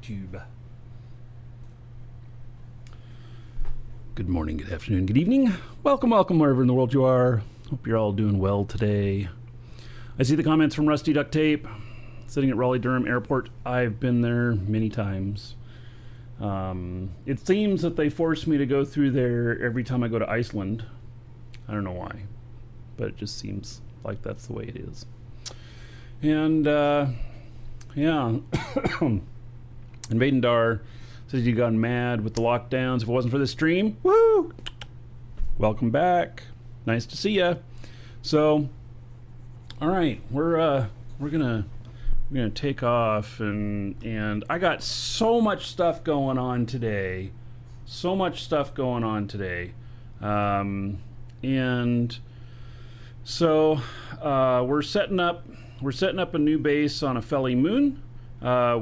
YouTube. Good morning, good afternoon, good evening. Welcome wherever in the world you are. Hope you're all doing well today. I see the comments from Rusty Duct Tape, sitting at Raleigh-Durham Airport. I've been there many times. It seems that they force me to go through there every time I go to Iceland. I don't know why, but it just seems like that's the way it is. And yeah, and Vadendar says you gone mad with the lockdowns. If it wasn't for this stream, woo! Welcome back. Nice to see ya. So, all right, we're gonna take off, and I got so much stuff going on today, and so we're setting up a new base on a Feli moon.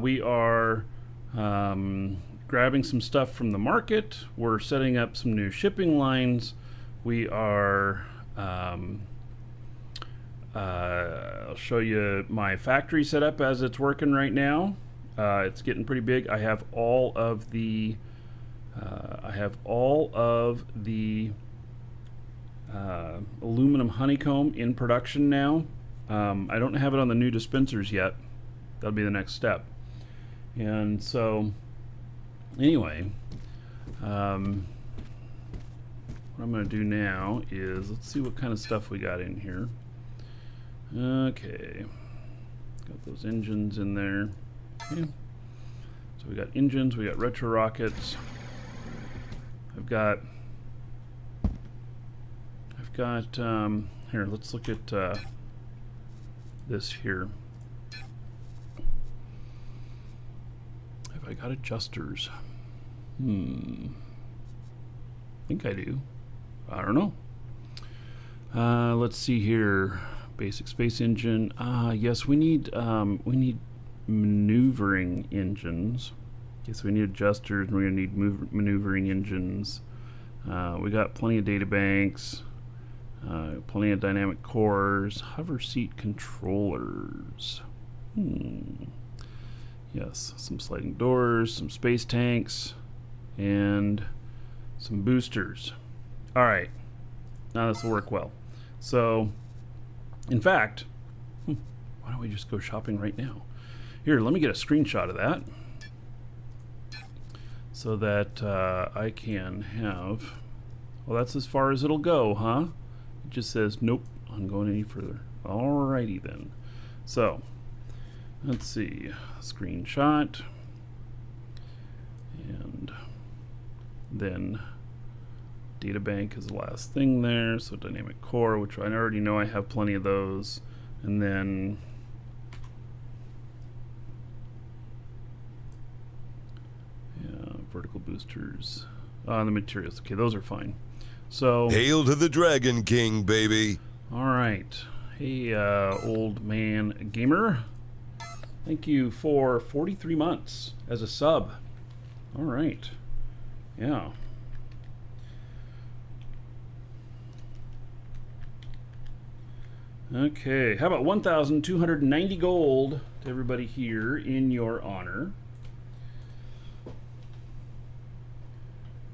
We are grabbing some stuff from the market. We're setting up some new shipping lines. We are I'll show you my factory setup as it's working right now. It's getting pretty big. I have all of the aluminum honeycomb in production now. I don't have it on the new dispensers yet. That'll be the next step. And so anyway, what I'm going to do now is let's see what kind of stuff we got in here. Okay, got those engines in there. Okay. So we got engines, we got retro rockets. I've got here, let's look at this here. Have I got adjusters? I think I do. I don't know. Let's see here. Basic space engine. Yes, we need maneuvering engines. Yes, we need adjusters. We're gonna need maneuvering engines. We got plenty of data banks. Plenty of dynamic cores. Hover seat controllers. Yes, some sliding doors, some space tanks, and some boosters. All right, now this will work well. So, in fact, why don't we just go shopping right now? Here, let me get a screenshot of that so that I can have, well, that's as far as it'll go, huh? It just says, nope, I'm going any further. Alrighty then. So, let's see, screenshot, and then data bank is the last thing there. So dynamic core, which I already know I have plenty of those, and then vertical boosters, the materials. Okay, those are fine. So hail to the Dragon King, baby. All right, hey, old man gamer. Thank you for 43 months as a sub. All right. Yeah. Okay. How about 1,290 gold to everybody here in your honor?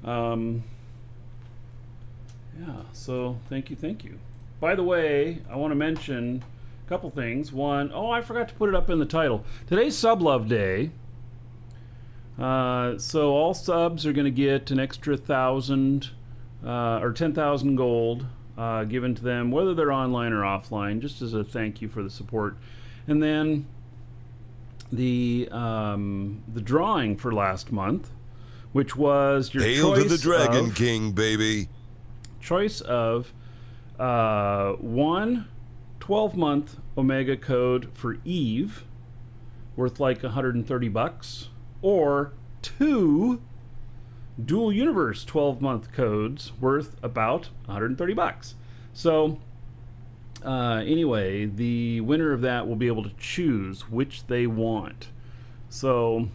Yeah. So thank you. By the way, I want to mention couple things. One, oh, I forgot to put it up in the title. Today's Sub Love Day. So all subs are going to get an extra 1,000 or 10,000 gold given to them, whether they're online or offline, just as a thank you for the support. And then the drawing for last month, which was your hail choice to the Dragon of, King, baby. Choice of one 12-month Omega code for Eve, worth like 130 bucks, or two Dual Universe 12-month codes worth about 130 bucks. So anyway, the winner of that will be able to choose which they want. So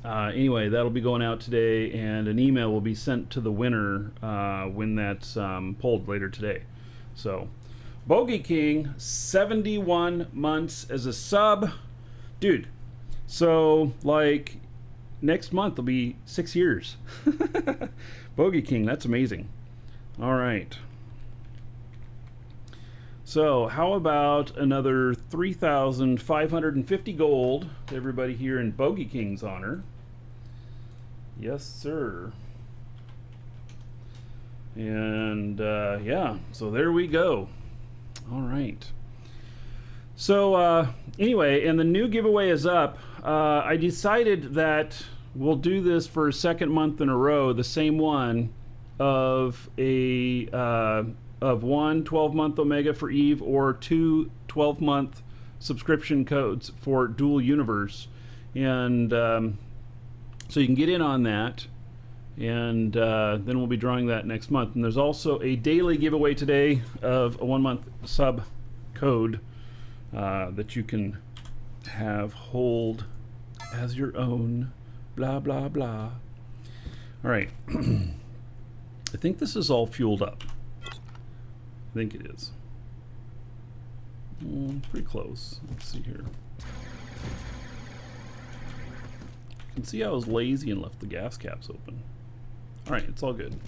anyway, that'll be going out today, and an email will be sent to the winner when that's polled later today. So Bogey King, 71 months as a sub. Dude, So, like, next month will be 6 years. Bogey King, that's amazing. All right. So, how about another 3,550 gold to everybody here in Bogey King's honor? Yes, sir. And yeah, so there we go. All right. So anyway, and the new giveaway is up. I decided that we'll do this for a second month in a row, the same one of a one 12-month Omega for Eve or two 12-month subscription codes for Dual Universe, and so you can get in on that. And then we'll be drawing that next month. And there's also a daily giveaway today of a 1-month sub code that you can hold as your own. Blah, blah, blah. All right. I think this is all fueled up. I think it is. Pretty close. Let's see here. You can see I was lazy and left the gas caps open. All right, it's all good.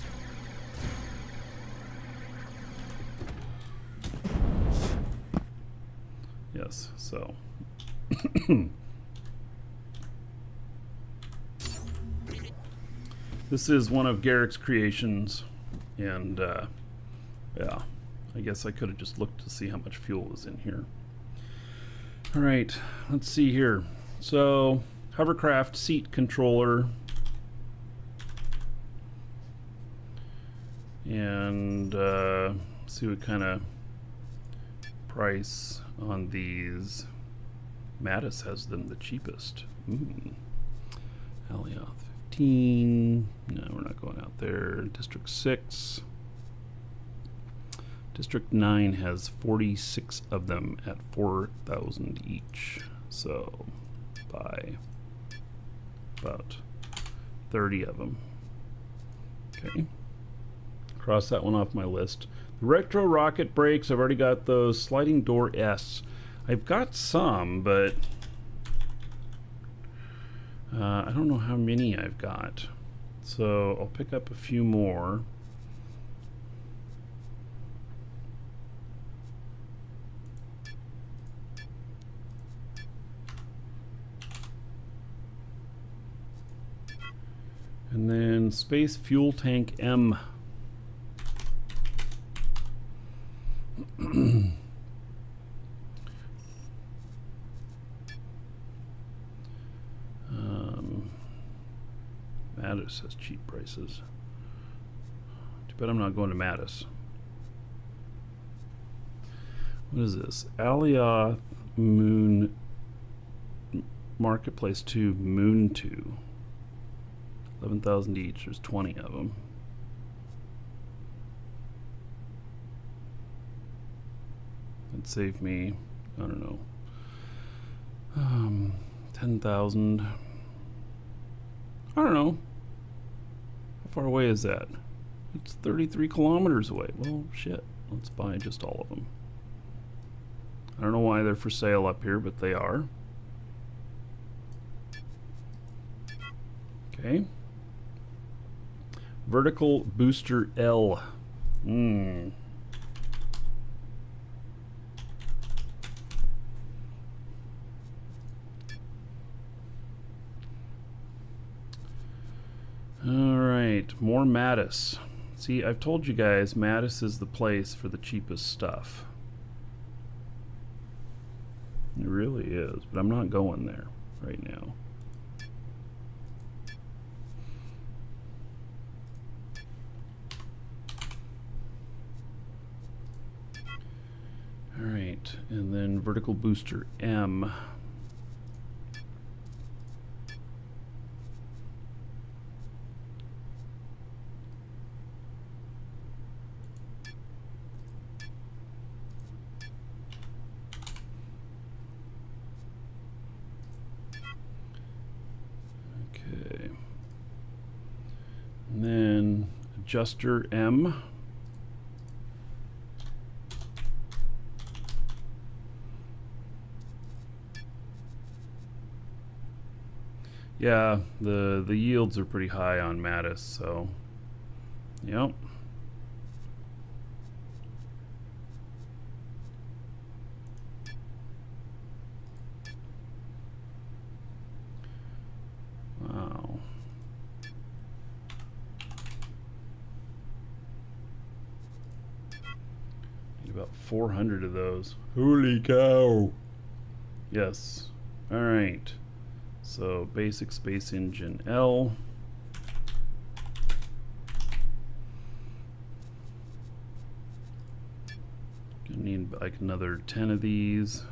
Yes, so. This is one of Garrick's creations, and yeah, I guess I could have just looked to see how much fuel was in here. All right, let's see here. So, hovercraft seat controller. And see what kind of price on these. Mattis has them the cheapest. Alioth 15. No, we're not going out there. District 6. District 9 has 46 of them at 4,000 each. So buy about 30 of them. Okay. Cross that one off my list. The retro rocket brakes, I've already got those. Sliding door S. I've got some, but I don't know how many I've got. So I'll pick up a few more. And then Space Fuel Tank M. Mattis has cheap prices. Too bad I'm not going to Mattis. What is this? Alioth Moon Marketplace 2 Moon 2. 11,000 each. There's 20 of them. That'd save me, I don't know, 10,000. I don't know. How far away is that? It's 33 kilometers away. Well, shit. Let's buy just all of them. I don't know why they're for sale up here, but they are. Okay. Vertical Booster L. Alright, more Mattis. See, I've told you guys, Mattis is the place for the cheapest stuff. It really is, but I'm not going there right now. Alright, and then Vertical Booster M. Okay. And then Adjuster M. Yeah, the yields are pretty high on Mattis, so yep. Wow. Need about 400 of those. Holy cow. Yes. All right. So basic space engine L. Gonna need like another 10 of these.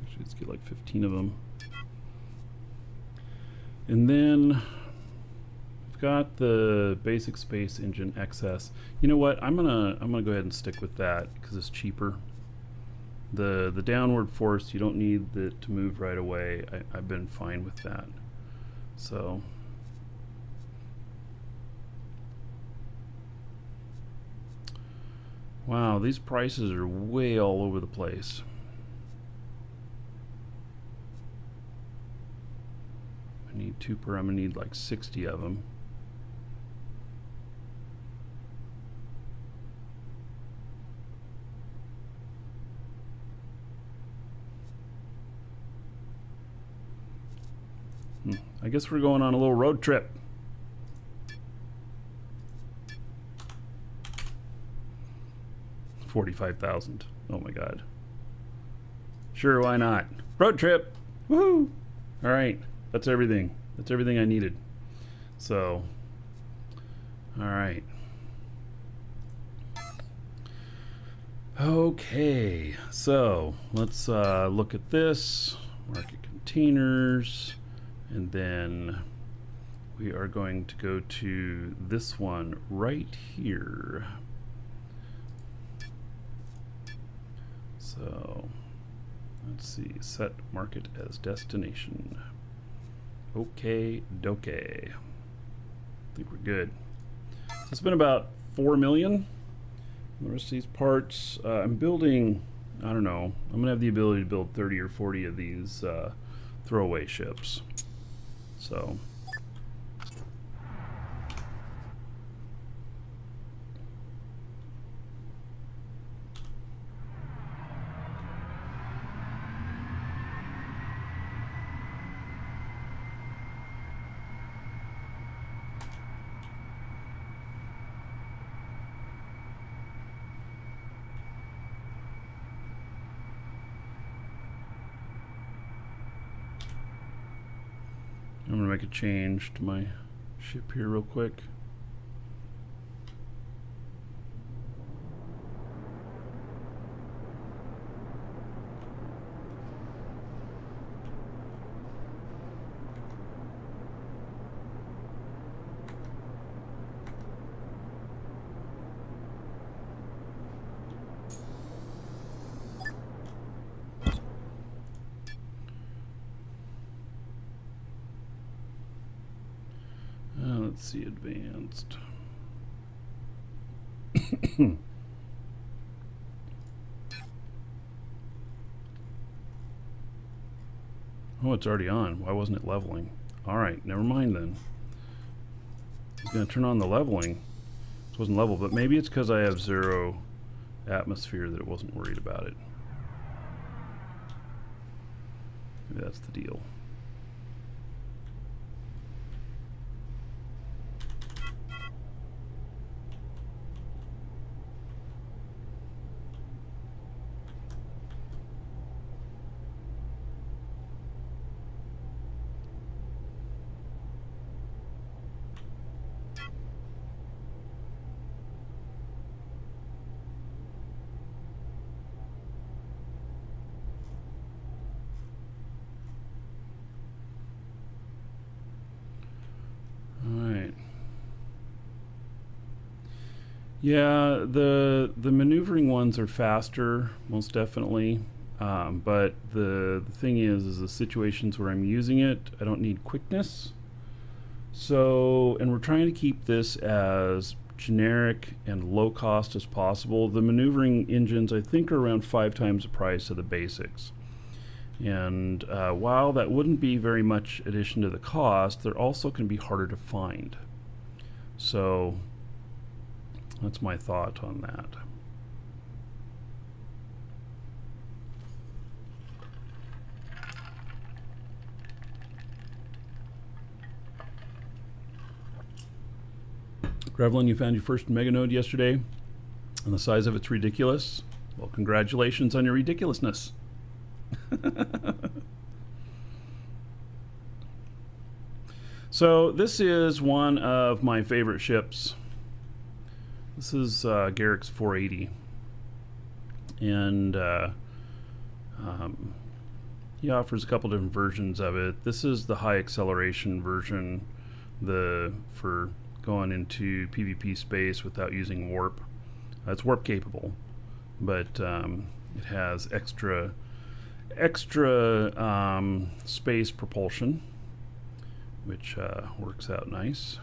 Actually, let's get like 15 of them. And then we've got the basic space engine XS. You know what? I'm gonna go ahead and stick with that because it's cheaper. The downward force, you don't need it to move right away. I've been fine with that. So wow, these prices are way all over the place. I need 2 per. I'm gonna need like 60 of them. I guess we're going on a little road trip. $45,000. Oh my God. Sure, why not? Road trip. Woohoo! All right, that's everything. That's everything I needed. So, all right. Okay, so let's look at this. Market containers. And then we are going to go to this one right here. So let's see, set market as destination. Okay, doke. I think we're good. So it's been about 4 million. The rest of these parts, I'm building, I don't know, I'm gonna have the ability to build 30 or 40 of these throwaway ships. So I'm gonna make a change to my ship here real quick. Let's see, advanced. Oh, it's already on. Why wasn't it leveling? All right, never mind then. I was going to turn on the leveling. It wasn't level, but maybe it's because I have 0 atmosphere that it wasn't worried about it. Maybe that's the deal. Yeah, the maneuvering ones are faster, most definitely. But the thing is the situations where I'm using it, I don't need quickness. So, and we're trying to keep this as generic and low cost as possible. The maneuvering engines, I think, are around 5 times the price of the basics. And while that wouldn't be very much addition to the cost, they're also can be harder to find. So that's my thought on that. Grevlin, you found your first meganode yesterday, and the size of it's ridiculous. Well, congratulations on your ridiculousness. So this is one of my favorite ships. This is Garrick's 480, and he offers a couple different versions of it. This is the high acceleration version, for going into PvP space without using warp. It's warp capable, but it has extra space propulsion, which works out nice.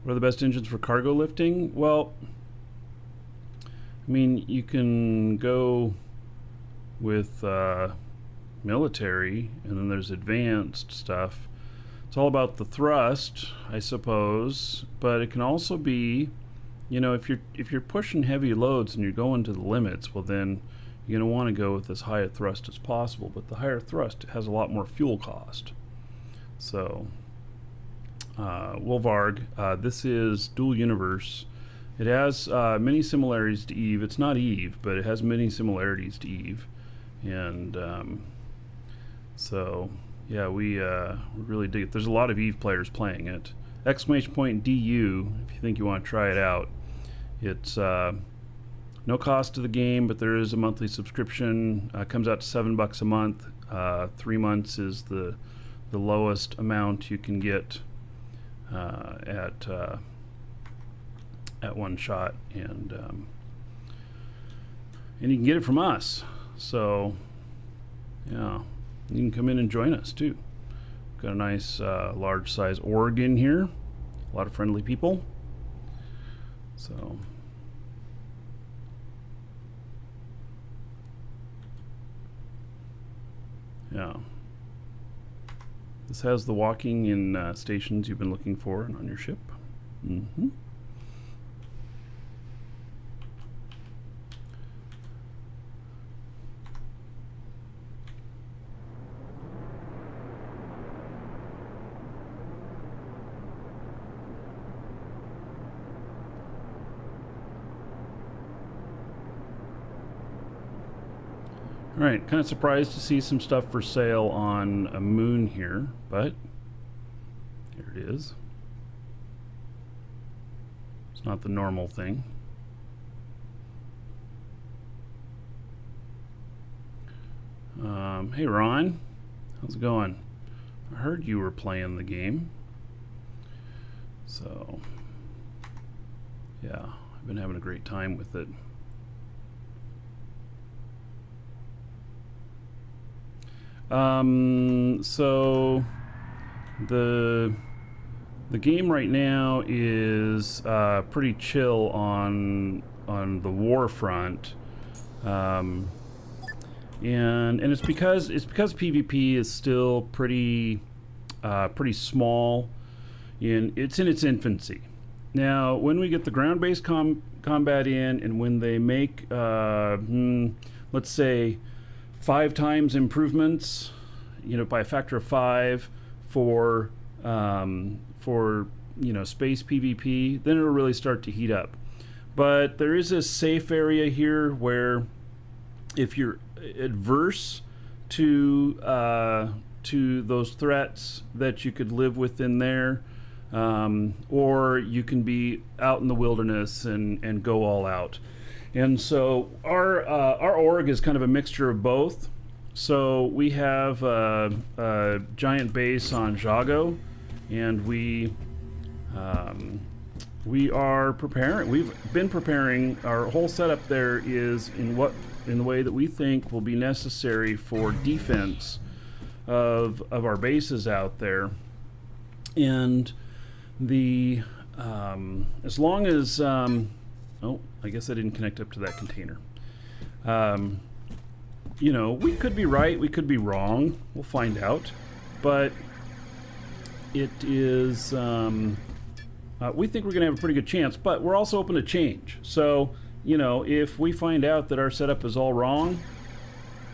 What are the best engines for cargo lifting? Well, I mean, you can go with military, and then there's advanced stuff. It's all about the thrust, I suppose, but it can also be, if you're pushing heavy loads and you're going to the limits, well then you're going to want to go with as high a thrust as possible, but the higher thrust has a lot more fuel cost. So Wolvarg, this is dual universe. It has many similarities to Eve. It's not Eve, but it has many similarities to Eve, and so yeah, we really dig it. There's a lot of Eve players playing it. ! DU if you think you want to try it out. It's no cost to the game, but there is a monthly subscription. Comes out to $7 a month. 3 months is the lowest amount you can get at one shot, and you can get it from us. So yeah, you can come in and join us too. Got a nice large size org in here, a lot of friendly people. So yeah, this has the walking in stations you've been looking for and on your ship. Mm-hmm. Alright, kind of surprised to see some stuff for sale on a moon here, but here it is. It's not the normal thing. Hey Ron, how's it going? I heard you were playing the game. So, yeah, I've been having a great time with it. So the game right now is pretty chill on the war front, and it's because PvP is still pretty small, it's in its infancy. Now, when we get the ground-based combat in, and when they make let's say 5 times improvements, by a factor of 5 for space PvP, then it'll really start to heat up. But there is a safe area here where if you're adverse to those threats, that you could live within there, or you can be out in the wilderness and go all out. And so our org is kind of a mixture of both. So we have a giant base on Jago, and we are preparing. We've been preparing. Our whole setup there is in the way that we think will be necessary for defense of our bases out there, and the as long as oh, I guess I didn't connect up to that container. You know, we could be right, we could be wrong. We'll find out, but it is. We think we're going to have a pretty good chance, but we're also open to change. So, you know, if we find out that our setup is all wrong,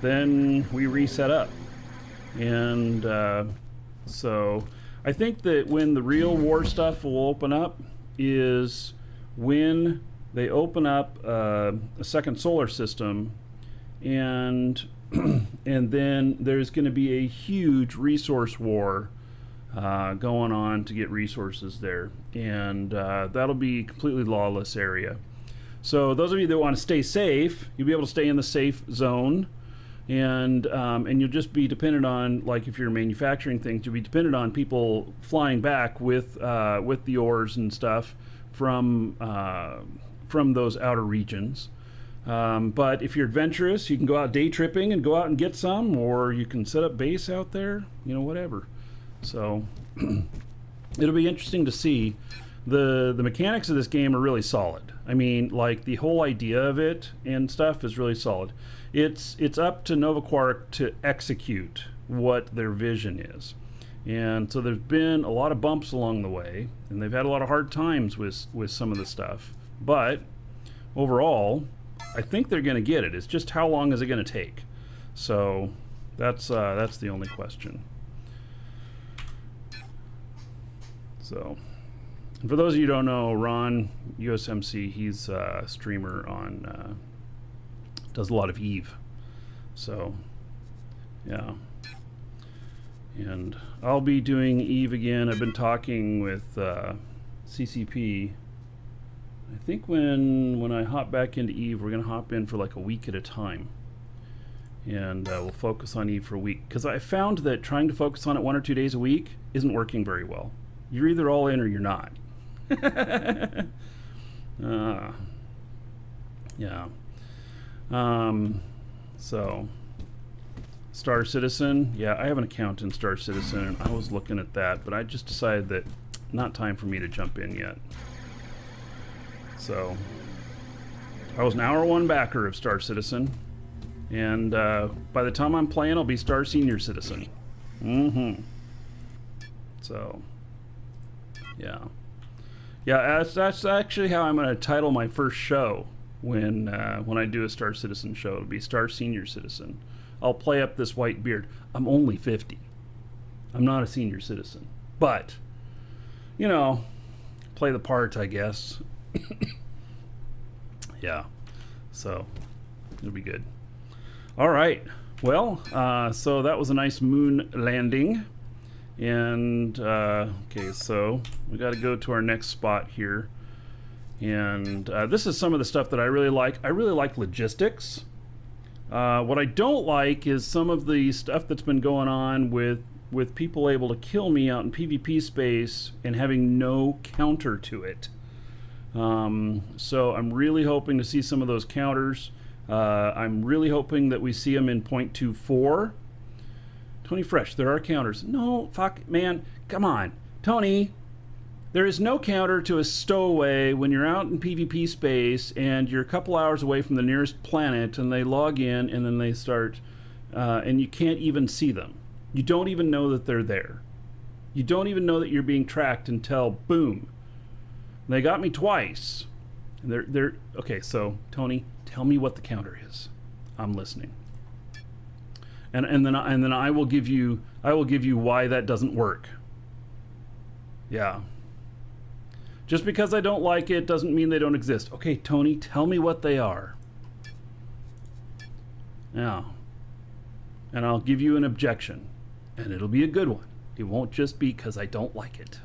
then we reset up. And so I think that when the real war stuff will open up is when they open up a second solar system, and and then there's going to be a huge resource war going on to get resources there, and that'll be a completely lawless area. So those of you that want to stay safe, you'll be able to stay in the safe zone, and you'll just be dependent on, like if you're manufacturing things, you'll be dependent on people flying back with the ores and stuff from those outer regions. But if you're adventurous, you can go out day tripping and go out and get some, or you can set up base out there, you know, whatever. So it'll be interesting to see. The mechanics of this game are really solid. I mean, like the whole idea of it and stuff is really solid. It's up to Nova Quark to execute what their vision is. And so there's been a lot of bumps along the way, and they've had a lot of hard times with some of the stuff. But overall, I think they're going to get it. It's just how long is it going to take? So that's the only question. So, and for those of you who don't know, Ron, USMC, he's a streamer on, does a lot of Eve. So, yeah. And I'll be doing Eve again. I've been talking with CCP. I think when I hop back into Eve, we're going to hop in for like a week at a time. And we'll focus on Eve for a week. Because I found that trying to focus on it 1 or 2 days a week isn't working very well. You're either all in or you're not. Yeah. So, Star Citizen. Yeah, I have an account in Star Citizen, and I was looking at that, but I just decided that not time for me to jump in yet. So, I was an hour 1 backer of Star Citizen, and by the time I'm playing, I'll be Star Senior Citizen. So, yeah. Yeah, that's actually how I'm going to title my first show when I do a Star Citizen show. It'll be Star Senior Citizen. I'll play up this white beard. I'm only 50. I'm not a senior citizen. But, you know, play the part, I guess. Yeah. So, it'll be good. All right. Well, so that was a nice moon landing. And, okay, so we got to go to our next spot here. And this is some of the stuff that I really like. I really like logistics. What I don't like is some of the stuff that's been going on with people able to kill me out in PvP space and having no counter to it. So I'm really hoping to see some of those counters. I'm really hoping that we see them in 0.24. Tony Fresh, there are counters. No, fuck, man, come on. Tony, there is no counter to a stowaway when you're out in PvP space and you're a couple hours away from the nearest planet and they log in and then they start, and you can't even see them. You don't even know that they're there. You don't even know that you're being tracked until, boom. They got me twice. And they're okay, so, Tony, tell me what the counter is. I'm listening. And then I will give you why that doesn't work. Yeah. Just because I don't like it doesn't mean they don't exist. Okay, Tony, tell me what they are. Yeah. And I'll give you an objection. And it'll be a good one. It won't just be because I don't like it.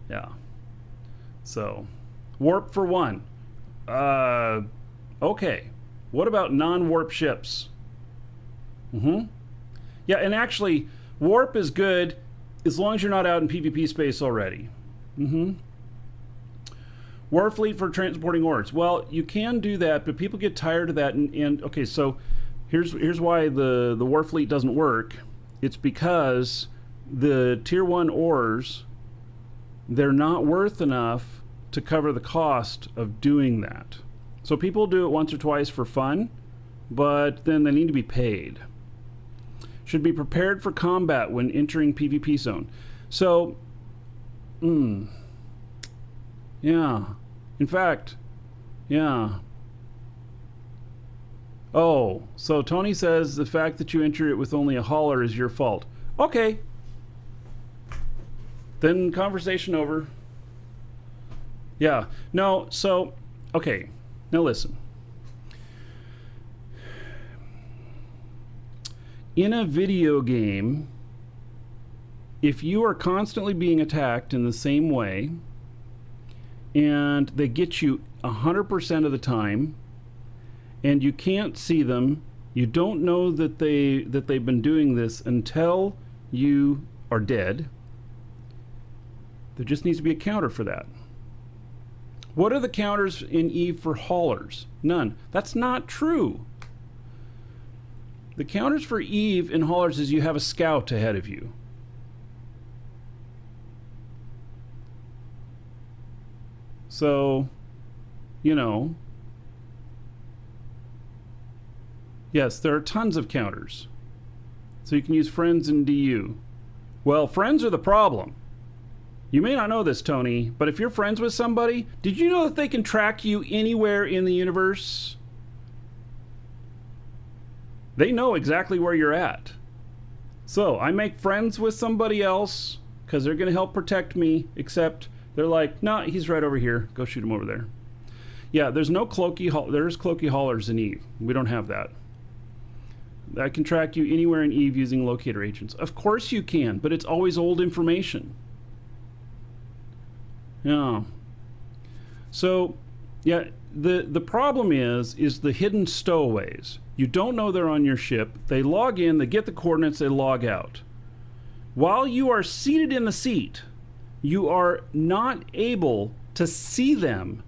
Yeah. So, warp for 1. Okay. What about non-warp ships? Yeah, and actually, warp is good as long as you're not out in PvP space already. War fleet for transporting ores. Well, you can do that, but people get tired of that. And okay, so here's why the war fleet doesn't work. It's because the tier 1 ores, they're not worth enough to cover the cost of doing that. So people do it once or twice for fun, but then they need to be paid. Should be prepared for combat when entering PvP zone. So, yeah. In fact, yeah. Oh, so Tony says the fact that you enter it with only a hauler is your fault. Okay. Then conversation over. Yeah. No, so, okay. Now listen. In a video game, if you are constantly being attacked in the same way, and they get you 100% of the time, and you can't see them, you don't know that they've been doing this until you are dead, there just needs to be a counter for that. What are the counters in EVE for haulers? None. That's not true. The counters for EVE in haulers is you have a scout ahead of you. So, you know, yes, there are tons of counters. So you can use friends in DU. Well, friends are the problem. You may not know this, Tony, but if you're friends with somebody, did you know that they can track you anywhere in the universe? They know exactly where you're at. So I make friends with somebody else because they're going to help protect me, except they're like, nah, he's right over here. Go shoot him over there. Yeah, there's no cloaky there's cloaky haulers in EVE. We don't have that. I can track you anywhere in EVE using locator agents. Of course you can, but it's always old information. Yeah. So, yeah, the problem is the hidden stowaways. You don't know they're on your ship. They log in, they get the coordinates, they log out. While you are seated in the seat, you are not able to see them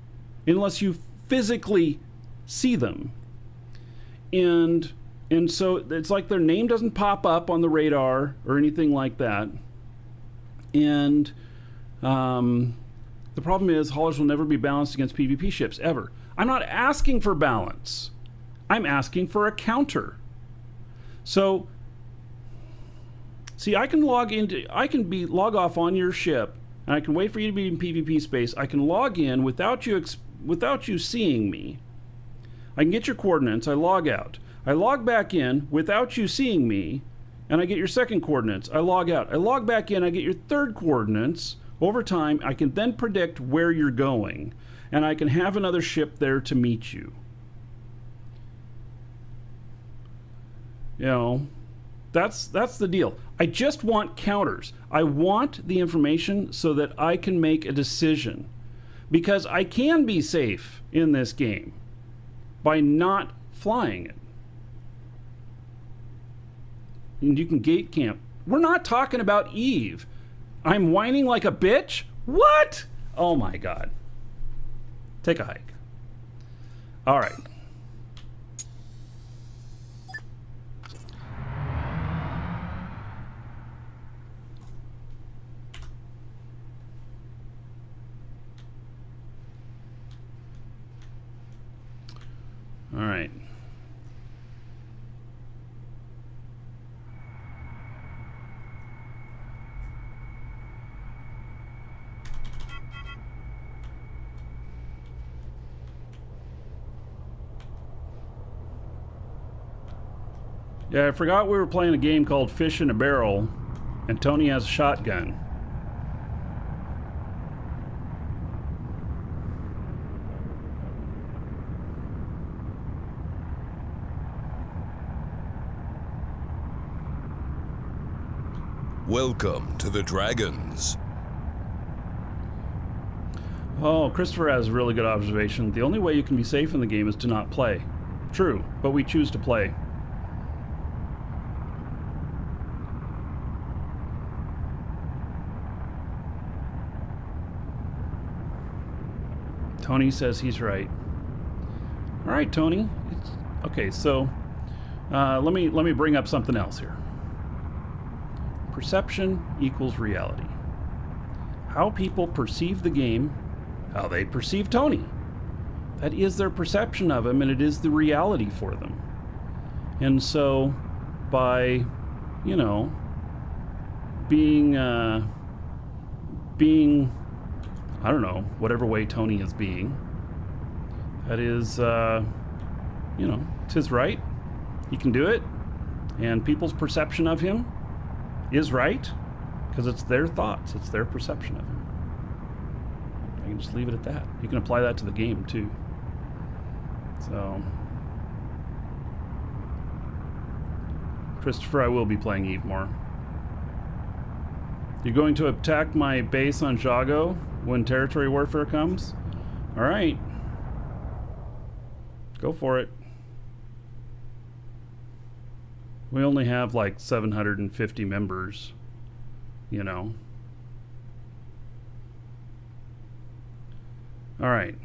unless you physically see them. And so it's like their name doesn't pop up on the radar or anything like that. And the problem is haulers will never be balanced against PvP ships, ever. I'm not asking for balance. I'm asking for a counter. So, see, I can log off on your ship, and I can wait for you to be in PvP space. I can log in without you seeing me. I can get your coordinates. I log out. I log back in without you seeing me, and I get your second coordinates. I log out. I log back in. I get your third coordinates. Over time, I can then predict where you're going, and I can have another ship there to meet you. You know, that's the deal. I just want counters. I want the information so that I can make a decision, because I can be safe in this game by not flying it. And you can gate camp. We're not talking about EVE. I'm whining like a bitch? What? Oh my God. Take a hike. All right. All right. Yeah, I forgot we were playing a game called Fish in a Barrel, and Tony has a shotgun. Welcome to the Dragons. Oh, Christopher has a really good observation. The only way you can be safe in the game is to not play. True, but we choose to play. Tony says he's right. All right, Tony. Okay, so let me bring up something else here. Perception equals reality. How people perceive the game, how they perceive Tony. That is their perception of him, and it is the reality for them. And so, by, being, I don't know, whatever way Tony is being, that is, it's his right. He can do it. And people's perception of him is right, because it's their thoughts, it's their perception of him. I can just leave it at that. You can apply that to the game, too. So, Christopher, I will be playing Eve more. You're going to attack my base on Jago when territory warfare comes? All right. Go for it. We only have like 750 members, All right.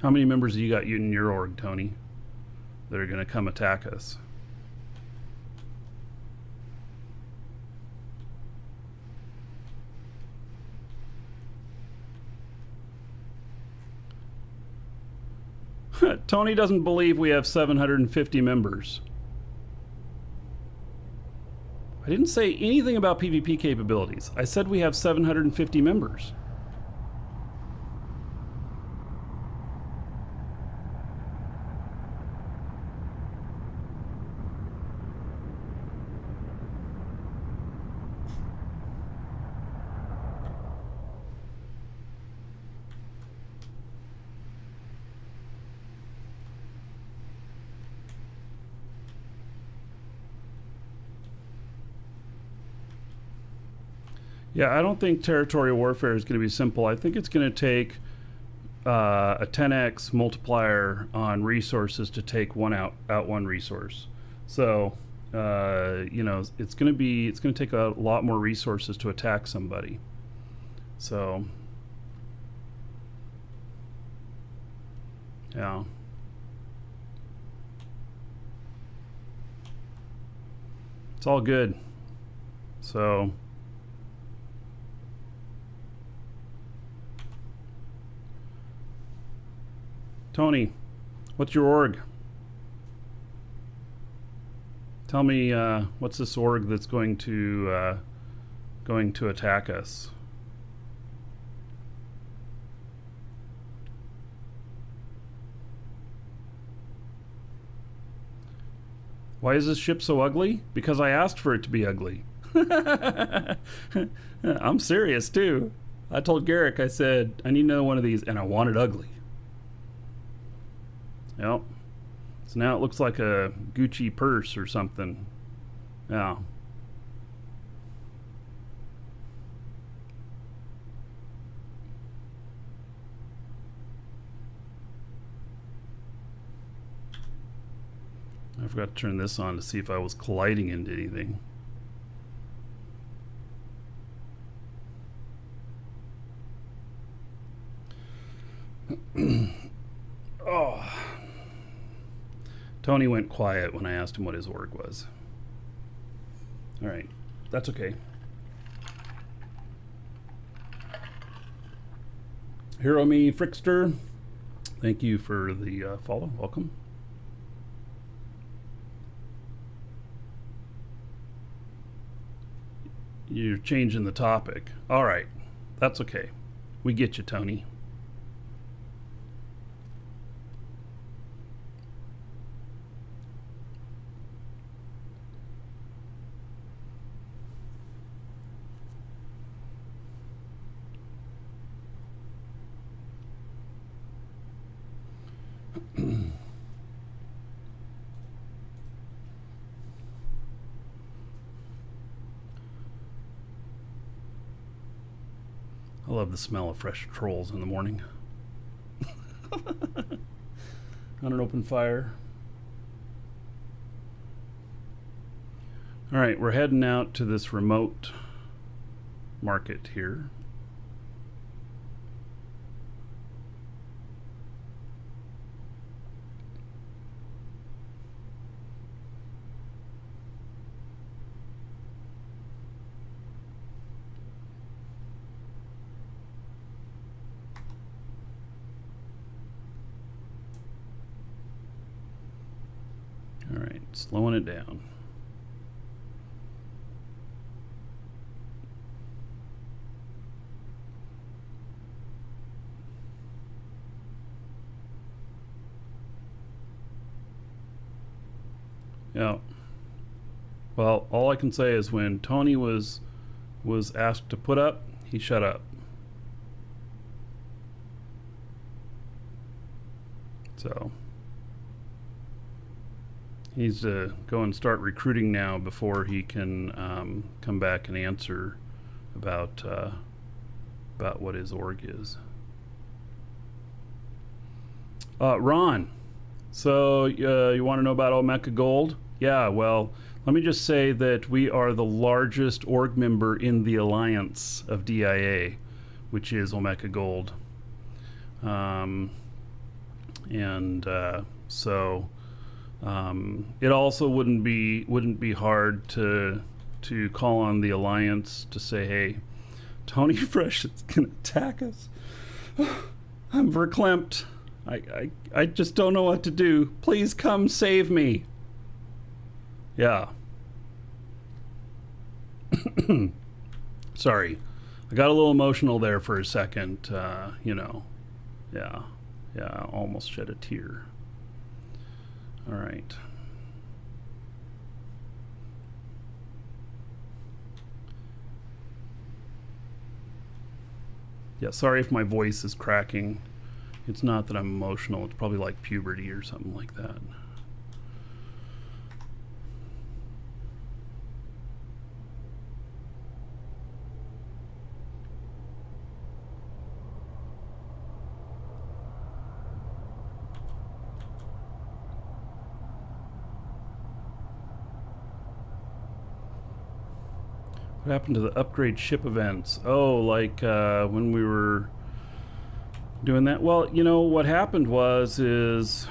How many members have you got in your org, Tony, that are going to come attack us? Tony doesn't believe we have 750 members. I didn't say anything about PvP capabilities. I said we have 750 members. Yeah, I don't think territorial warfare is going to be simple. I think it's going to take a 10x multiplier on resources to take out one resource. So, it's going to take a lot more resources to attack somebody. So, yeah. It's all good. So, Tony, what's your org? Tell me what's this org that's going to attack us? Why is this ship so ugly? Because I asked for it to be ugly. I'm serious too. I told Garrick, I said, I need to know one of these, and I want it ugly. Yep. So now it looks like a Gucci purse or something. Yeah. I forgot to turn this on to see if I was colliding into anything. Oh. Tony went quiet when I asked him what his org was. All right, that's okay. Hero Me Frickster, thank you for the follow. Welcome. You're changing the topic. All right, that's okay. We get you, Tony. I love the smell of fresh trolls in the morning. On an open fire. All right, we're heading out to this remote market here. slowing it down. Yeah. Well, all I can say is when Tony was asked to put up, he shut up. So he needs to go and start recruiting now before he can come back and answer about what his org is. Ron, so you want to know about Omeka Gold? Yeah, well, let me just say that we are the largest org member in the alliance of DIA, which is Omeka Gold. So it also wouldn't be hard to call on the alliance to say, hey, Tony Fresh is gonna attack us. I'm verklempt. I just don't know what to do. Please come save me. Yeah. Sorry. I got a little emotional there for a second, Yeah. Yeah, I almost shed a tear. All right. Yeah, sorry if my voice is cracking. It's not that I'm emotional. It's probably like puberty or something like that. What happened to the upgrade ship events? Oh, like when we were doing that? Well, what happened is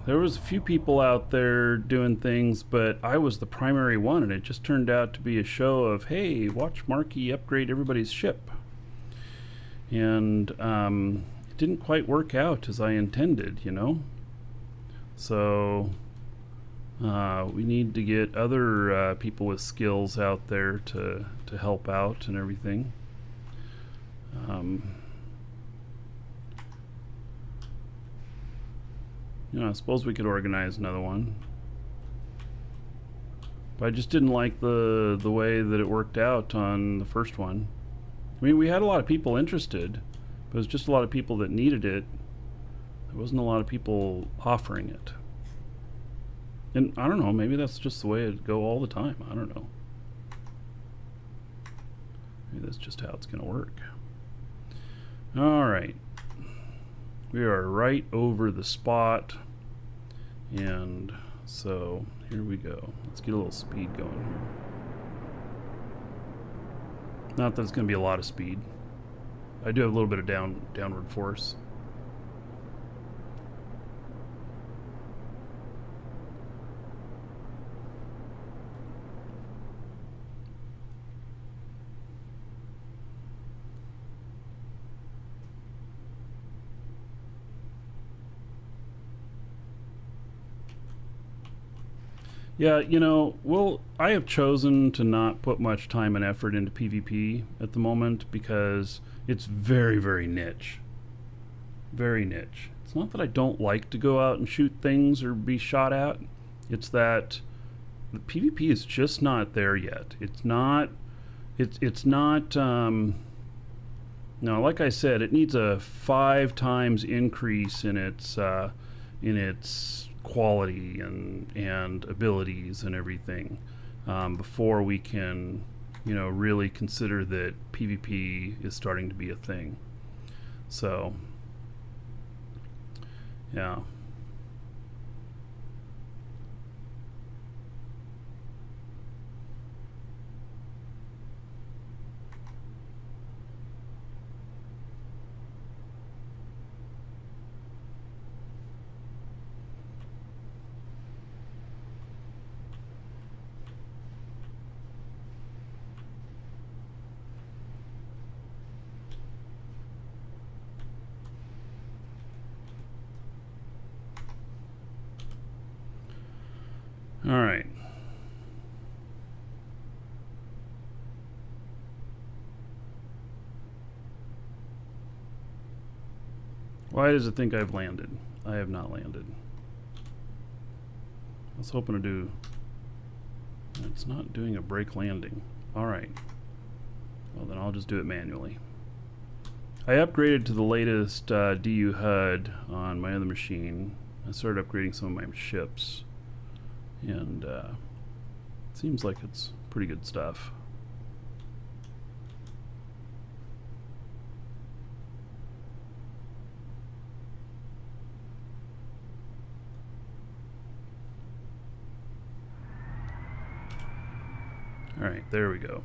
there was a few people out there doing things, but I was the primary one, and it just turned out to be a show of, hey, watch Marky upgrade everybody's ship. And it didn't quite work out as I intended, So we need to get other people with skills out there to help out and everything. I suppose we could organize another one. But I just didn't like the way that it worked out on the first one. I mean, we had a lot of people interested, but it was just a lot of people that needed it. There wasn't a lot of people offering it. And I don't know, maybe that's just the way it'd go all the time. I don't know. Maybe that's just how it's going to work. All right. We are right over the spot. And so here we go. Let's get a little speed going here. Not that it's going to be a lot of speed. I do have a little bit of downward force. Yeah, I have chosen to not put much time and effort into PvP at the moment because it's very, very niche. Very niche. It's not that I don't like to go out and shoot things or be shot at. It's that the PvP is just not there yet. It's not, no, like I said, it needs a 5 times increase in its quality and abilities and everything before we can really consider that PvP is starting to be a thing. So yeah. All right. Why does it think I've landed? I have not landed. I was hoping to do... It's not doing a brake landing. Alright. Well, then I'll just do it manually. I upgraded to the latest DU HUD on my other machine. I started upgrading some of my ships. And it seems like it's pretty good stuff. Alright, there we go.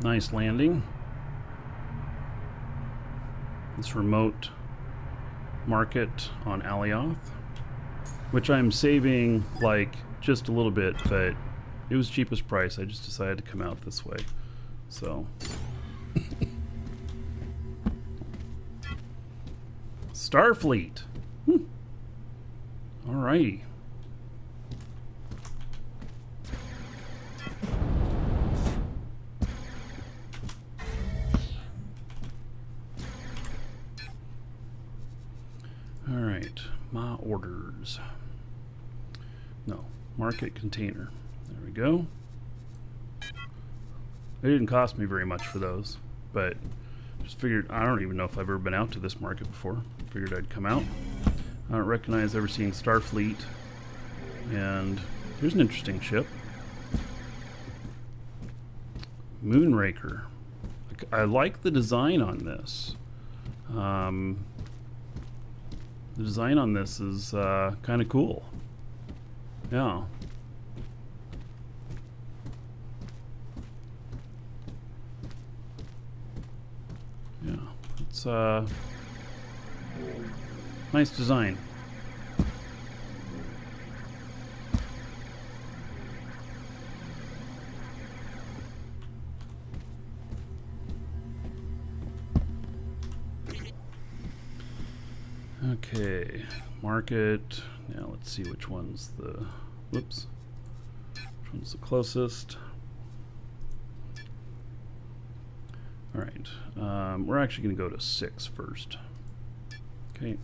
Nice landing. This remote market on Alioth, which I'm saving like just a little bit, but it was cheapest price. I just decided to come out this way. So Starfleet. Alrighty. Alright, my orders. No, market container. There we go. They didn't cost me very much for those, but just figured, I don't even know if I've ever been out to this market before. Figured I'd come out. I don't recognize ever seeing Starfleet. And here's an interesting ship. Moonraker. I like the design on this. The design on this is kind of cool. Yeah. Yeah, it's nice design. Okay, market. Now let's see which one's the, whoops, which one's the closest. All right, we're actually going to go to 6 first. Okay.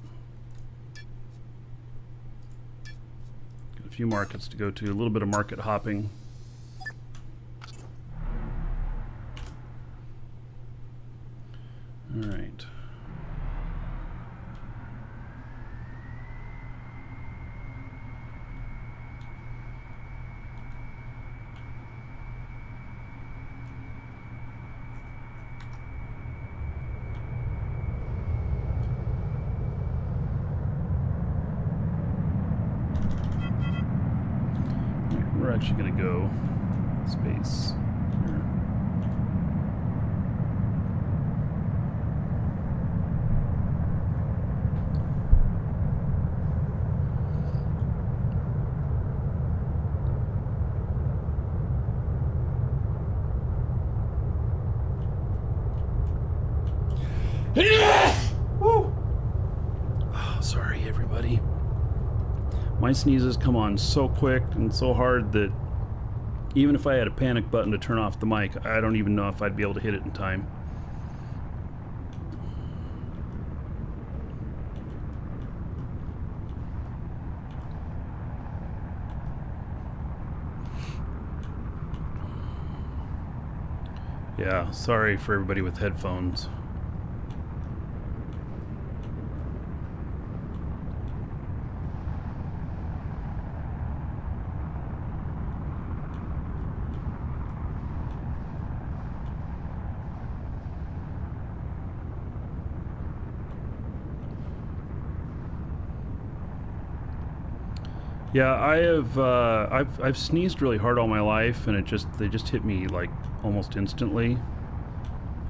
Got a few markets to go to, a little bit of market hopping. All right. We're actually going to go space here. Woo! Oh, sorry, everybody. My sneezes come on so quick and so hard that even if I had a panic button to turn off the mic, I don't even know if I'd be able to hit it in time. Yeah, sorry for everybody with headphones. Yeah, I've sneezed really hard all my life, and they just hit me like almost instantly.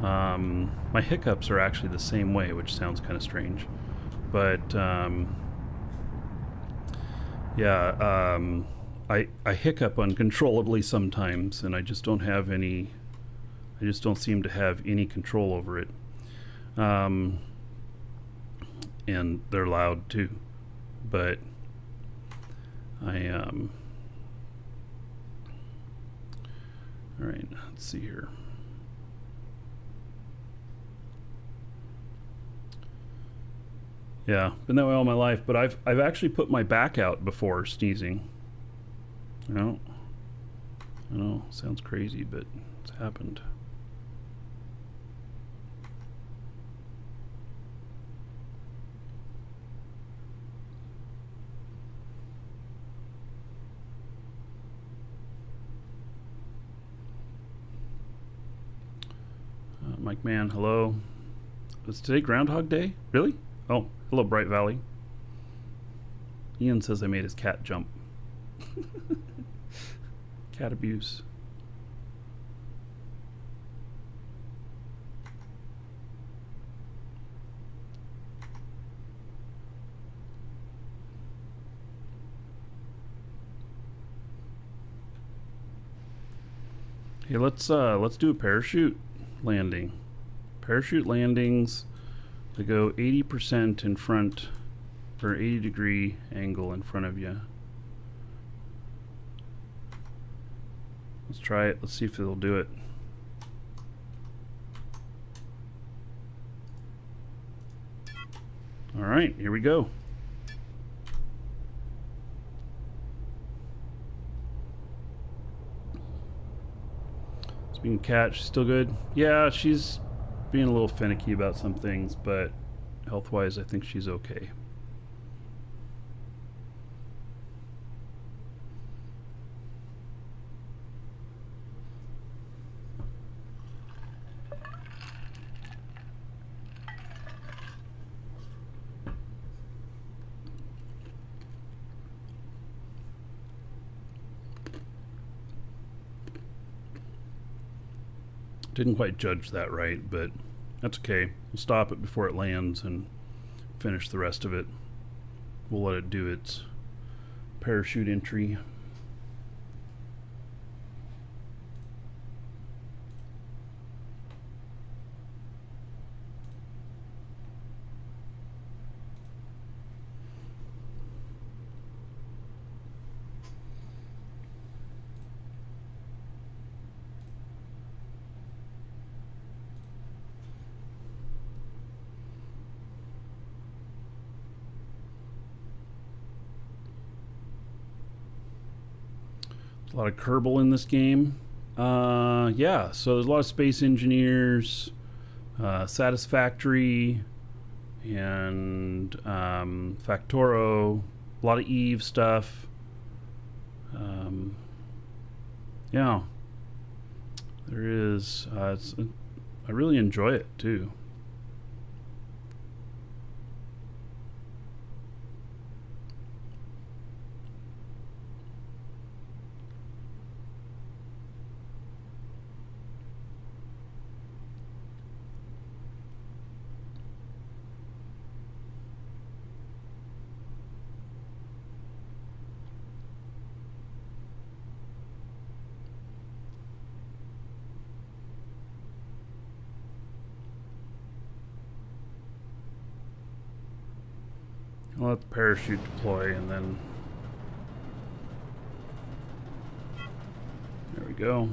My hiccups are actually the same way, which sounds kind of strange, but yeah, I hiccup uncontrollably sometimes, and I just don't seem to have any control over it. And they're loud too, but All right, let's see here. Yeah, been that way all my life, but I've actually put my back out before sneezing. I know, sounds crazy, but it's happened. Mike Mann, hello. Is today Groundhog Day? Really? Oh, hello, Bright Valley. Ian says I made his cat jump. Cat abuse. Hey, let's do a parachute landing. Parachute landings, they go 80% in front, or 80-degree angle in front of you. Let's try it. Let's see if it'll do it. All right, here we go. Speaking of cat, she's still good? Yeah, she's being a little finicky about some things, but health-wise, I think she's okay. Didn't quite judge that right, but that's okay. We'll stop it before it lands and finish the rest of it. We'll let it do its parachute entry. A lot of Kerbal in this game. Yeah, so there's a lot of space engineers, Satisfactory, and Factoro. A lot of Eve stuff. Yeah, there is. I really enjoy it too. I'll let the parachute deploy and then there we go.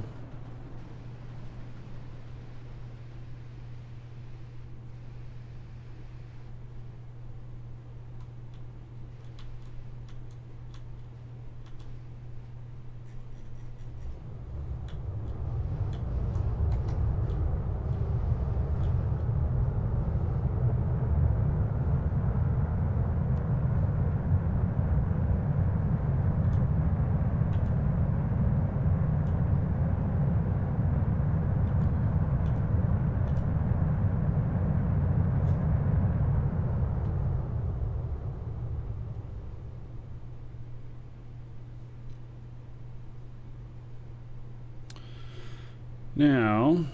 Now,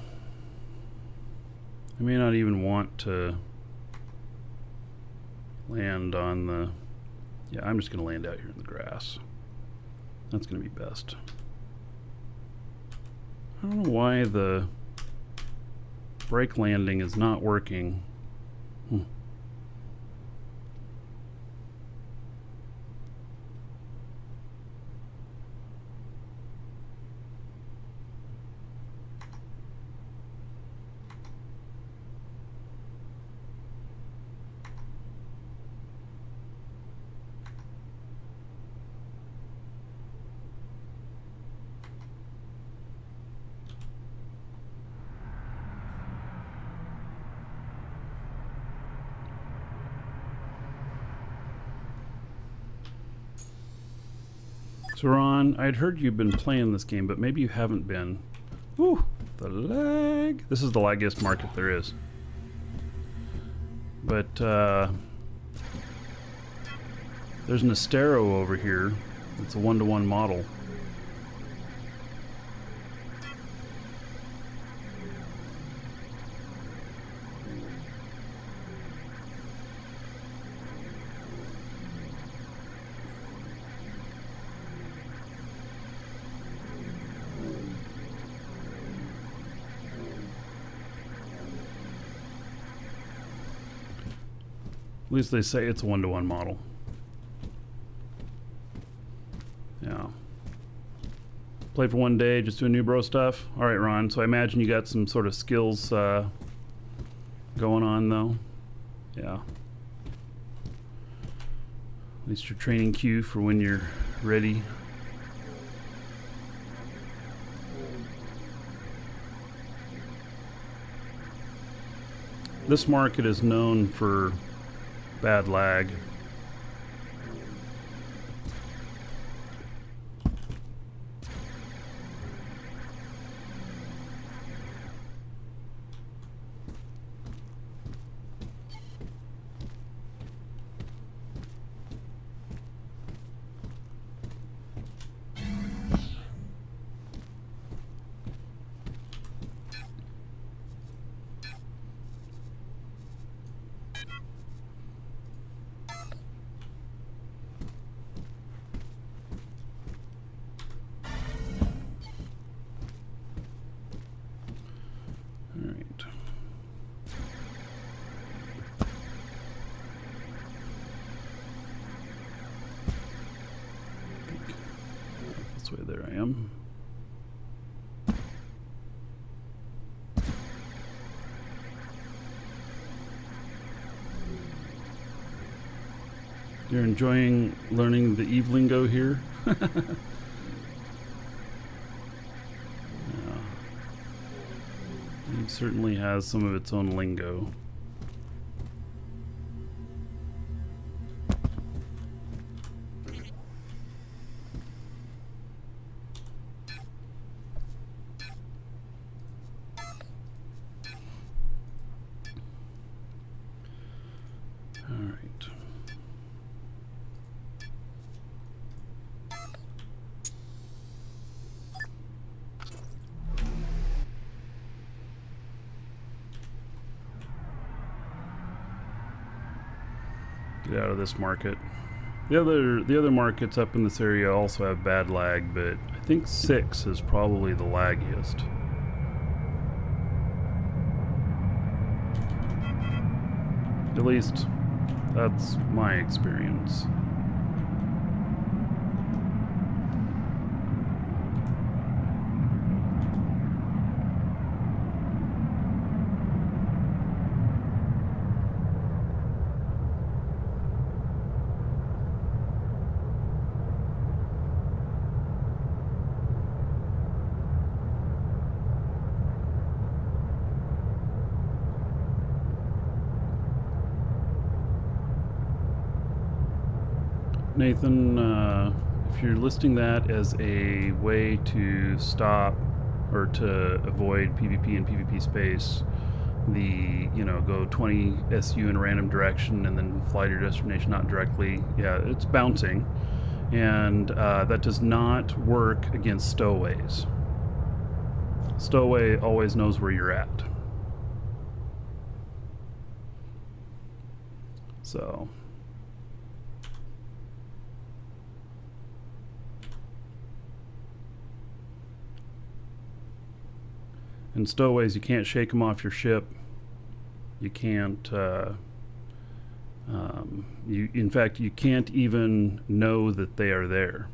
I may not even want to land on the... Yeah, I'm just going to land out here in the grass. That's going to be best. I don't know why the brake landing is not working. So Ron, I'd heard you've been playing this game, but maybe you haven't been. Ooh, the lag. This is the laggiest market there is. But there's an Astero over here. It's a 1-to-1 model. At least they say it's a 1-to-1 model. Yeah. Play for one day, just doing new bro stuff. All right, Ron. So I imagine you got some sort of skills going on, though. Yeah. At least your training queue for when you're ready. This market is known for bad lag. There I am. You're enjoying learning the Eve lingo here? Yeah. Eve certainly has some of its own lingo. Get out of this market. The other markets up in this area also have bad lag, but I think 6 is probably the laggiest. At least that's my experience. Nathan, if you're listing that as a way to stop or to avoid PvP and PvP space, go 20 SU in a random direction and then fly to your destination, not directly, yeah, it's bouncing. And that does not work against stowaways. Stowaway always knows where you're at. So... in stowaways, you can't shake them off your ship. You can't. In fact, you can't even know that they are there.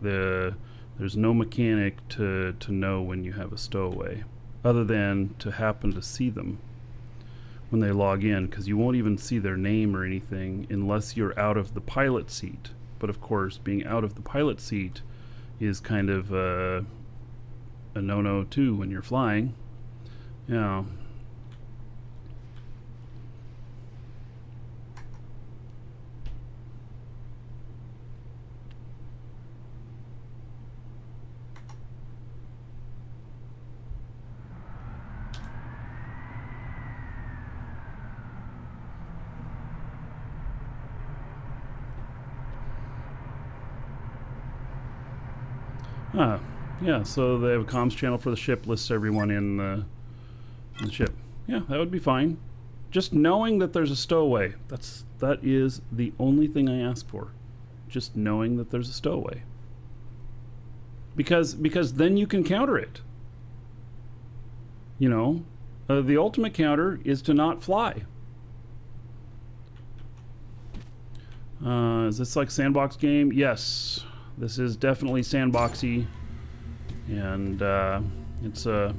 There's no mechanic to know when you have a stowaway, other than to happen to see them when they log in, because you won't even see their name or anything unless you're out of the pilot seat. But of course, being out of the pilot seat is kind of a no-no too when you're flying. Yeah. Ah, yeah, so they have a comms channel for the ship, lists everyone in the ship. Yeah, that would be fine. Just knowing that there's a stowaway. That is the only thing I ask for. Just knowing that there's a stowaway. Because then you can counter it. You know, the ultimate counter is to not fly. Is this like sandbox game? Yes, this is definitely sandboxy, and it's a.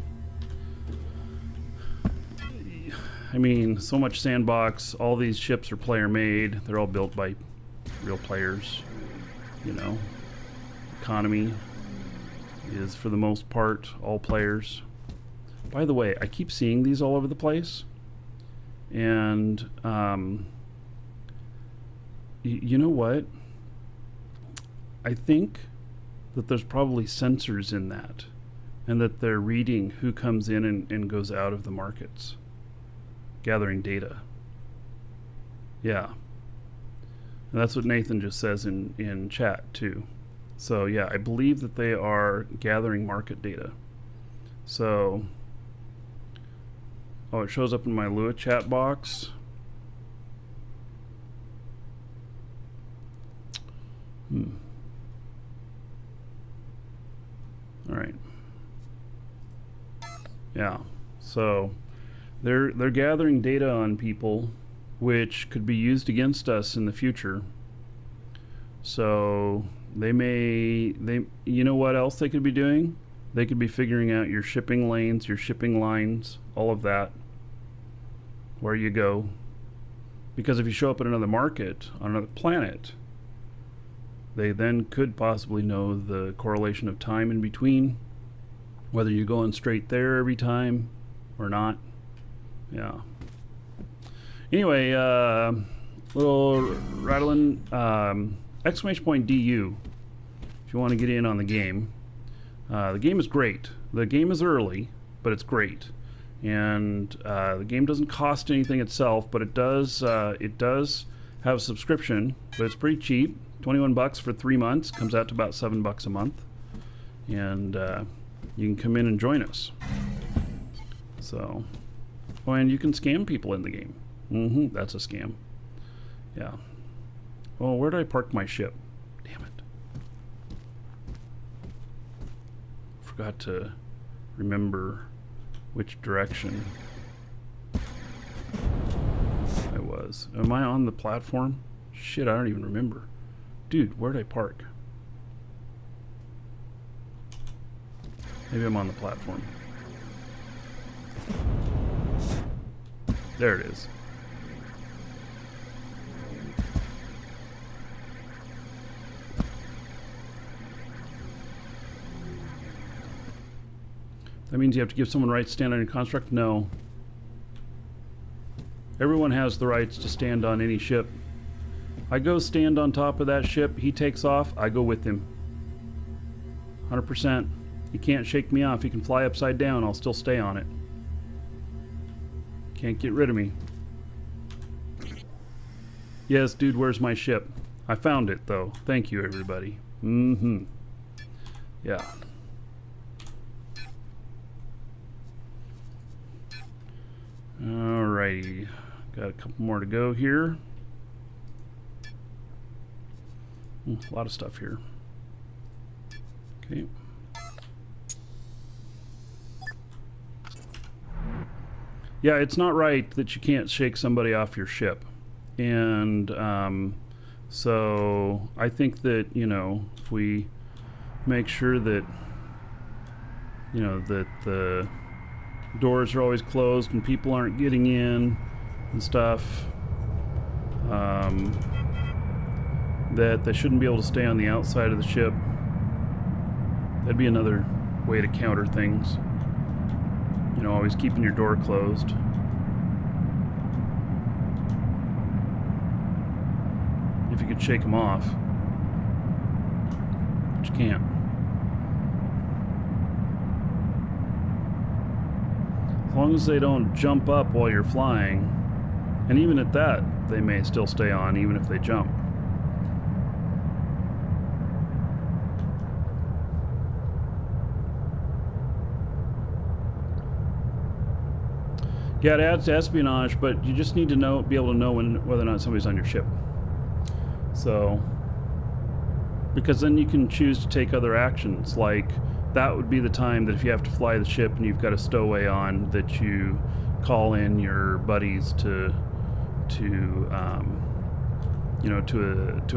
I mean, so much sandbox. All these ships are player made. They're all built by real players. You know, economy is for the most part all players. By the way, I keep seeing these all over the place, and you know what? I think that there's probably sensors in that, and that they're reading who comes in and goes out of the markets, gathering data. Yeah. And that's what Nathan just says in chat too. So yeah, I believe that they are gathering market data. So, oh, it shows up in my Lua chat box. All right. Yeah. So they're gathering data on people, which could be used against us in the future. So they you know what else they could be doing? They could be figuring out your shipping lanes, your shipping lines, all of that, where you go. Because if you show up at another market on another planet, they then could possibly know the correlation of time in between, whether you're going straight there every time or not. Yeah. Anyway, little rattling, exclamation point DU if you want to get in on the game. The game is great. The game is early, but it's great. And the game doesn't cost anything itself, but it does have a subscription, but it's pretty cheap. 21 bucks for 3 months, comes out to about $7 a month. And you can come in and join us. So, oh, and you can scam people in the game. That's a scam. Yeah. Oh, where did I park my ship? Damn it. Forgot to remember which direction I was. Am I on the platform? Shit, I don't even remember. Dude, where'd I park? Maybe I'm on the platform. There it is. That means you have to give someone rights to stand on your construct? No. Everyone has the rights to stand on any ship. I go stand on top of that ship, he takes off, I go with him. 100%. He can't shake me off. He can fly upside down, I'll still stay on it. Can't get rid of me. Yes, dude, where's my ship? I found it, though. Thank you, everybody. Yeah. Alrighty. Got a couple more to go here. A lot of stuff here. Okay. Yeah, it's not right that you can't shake somebody off your ship. And so I think that, you know, if we make sure that, you know, that the doors are always closed and people aren't getting in and stuff, that they shouldn't be able to stay on the outside of the ship. That'd be another way to counter things. You know, always keeping your door closed. If you could shake them off. But you can't. As long as they don't jump up while you're flying, and even at that, they may still stay on even if they jump. Yeah, it adds to espionage, but you just need to be able to know whether or not somebody's on your ship. So, because then you can choose to take other actions. Like, that would be the time that if you have to fly the ship and you've got a stowaway on, that you call in your buddies to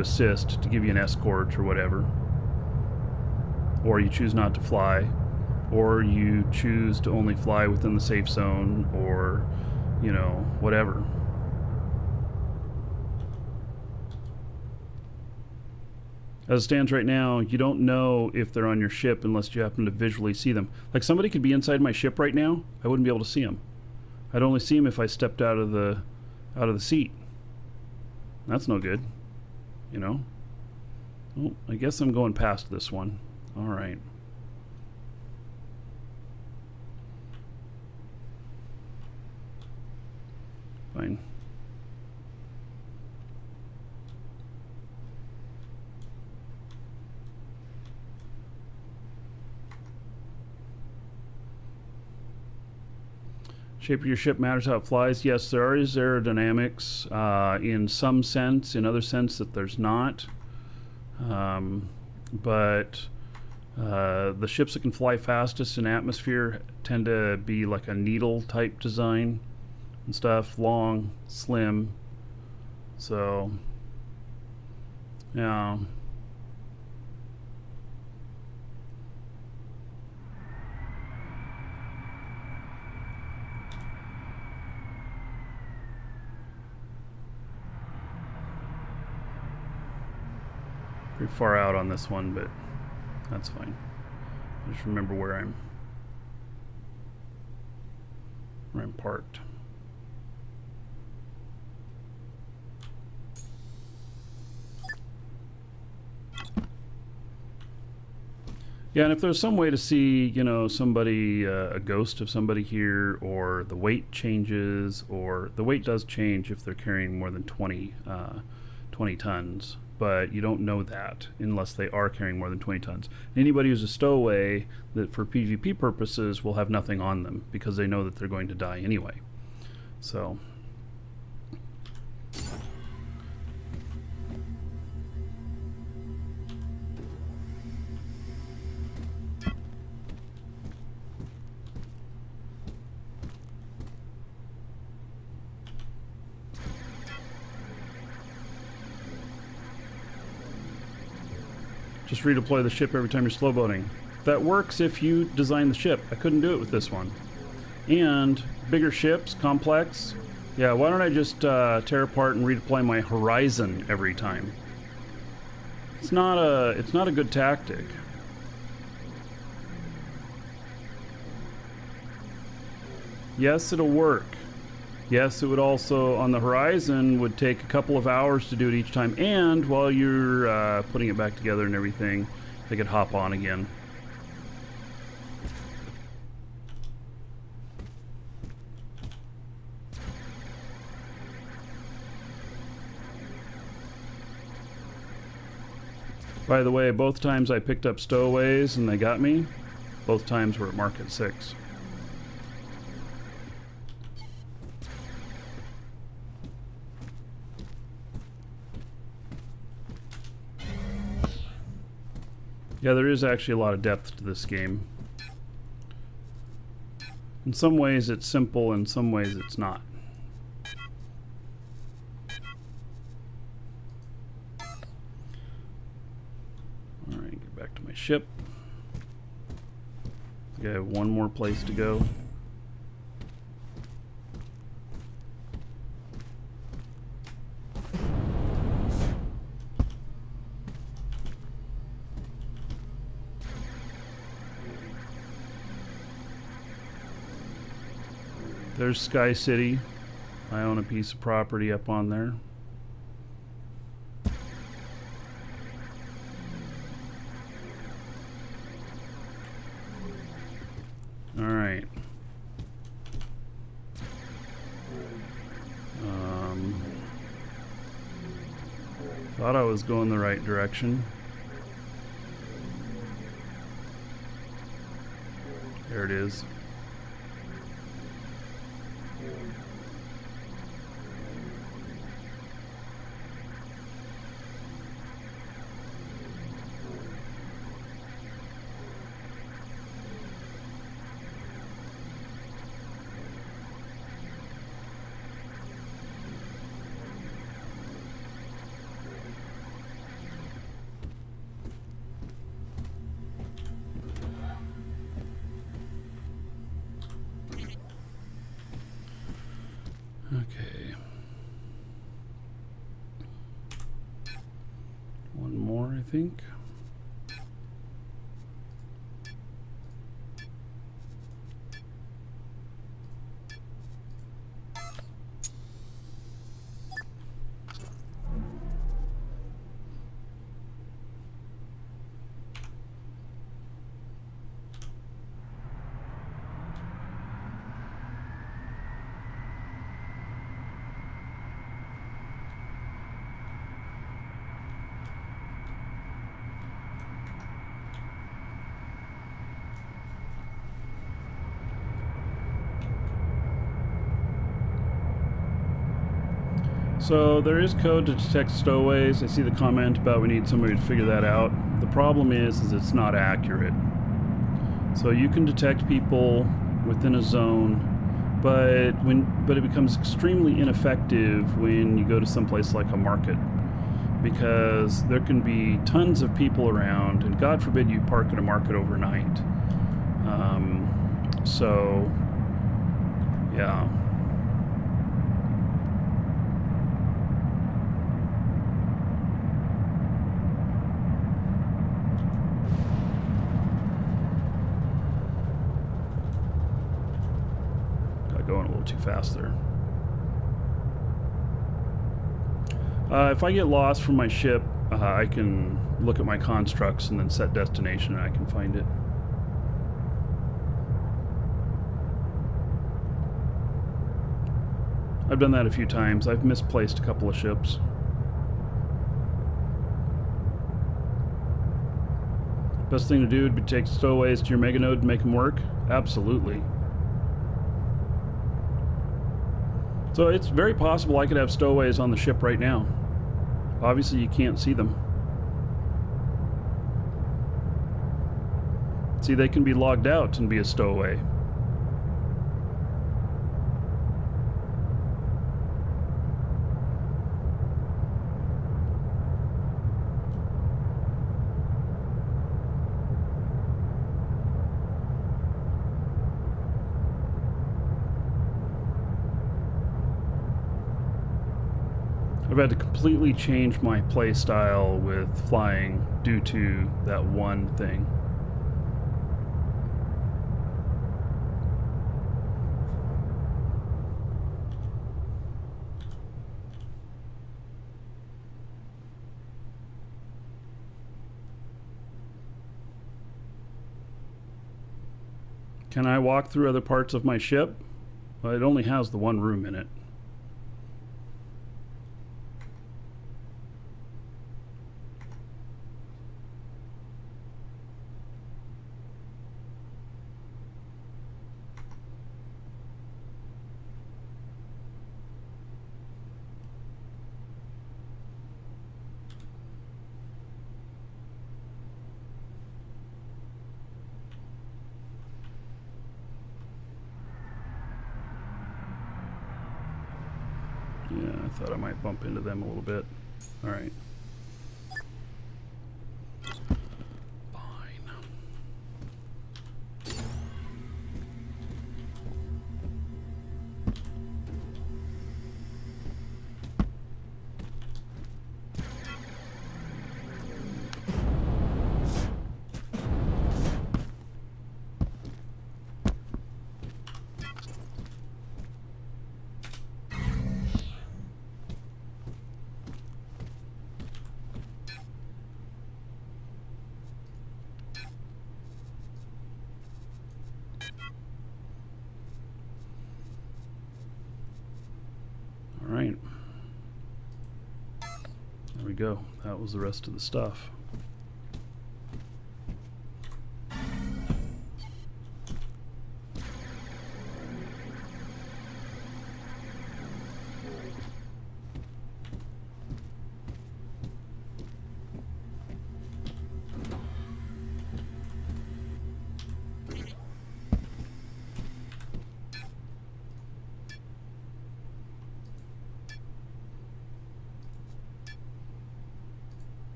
assist, to give you an escort or whatever. Or you choose not to fly, or you choose to only fly within the safe zone, or, whatever. As it stands right now, you don't know if they're on your ship unless you happen to visually see them. Like, somebody could be inside my ship right now, I wouldn't be able to see them. I'd only see them if I stepped out of the seat. That's no good, Oh, I guess I'm going past this one. All right. Fine. Shape of your ship matters how it flies. Yes, there is aerodynamics in some sense. In other sense that there's not. But the ships that can fly fastest in atmosphere tend to be like a needle type design and stuff. Long, slim. So, yeah. Pretty far out on this one, but that's fine. Just remember where I'm parked. Yeah, and if there's some way to see, somebody, a ghost of somebody here, or the weight changes, or the weight does change if they're carrying more than 20 tons. But you don't know that unless they are carrying more than 20 tons. And anybody who's a stowaway, that for PvP purposes will have nothing on them because they know that they're going to die anyway. So. Just redeploy the ship every time you're slow boating. That works if you design the ship. I couldn't do it with this one. And bigger ships, complex. Yeah, why don't I just tear apart and redeploy my horizon every time? It's not a good tactic. Yes, it'll work. Yes, it would also, on the horizon, would take a couple of hours to do it each time. And while you're putting it back together and everything, they could hop on again. By the way, both times I picked up stowaways and they got me, both times were at Market 6. Yeah, there is actually a lot of depth to this game. In some ways it's simple, in some ways it's not. Alright, get back to my ship. I have one more place to go. There's Sky City. I own a piece of property up on there. All right. Thought I was going the right direction. There it is. think. So there is code to detect stowaways. I see the comment about we need somebody to figure that out. The problem is it's not accurate. So you can detect people within a zone, but it becomes extremely ineffective when you go to someplace like a market, because there can be tons of people around, and God forbid you park at a market overnight. So yeah. Going a little too fast there. If I get lost from my ship, I can look at my constructs and then set destination, and I can find it. I've done that a few times. I've misplaced a couple of ships. Best thing to do would be take stowaways to your mega node and make them work? Absolutely. So it's very possible I could have stowaways on the ship right now. Obviously you can't see them. See, they can be logged out and be a stowaway. I've had to completely change my play style with flying due to that one thing. Can I walk through other parts of my ship? Well, it only has the one room in it. Yeah, I thought I might bump into them a little bit. All right. Fine. All right. There we go. That was the rest of the stuff.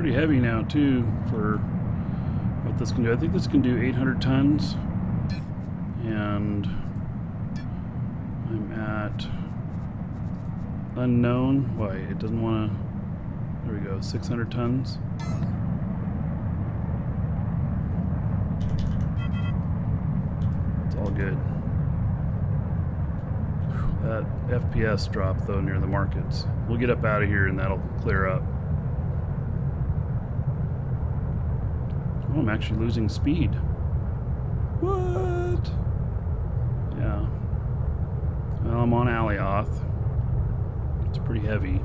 pretty heavy now too for what this can do. I think this can do 800 tons, and I'm at unknown. Why it doesn't want to? There we go, 600 tons. It's all good. That FPS drop though near the markets. We'll get up out of here and that'll clear up. Oh, I'm actually losing speed. What? Yeah. Well, I'm on Alioth. It's pretty heavy.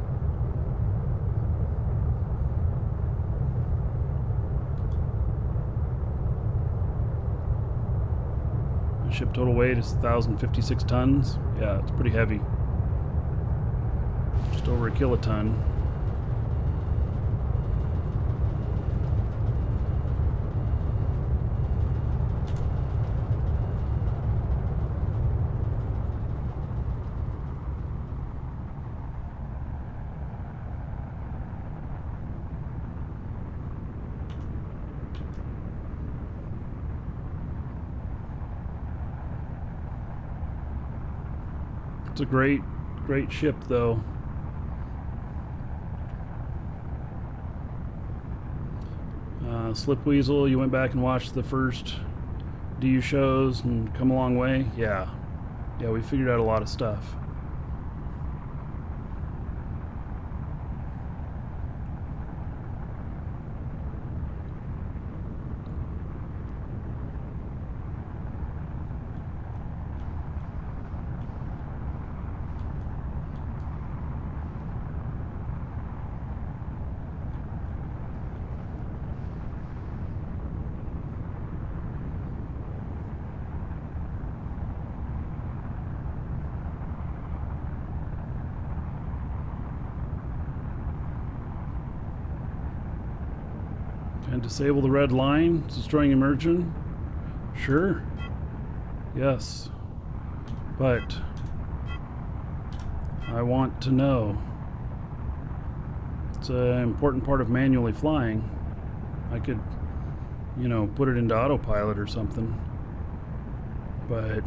My ship total weight is 1,056 tons. Yeah, it's pretty heavy. Just over a kiloton. It's a great ship, though. Slip Weasel, you went back and watched the first DU shows and come a long way? Yeah. Yeah, we figured out a lot of stuff. And disable the red line, destroying immersion? Sure. Yes. But I want to know. It's an important part of manually flying. I could, you know, put it into autopilot or something. But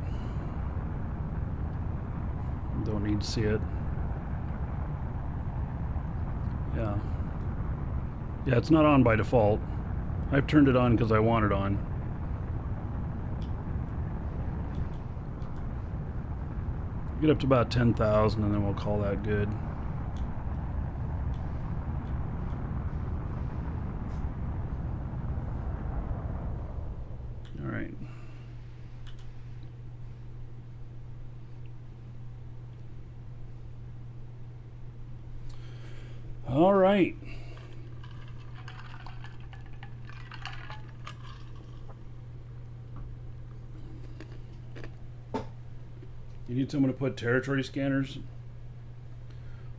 don't need to see it. Yeah. Yeah, it's not on by default. I've turned it on because I want it on. Get up to about 10,000 and then we'll call that good. All right. All right. You need someone to put territory scanners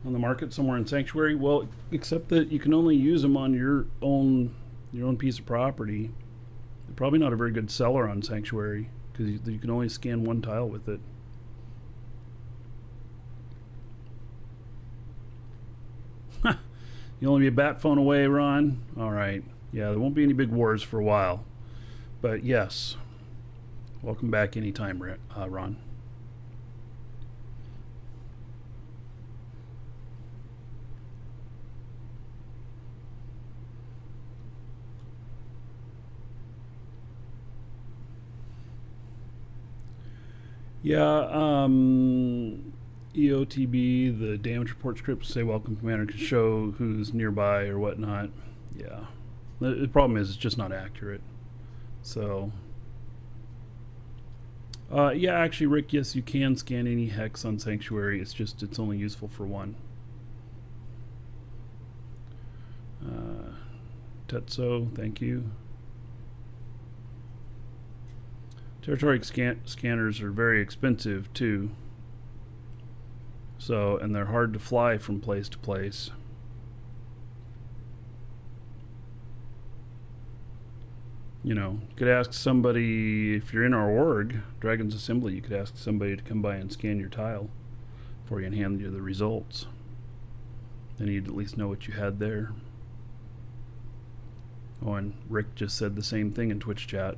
on the market somewhere in Sanctuary? Well, except that you can only use them on your own piece of property. They're probably not a very good seller on Sanctuary because you can only scan one tile with it. You'll only be a bat phone away, Ron. All right. Yeah, there won't be any big wars for a while. But yes, welcome back anytime, Ron. Yeah, EOTB, the damage report scripts say welcome commander can show who's nearby or whatnot. Yeah. The problem is it's just not accurate. So, yeah, actually, Rick, yes, you can scan any hex on Sanctuary. It's only useful for one. Tetsuo, thank you. Territory scanners are very expensive too. So, and they're hard to fly from place to place. You know, you could ask somebody, if you're in our org, Dragon's Assembly, you could ask somebody to come by and scan your tile for you and hand you the results. Then you'd at least know what you had there. Oh, and Rick just said the same thing in Twitch chat.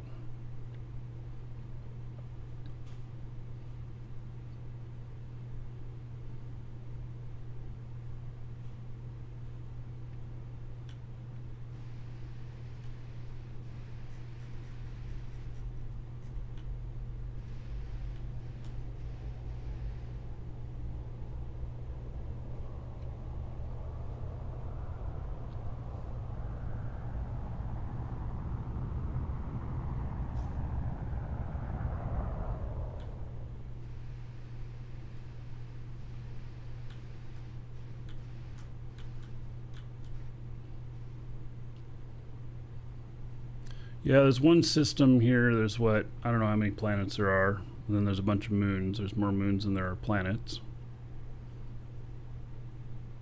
Yeah, there's one system here. There's what, I don't know how many planets there are. And then there's a bunch of moons. There's more moons than there are planets.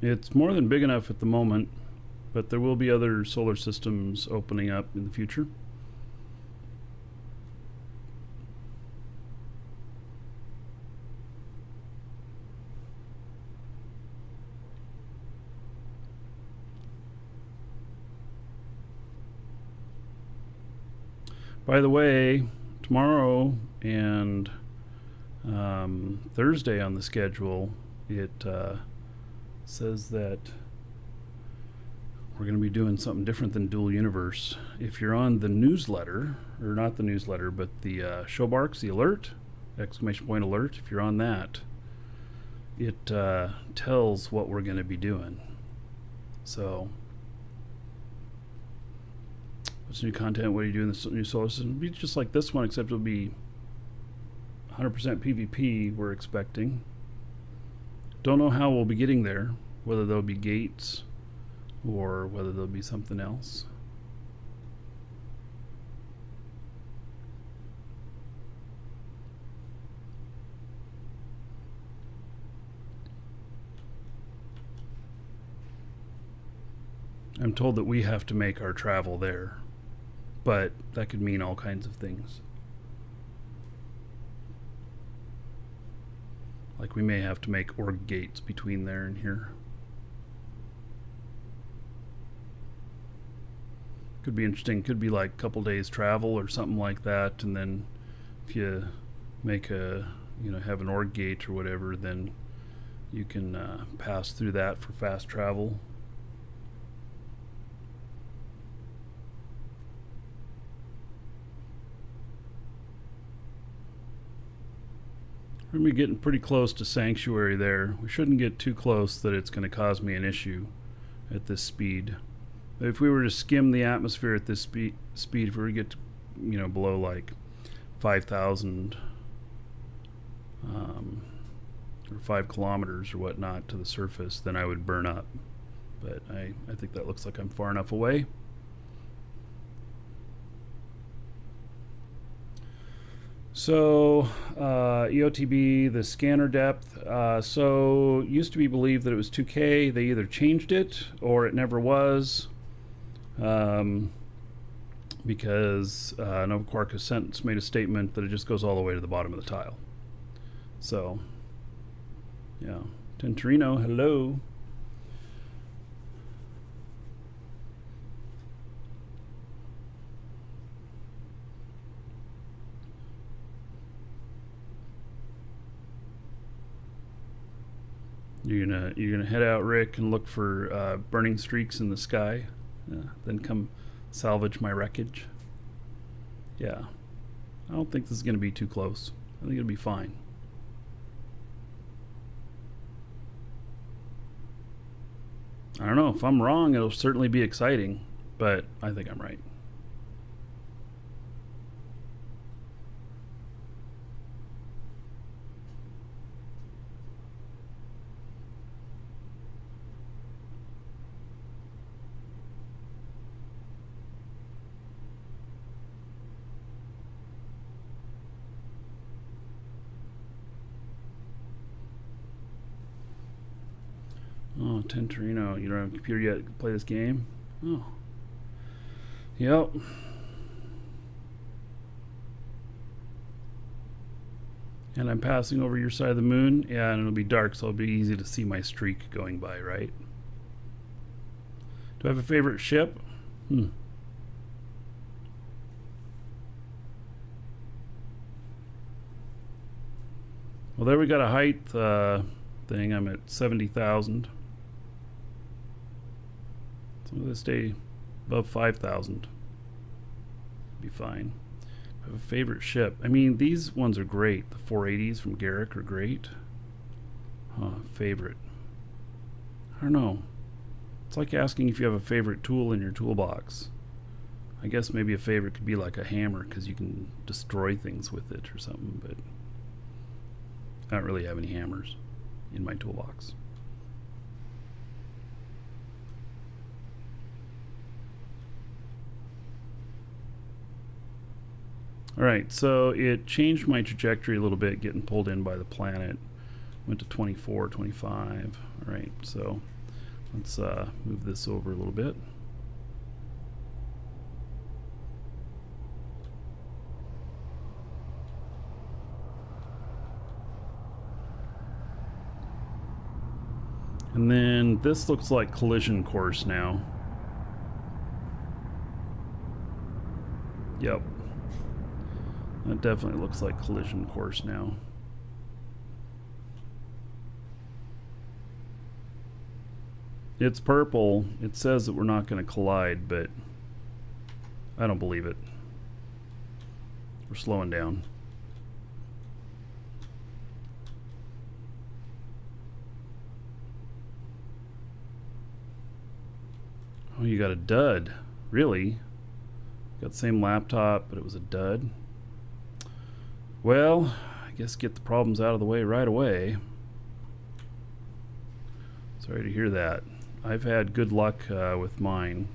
It's more than big enough at the moment, but there will be other solar systems opening up in the future. By the way, tomorrow and Thursday on the schedule, it says that we're going to be doing something different than Dual Universe. If you're on the newsletter, or not the newsletter, but the Showbarks, the alert, exclamation point alert, if you're on that, it tells what we're going to be doing. So, what's new content? What are you doing in this new solar system? It'll be just like this one, except it'll be 100% PvP, we're expecting. Don't know how we'll be getting there, whether there'll be gates or whether there'll be something else. I'm told that we have to make our travel there, but that could mean all kinds of things. Like we may have to make org gates between there and here. Could be interesting. Could be like a couple days travel or something like that, and then if you make a, have an org gate or whatever, then you can pass through that for fast travel. We're going to be getting pretty close to Sanctuary there. We shouldn't get too close that it's going to cause me an issue at this speed. If we were to skim the atmosphere at this speed, if we were to get to, below like 5,000 or 5 kilometers or whatnot to the surface, then I would burn up. But I think that looks like I'm far enough away. So, EOTB, the scanner depth. So, used to be believed that it was 2K. They either changed it or it never was. Because Nova Quark has since made a statement that it just goes all the way to the bottom of the tile. So, yeah. Tentorino, hello. You're gonna head out, Rick, and look for burning streaks in the sky, then come salvage my wreckage. Yeah, I don't think this is gonna be too close. I think it'll be fine. I don't know, if I'm wrong, it'll certainly be exciting, but I think I'm right. Oh, Tentorino, you don't have a computer yet to play this game? Oh. Yep. And I'm passing over your side of the moon. Yeah, and it'll be dark, so it'll be easy to see my streak going by, right? Do I have a favorite ship? Well, there we got a height thing. I'm at 70,000. So let's stay above 5,000. Be fine. I have a favorite ship. I mean, these ones are great. The 480s from Garrick are great. Favorite. I don't know. It's like asking if you have a favorite tool in your toolbox. I guess maybe a favorite could be like a hammer because you can destroy things with it or something, but I don't really have any hammers in my toolbox. Alright, so it changed my trajectory a little bit getting pulled in by the planet. Went to 24, 25. Alright, so let's move this over a little bit. And then this looks like collision course now. Yep. That definitely looks like collision course now. It's purple. It says that we're not going to collide, but I don't believe it. We're slowing down. Oh, you got a dud. Really? Got the same laptop, but it was a dud. Well, I guess get the problems out of the way right away. Sorry to hear that. I've had good luck with mine.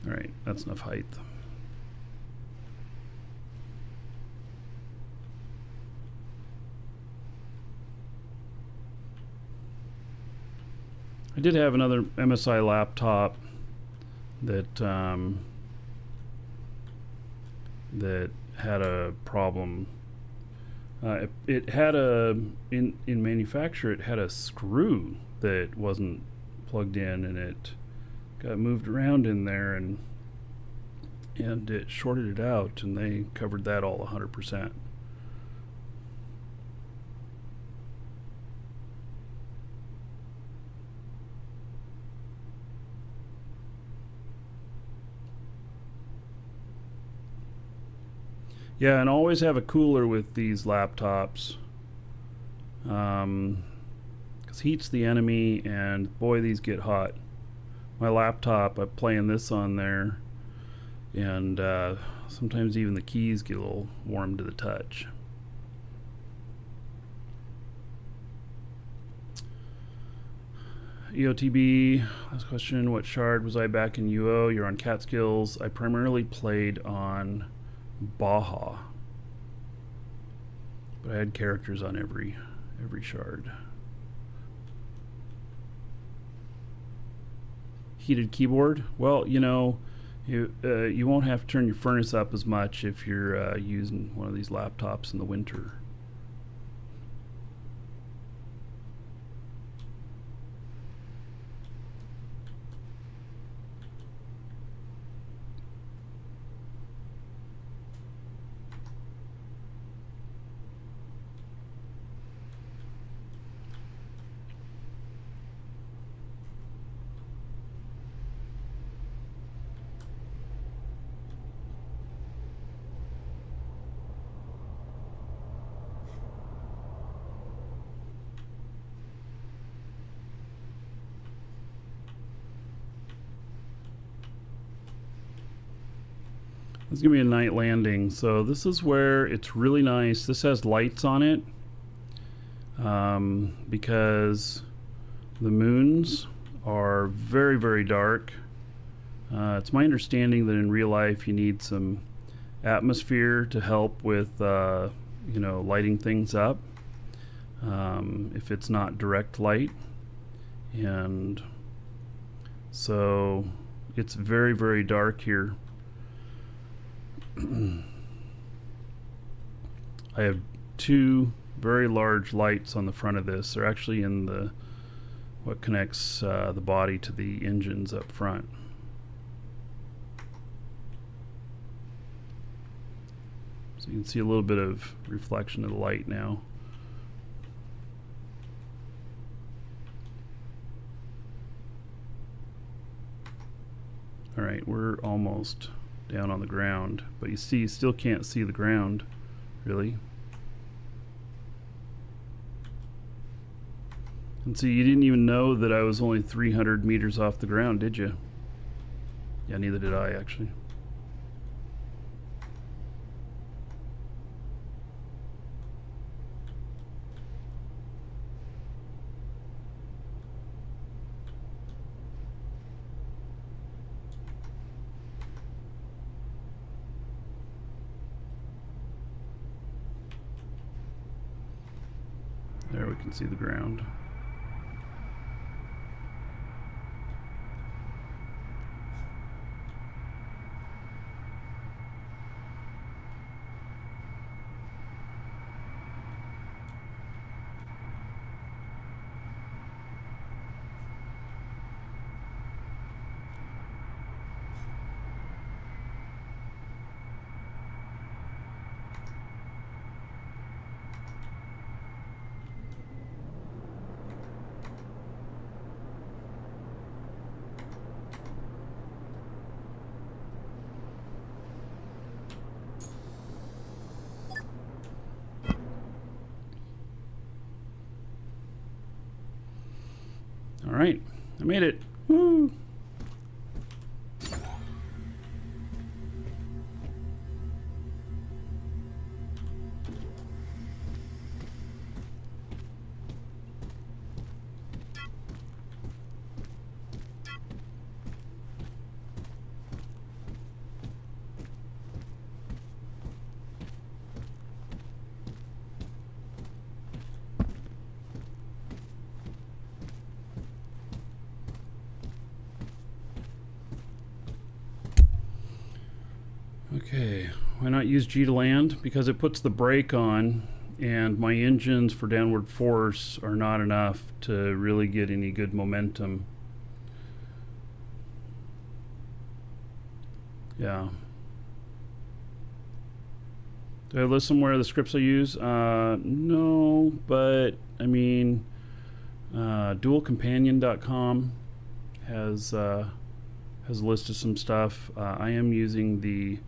All right, that's enough height. I did have another MSI laptop that that had a problem. It had in manufacture it had a screw that wasn't plugged in, and it got moved around in there, and it shorted it out, and they covered that all 100%. Yeah, and always have a cooler with these laptops, because heat's the enemy, and boy, these get hot. My laptop, I'm playing this on there, and sometimes even the keys get a little warm to the touch. EOTB, last question, what shard was I back in UO? You're on Catskills. I primarily played on Baja, but I had characters on every shard. Heated keyboard, well, you know, you won't have to turn your furnace up as much if you're using one of these laptops in the winter. This is going to be a night landing. So this is where it's really nice. This has lights on it because the moons are very, very dark. It's my understanding that in real life you need some atmosphere to help with, you know, lighting things up if it's not direct light. And so it's very, very dark here. I have two very large lights on the front of this. They're actually in the what connects the body to the engines up front. So you can see a little bit of reflection of the light now. All right, we're almost down on the ground, but you see, you still can't see the ground, really. And see, you didn't even know that I was only 300 meters off the ground, did you? Yeah, neither did I, actually. There we can see the ground. All right, I made it. Woo! Okay, why not use G to land? Because it puts the brake on, and my engines for downward force are not enough to really get any good momentum. Yeah. Do I list somewhere the scripts I use? No, but I mean, dualcompanion.com has a list of some stuff. I am using the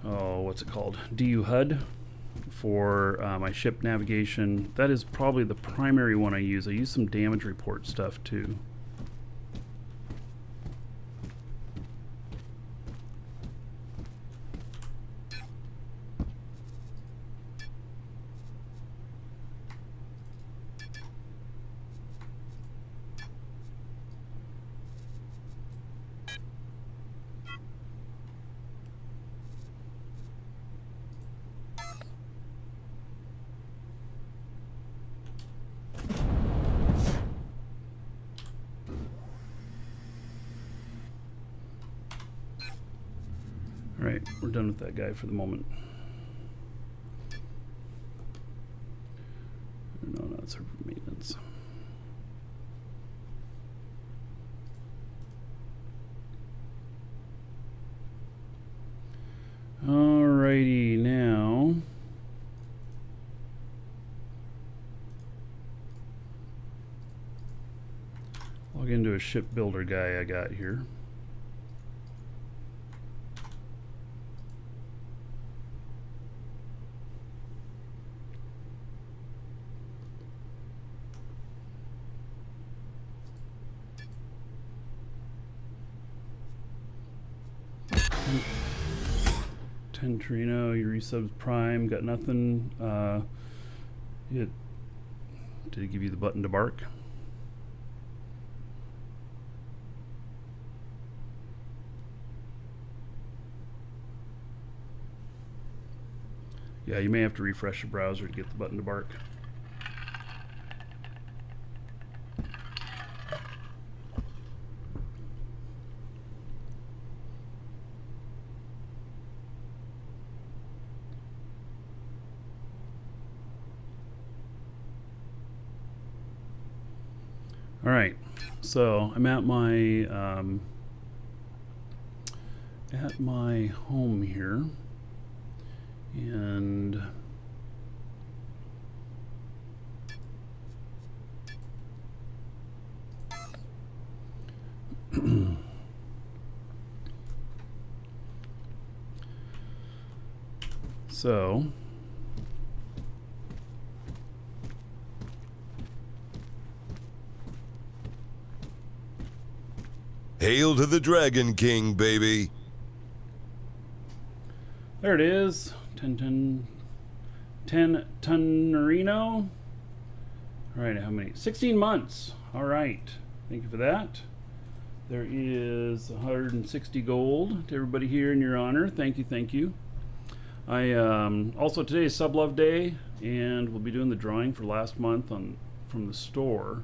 oh, what's it called? DU HUD for my ship navigation. That is probably the primary one I use. I use some damage report stuff too. Alright, we're done with that guy for the moment. No, not server maintenance. Alrighty, now log into a shipbuilder guy I got here. Trino, your resubs prime, got nothing. Did it give you the button to bark? Yeah, you may have to refresh the browser to get the button to bark. All right, so I'm at my home here, and so Hail to the Dragon King, baby. there it is. 10 Tonnerino. All right, how many? 16 months. All right, thank you for that. There is 160 gold to everybody here in your honor. Thank you, thank you. I also today is Sub Love Day, and we'll be doing the drawing for last month from the store.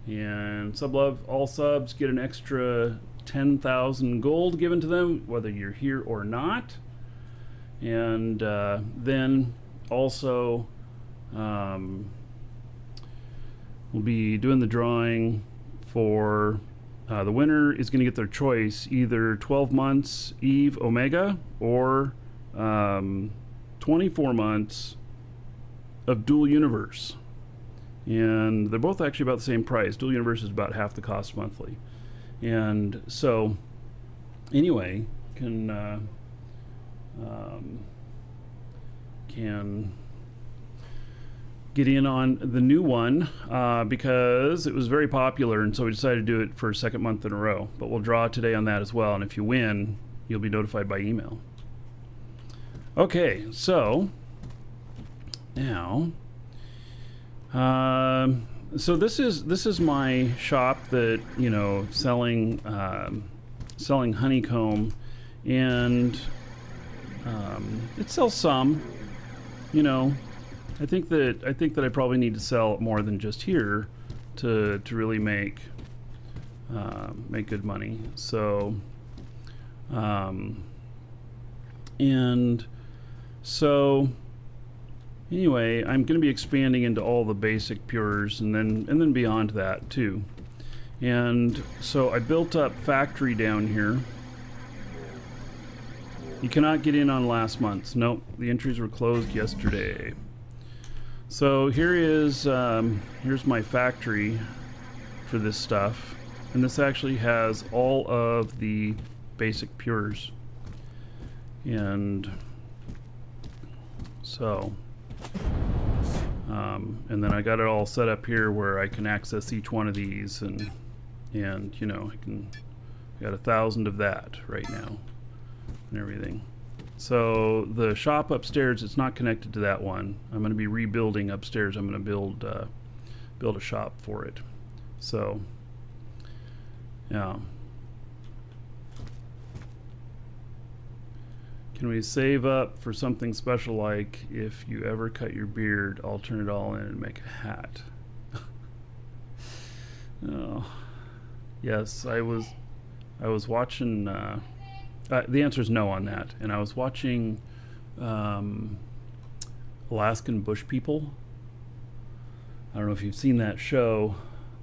And Sub Love, all subs get an extra 10,000 gold given to them, whether you're here or not. And then also we'll be doing the drawing for the winner is going to get their choice, either 12 months Eve Omega or 24 months of Dual Universe. And they're both actually about the same price. Dual Universe is about half the cost monthly. And so anyway, can get in on the new one because it was very popular, and so we decided to do it for a second month in a row. But we'll draw today on that as well, and if you win, you'll be notified by email. Okay, so now so this is my shop that, you know, selling honeycomb, and it sells some, you know. I think that I probably need to sell more than just here to really make good money. So and so anyway, I'm going to be expanding into all the basic pures, and then beyond that too. And so I built up factory down here. You cannot get in on last month's. Nope, the entries were closed yesterday. So here is here's my factory for this stuff, and this actually has all of the basic pures. And so and then I got it all set up here where I can access each one of these, and you know, I got 1,000 of that right now and everything. So the shop upstairs, it's not connected to that one. I'm going to be rebuilding upstairs. I'm going to build a shop for it. So yeah. Can we save up for something special, like if you ever cut your beard, I'll turn it all in and make a hat? Oh, yes, I was watching. The answer is no on that. And I was watching Alaskan Bush People. I don't know if you've seen that show.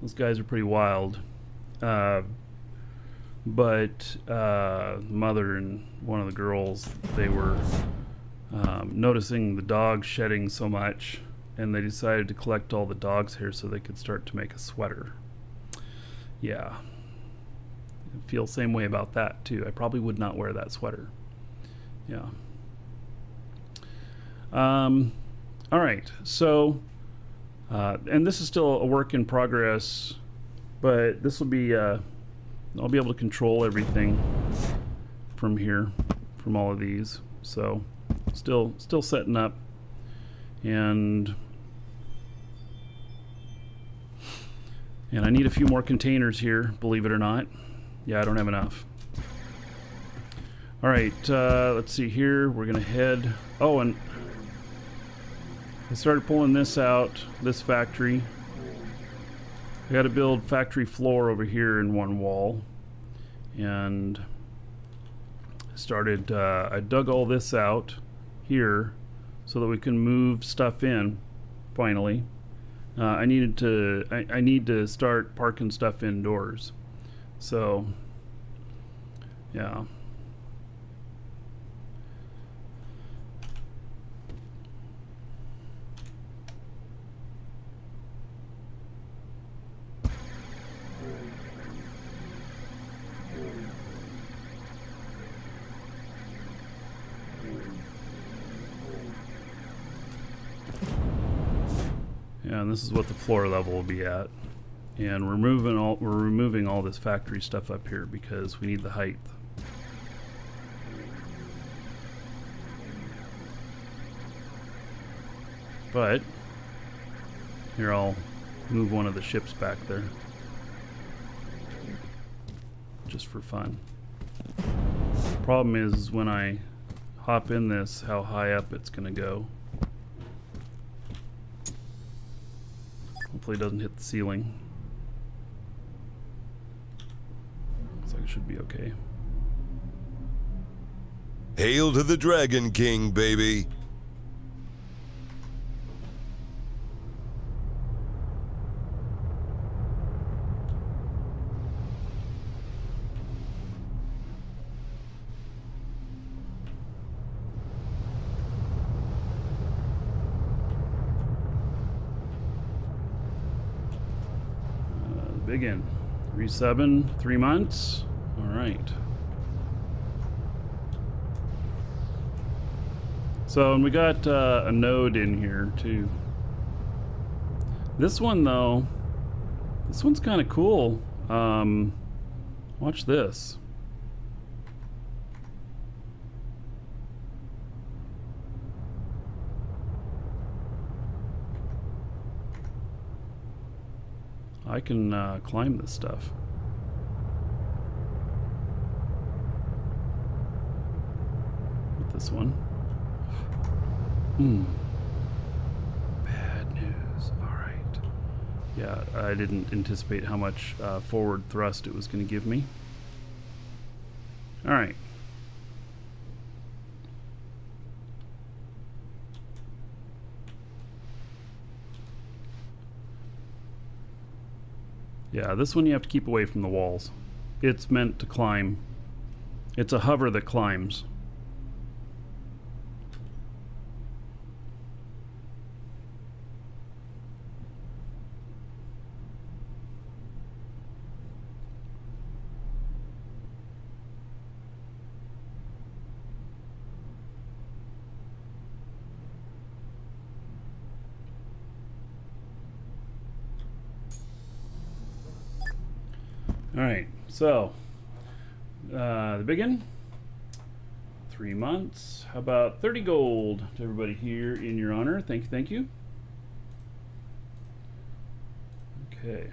Those guys are pretty wild. But mother and one of the girls, they were noticing the dogs shedding so much, and they decided to collect all the dog's hair so they could start to make a sweater. Yeah. I feel the same way about that too. I probably would not wear that sweater. Yeah. All right. So, and this is still a work in progress, but this will be, I'll be able to control everything from here, from all of these. So, still setting up, and I need a few more containers here, believe it or not. Yeah, I don't have enough. All right, let's see here. We're gonna head. Oh, and I started pulling this out, this factory. I got to build factory floor over here in one wall, and started. I dug all this out here so that we can move stuff in finally. I need to start parking stuff indoors. So, yeah. Yeah, and this is what the floor level will be at. And we're removing all this factory stuff up here because we need the height. But here, I'll move one of the ships back there just for fun. Problem is when I hop in this, how high up it's gonna go. Hopefully it doesn't hit the ceiling. Looks like it should be okay. Hail to the Dragon King, baby. Begin. Resubbing, 3 months. All right. So, and we got a node in here too. This one though, this one's kind of cool. Watch this. I can climb this stuff. With this one. Bad news. Alright. Yeah, I didn't anticipate how much forward thrust it was going to give me. Alright. Yeah, this one you have to keep away from the walls. It's meant to climb. It's a hover that climbs. Alright, so the begin. 3 months. How about 30 gold to everybody here in your honor? Thank you, thank you. Okay.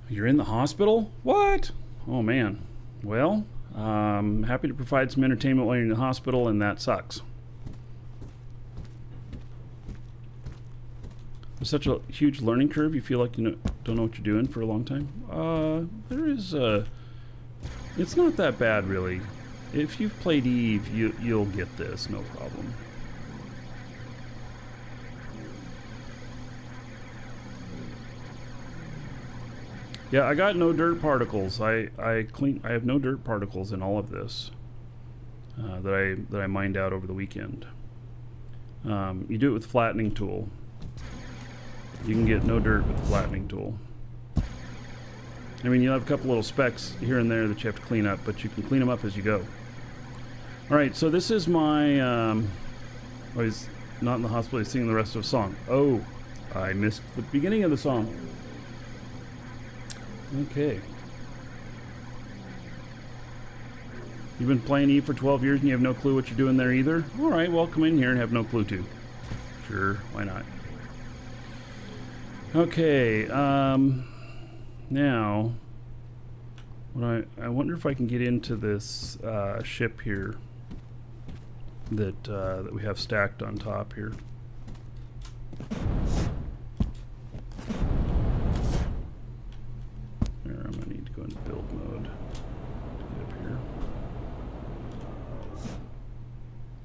You're in the hospital? What? Oh man. Well, happy to provide some entertainment while you're in the hospital, and that sucks. There's such a huge learning curve. You feel like you don't know what you're doing for a long time. There is it's not that bad really. If you've played Eve, you'll get this, no problem. Yeah, I got no dirt particles. I have no dirt particles in all of this that I mined out over the weekend. You do it with flattening tool. You can get no dirt with the flattening tool. I mean, you'll have a couple little specks here and there that you have to clean up, but you can clean them up as you go. Alright, so this is my... oh, he's not in the hospital, he's singing the rest of the song. Oh, I missed the beginning of the song. Okay. You've been playing Eve for 12 years and you have no clue what you're doing there either? Alright, well, come in here and have no clue too. Sure, why not? Okay, now, I wonder if I can get into this ship here that we have stacked on top here. There, I'm gonna need to go into build mode to get up here.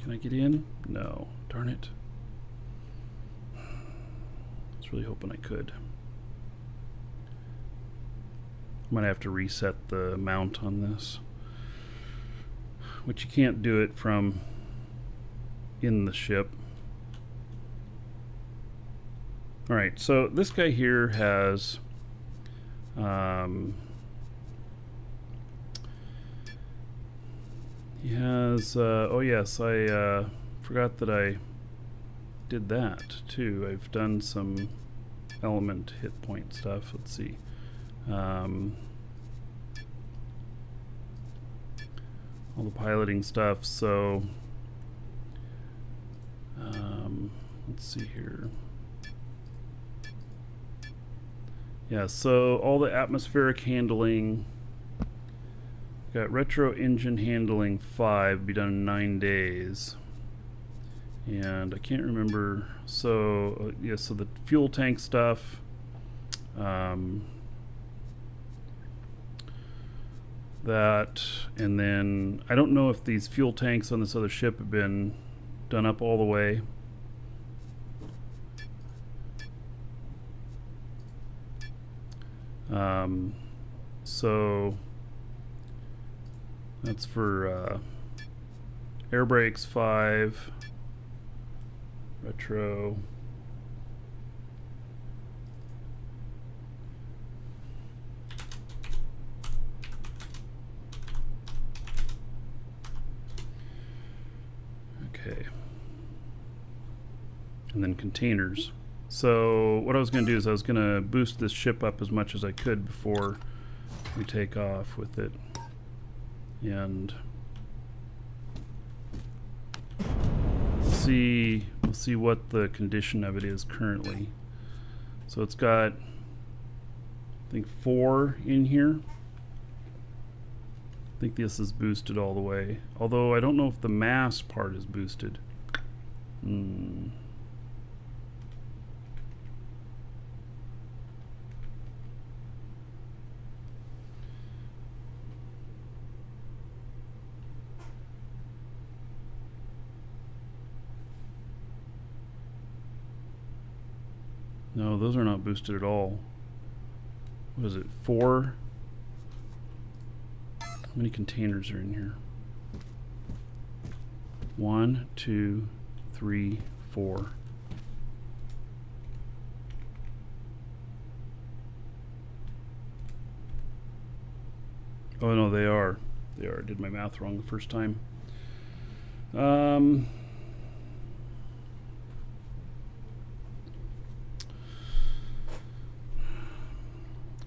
Can I get in? No. Darn it. I was really hoping I could. I might have to reset the mount on this, which you can't do it from in the ship. Alright, so this guy here has he has oh yes, I forgot that I did that too. I've done some element hit point stuff. Let's see. All the piloting stuff, so let's see here. Yeah, so all the atmospheric handling, got retro engine handling 5, be done in 9 days. And I can't remember, so yeah, so the fuel tank stuff, that, and then I don't know if these fuel tanks on this other ship have been done up all the way. So that's for air brakes 5, retro. Okay. And then containers. So what I was going to do is I was going to boost this ship up as much as I could before we take off with it. And we'll see what the condition of it is currently. So it's got, I think, 4 in here. I think this is boosted all the way. Although I don't know if the mass part is boosted. No, those are not boosted at all. What is it, 4? How many containers are in here? 1, 2, 3, 4. Oh no, they are. They are. I did my math wrong the first time.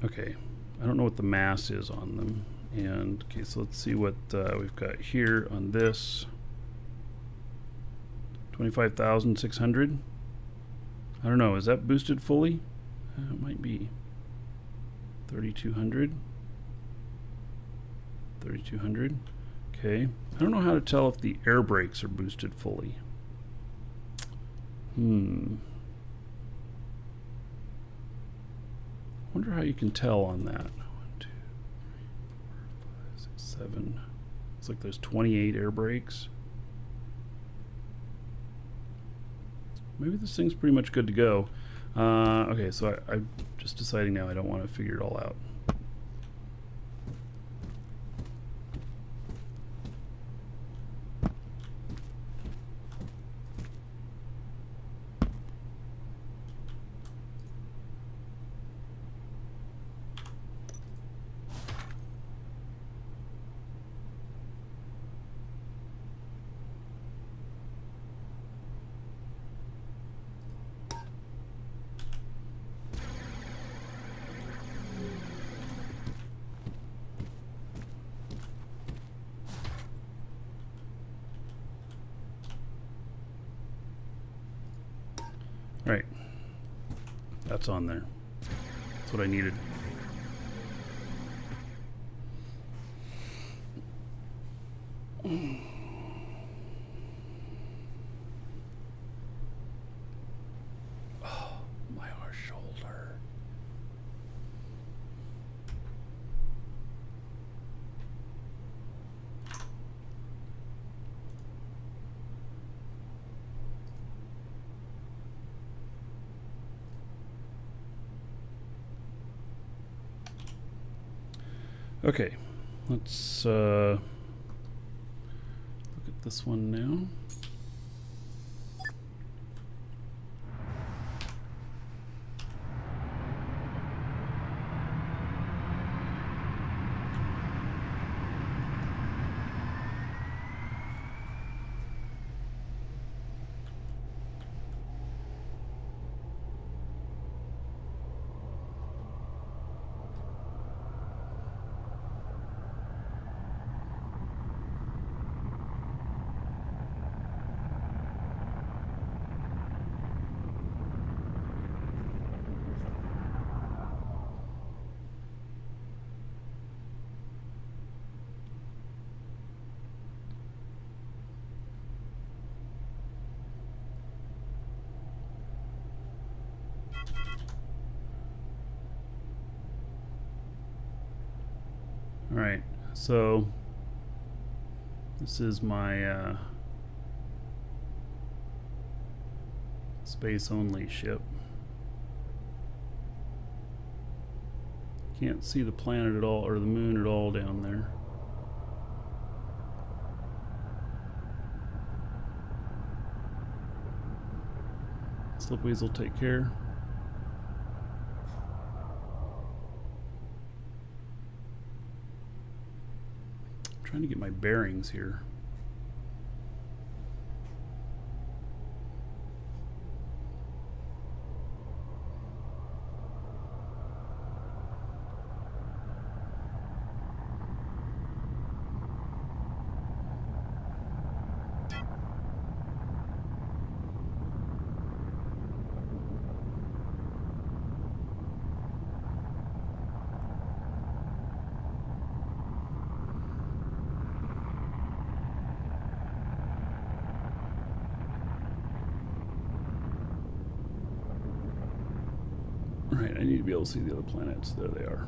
Okay, I don't know what the mass is on them. And okay, so let's see what we've got here on this. 25,600. I don't know, is that boosted fully? It might be. 3,200. 3,200. Okay. I don't know how to tell if the air brakes are boosted fully. Wonder how you can tell on that. 1, 2, 3, 4, 5, 6, 7. Looks like there's 28 air brakes. Maybe this thing's pretty much good to go. Okay, so I'm just deciding now I don't want to figure it all out. Right. That's on there. That's what I needed. Oh, my shoulder. Okay, let's look at this one now. All right, so this is my space only ship. Can't see the planet at all, or the moon at all down there. Slipweeds will take care. I'm trying to get my bearings here. Right, I need to be able to see the other planets. There they are.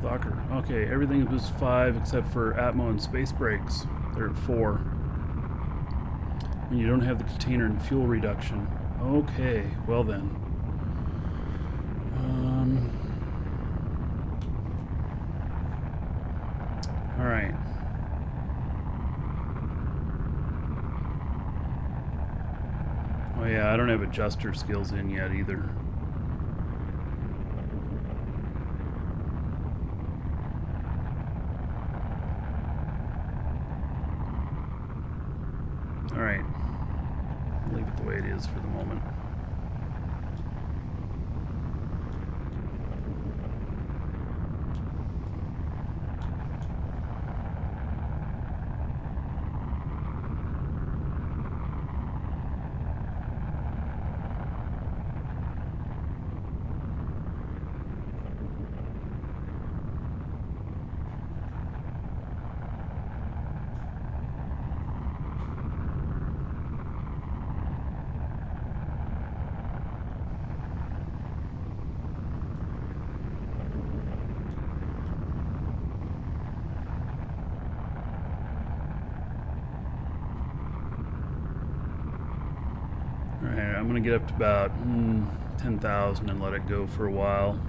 Docker. Okay, everything was 5 except for Atmo and space brakes. They're at 4. And you don't have the container and fuel reduction. Okay, well then. Alright. Oh yeah, I don't have adjuster skills in yet either. Alright. Leave it the way it is for the moment. Alright, I'm going to get up to about 10,000 and let it go for a while.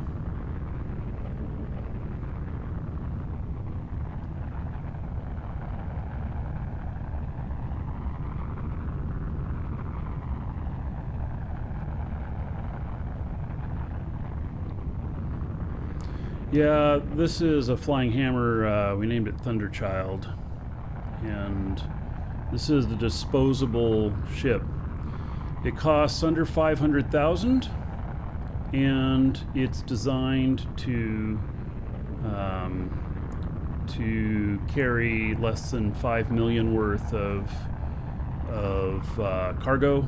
Yeah, this is a flying hammer. We named it Thunderchild. And this is the disposable ship. It costs under 500,000, and it's designed to carry less than 5 million worth of cargo,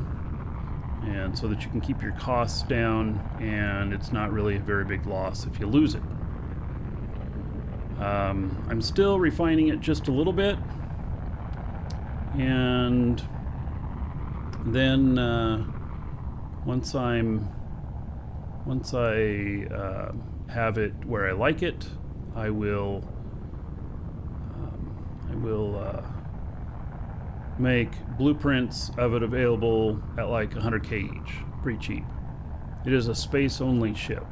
and so that you can keep your costs down, and it's not really a very big loss if you lose it. I'm still refining it just a little bit, and then once I have it where I like it, I will make blueprints of it available at like 100k each, pretty cheap. It is a space only ship.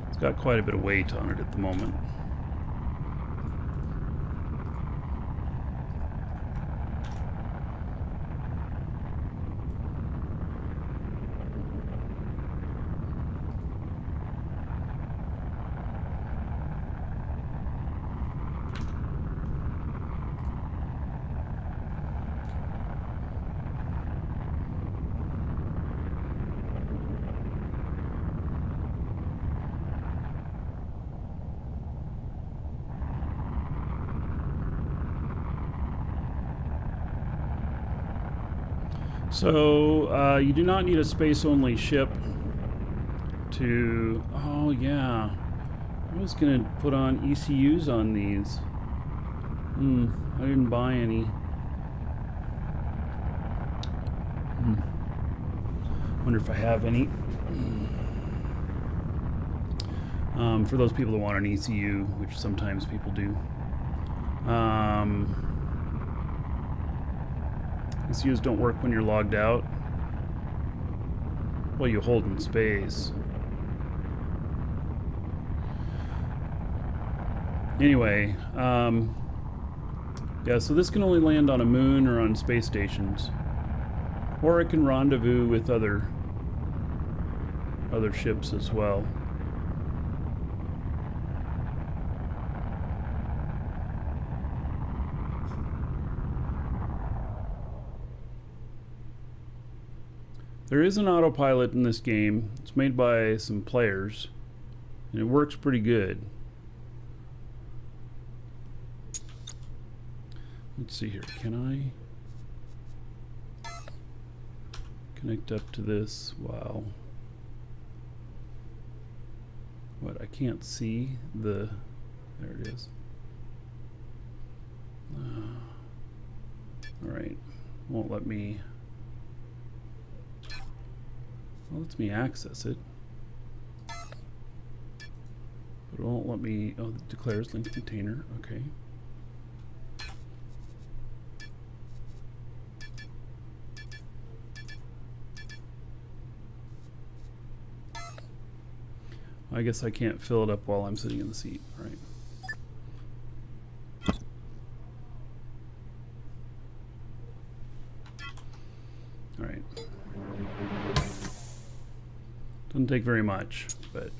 It's got quite a bit of weight on it at the moment. So you do not need a space-only ship to... Oh yeah, I was gonna put on ECUs on these. I didn't buy any. Wonder if I have any. For those people that want an ECU, which sometimes people do. ECUs don't work when you're logged out. Well, you hold in space. Anyway, yeah, so this can only land on a moon or on space stations. Or it can rendezvous with other ships as well. There is an autopilot in this game. It's made by some players, and it works pretty good. Let's see here. Can I connect up to this? Wow. What? I can't see the... There it is. Alright. Won't let me... Well, it lets me access it. But it won't let me... Oh, it declares linked container. Okay. I guess I can't fill it up while I'm sitting in the seat. All right. All right. Doesn't take very much, but...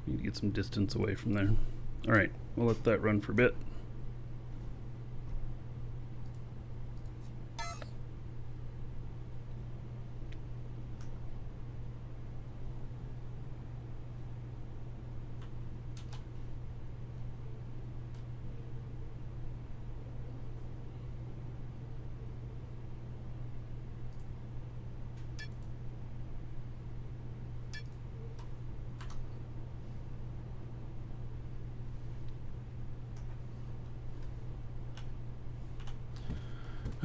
Need to get some distance away from there. All right, we'll let that run for a bit.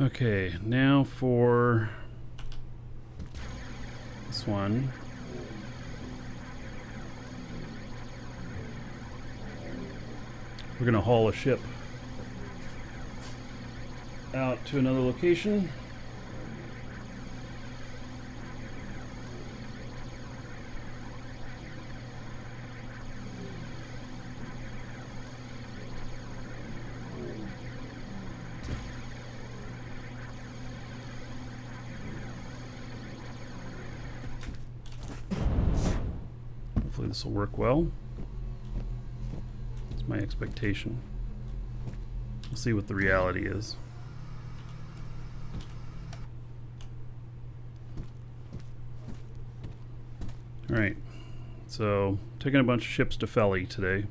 Okay, now for this one. We're gonna haul a ship out to another location. Hopefully this will work well. It's my expectation. We'll see what the reality is. Alright, so taking a bunch of ships to Felly today.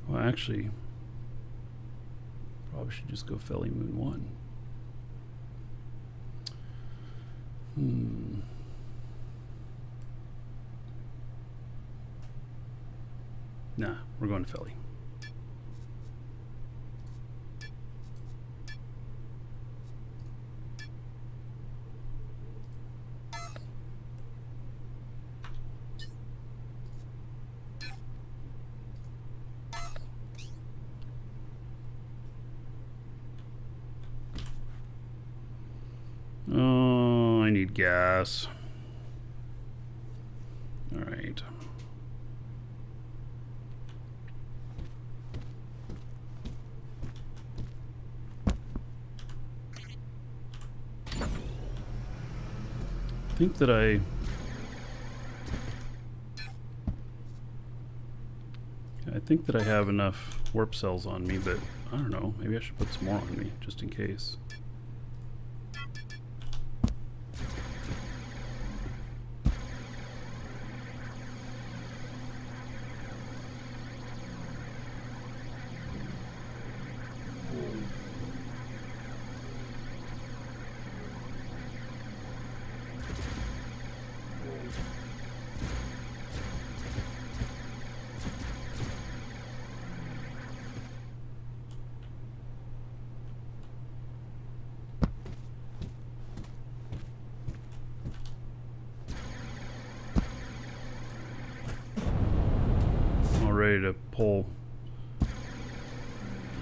Well, actually, probably should just go Felly Moon 1. Nah, we're going to Felly. Oh, I need gas. All right. I think that I have enough warp cells on me, but I don't know. Maybe I should put some more on me just in case. Ready to pull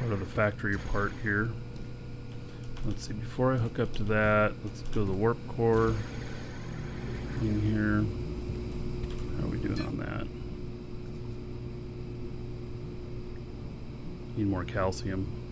part of the factory apart here. Let's see, before I hook up to that, let's go to the warp core in here. How are we doing on that? Need more calcium.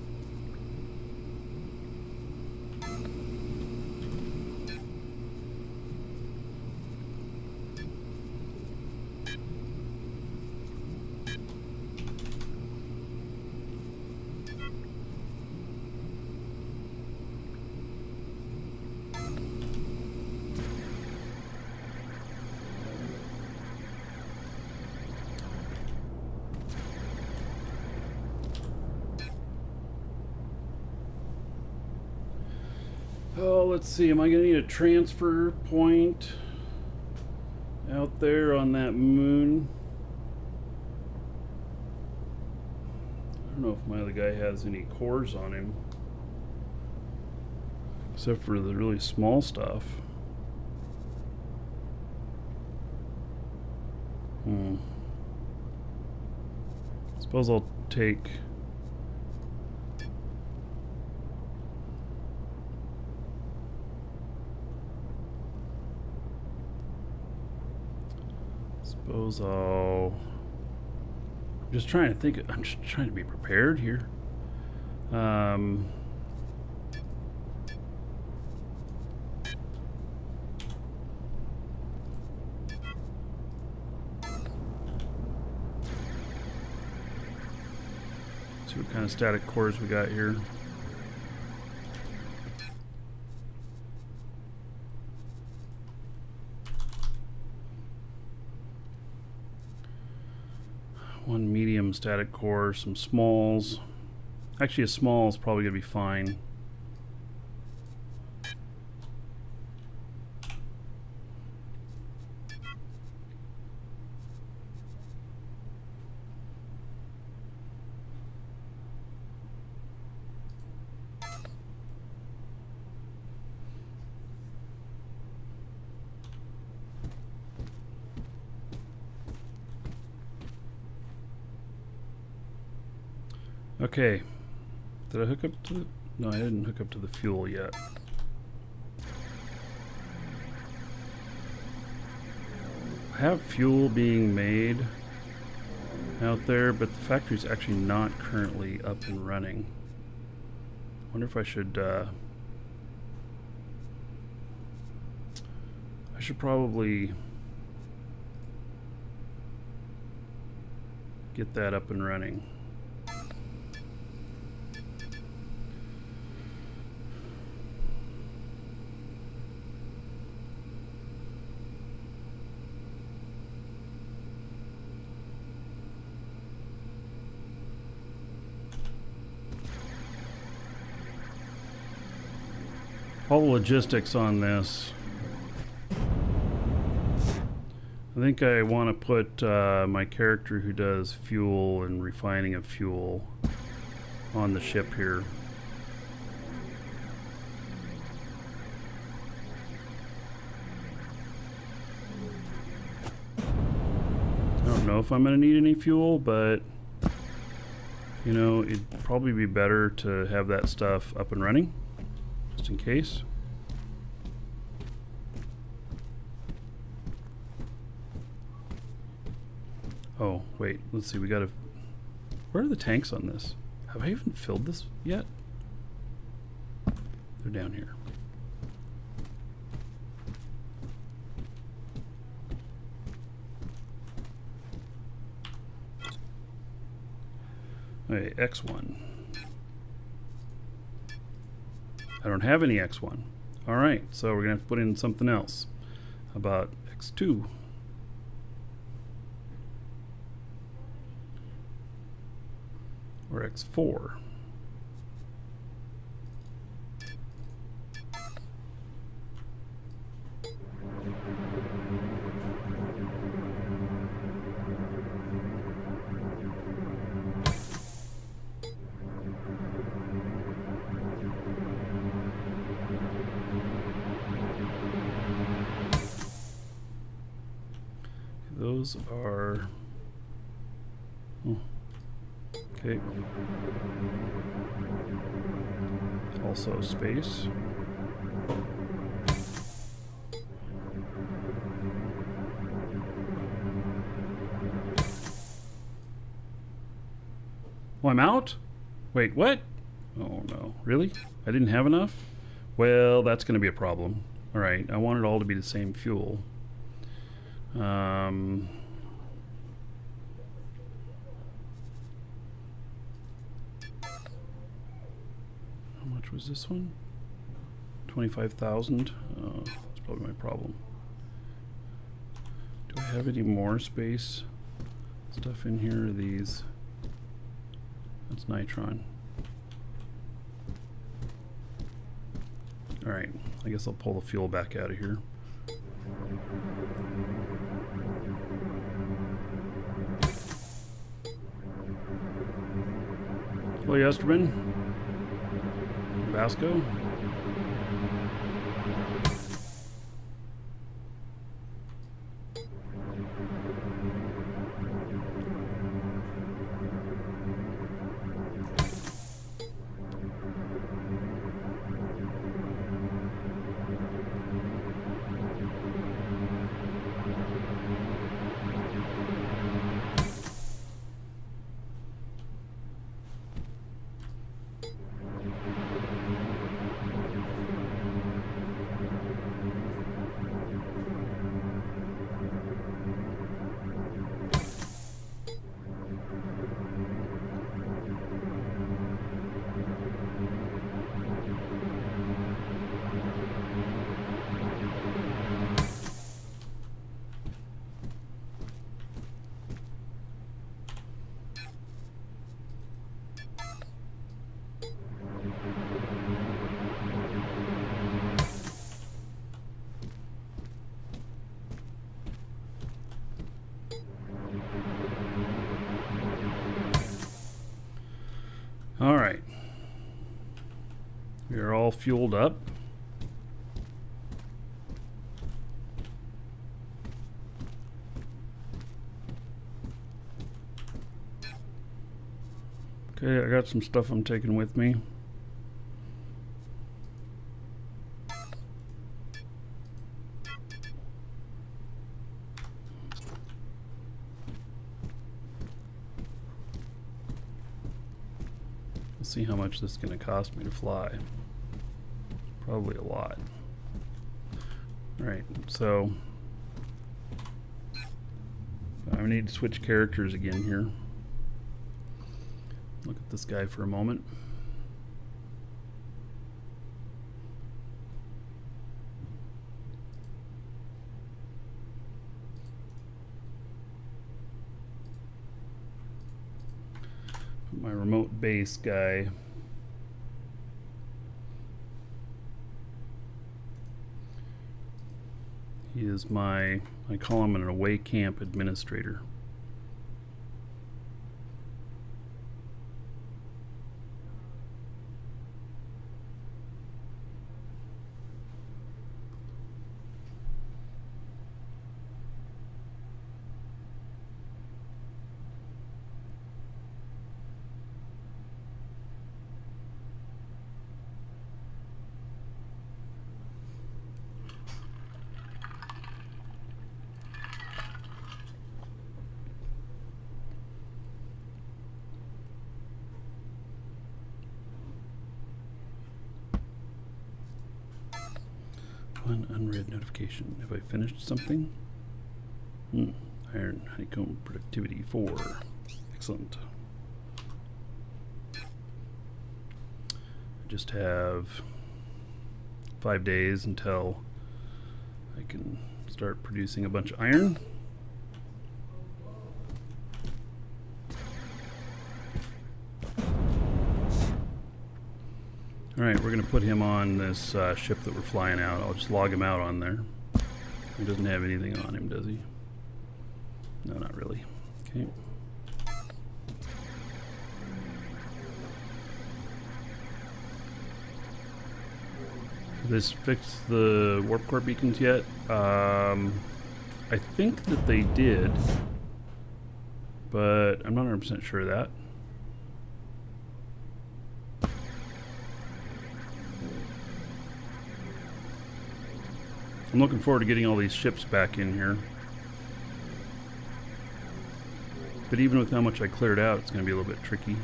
Oh, let's see. Am I going to need a transfer point out there on that moon? I don't know if my other guy has any cores on him, except for the really small stuff. Suppose I'll take... Suppose I'll... I'm just trying to think. I'm just trying to be prepared here. See what kind of static cores we got here. One medium static core, some smalls. Actually, a small is probably going to be fine. Okay. Did I hook up to the... No, I didn't hook up to the fuel yet. I have fuel being made out there, but the factory's actually not currently up and running. I wonder if I should probably get that up and running. All the logistics on this. I think I want to put my character who does fuel and refining of fuel on the ship here. I don't know if I'm going to need any fuel, but you know, it'd probably be better to have that stuff up and running. Just in case. Oh, wait. Let's see. We gotta... Where are the tanks on this? Have I even filled this yet? They're down here. Okay, X1. I don't have any X1. Alright, so we're going to have to put in something else. How about X2? Or X4? Those are... Oh. Okay. Also space. Oh, I'm out? Wait, what? Oh no, really? I didn't have enough? Well, that's going to be a problem. Alright, I want it all to be the same fuel. How much was this one? 25,000. Oh, that's probably my problem. Do I have any more space stuff in here? These. That's nitron. Alright, I guess I'll pull the fuel back out of here. Hello, Yesterman. Vasco. All right. We are all fueled up. Okay, I got some stuff I'm taking with me. Let's see how much this is going to cost me to fly. Probably a lot. Alright, so I need to switch characters again here. Look at this guy for a moment. Put my remote base guy. He is I call him an away camp administrator. One unread notification. Have I finished something? Iron honeycomb productivity 4. Excellent. I just have 5 days until I can start producing a bunch of iron. Alright, we're going to put him on this ship that we're flying out. I'll just log him out on there. He doesn't have anything on him, does he? No, not really. Okay. Did this fix the warp core beacons yet? I think that they did, but I'm not 100% sure of that. I'm looking forward to getting all these ships back in here. But even with how much I cleared out, it's going to be a little bit tricky.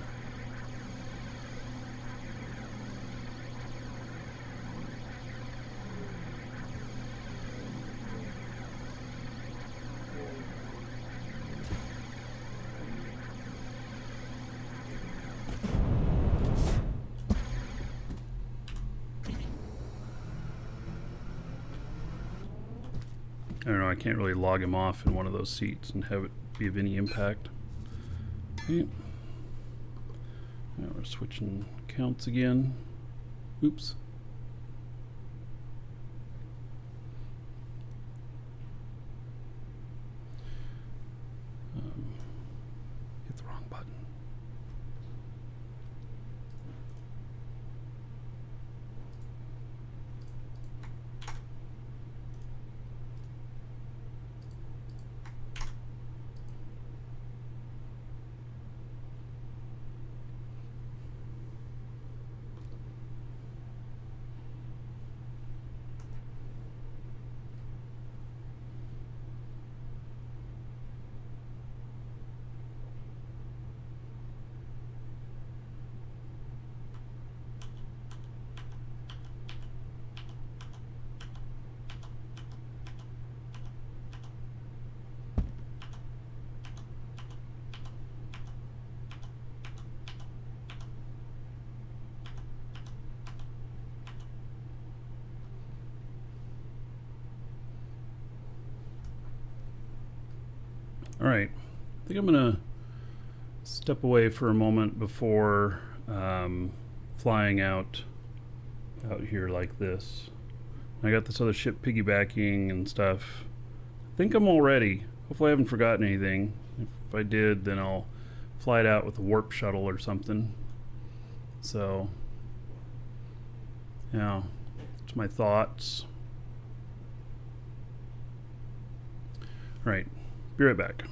I don't know, I can't really log him off in one of those seats and have it be of any impact. Okay. Now we're switching counts again. Oops. Hit the wrong button. All right, I think I'm gonna step away for a moment before flying out here like this. I got this other ship piggybacking and stuff. I think I'm all ready. Hopefully I haven't forgotten anything. If I did, then I'll fly it out with a warp shuttle or something. So, yeah, that's my thoughts. All right, be right back.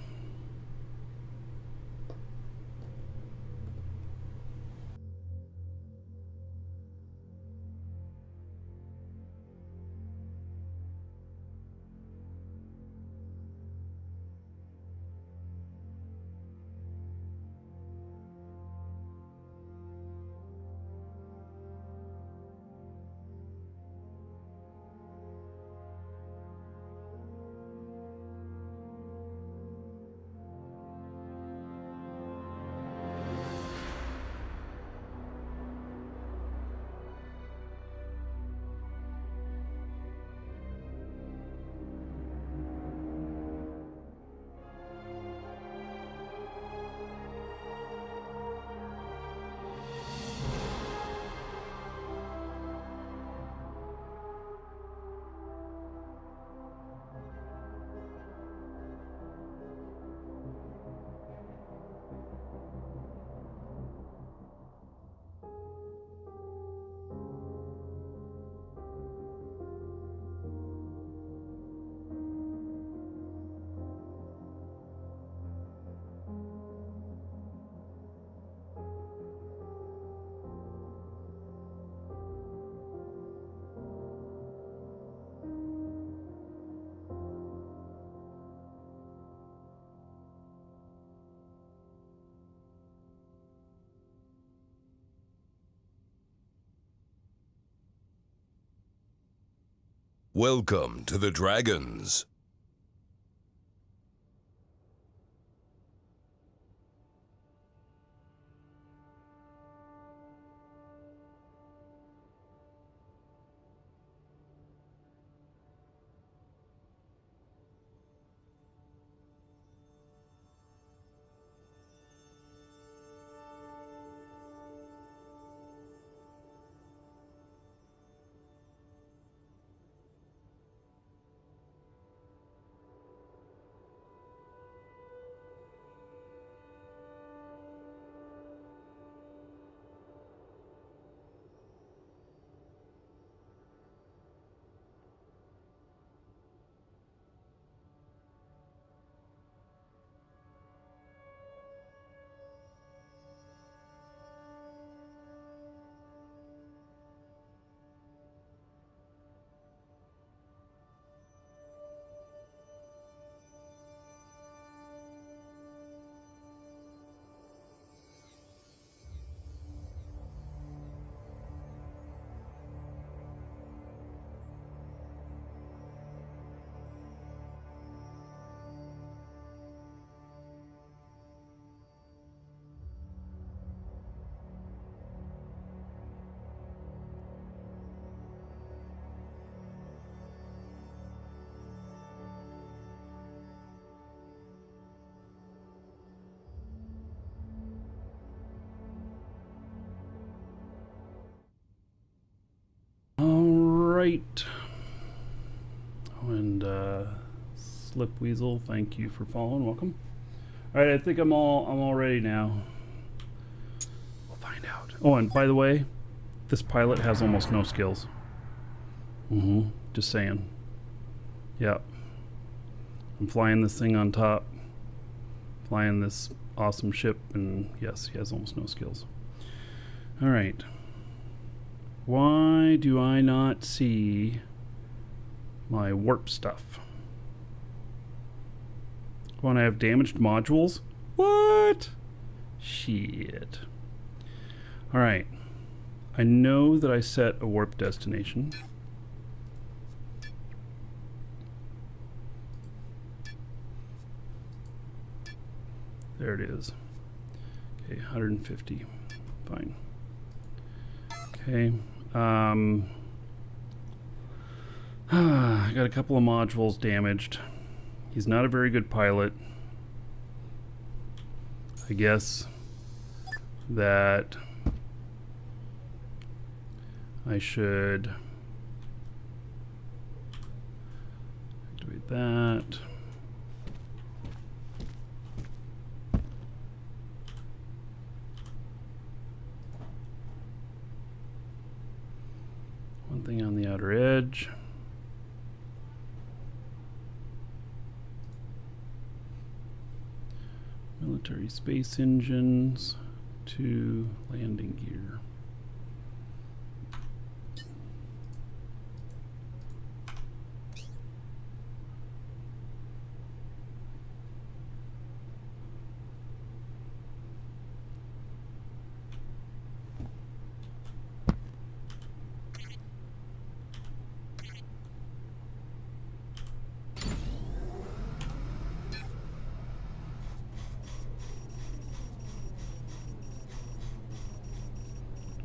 Welcome to the Dragons. Right. And Slip Weasel, thank you for following. Welcome. All right, I think I'm all ready now. We'll find out. Oh, and by the way, this pilot has almost no skills. Just saying. Yep. I'm flying this thing on top. Flying this awesome ship, and yes, he has almost no skills. All right. Why do I not see my warp stuff? When I have damaged modules? What? Shit. All right. I know that I set a warp destination. There it is. Okay, 150. Fine. Okay. I got a couple of modules damaged. He's not a very good pilot. I guess that I should activate that. One thing on the outer edge. Military space engines to landing gear.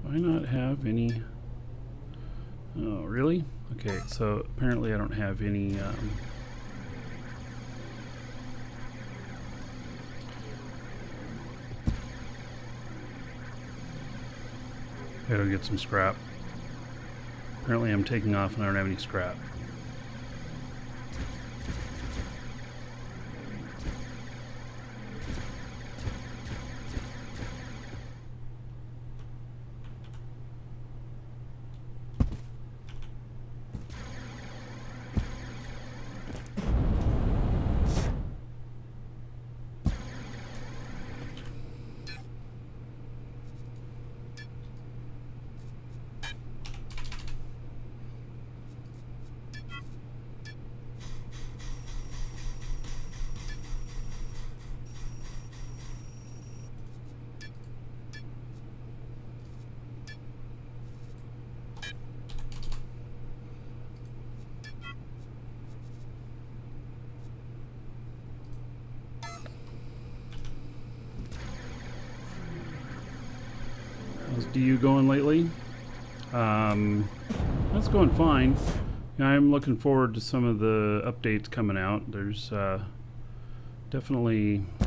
Do I not have any? Oh, really? Okay, so apparently I don't have any I gotta get some scrap. Apparently I'm taking off and I don't have any scrap. DU going lately? That's going fine. I'm looking forward to some of the updates coming out. There's definitely, I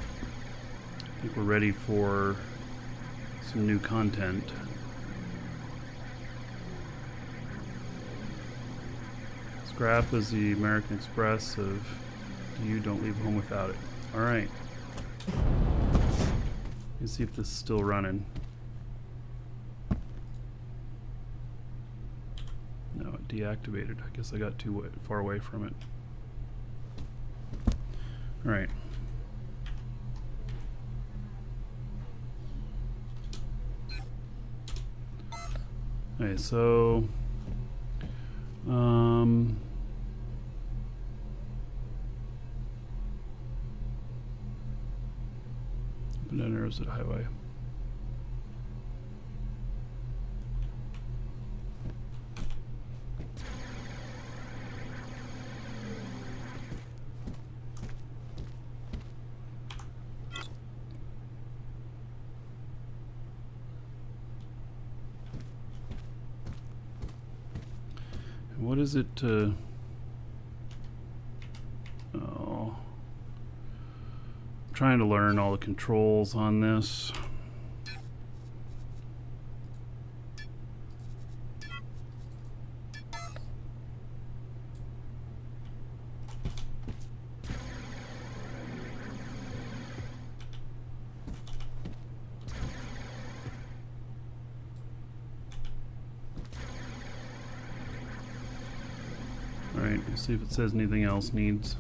think we're ready for some new content. Scrap is the American Express of DU, don't leave home without it. Alright. Let's see if this is still running. No, it deactivated. I guess I got too far away from it. Alright. Okay, so open down arrows at highway. What is it to... Oh. I'm trying to learn all the controls on this. Alright, we'll see if it says anything else needs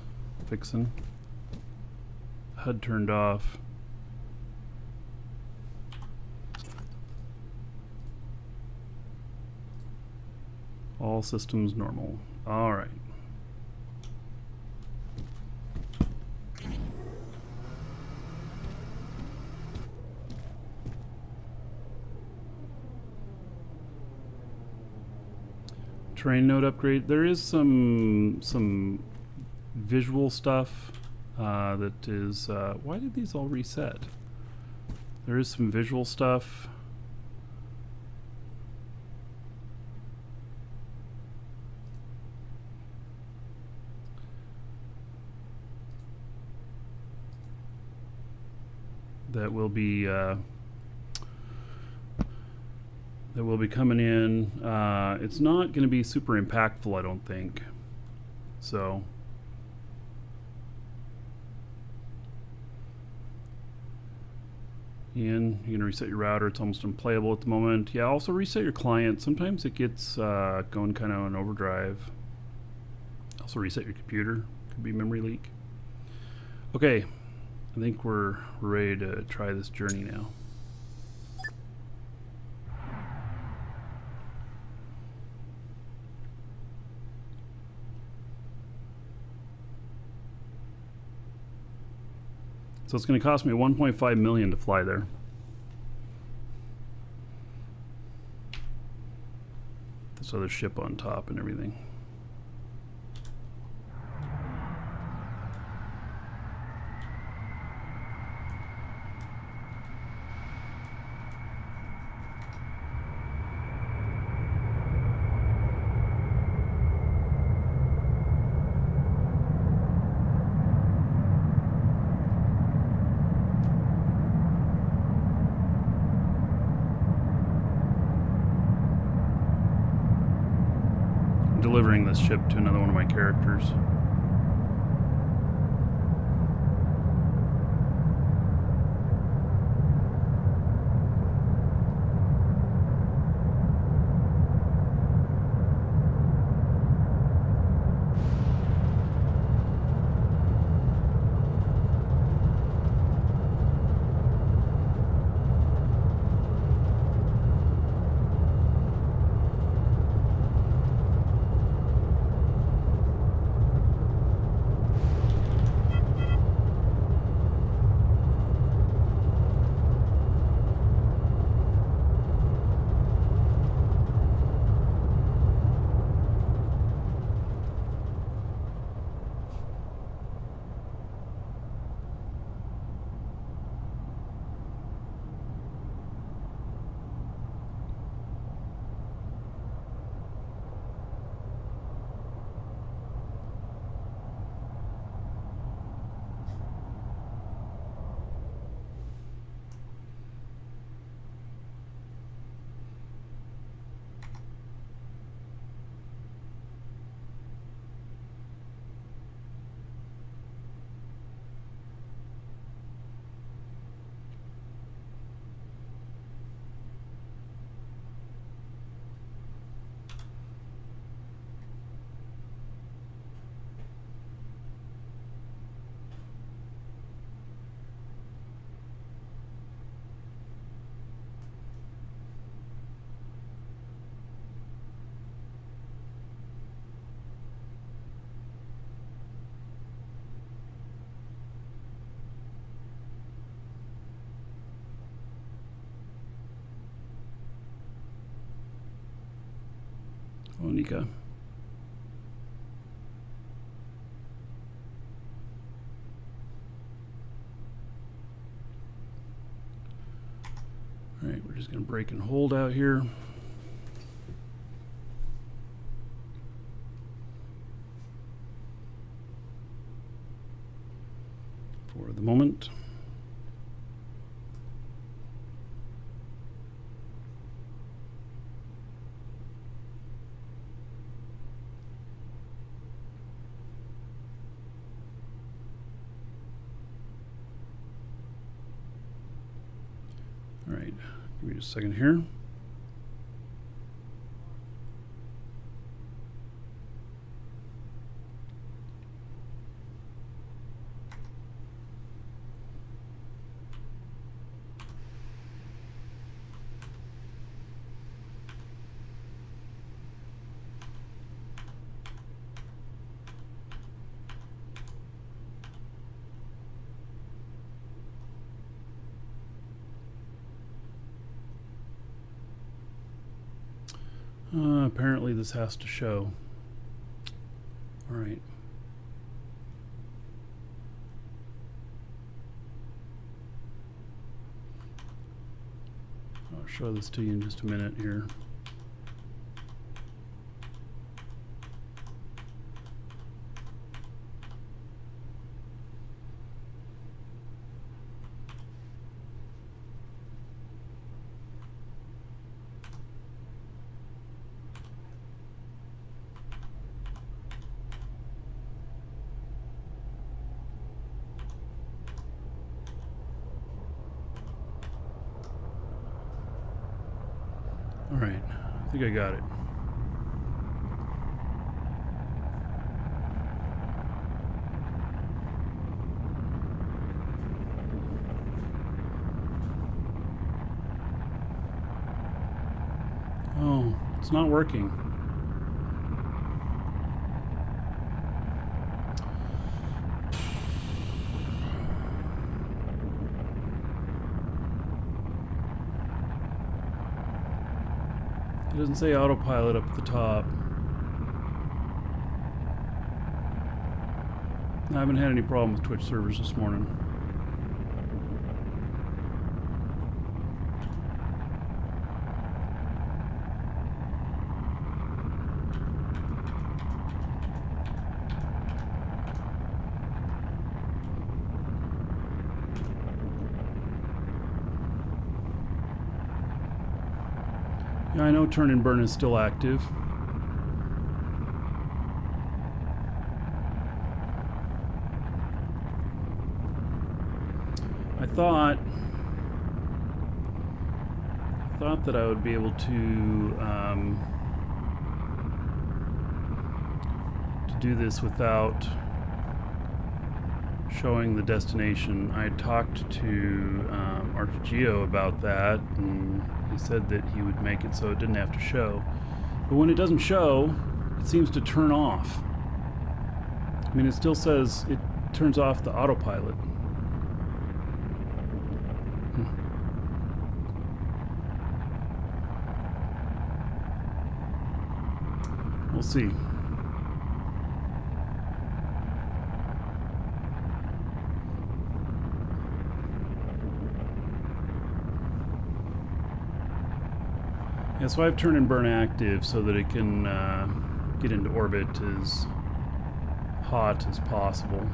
fixing. HUD turned off. All systems normal. Alright. Terrain node upgrade. There is some visual stuff that is. Why did these all reset? There is some visual stuff. That will be coming in. It's not going to be super impactful, I don't think. So Ian, you're going to reset your router. It's almost unplayable at the moment. Yeah, also reset your client. Sometimes it gets going kind of on overdrive. Also reset your computer. Could be memory leak. Okay, I think we're ready to try this journey now. So it's going to cost me $1.5 million to fly there. This other ship on top and everything. Delivering this ship to another one of my characters. Oh, Nika. All right, we're just going to break and hold out here. For the moment. All right, give me just a second here. Apparently this has to show. All right. I'll show this to you in just a minute here. All right, I think I got it. Oh, it's not working. It doesn't say autopilot up at the top. I haven't had any problem with Twitch servers this morning. Yeah, I know Turn and Burn is still active. I thought that I would be able to do this without showing the destination. I talked to Archegeo about that, and he said that he would make it so it didn't have to show. But when it doesn't show, it seems to turn off. I mean, it still says it turns off the autopilot. We'll see. Yeah, so I've Turn and Burn active so that it can get into orbit as hot as possible.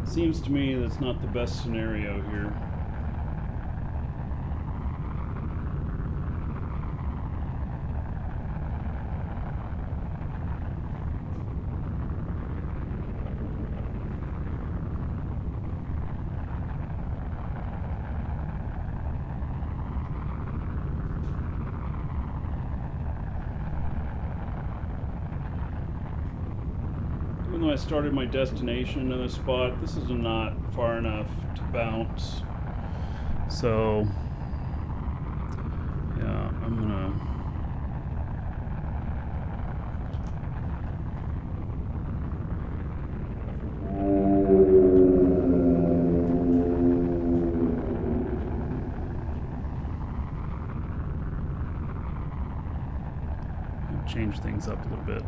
Seems to me that's not the best scenario here. I started my destination in this spot. This is not far enough to bounce. So, yeah, I'm gonna... change things up a little bit.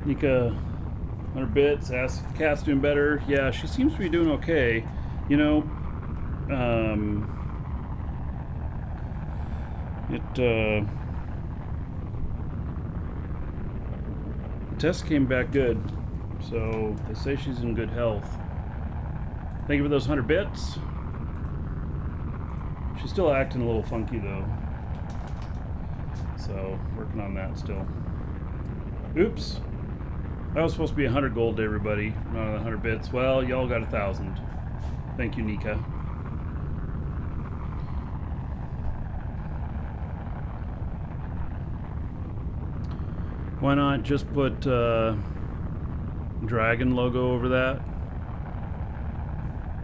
Nika, 100 bits, asks if the cat's doing better. Yeah, she seems to be doing okay. You know, the test came back good, so they say she's in good health. Thank you for those 100 bits. She's still acting a little funky though, so working on that still. Oops, that was supposed to be 100 gold to everybody, not 100 bits. Well, y'all got 1,000. Thank you, Nika. Why not just put dragon logo over that?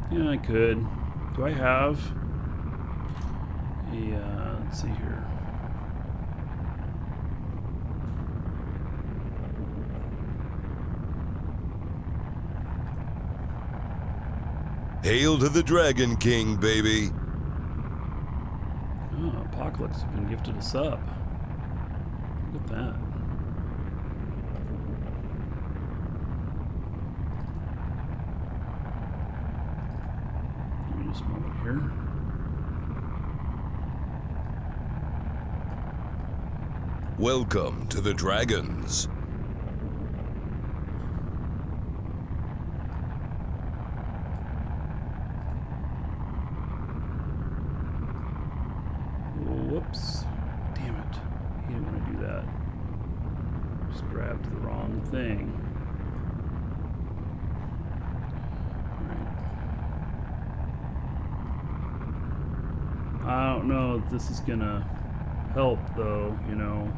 Yeah, I could. Do I have? Yeah, let's see here. Hail to the Dragon King, baby. Oh, Apocalypse has been gifted a sub. Look at that. Give me just a moment here. Welcome to the Dragons. Whoops. Damn it. He didn't want to do that. Just grabbed the wrong thing. Alright. I don't know if this is gonna help though, you know.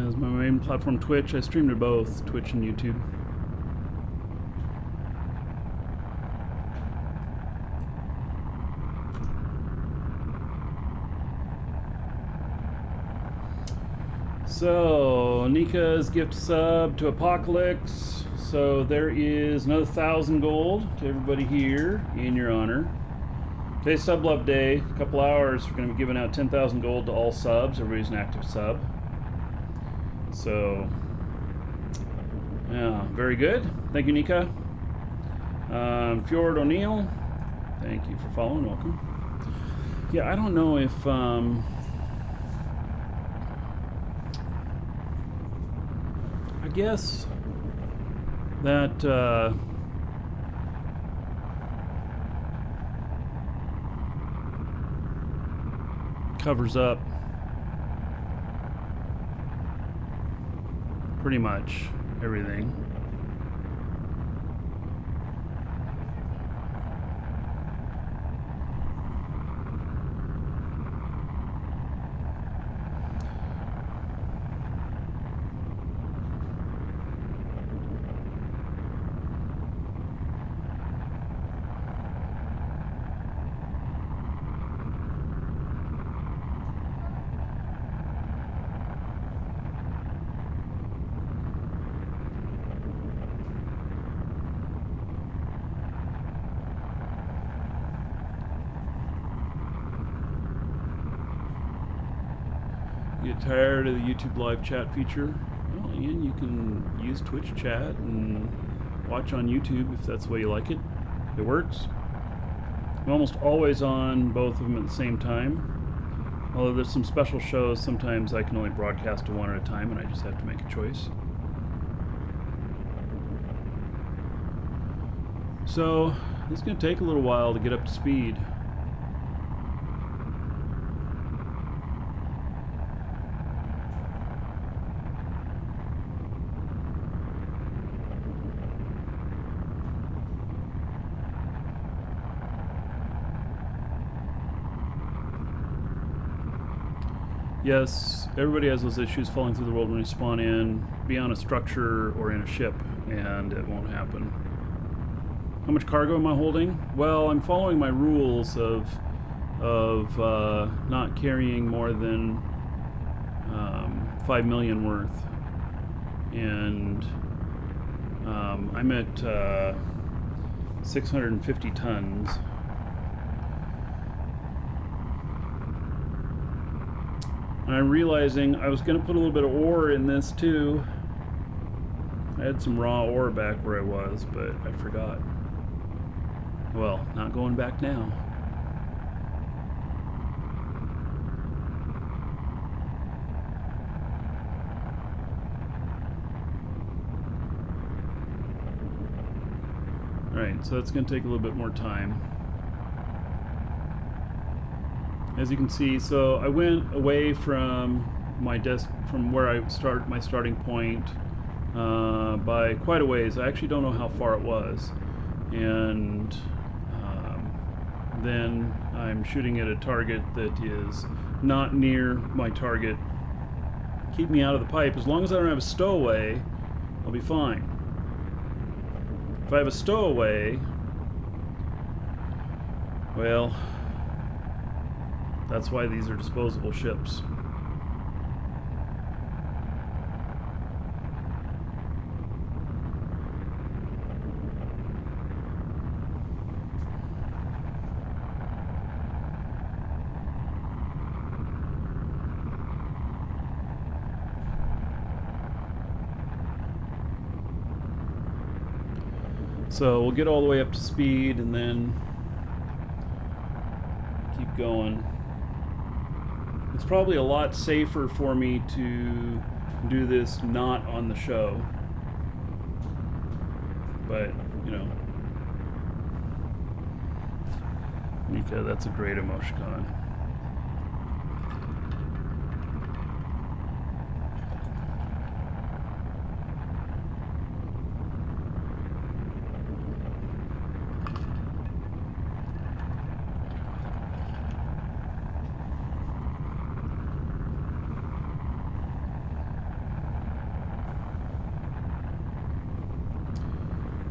As my main platform Twitch, I stream to both Twitch and YouTube. So, Nika's gift sub to Apocalypse. So there is another 1,000 gold to everybody here in your honor. Today's Sub Love Day. A couple hours, we're going to be giving out 10,000 gold to all subs. Everybody's an active sub. So, yeah, very good. Thank you, Nika. Fjord O'Neill, thank you for following. Welcome. Yeah, I don't know if I guess that covers up pretty much everything. Get tired of the YouTube live chat feature? Well, Ian, you can use Twitch chat and watch on YouTube if that's the way you like it. It works. I'm almost always on both of them at the same time. Although there's some special shows, sometimes I can only broadcast to one at a time and I just have to make a choice. So, it's going to take a little while to get up to speed. Yes, everybody has those issues falling through the world when you spawn in, be on a structure or in a ship, and it won't happen. How much cargo am I holding? Well, I'm following my rules of not carrying more than 5 million worth, and I'm at 650 tons. And I'm realizing I was going to put a little bit of ore in this too. I had some raw ore back where I was, but I forgot. Well, not going back now. Alright, so that's going to take a little bit more time. As you can see, so I went away from my desk, from where I start my starting point by quite a ways. I actually don't know how far it was, and then I'm shooting at a target that is not near my target. Keep me out of the pipe. As long as I don't have a stowaway, I'll be fine. If I have a stowaway, well, that's why these are disposable ships. So we'll get all the way up to speed and then keep going. It's probably a lot safer for me to do this not on the show. But, you know. Nika, that's a great emoticon.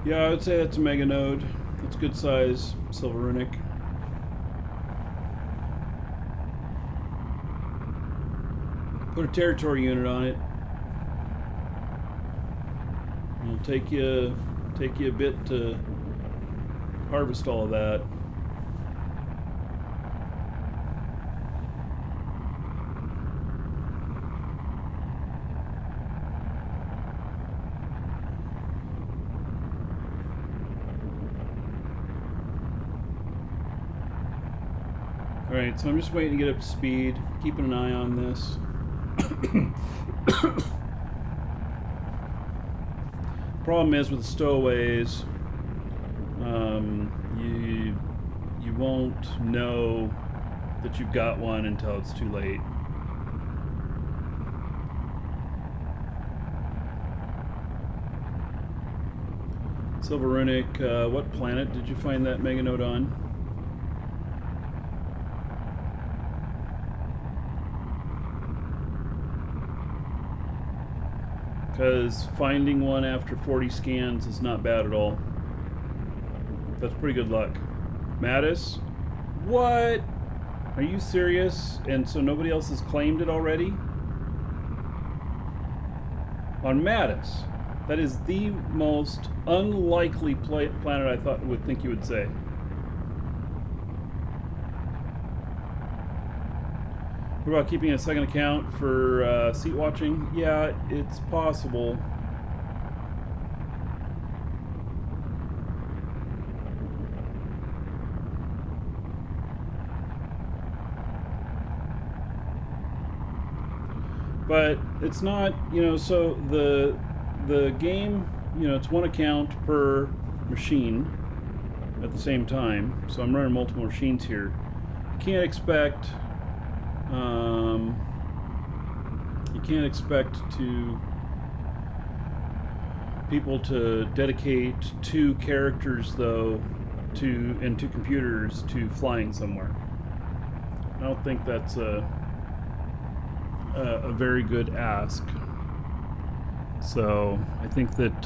Yeah, I would say that's a mega node. That's good size, silver runic. Put a territory unit on it. It'll take you a bit to harvest all of that. Alright, so I'm just waiting to get up to speed, keeping an eye on this. Problem is with the stowaways, you won't know that you've got one until it's too late. Silver runic, what planet did you find that mega node on? Because finding one after 40 scans is not bad at all. That's pretty good luck. Mattis? What? Are you serious? And so nobody else has claimed it already? On Mattis. That is the most unlikely planet I would think you would say. What about keeping a second account for seat watching? Yeah, it's possible. But it's not, so the game, it's one account per machine at the same time. So I'm running multiple machines here. Um, you can't expect to people to dedicate 2 characters though and 2 computers to flying somewhere. I don't think that's a very good ask. So I think that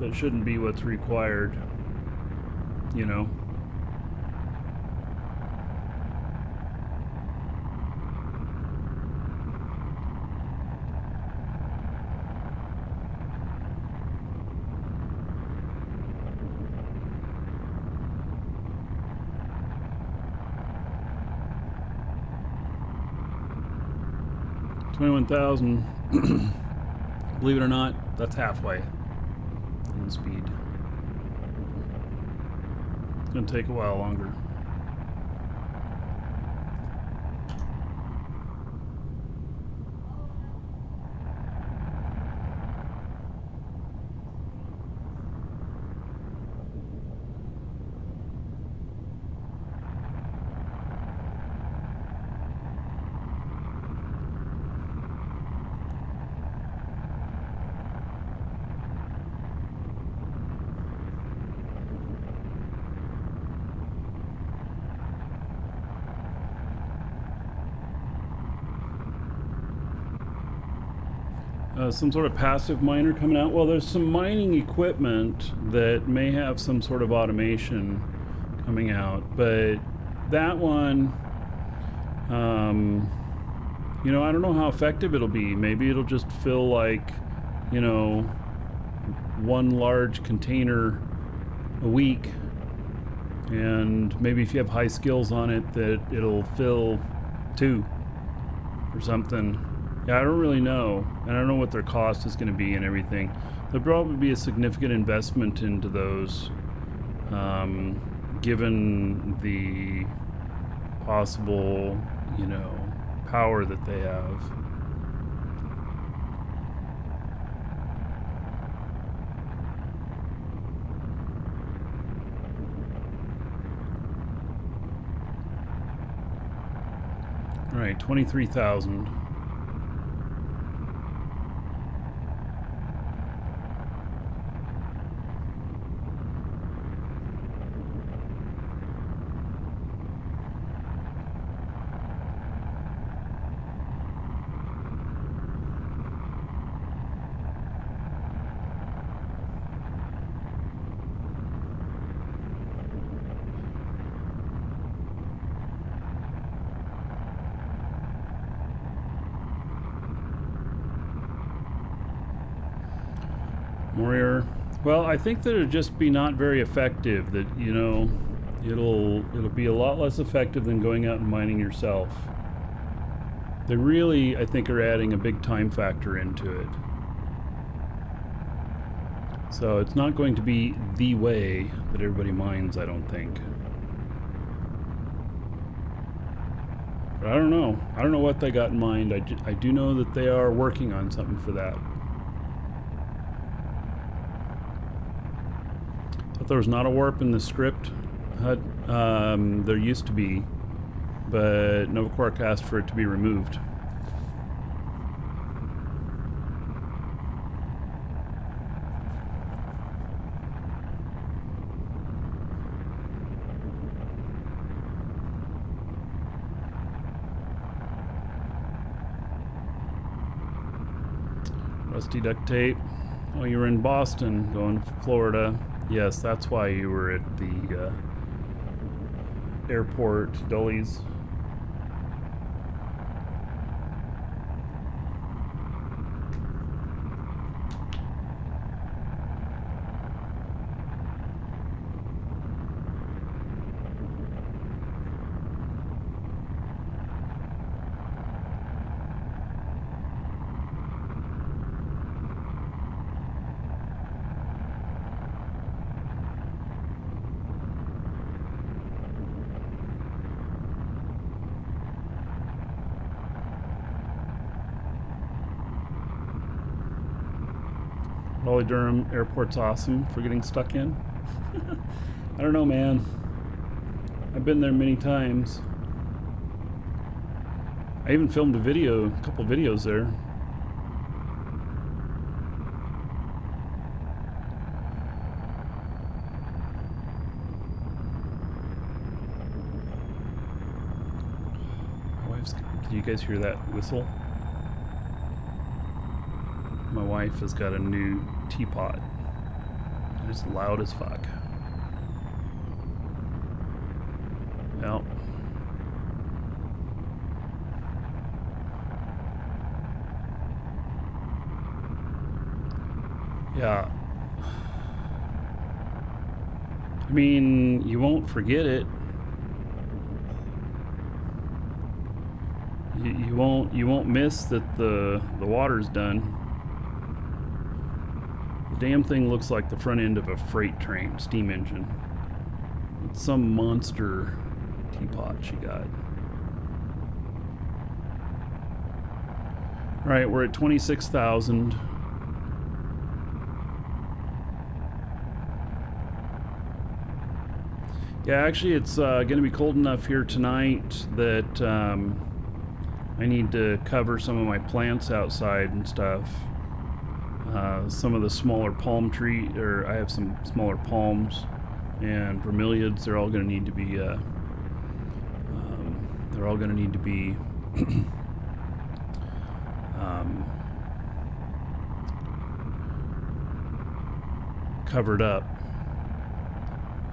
that shouldn't be what's required, you know. $21,000. Believe it or not, that's halfway in speed. It's gonna take a while longer. Some sort of passive miner coming out. Well, there's some mining equipment that may have some sort of automation coming out, but that one, I don't know how effective it'll be. Maybe it'll just fill like, one large container a week, and maybe if you have high skills on it, that it'll fill 2 or something. Yeah, I don't really know. And I don't know what their cost is going to be and everything. There'll probably be a significant investment into those, given the possible, power that they have. All right, 23,000. More error. Well, I think that it'll just be not very effective. That it'll be a lot less effective than going out and mining yourself. They really, I think, are adding a big time factor into it. So it's not going to be the way that everybody mines, I don't think. But I don't know. I don't know what they got in mind. I do know that they are working on something for that. There was not a warp in the script HUD. There used to be, but NovaQuark asked for it to be removed. Rusty duct tape. Oh, you were in Boston, going to Florida. Yes, that's why you were at the airport, Dulles. Raleigh-Durham Airport's awesome for getting stuck in. I don't know, man. I've been there many times. I even filmed a couple videos there. Did you guys hear that whistle? My wife has got a new teapot. And it's loud as fuck. Well. Yeah. I mean, you won't forget it. You won't miss that the water's done. The damn thing looks like the front end of a freight train, steam engine. It's some monster teapot she got. All right, we're at 26,000. Yeah, actually, it's going to be cold enough here tonight that I need to cover some of my plants outside and stuff. Some of the smaller palm tree, or I have some smaller palms and bromeliads. They're all going to need to be. They're all going to need to be. Covered up.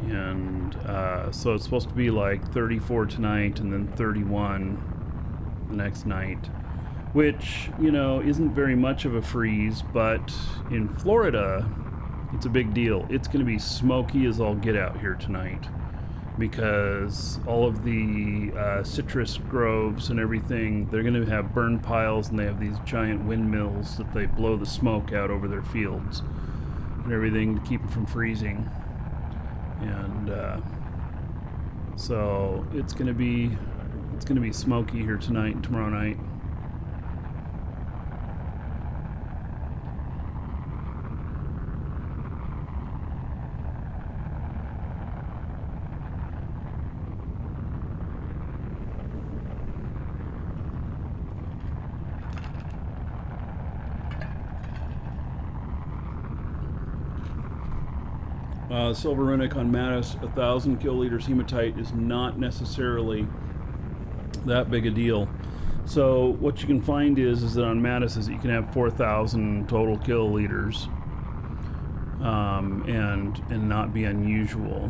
And so it's supposed to be like 34 tonight and then 31 the next night, which, you know, isn't very much of a freeze, but in Florida, it's a big deal. It's going to be smoky as all get out here tonight because all of the citrus groves and everything, they're going to have burn piles, and they have these giant windmills that they blow the smoke out over their fields and everything to keep them from freezing. And so it's gonna be smoky here tonight and tomorrow night. Silver runic on Mattis, 1,000 kiloliters hematite is not necessarily that big a deal. So what you can find is that on Mattis is that you can have 4,000 total kiloliters, and not be unusual.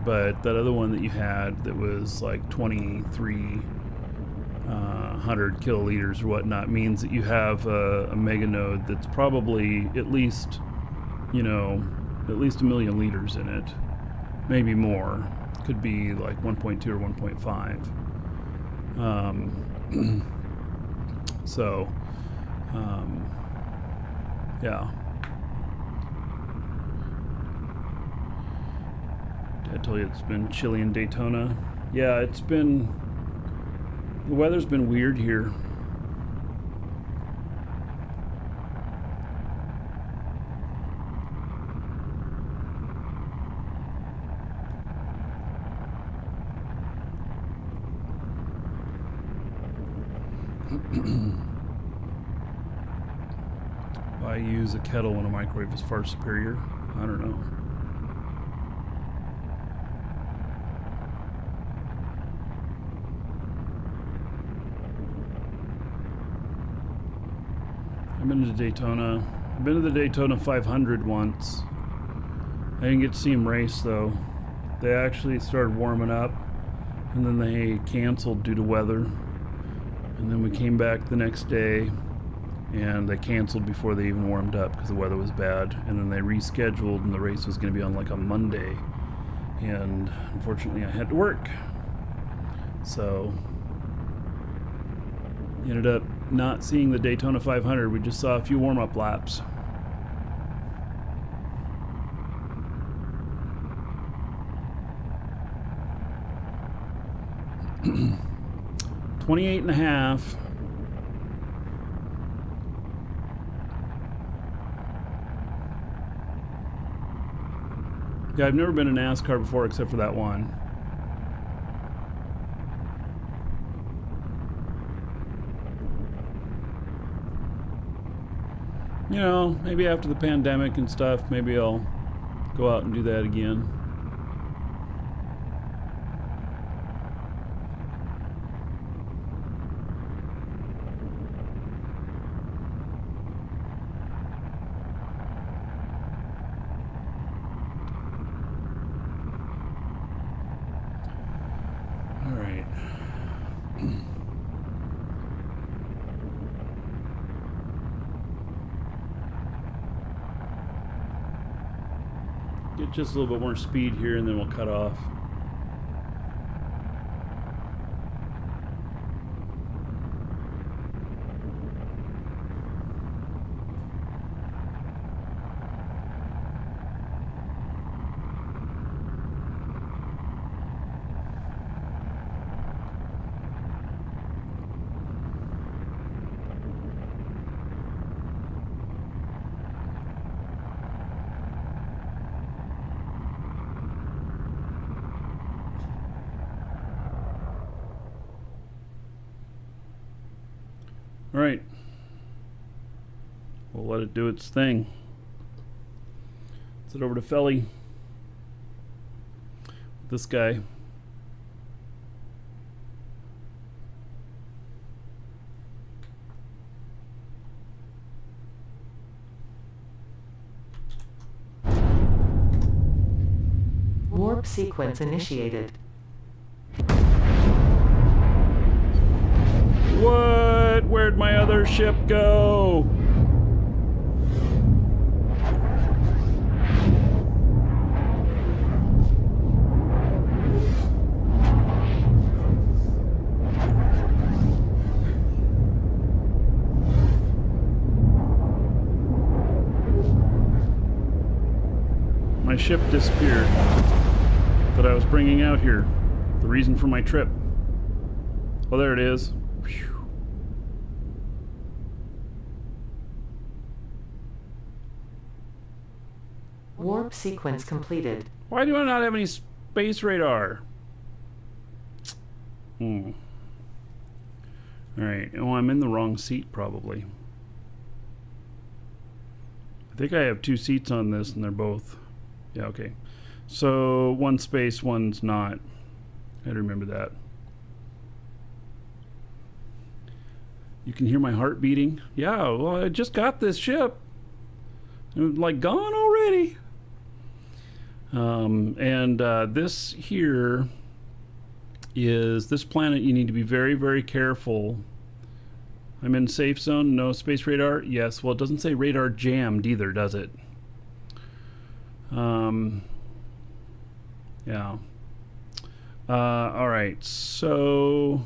But that other one that you had that was like 2,300 kiloliters or whatnot means that you have a mega node that's probably at least, you know, at least 1 million liters in it, maybe more. Could be like 1.2 or 1.5. Yeah. Did I tell you it's been chilly in Daytona? Yeah, the weather's been weird here. I use a kettle when a microwave is far superior. I don't know. I've been to Daytona. I've been to the Daytona 500 once. I didn't get to see them race though. They actually started warming up, and then they canceled due to weather. And then we came back the next day, and they canceled before they even warmed up because the weather was bad. And then they rescheduled, and the race was going to be on like a Monday. And unfortunately, I had to work. So, ended up not seeing the Daytona 500. We just saw a few warm-up laps. $28.5. Yeah, I've never been in NASCAR before except for that one. You know, maybe after the pandemic and stuff, maybe I'll go out and do that again. All right. Get just a little bit more speed here and then we'll cut off. All right. We'll let it do its thing. Let's head over to Felly. This guy. Warp sequence initiated. What? Where'd my other ship go? My ship disappeared that I was bringing out here. The reason for my trip. Oh, there it is. Whew. Warp sequence completed. Why do I not have any space radar? Alright, oh, I'm in the wrong seat probably. I think I have two seats on this and they're both... Yeah, okay. So, one space, one's not. I had to remember that. You can hear my heart beating? Yeah, well, I just got this ship. It was like gone already. This here is this planet. You need to be very, very careful. I'm in safe zone. No space radar. Yes. Well, it doesn't say radar jammed either, does it? Yeah. All right. So,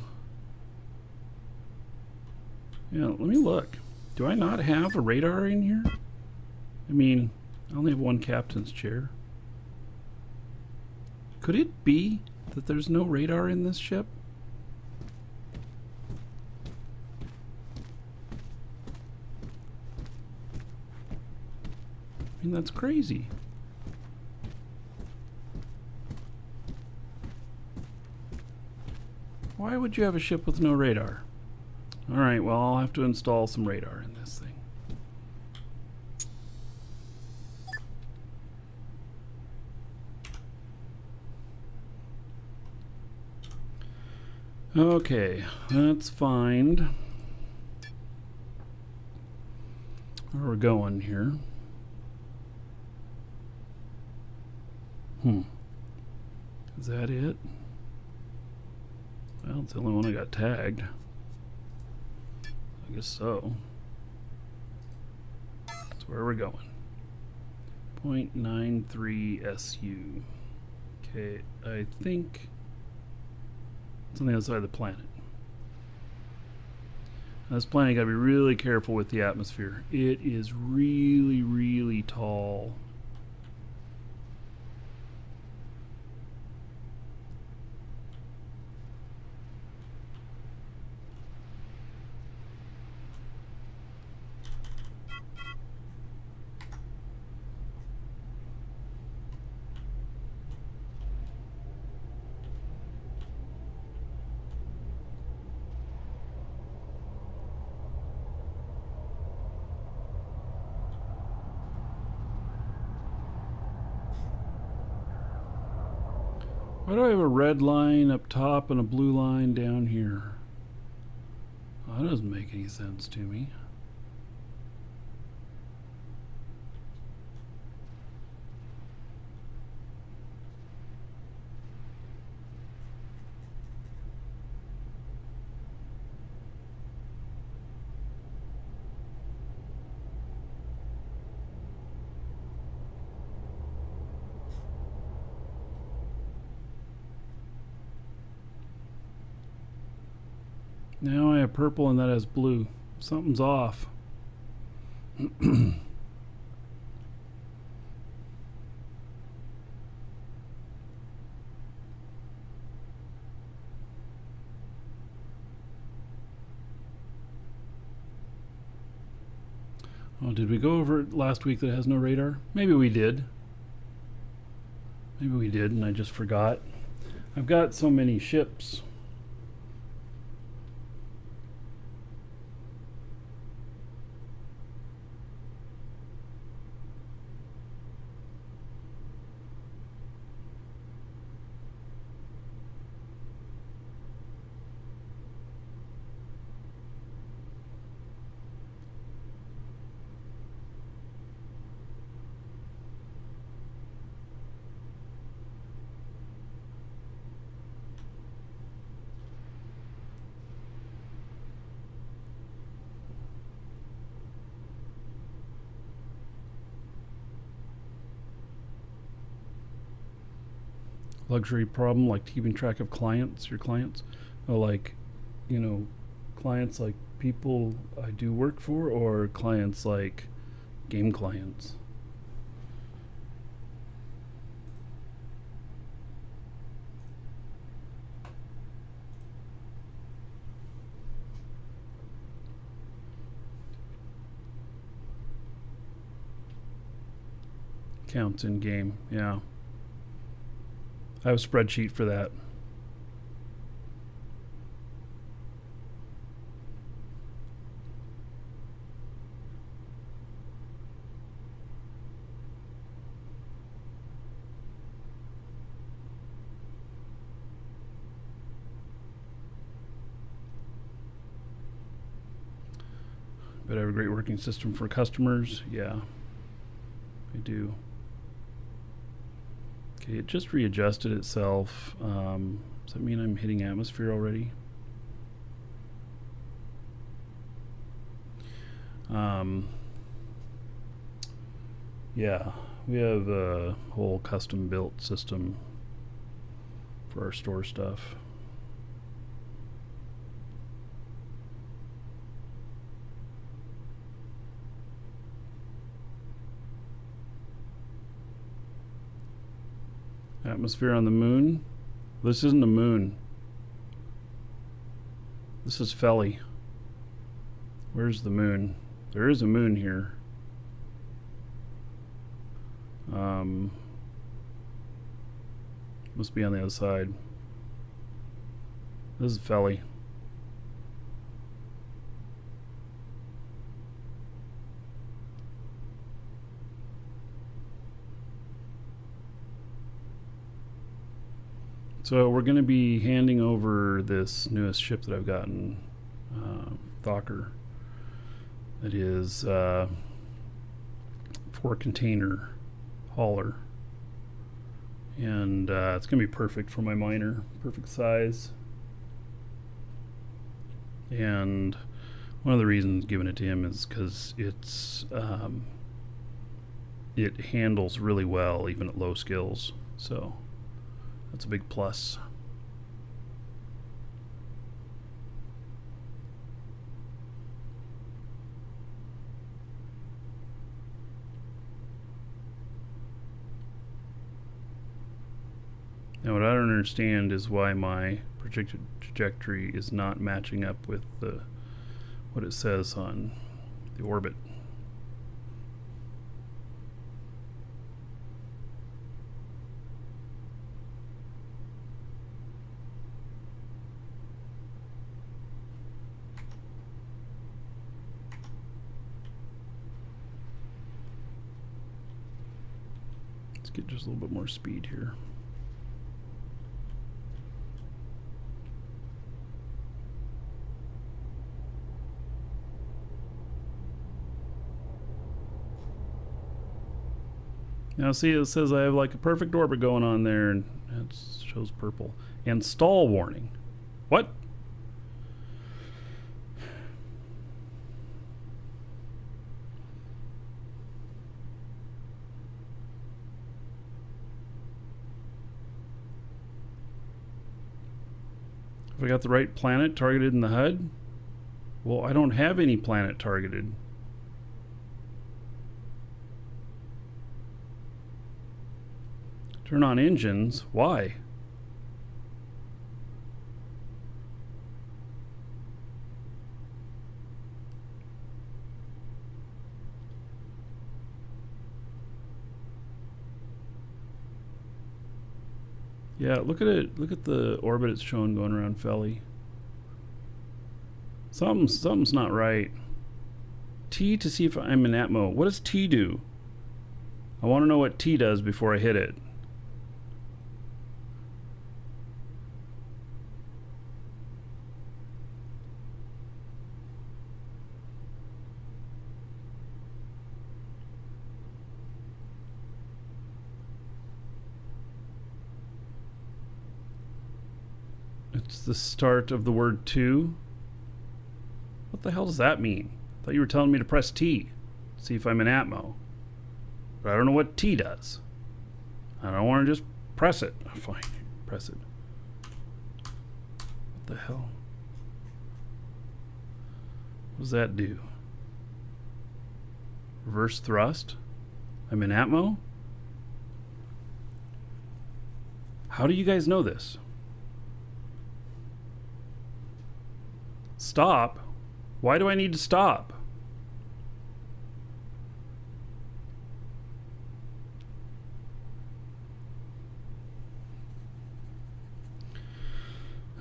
yeah. Let me look. Do I not have a radar in here? I mean, I only have one captain's chair. Could it be that there's no radar in this ship? I mean, that's crazy. Why would you have a ship with no radar? Alright, well, I'll have to install some radar in this thing. Okay, let's find where we're going here. Is that it? Well, it's the only one I got tagged. I guess so. That's where we're going. 0.93 SU. Okay, I think it's on the other side of the planet. Now, this planet, you gotta be really careful with the atmosphere. It is really, really tall. Why do I have a red line up top and a blue line down here? Well, that doesn't make any sense to me. Now I have purple and that has blue. Something's off. Oh, did we go over it last week that it has no radar? Maybe we did. Maybe we did and I just forgot. I've got so many ships. Luxury problem like keeping track of clients, your clients, or like, you know, clients like people I do work for, or clients like game clients. Counts in game, yeah. I have a spreadsheet for that. But I have a great working system for customers. Yeah, I do. Okay, it just readjusted itself. Does that mean I'm hitting atmosphere already? Yeah, we have a whole custom built system for our store stuff. Atmosphere on the moon. This isn't a moon. This is Felly. Where's the moon? There is a moon here. Must be on the other side. This is Felly. So we're going to be handing over this newest ship that I've gotten, Thacker. That is 4-container hauler. And it's going to be perfect for my miner, perfect size. And one of the reasons giving it to him is because it's it handles really well even at low skills. So that's a big plus. Now what I don't understand is why my projected trajectory is not matching up with what it says on the orbit. Let's get just a little bit more speed here. Now see, it says I have like a perfect orbit going on there, and it shows purple. And stall warning. What? Have I got the right planet targeted in the HUD? Well, I don't have any planet targeted. Turn on engines. Why? Yeah, look at it. Look at the orbit it's showing going around Felly. Something's not right. T to see if I'm in atmo. What does T do? I want to know what T does before I hit it. It's the start of the word to. What the hell does that mean? I thought you were telling me to press T. See if I'm in atmo. But I don't know what T does. I don't want to just press it. Oh, fine, press it. What the hell? What does that do? Reverse thrust? I'm in atmo? How do you guys know this? Stop? Why do I need to stop?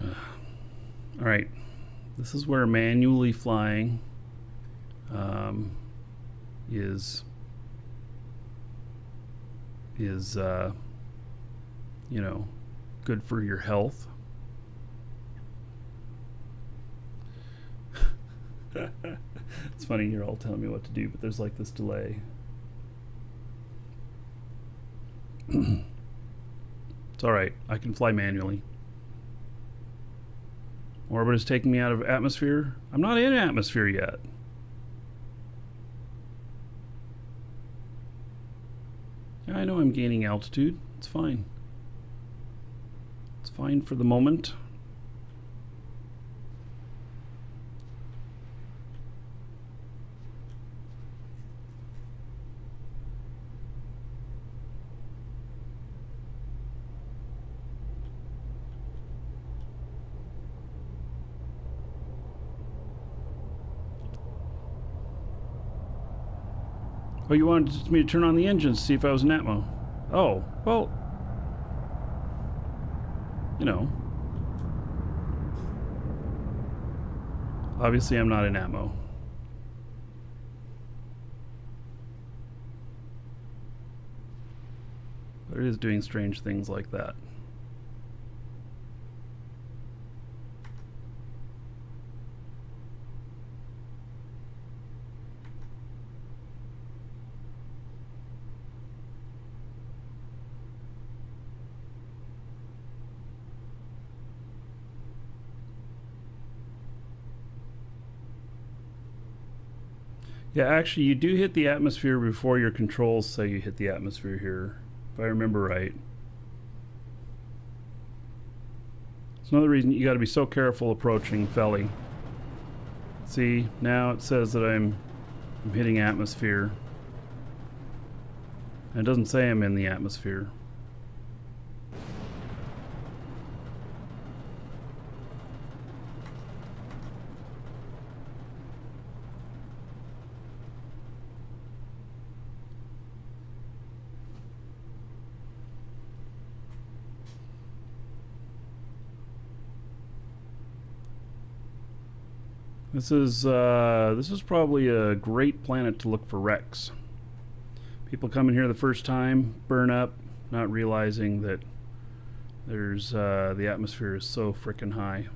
All right, this is where manually flying is you know, good for your health. It's funny, you're all telling me what to do, but there's like this delay. It's all right, I can fly manually. Orbit is taking me out of atmosphere. I'm not in atmosphere yet. Yeah, I know I'm gaining altitude. It's fine. It's fine for the moment. Oh, you wanted me to turn on the engines to see if I was in atmo. Oh, well, you know. Obviously, I'm not in atmo. But it is doing strange things like that. Yeah, actually, you do hit the atmosphere before your controls say you hit the atmosphere here, if I remember right. It's another reason you got to be so careful approaching Felly. See, now it says that I'm hitting atmosphere. And it doesn't say I'm in the atmosphere. This is probably a great planet to look for wrecks. People coming here the first time, burn up, not realizing that there's the atmosphere is so frickin' high.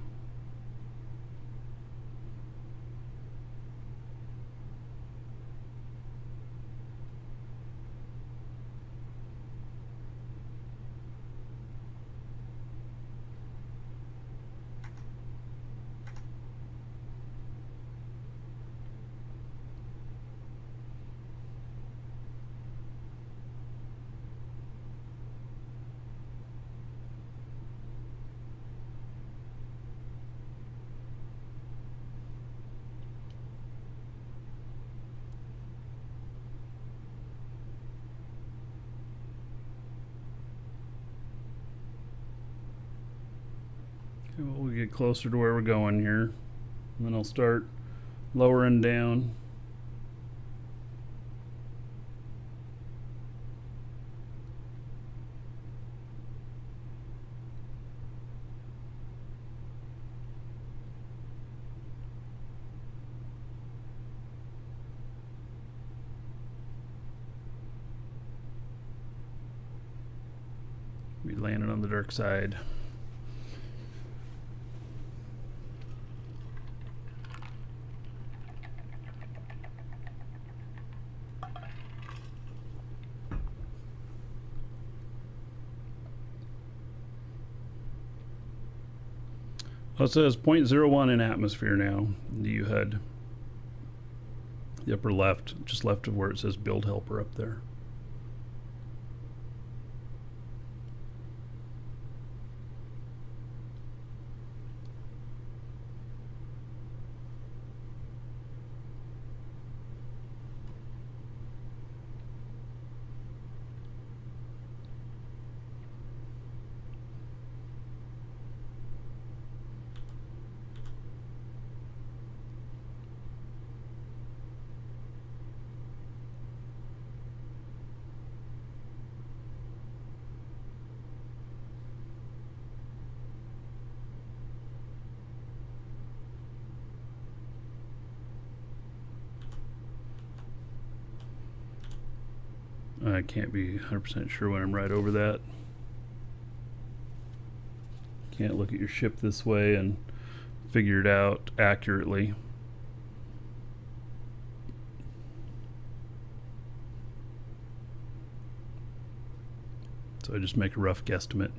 We'll get closer to where we're going here. And then I'll start lowering down. We landed on the dark side. Well, it says 0.01 in atmosphere now in the UHUD. The upper left, just left of where it says build helper up there. I can't be 100% sure when I'm right over that. Can't look at your ship this way and figure it out accurately. So I just make a rough guesstimate.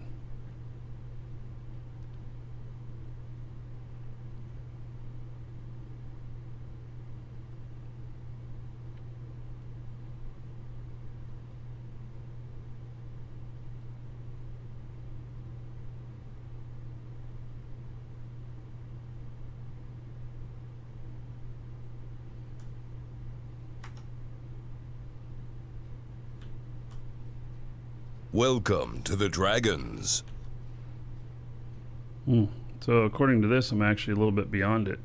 Welcome to the Dragons. So according to this, I'm actually a little bit beyond it.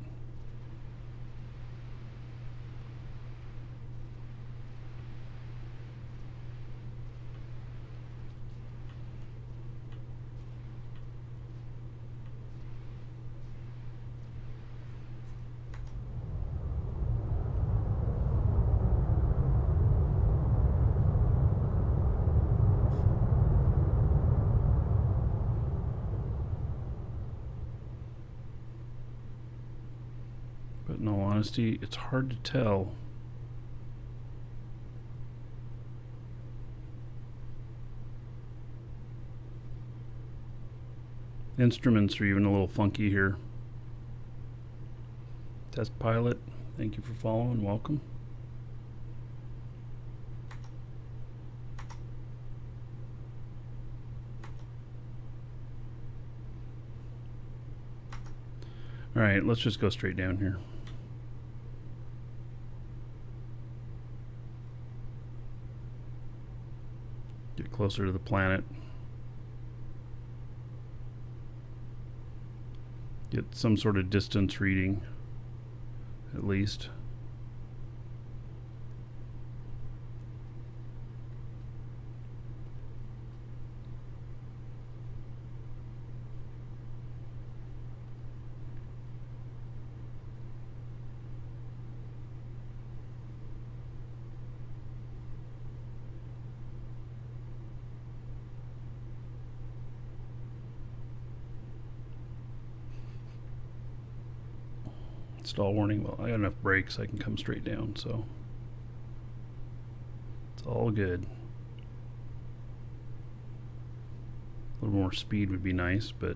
But in all honesty, it's hard to tell. Instruments are even a little funky here. Test pilot, thank you for following. Welcome. All right, let's just go straight down here. Get closer to the planet. Get some sort of distance reading, at least. Stall warning. Well, I got enough brakes I can come straight down, so it's all good. A little more speed would be nice, but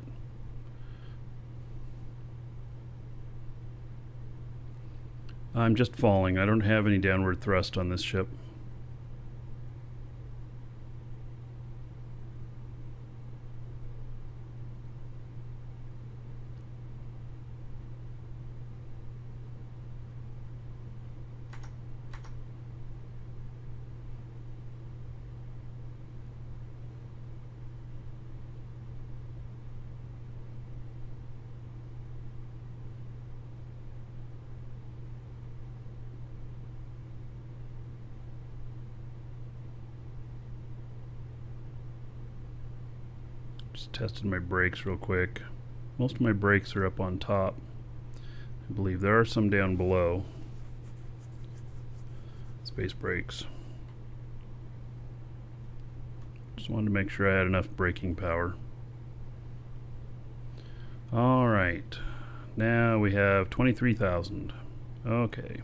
I'm just falling. I don't have any downward thrust on this ship. Just tested my brakes real quick. Most of my brakes are up on top. I believe there are some down below. Space brakes. Just wanted to make sure I had enough braking power. All right. Now we have 23,000. Okay.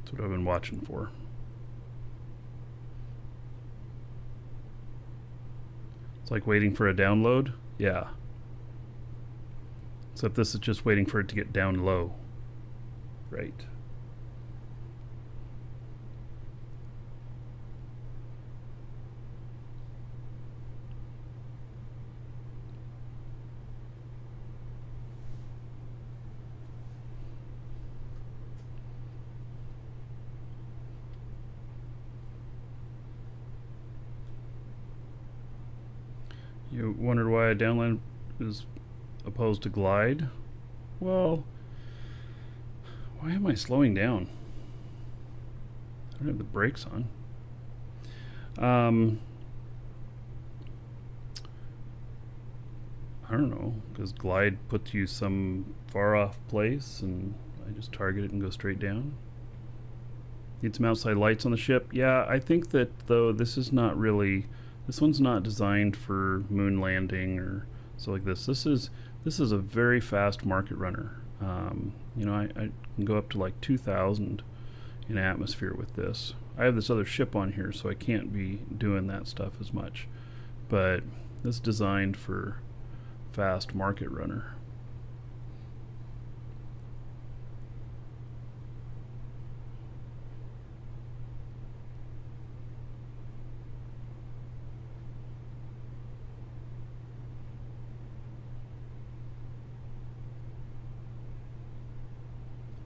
That's what I've been watching for. It's like waiting for a download. Yeah. Except this is just waiting for it to get down low. Right. You wondered why a downland is opposed to glide? Well, why am I slowing down? I don't have the brakes on. I don't know, because glide puts you some far off place and I just target it and go straight down. Need some outside lights on the ship? Yeah, I think that though this is not really, this one's not designed for moon landing or so like this. This is a very fast market runner. You know, I can go up to like 2,000 in atmosphere with this. I have this other ship on here, so I can't be doing that stuff as much. But this is designed for fast market runner.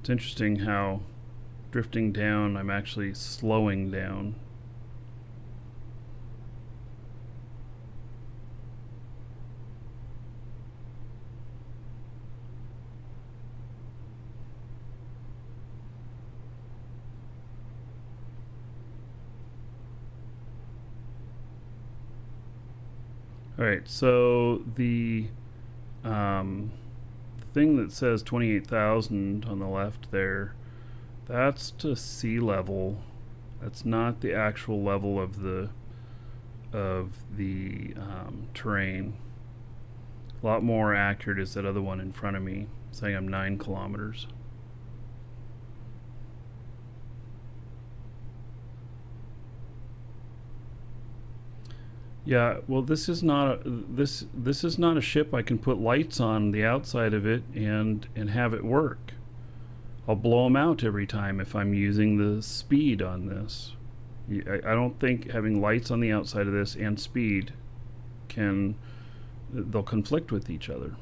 It's interesting how drifting down, I'm actually slowing down. All right, so the thing that says 28,000 on the left there, that's to sea level. That's not the actual level of the terrain. A lot more accurate is that other one in front of me, saying I'm 9 kilometers. Yeah, well, this is not a ship I can put lights on the outside of it and have it work. I'll blow them out every time if I'm using the speed on this. I don't think having lights on the outside of this and speed they'll conflict with each other.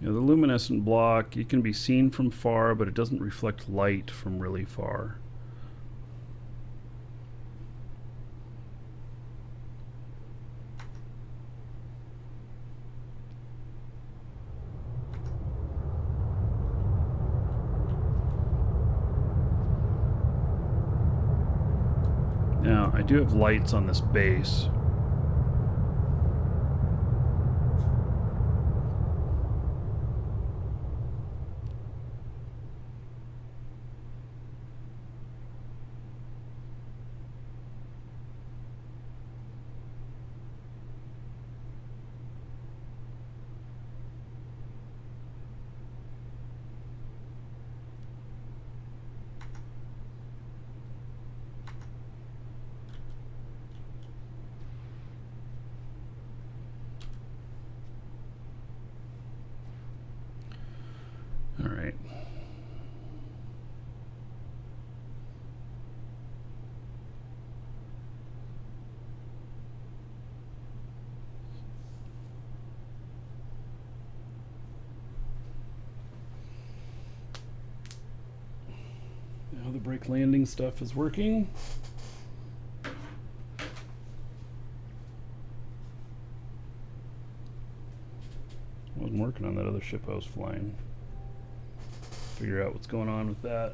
You know, the luminescent block, it can be seen from far, but it doesn't reflect light from really far. Now, I do have lights on this base. All right. the brake landing stuff is working. I wasn't working on that other ship I was flying. Figure out what's going on with that.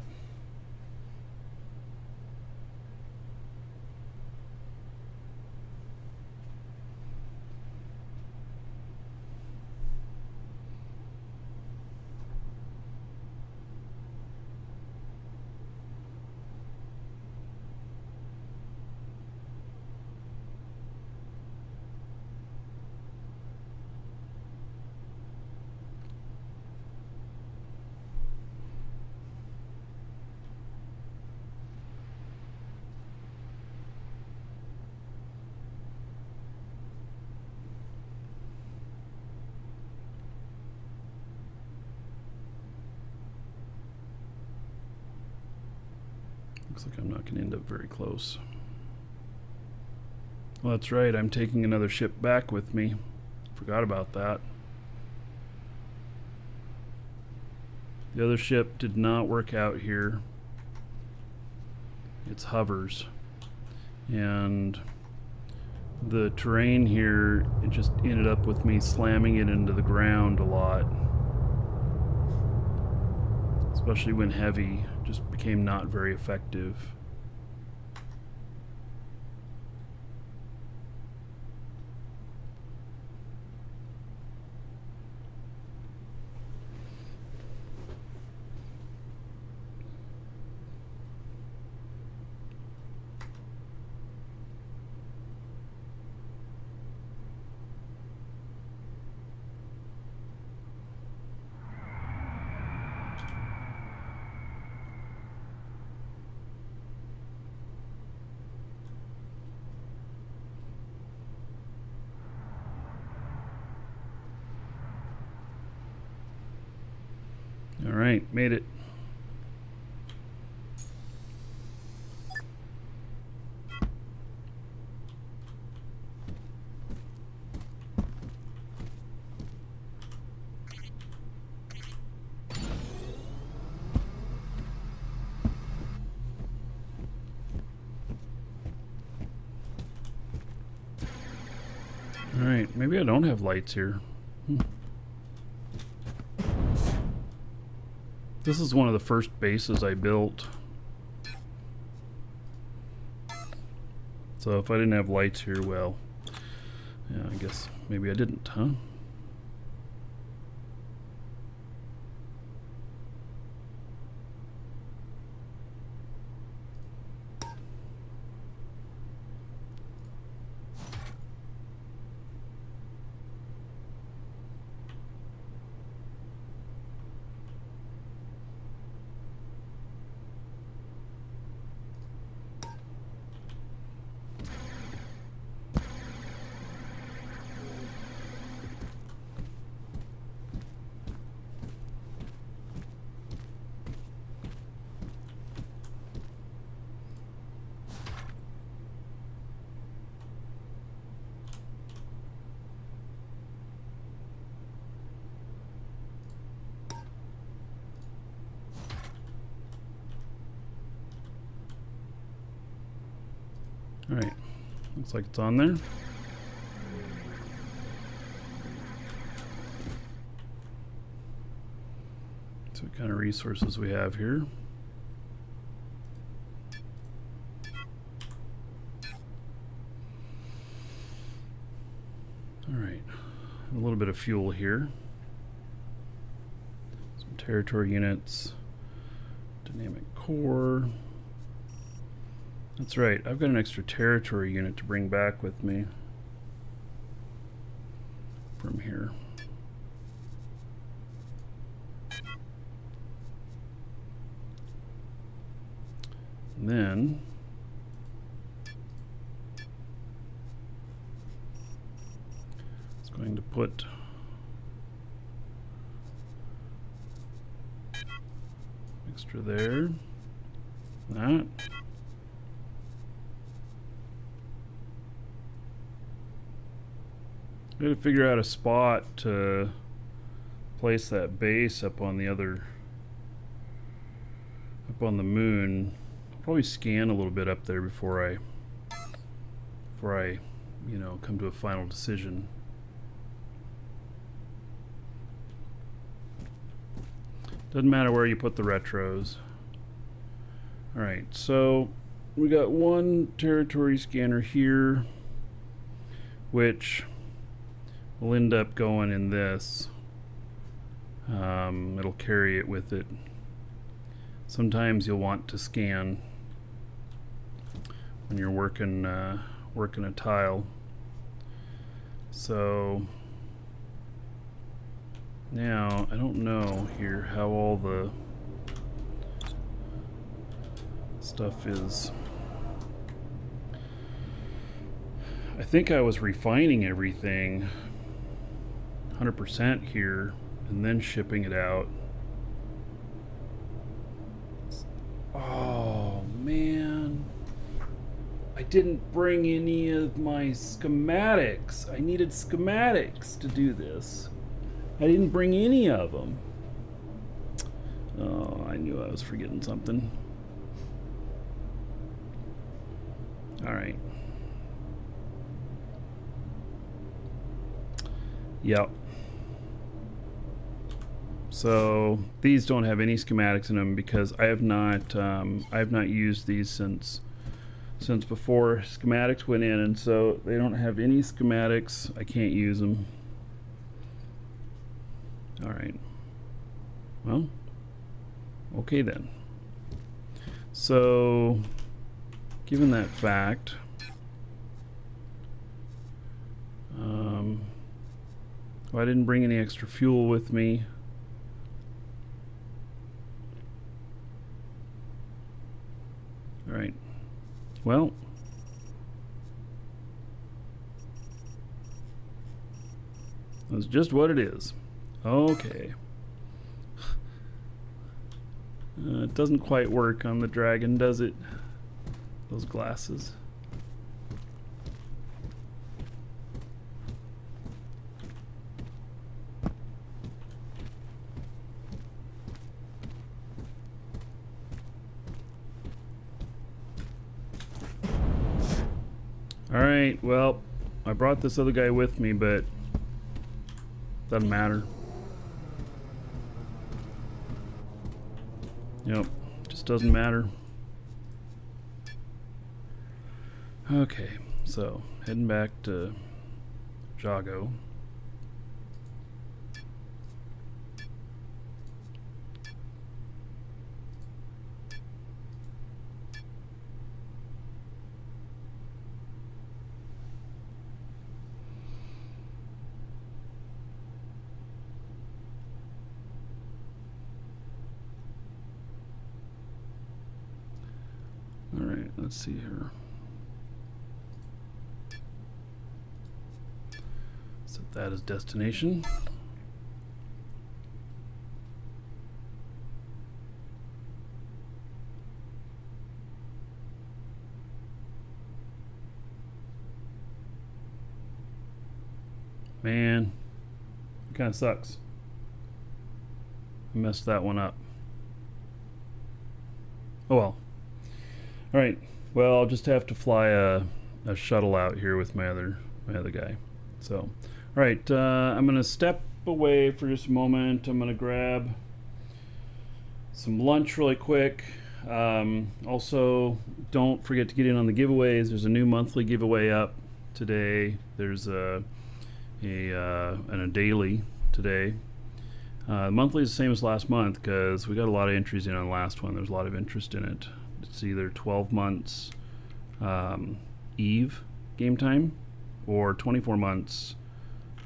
Looks like I'm not going to end up very close. Well, that's right. I'm taking another ship back with me. Forgot about that. The other ship did not work out here. It's hovers. And the terrain here, it just ended up with me slamming it into the ground a lot. Especially when heavy, just became not very effective. All right, made it. All right, maybe I don't have lights here. This is one of the first bases I built. So if I didn't have lights here, well, yeah, I guess maybe I didn't, huh? All right, looks like it's on there. So what kind of resources we have here? All right, a little bit of fuel here. Some territory units, dynamic core. That's right, I've got an extra territory unit to bring back with me from here. And then it's going to put extra there. That. I gotta figure out a spot to place that base up on the other up on the moon. I'll probably scan a little bit up there before I come to a final decision. Doesn't matter where you put the retros. Alright, so we got one territory scanner here, which will end up going in this. It'll carry it with it. Sometimes you'll want to scan when you're working a tile. So now I don't know here how all the stuff is. I think I was refining everything 100% here and then shipping it out. Oh man, I didn't bring any of my schematics. I needed schematics to do this. I didn't bring any of them. Oh, I knew I was forgetting something. All right. Yep. So these don't have any schematics in them because I have not used these since before schematics went in, and so they don't have any schematics. I can't use them. All right. Well, okay then. So, given that fact, well, I didn't bring any extra fuel with me. All right. Well, that's just what it is. Okay. It doesn't quite work on the dragon, does it? Those glasses. Alright, well, I brought this other guy with me, but doesn't matter. Yep, just doesn't matter. Okay, so heading back to Jago. All right, let's see here. Set that as destination. Man, it kind of sucks. I messed that one up. Oh well. All right. Well, I'll just have to fly a shuttle out here with my other guy. So, all right. I'm gonna step away for just a moment. I'm gonna grab some lunch really quick. Also, don't forget to get in on the giveaways. There's a new monthly giveaway up today. There's and a daily today. Monthly is the same as last month because we got a lot of entries in on the last one. There's a lot of interest in it. It's either 12 months Eve game time or 24 months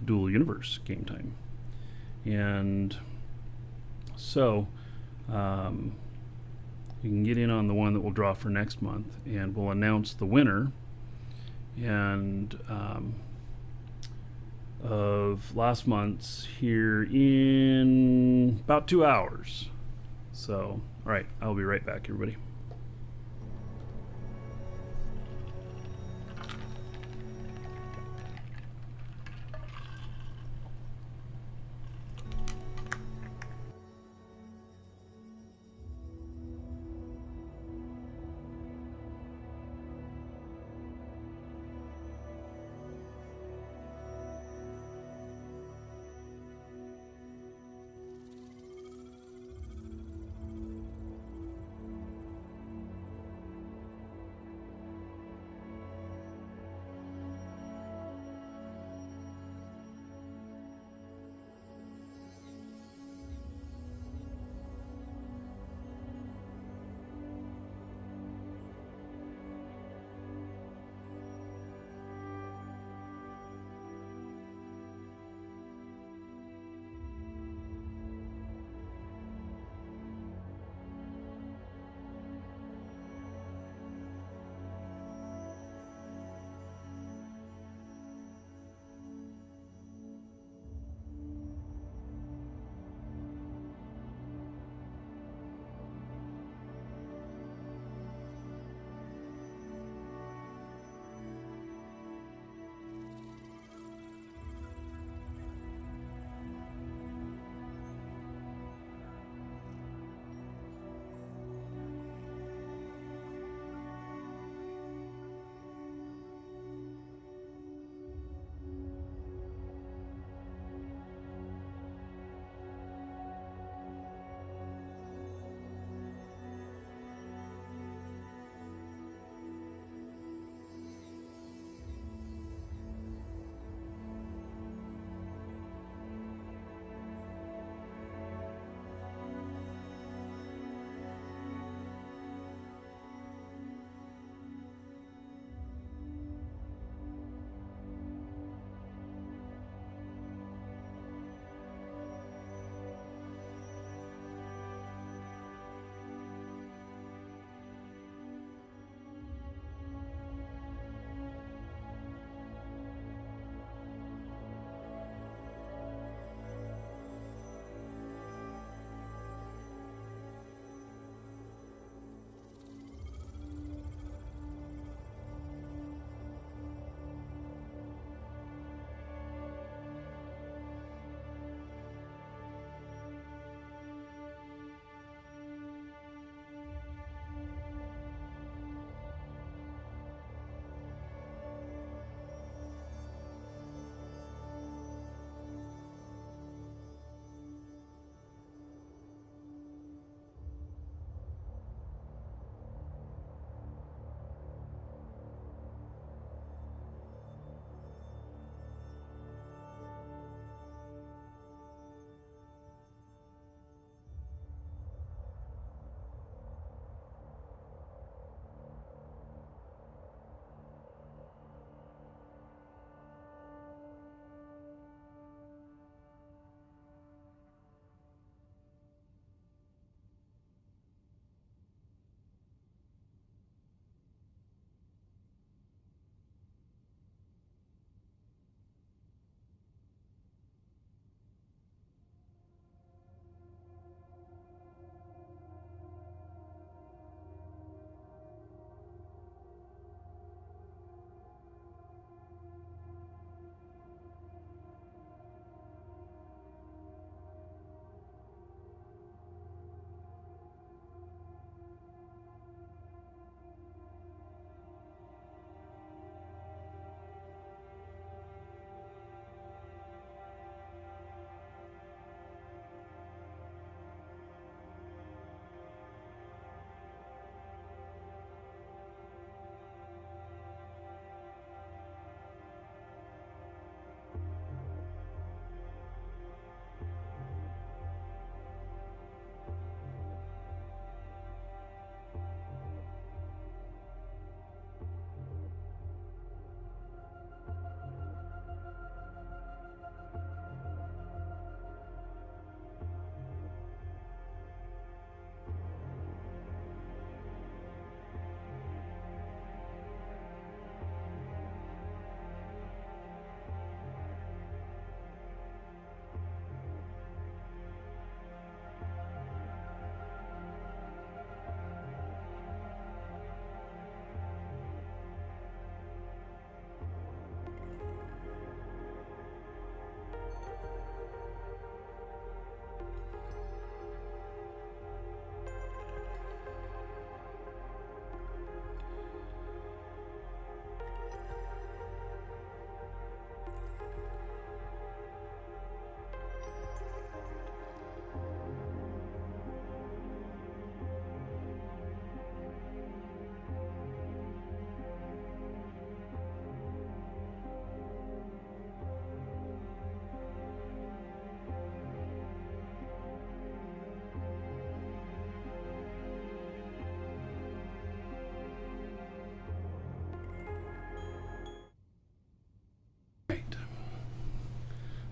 Dual Universe game time. And so you can get in on the one that we'll draw for next month, and we'll announce the winner and of last month's here in about 2 hours. So, all right, I'll be right back, everybody.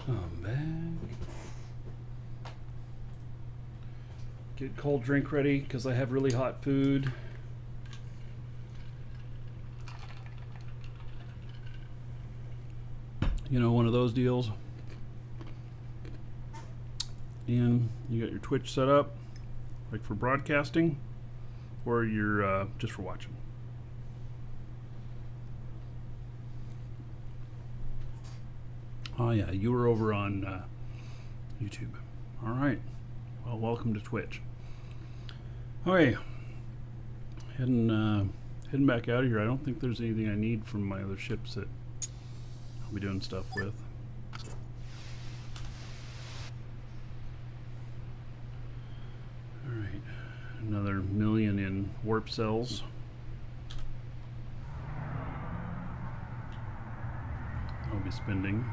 I'm back. Get cold drink ready because I have really hot food. You know, one of those deals. And you got your Twitch set up, like for broadcasting, or you're just for watching. Oh yeah, you were over on YouTube. All right. Well, welcome to Twitch. Okay. Heading back out of here. I don't think there's anything I need from my other ships that I'll be doing stuff with. All right. Another 1,000,000 in warp cells. I'll be spending.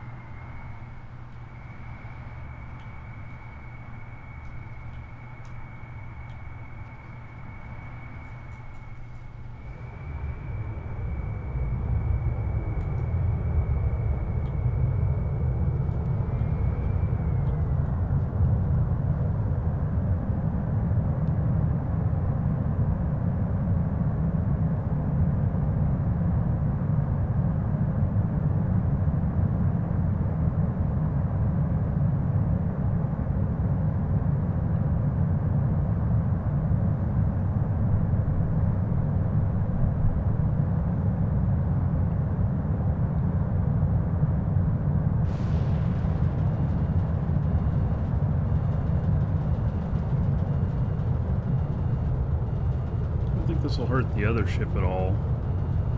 This will hurt the other ship at all.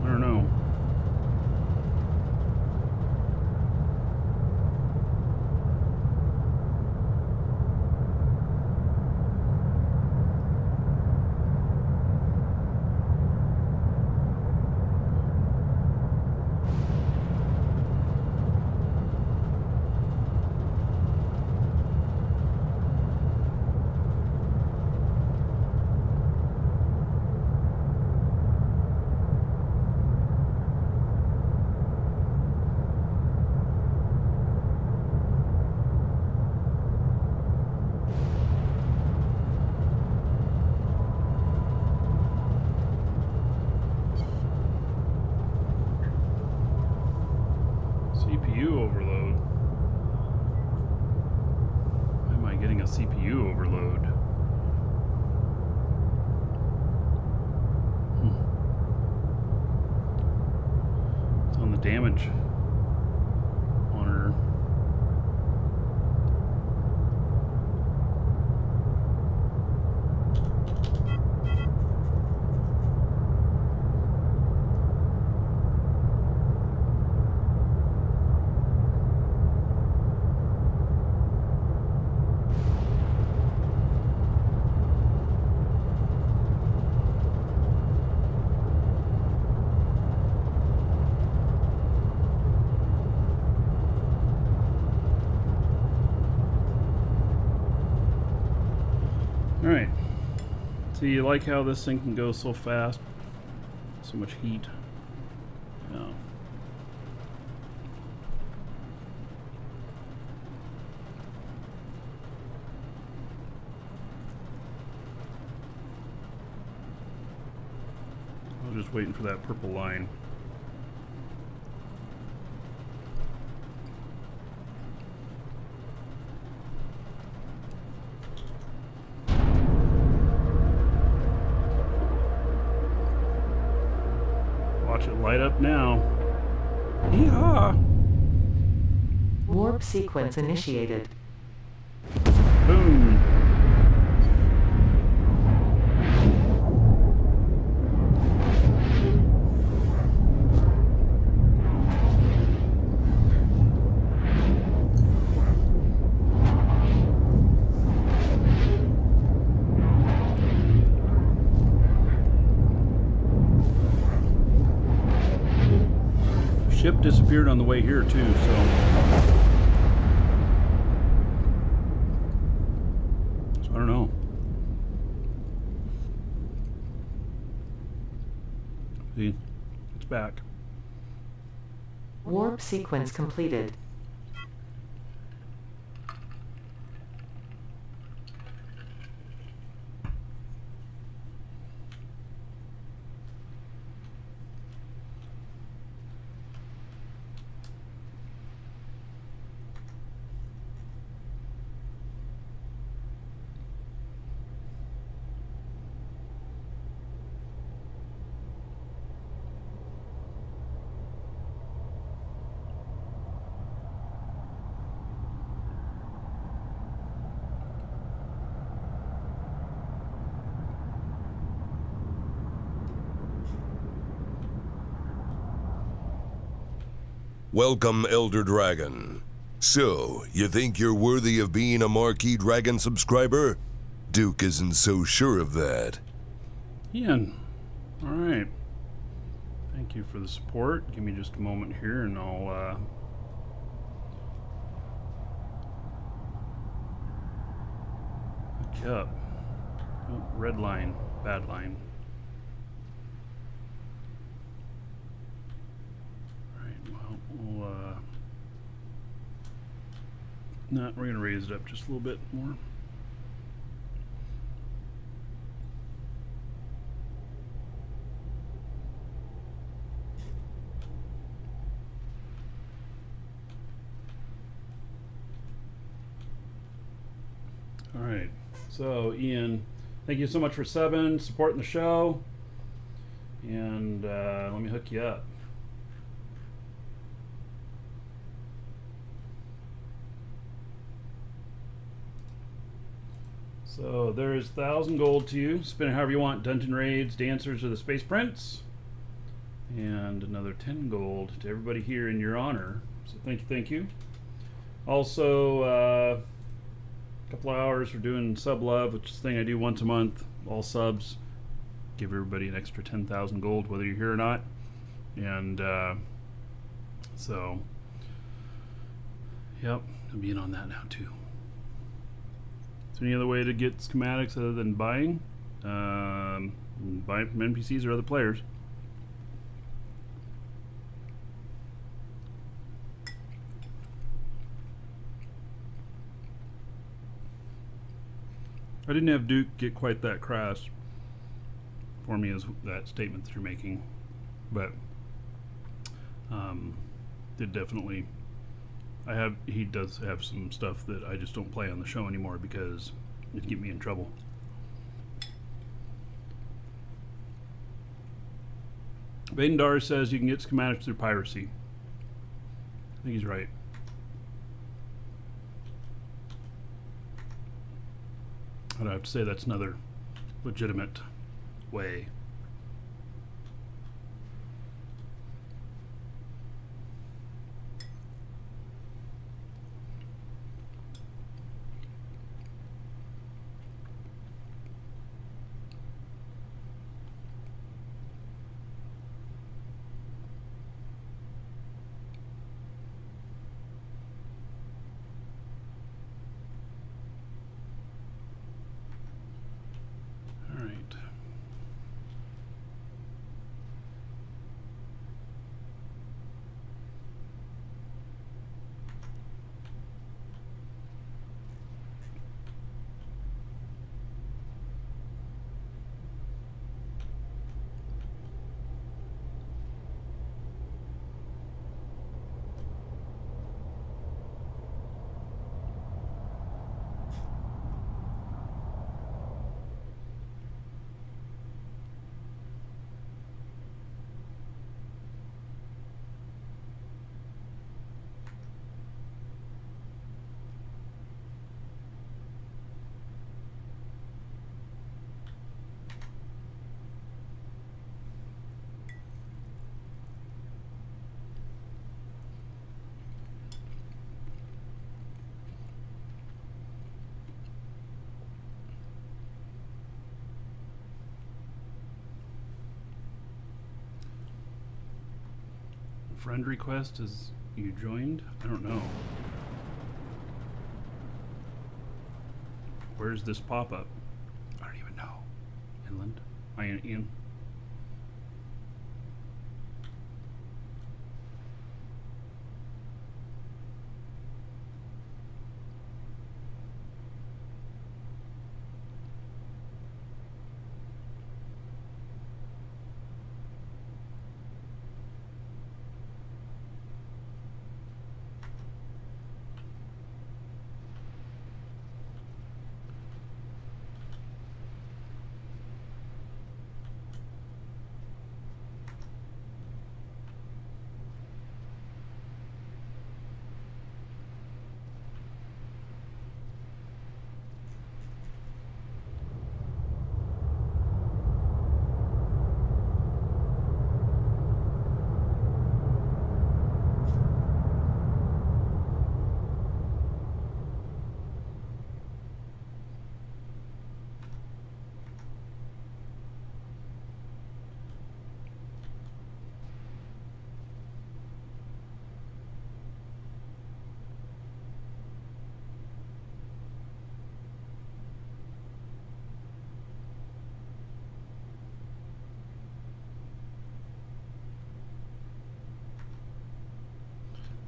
I don't know. CPU overload. Why am I getting a CPU overload? It's on the damage monitor. Alright, so you like how this thing can go so fast? So much heat. Yeah. I was just waiting for that purple line. Watch it light up now. Yeehaw! Warp sequence initiated. Boom! Ship disappeared on the way here too, so I don't know. See, it's back. Warp sequence completed. Welcome, Elder Dragon. So, you think you're worthy of being a Marquee Dragon subscriber? Duke isn't so sure of that. Ian. All right. Thank you for the support. Give me just a moment here and I'll hook you up. Oh, red line, bad line. All right, well, we're gonna raise it up just a little bit more. All right, so Ian, thank you so much for subbing, supporting the show, and let me hook you up. So there's 1,000 gold to you. Spend it however you want. Dungeon raids, dancers, or the Space Prince, and another 10 gold to everybody here in your honor. So thank you, thank you. Also. Couple of hours for doing sub love, which is a thing I do once a month. All subs give everybody an extra 10,000 gold, whether you're here or not. And so, yep, I'm being on that now too. Is there any other way to get schematics other than buying? Buying from NPCs or other players. I didn't have Duke get quite that crass for me as that statement that you're making, but did definitely. He does have some stuff that I just don't play on the show anymore because it'd get me in trouble. Vadendar says you can get schematics through piracy. I think he's right. I'd have to say that's another legitimate way. All right. Friend request is you joined? I don't know. Where's this pop up? I don't even know. Inland? Ian?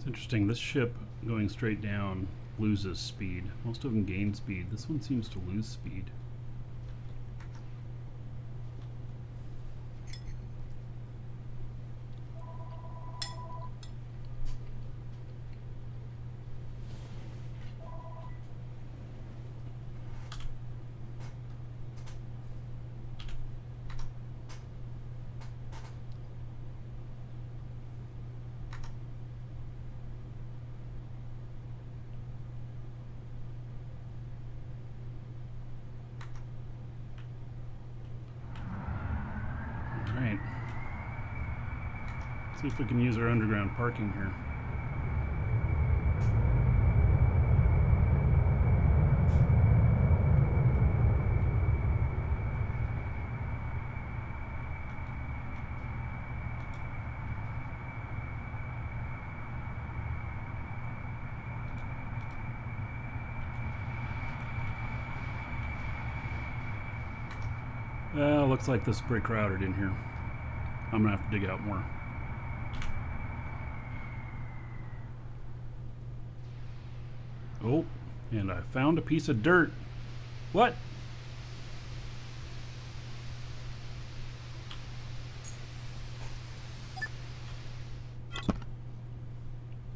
It's interesting. This ship going straight down loses speed. Most of them gain speed. This one seems to lose speed. Alright. See if we can use our underground parking here. Looks like this is pretty crowded in here. I'm gonna have to dig out more. Oh, and I found a piece of dirt. What?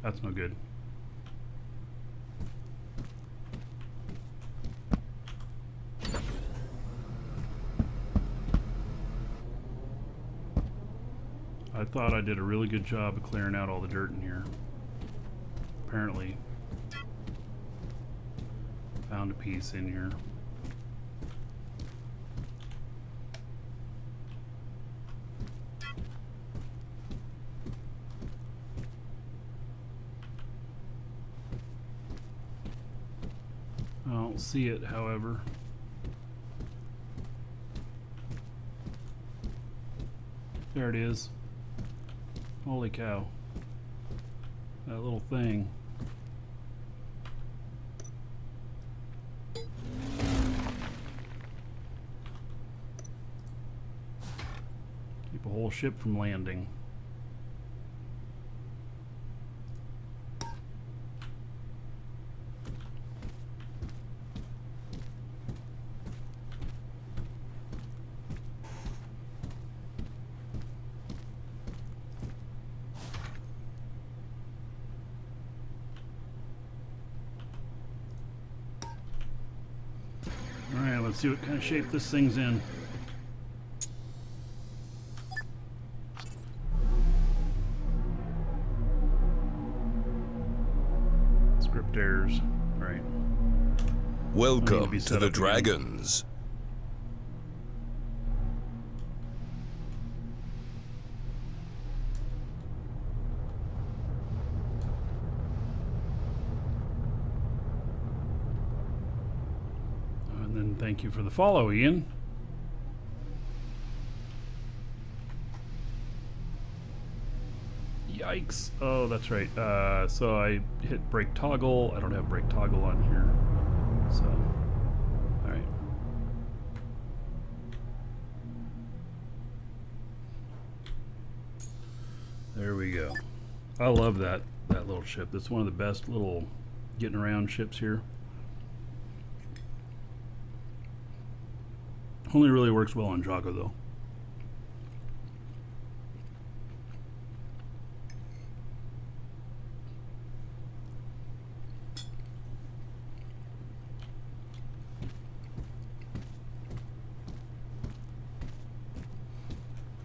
That's no good. I thought I did a really good job of clearing out all the dirt in here. Apparently, found a piece in here. I don't see it, however. There it is. Holy cow. That little thing. Keep a whole ship from landing. Alright, let's see what kind of shape this thing's in. Script errors. Alright. Welcome to the Dragons. And then thank you for the follow, Ian. Yikes. Oh, that's right. So I hit brake toggle. I don't have brake toggle on here. So, alright. There we go. I love that little ship. It's one of the best little getting around ships here. Only really works well on Jago though.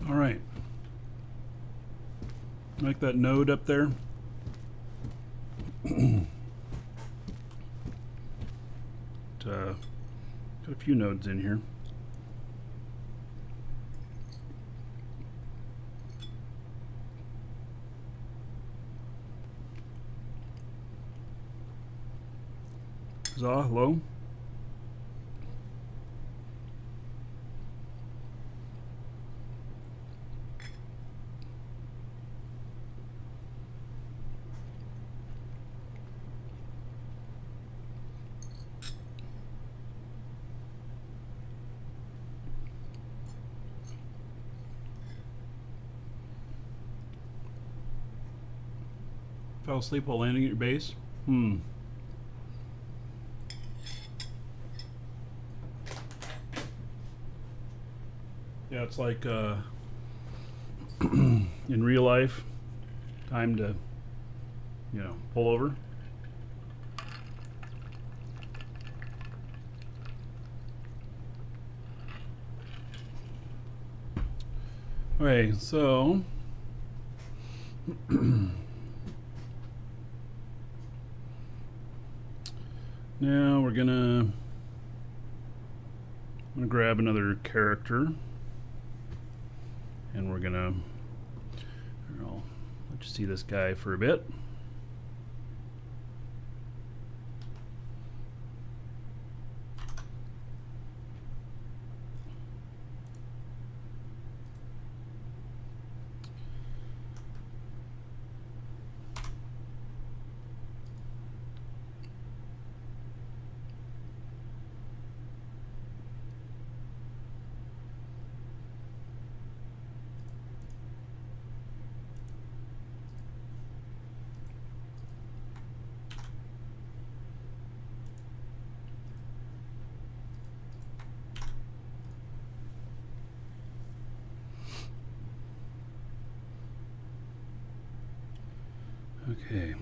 All right. Like that node up there. Got a few nodes in here. Hello. Fell asleep while landing at your base? Yeah, it's like in real life, time to, pull over. Okay, so now I'm gonna grab another character, and I'll let you see this guy for a bit. Okay.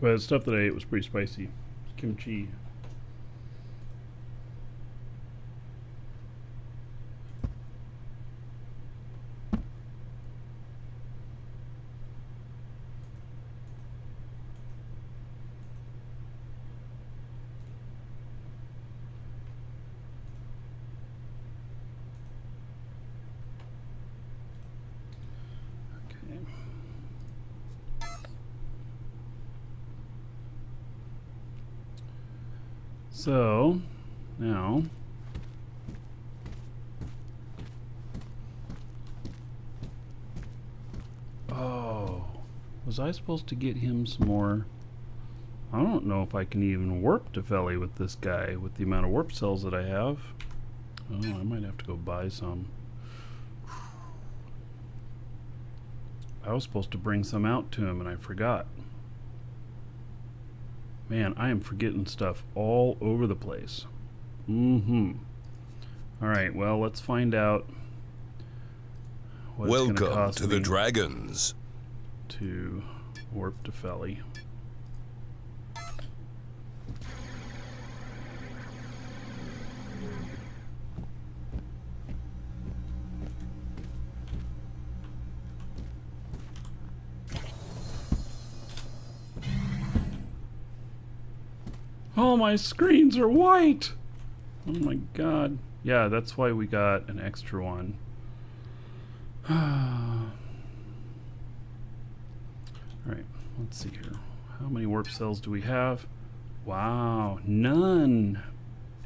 But the stuff that I ate was pretty spicy. Kimchi. Okay. So, now, was I supposed to get him some more? I don't know if I can even warp to Felly with this guy, with the amount of warp cells that I have. Oh, I might have to go buy some. I was supposed to bring some out to him and I forgot. Man, I am forgetting stuff all over the place. Alright, well, let's find out what it's gonna Welcome cost to the me Dragons. to warp to Felly. Oh, my screens are white! Oh my god. Yeah, that's why we got an extra one. Alright, let's see here. How many warp cells do we have? Wow, none!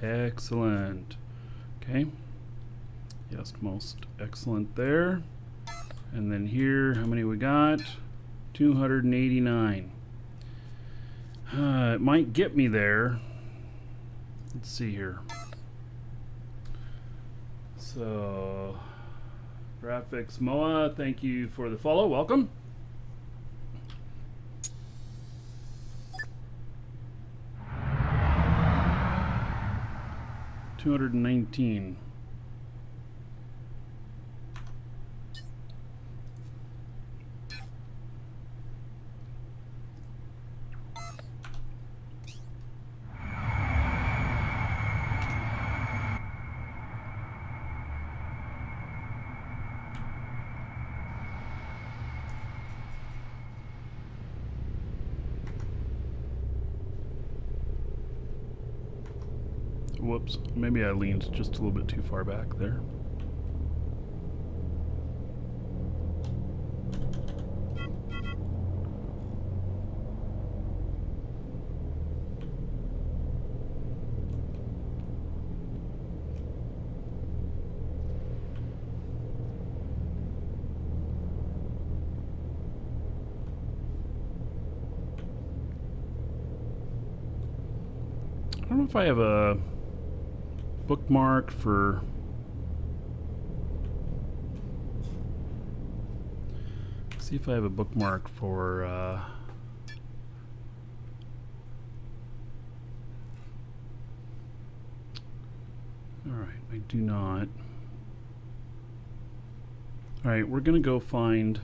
Excellent. Okay. Yes, most excellent there. And then here, how many we got? 289. It might get me there. Let's see here. So, graphics Moa, thank you for the follow. Welcome. $219. Whoops, maybe I leaned just a little bit too far back there. I don't know if I have a bookmark for See if I have a bookmark for alright, I do not. Alright, we're gonna go find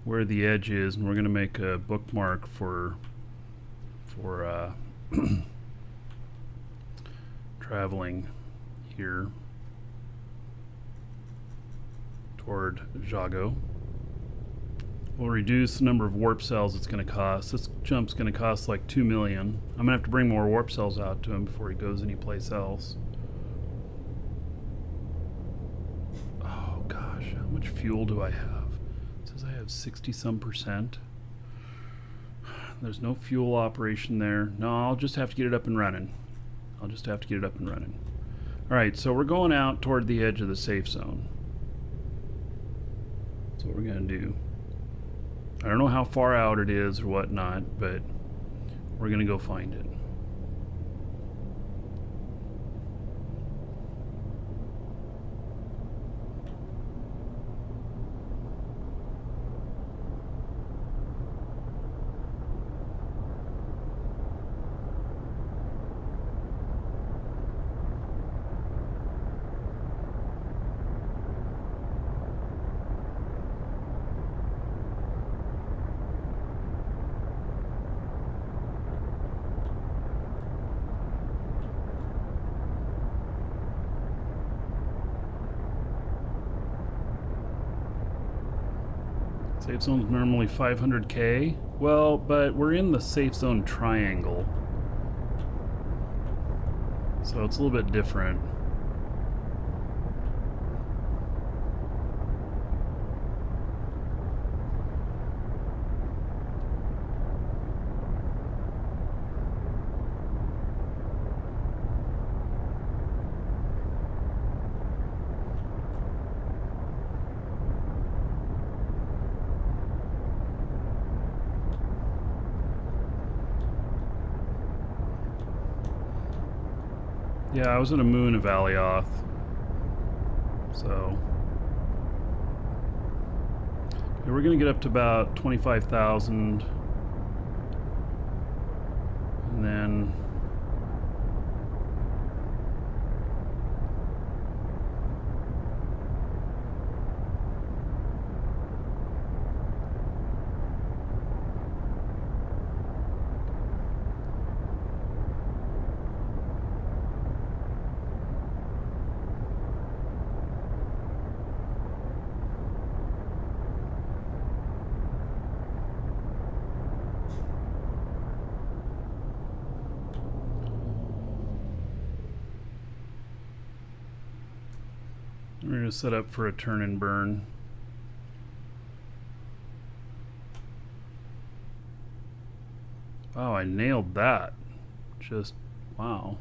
where the edge is, and we're gonna make a bookmark for traveling here toward Jago. We'll reduce the number of warp cells it's going to cost. This jump's going to cost like 2 million. I'm going to have to bring more warp cells out to him before he goes anyplace else. Oh gosh, how much fuel do I have? It says I have 60-some%. There's no fuel operation there. No, I'll just have to get it up and running. Alright, so we're going out toward the edge of the safe zone. That's what we're going to do. I don't know how far out it is or whatnot, but we're going to go find it. Safe zone's normally 500k. Well, but we're in the safe zone triangle, so it's a little bit different. Yeah, I was in a moon of Alioth, so yeah, we're gonna get up to about 25,000, and then we're gonna set up for a turn and burn. Oh, I nailed that. Just, wow.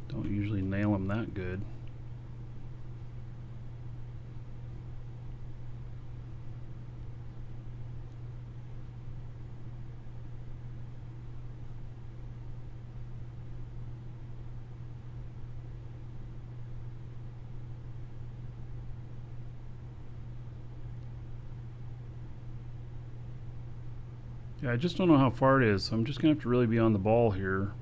Don't usually nail them that good. Yeah, I just don't know how far it is, so I'm just gonna have to really be on the ball here.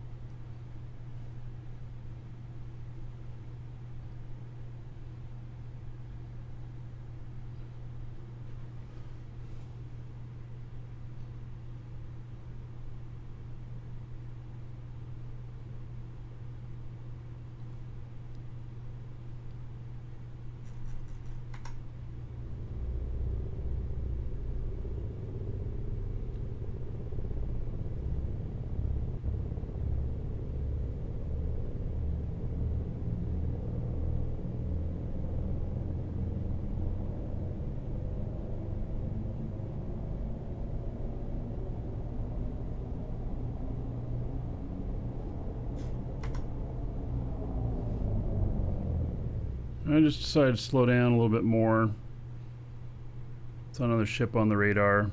I just decided to slow down a little bit more. It's another ship on the radar.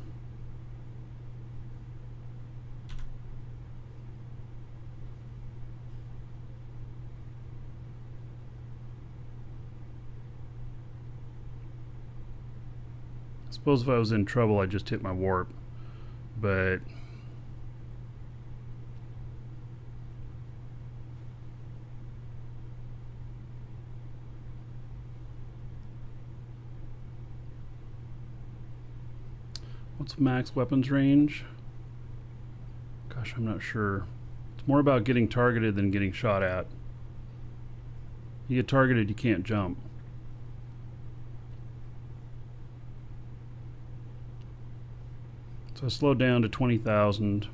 I suppose if I was in trouble, I'd just hit my warp. But what's max weapons range? Gosh, I'm not sure. It's more about getting targeted than getting shot at. You get targeted, you can't jump. So I slowed down to 20,000.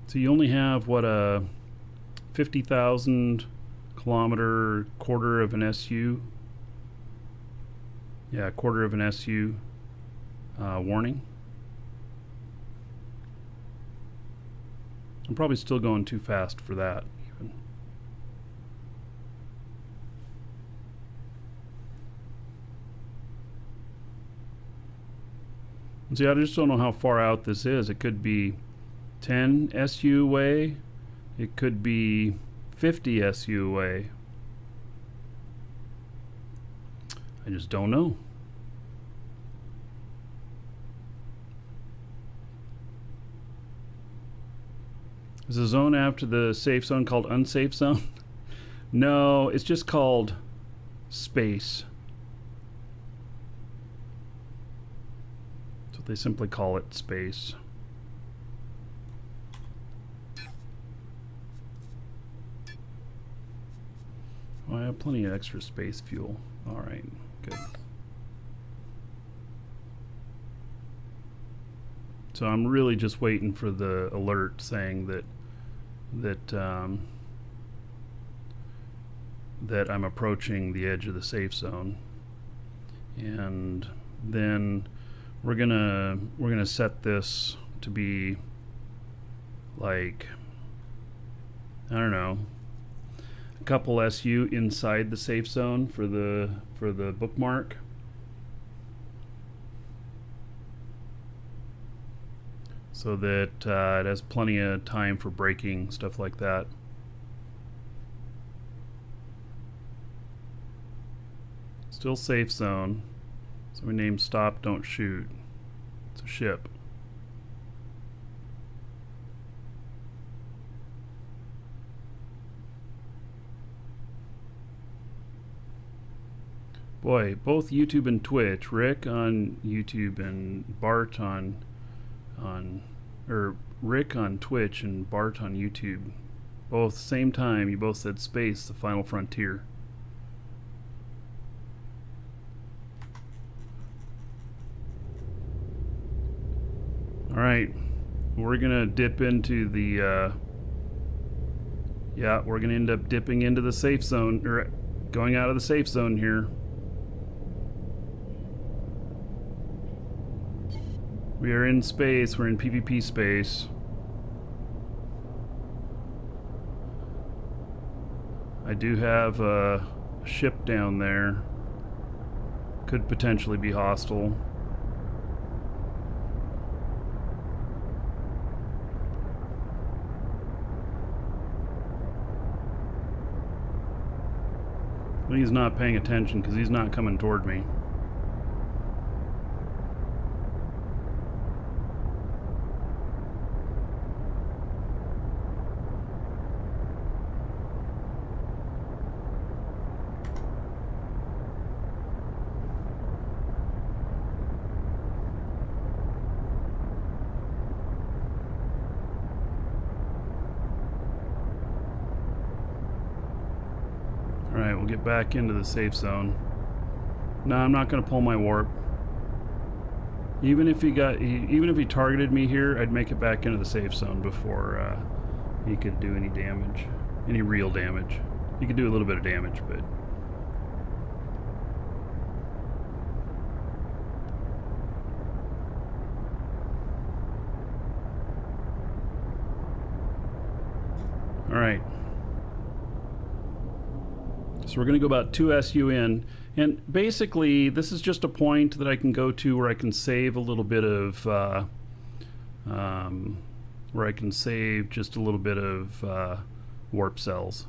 So you only have, what, a 50,000 kilometer quarter of an SU? Yeah, quarter of an SU warning. I'm probably still going too fast for that, even. See, I just don't know how far out this is. It could be 10 SU away. It could be 50 SU away. I just don't know. Is the zone after the safe zone called unsafe zone? No, it's just called space. That's what they simply call it, space. Oh, I have plenty of extra space fuel. All right, good. So I'm really just waiting for the alert saying that that I'm approaching the edge of the safe zone, and then we're gonna set this to be like, I don't know, a couple SU inside the safe zone for the bookmark. So that it has plenty of time for braking, stuff like that. Still safe zone. So we name stop, don't shoot. It's a ship. Boy, both YouTube and Twitch, Rick on YouTube and Bart on or Rick on Twitch and Bart on YouTube, both same time, you both said space, the final frontier. Alright, we're gonna dip into the yeah, we're gonna end up dipping into the safe zone, or going out of the safe zone here. We are in space, we're in PvP space. I do have a ship down there. Could potentially be hostile. But he's not paying attention because he's not coming toward me. Alright, we'll get back into the safe zone. No, I'm not going to pull my warp. Even if he targeted me here, I'd make it back into the safe zone before he could do any damage. Any real damage. He could do a little bit of damage, but... Alright. So we're going to go about 2 SU in, and basically this is just a point that I can go to where I can save a little bit of where I can save just a little bit of warp cells.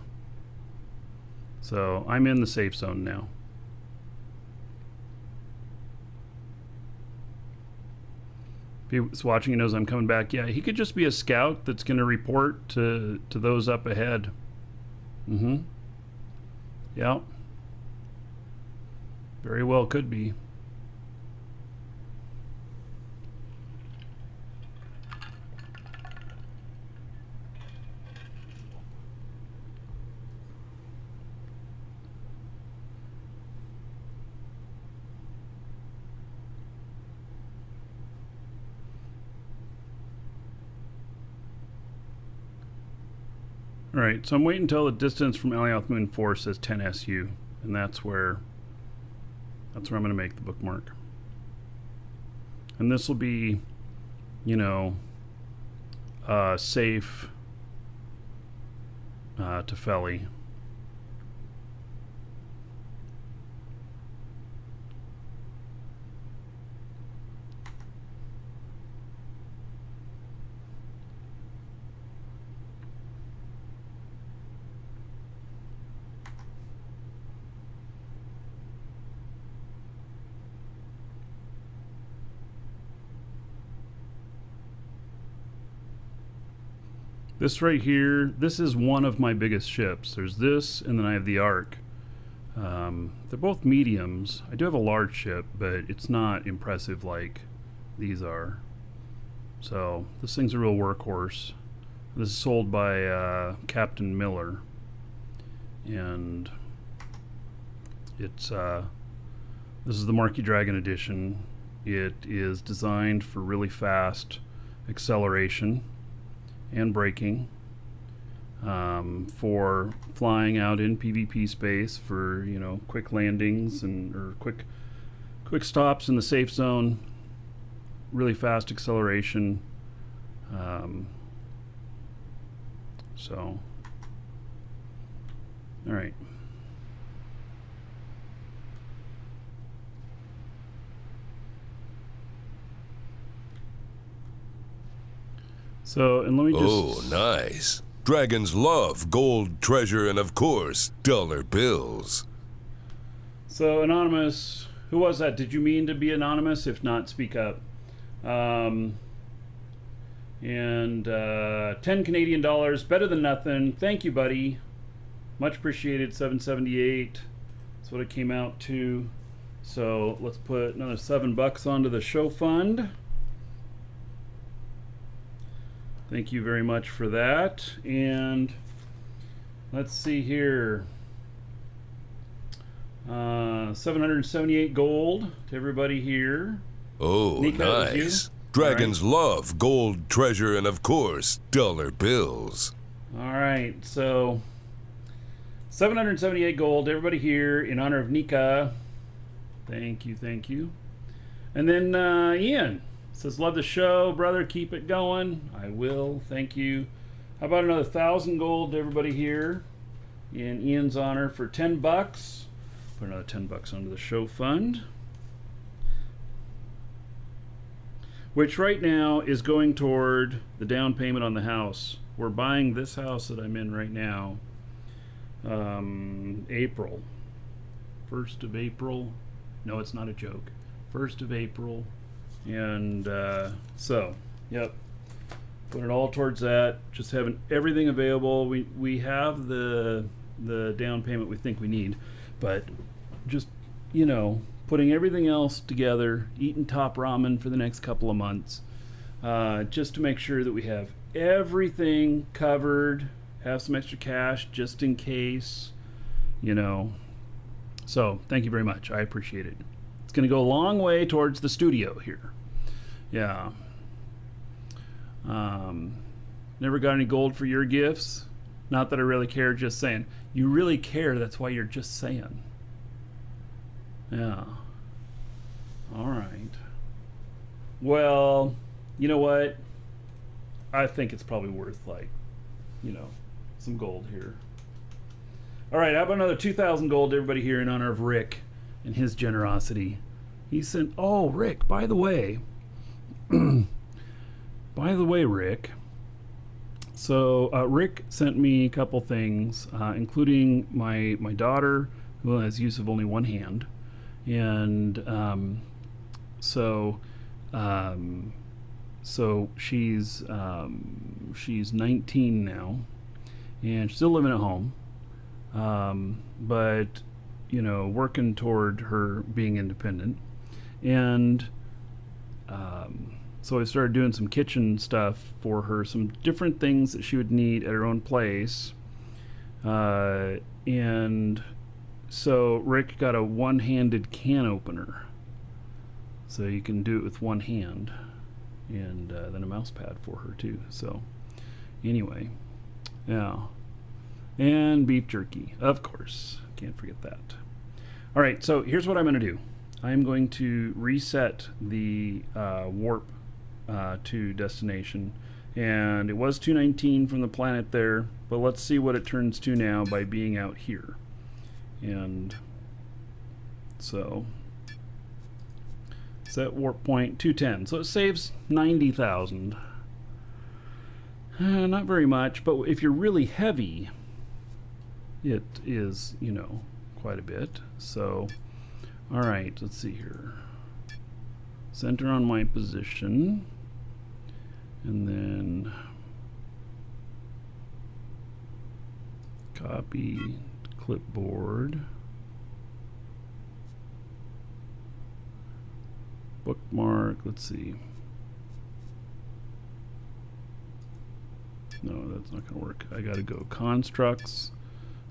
So I'm in the safe zone now. He's watching and knows I'm coming back. Yeah, he could just be a scout that's going to report to those up ahead. Mm-hmm. Yeah. Very well could be. All right, so I'm waiting until the distance from Alioth Moon 4 says 10 SU, and that's where I'm going to make the bookmark. And this will be, you know, safe to Felly. This right here, this is one of my biggest ships. There's this, and then I have the Ark. They're both mediums. I do have a large ship, but it's not impressive like these are. So this thing's a real workhorse. This is sold by Captain Miller, and it's this is the Marquis Dragon edition. It is designed for really fast acceleration and braking, for flying out in PvP space, for, you know, quick landings or quick stops in the safe zone, really fast acceleration. So, all right. So, and let me just... Oh, nice. Dragons love gold, treasure, and of course, dollar bills. So, Anonymous, who was that? Did you mean to be anonymous? If not, speak up. And 10 Canadian dollars, better than nothing. Thank you, buddy. Much appreciated, 778. That's what it came out to. So, let's put another $7 onto the show fund. Thank you very much for that. And let's see here. 778 gold to everybody here. Oh, Nico, nice. Dragons love gold, treasure, and of course, dollar bills. All right, so 778 gold to everybody here in honor of Nika. Thank you, thank you. And then Ian says, love the show, brother. Keep it going. I will. Thank you. How about another 1,000 gold to everybody here in Ian's honor for $10. Put another $10 onto the show fund, which right now is going toward the down payment on the house. We're buying this house that I'm in right now, April. 1st of April. No, it's not a joke. 1st of April. And so, yep, put it all towards that. Just having everything available. We have the down payment we think we need, but just, you know, putting everything else together, eating top ramen for the next couple of months, just to make sure that we have everything covered, have some extra cash just in case, you know. So thank you very much. I appreciate it. It's going to go a long way towards the studio here. Yeah. Never got any gold for your gifts. Not that I really care, just saying. You really care, that's why you're just saying. Yeah. All right. Well, you know what? I think it's probably worth, like, you know, some gold here. All right, how about another 2,000 gold to everybody here in honor of Rick and his generosity. He sent, oh, Rick, by the way, Rick, so Rick sent me a couple things, including my daughter, who has use of only one hand, and So she's 19 now, and she's still living at home, but you know, working toward her being independent. And so I started doing some kitchen stuff for her, some different things that she would need at her own place. And so Rick got a one-handed can opener, so you can do it with one hand, and then a mouse pad for her too. So anyway, yeah, and beef jerky, of course, can't forget that. All right, so here's what I'm going to do. I'm going to reset the warp to destination, and it was 219 from the planet there, but let's see what it turns to now by being out here. And so set warp point 210, so it saves 90,000. Not very much, but if you're really heavy, it is, you know, quite a bit. So all right, let's see here. Center on my position, and then copy clipboard, bookmark. Let's see. No, that's not going to work. I got to go constructs,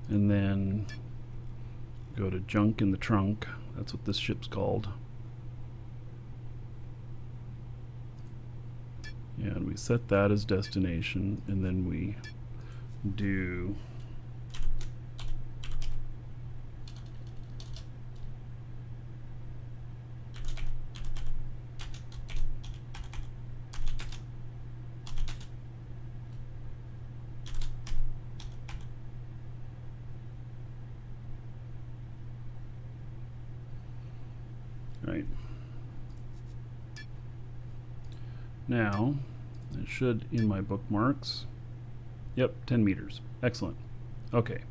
and then go to junk in the trunk. That's what this ship's called. And we set that as destination, and then we do right. Now, it should in my bookmarks. Yep, 10 meters. Excellent. Okay.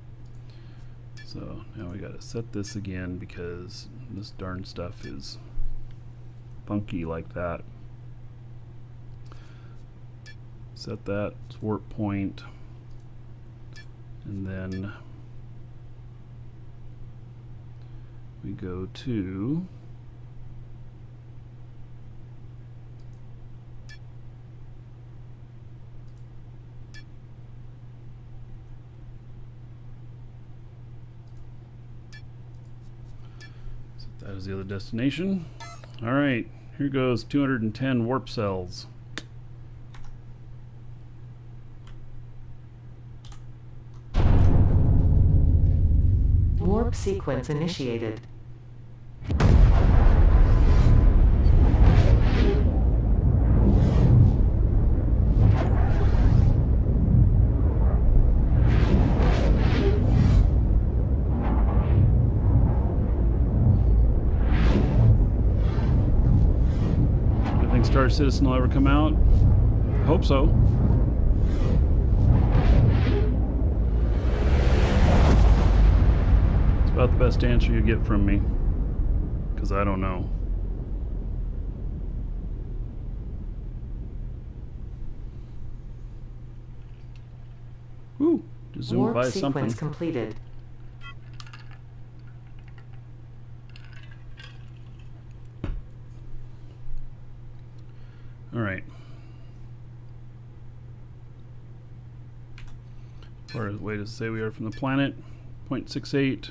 So now we got to set this again because this darn stuff is funky like that. Set that warp point, and then we go to that is the other destination. All right, here goes 210 warp cells. Warp sequence initiated. Star Citizen will ever come out? I hope so. It's about the best answer you get from me, because I don't know. Woo! Just zoomed Warp by sequence something. completed. All right. Far away to say we are from the planet, 0.68,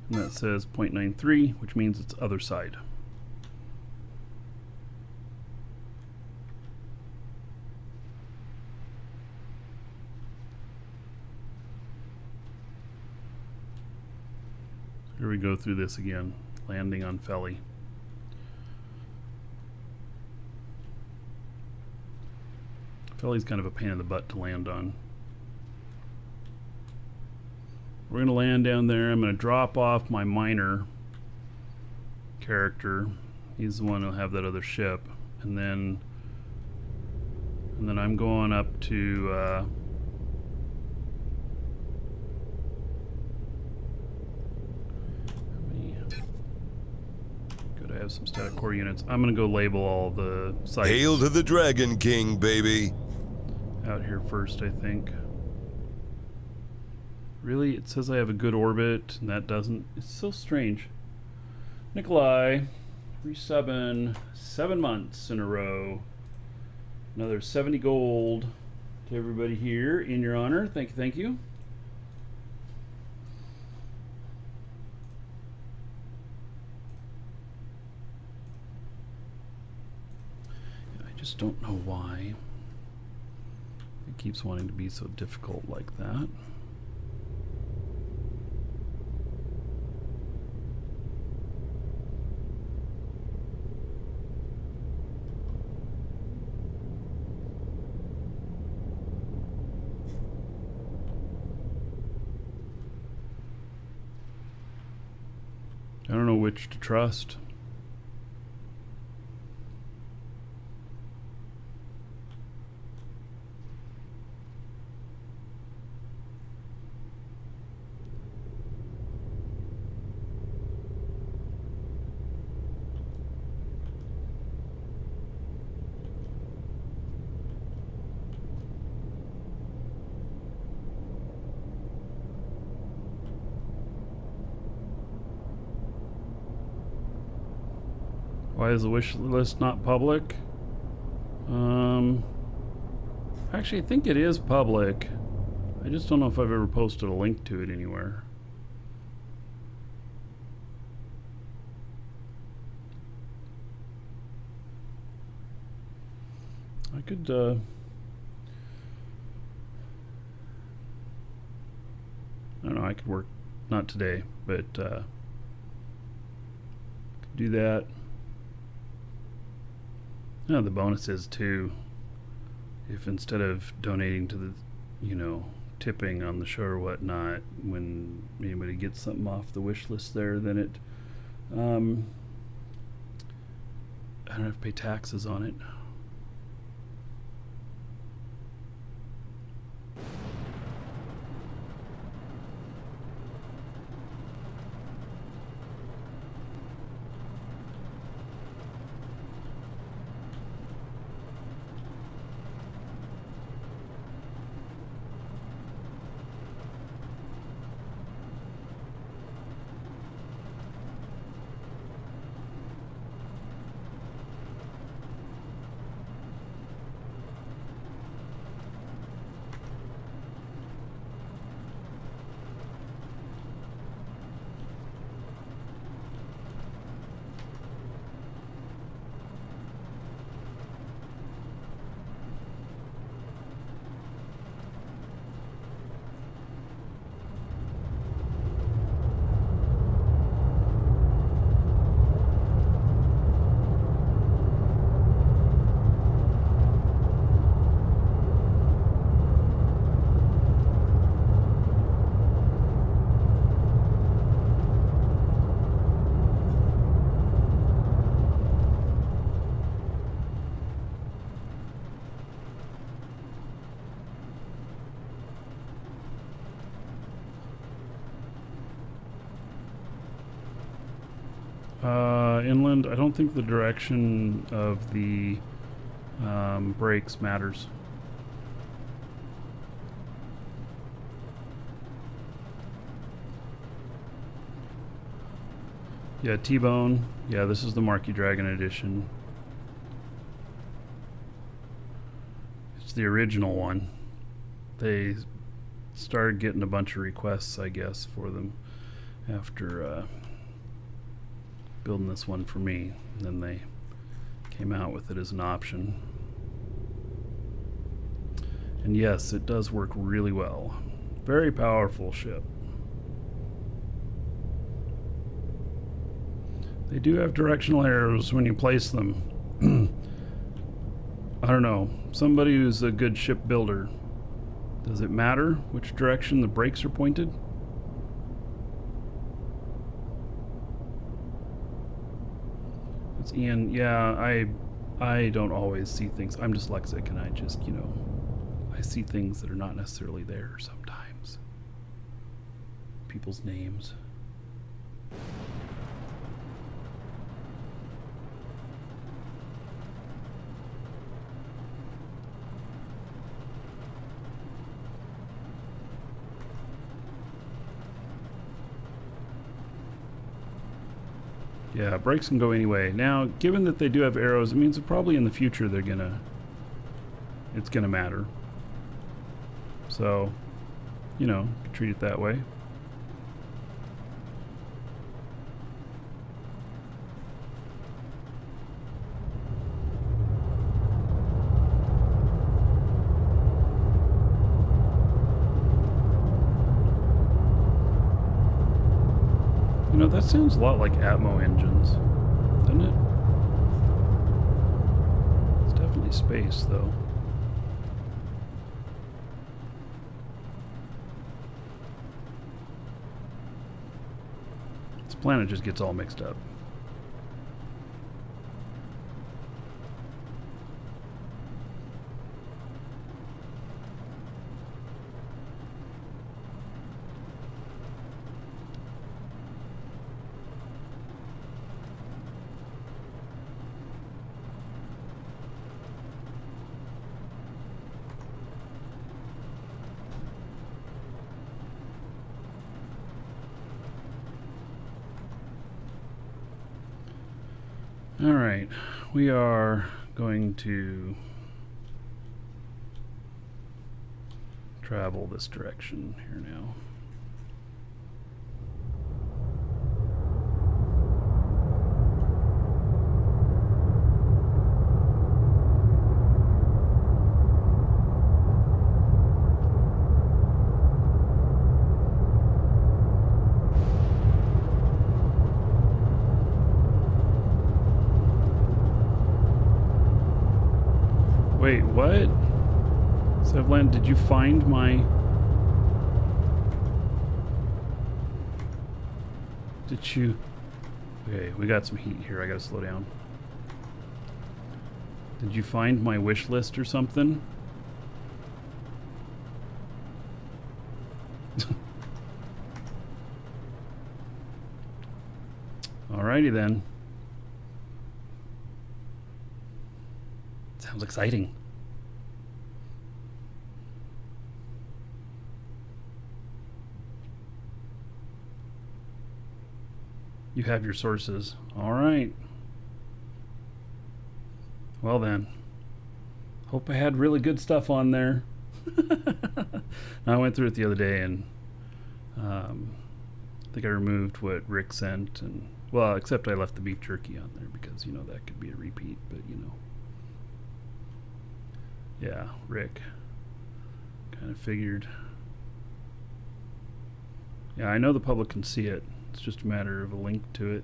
and that says 0.93, which means it's other side. Here we go through this again, landing on Felly. Felly's kind of a pain in the butt to land on. We're going to land down there. I'm going to drop off my miner character. He's the one who'll have that other ship. And then I'm going up to have some static core units. I'm going to go label all the sites Hail to the Dragon King, baby. out here first, I think. Really? It says I have a good orbit, and that doesn't. It's so strange. Nikolai, 3-7, 7 months in a row. Another 70 gold to everybody here in your honor. Thank you, thank you. I just don't know why it keeps wanting to be so difficult like that. I don't know which to trust. Why is the wish list not public? Actually, I think it is public. I just don't know if I've ever posted a link to it anywhere. I could, I don't know, I could work, not today, but, could do that. No, the bonus is too, if instead of donating to the, you know, tipping on the show or whatnot, when anybody gets something off the wish list there, then it, I don't have to pay taxes on it. Inland, I don't think the direction of the brakes matters. Yeah, T-Bone. Yeah, this is the Marquee Dragon edition. It's the original one. They started getting a bunch of requests, I guess, for them after building this one for me. And then they came out with it as an option. And yes, it does work really well. Very powerful ship. They do have directional arrows when you place them. I don't know. Somebody who's a good ship builder. Does it matter which direction the brakes are pointed? It's Ian. Yeah, I don't always see things. I'm dyslexic and I just, you know, I see things that are not necessarily there sometimes. People's names. Yeah, brakes can go anyway. Now, given that they do have arrows, it means that probably in the future it's gonna matter. So, you know, treat it that way. You know, that sounds a lot like Atmo engines, doesn't it? It's definitely space, though. This planet just gets all mixed up. All right, we are going to travel this direction here now. Wait, what? Sevland, did you find my... Did you... Okay, we got some heat here. I gotta slow down. Did you find my wish list or something? Alrighty then. Sounds exciting. You have your sources. All right. Well then. Hope I had really good stuff on there. I went through it the other day and I think I removed what Rick sent, and well, except I left the beef jerky on there because, you know, that could be a repeat, but you know. Yeah, Rick. Kind of figured. Yeah, I know the public can see it. It's just a matter of a link to it.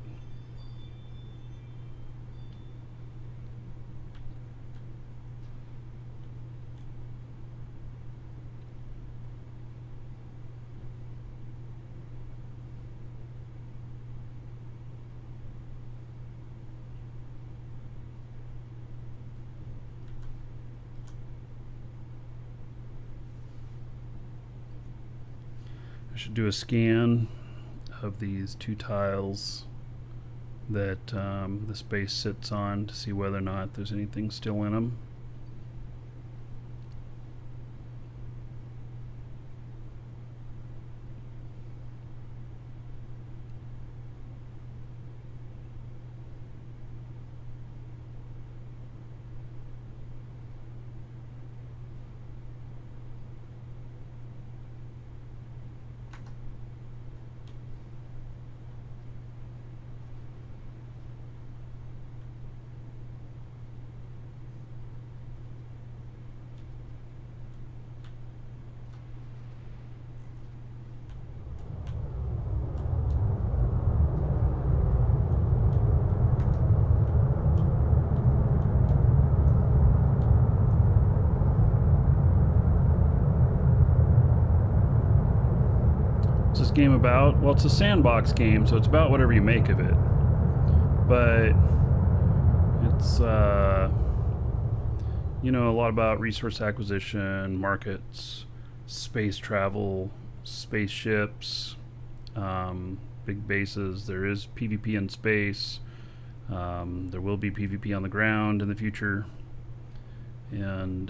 I should do a scan of these two tiles that the space sits on to see whether or not there's anything still in them. What's this game about? Well, it's a sandbox game, so it's about whatever you make of it. But it's, you know, a lot about resource acquisition, markets, space travel, spaceships, big bases. There is PvP in space. There will be PvP on the ground in the future. And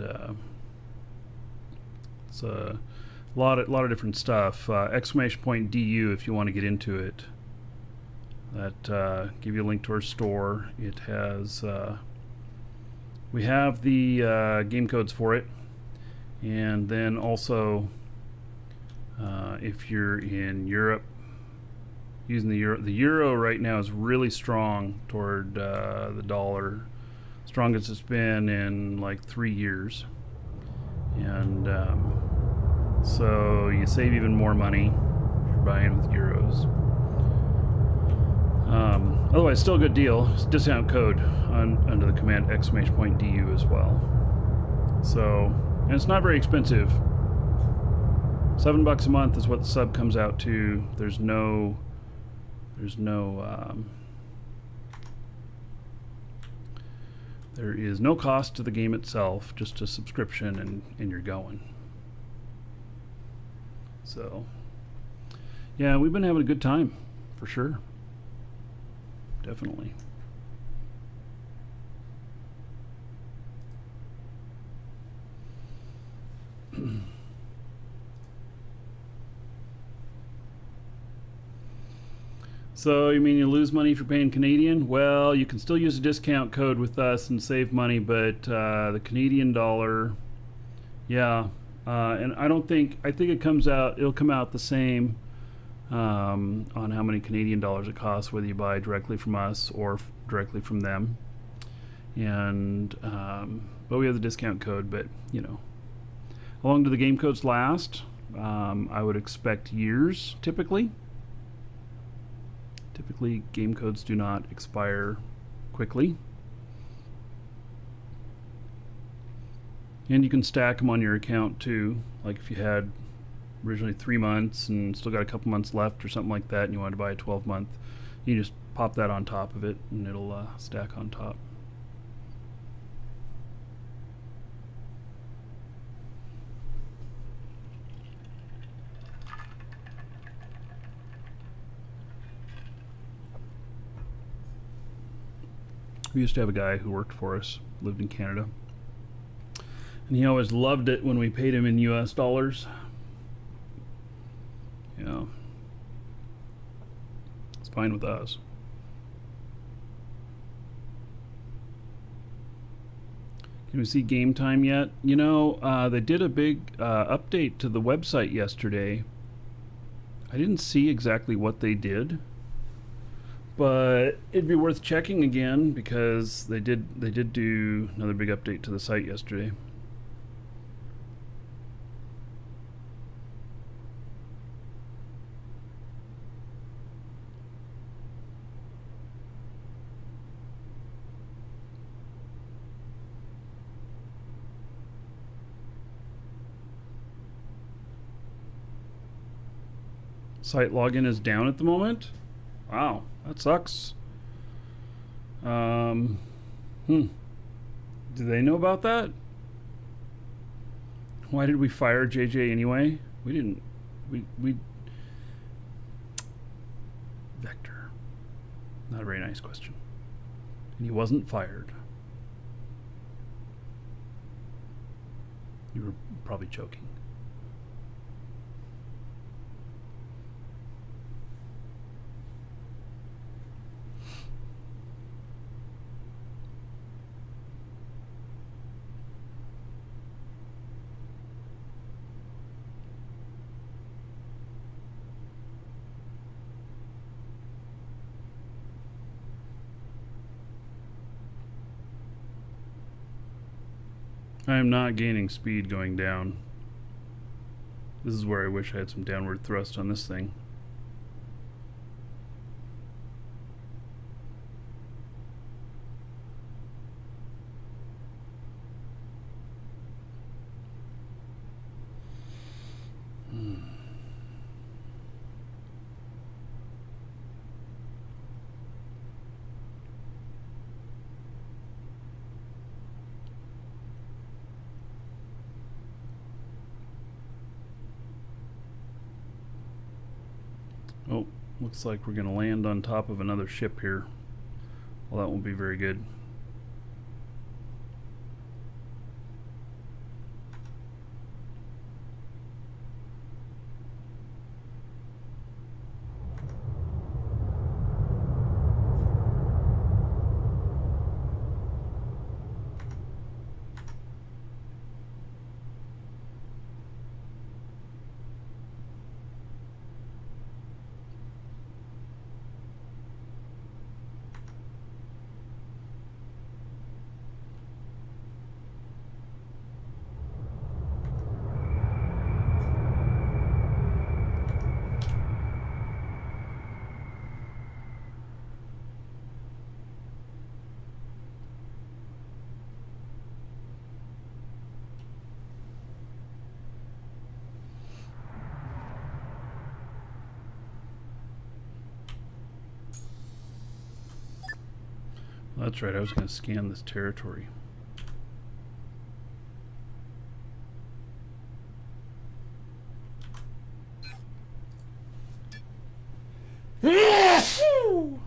it's a lot of different stuff. Exclamation point DU if you want to get into it. that give you a link to our store. It has we have the game codes for it, and then also if you're in Europe, using the euro right now is really strong toward the dollar, strongest it's been in like 3 years, and so you save even more money if you're buying with euros. Otherwise, still a good deal. It's discount code under the command !DU as well. So, and it's not very expensive. $7 a month is what the sub comes out to. There's no there is no cost to the game itself, just a subscription, and you're going. So, yeah, we've been having a good time, for sure. Definitely. So, you mean you lose money if you're paying Canadian? Well, you can still use a discount code with us and save money, but the Canadian dollar, yeah. And I think it'll come out the same on how many Canadian dollars it costs, whether you buy directly from us or directly from them. And, but we have the discount code, but, you know. How long do the game codes last? I would expect years, typically. Typically, game codes do not expire quickly. And you can stack them on your account too. Like if you had originally 3 months and still got a couple months left or something like that, and you wanted to buy a 12-month, you just pop that on top of it and it'll stack on top. We used to have a guy who worked for us, lived in Canada, and he always loved it when we paid him in US dollars. Yeah. It's fine with us. Can we see game time yet? You know, they did a big update to the website yesterday. I didn't see exactly what they did, but it'd be worth checking again because they did do another big update to the site yesterday. Site login is down at the moment. Wow, that sucks. Do they know about that? Why did we fire JJ anyway? We didn't. We Vector. Not a very nice question. And he wasn't fired. You were probably joking. I am not gaining speed going down. This is where I wish I had some downward thrust on this thing. Oh, looks like we're going to land on top of another ship here. Well, that won't be very good. That's right, I was going to scan this territory. Oh.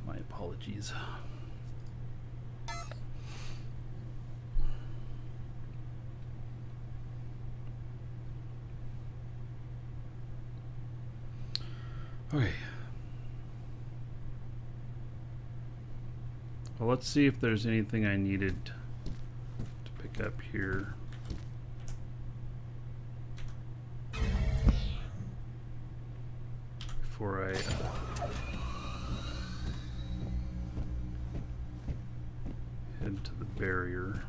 My apologies. Okay. Well, let's see if there's anything I needed to pick up here. Before I head to the barrier.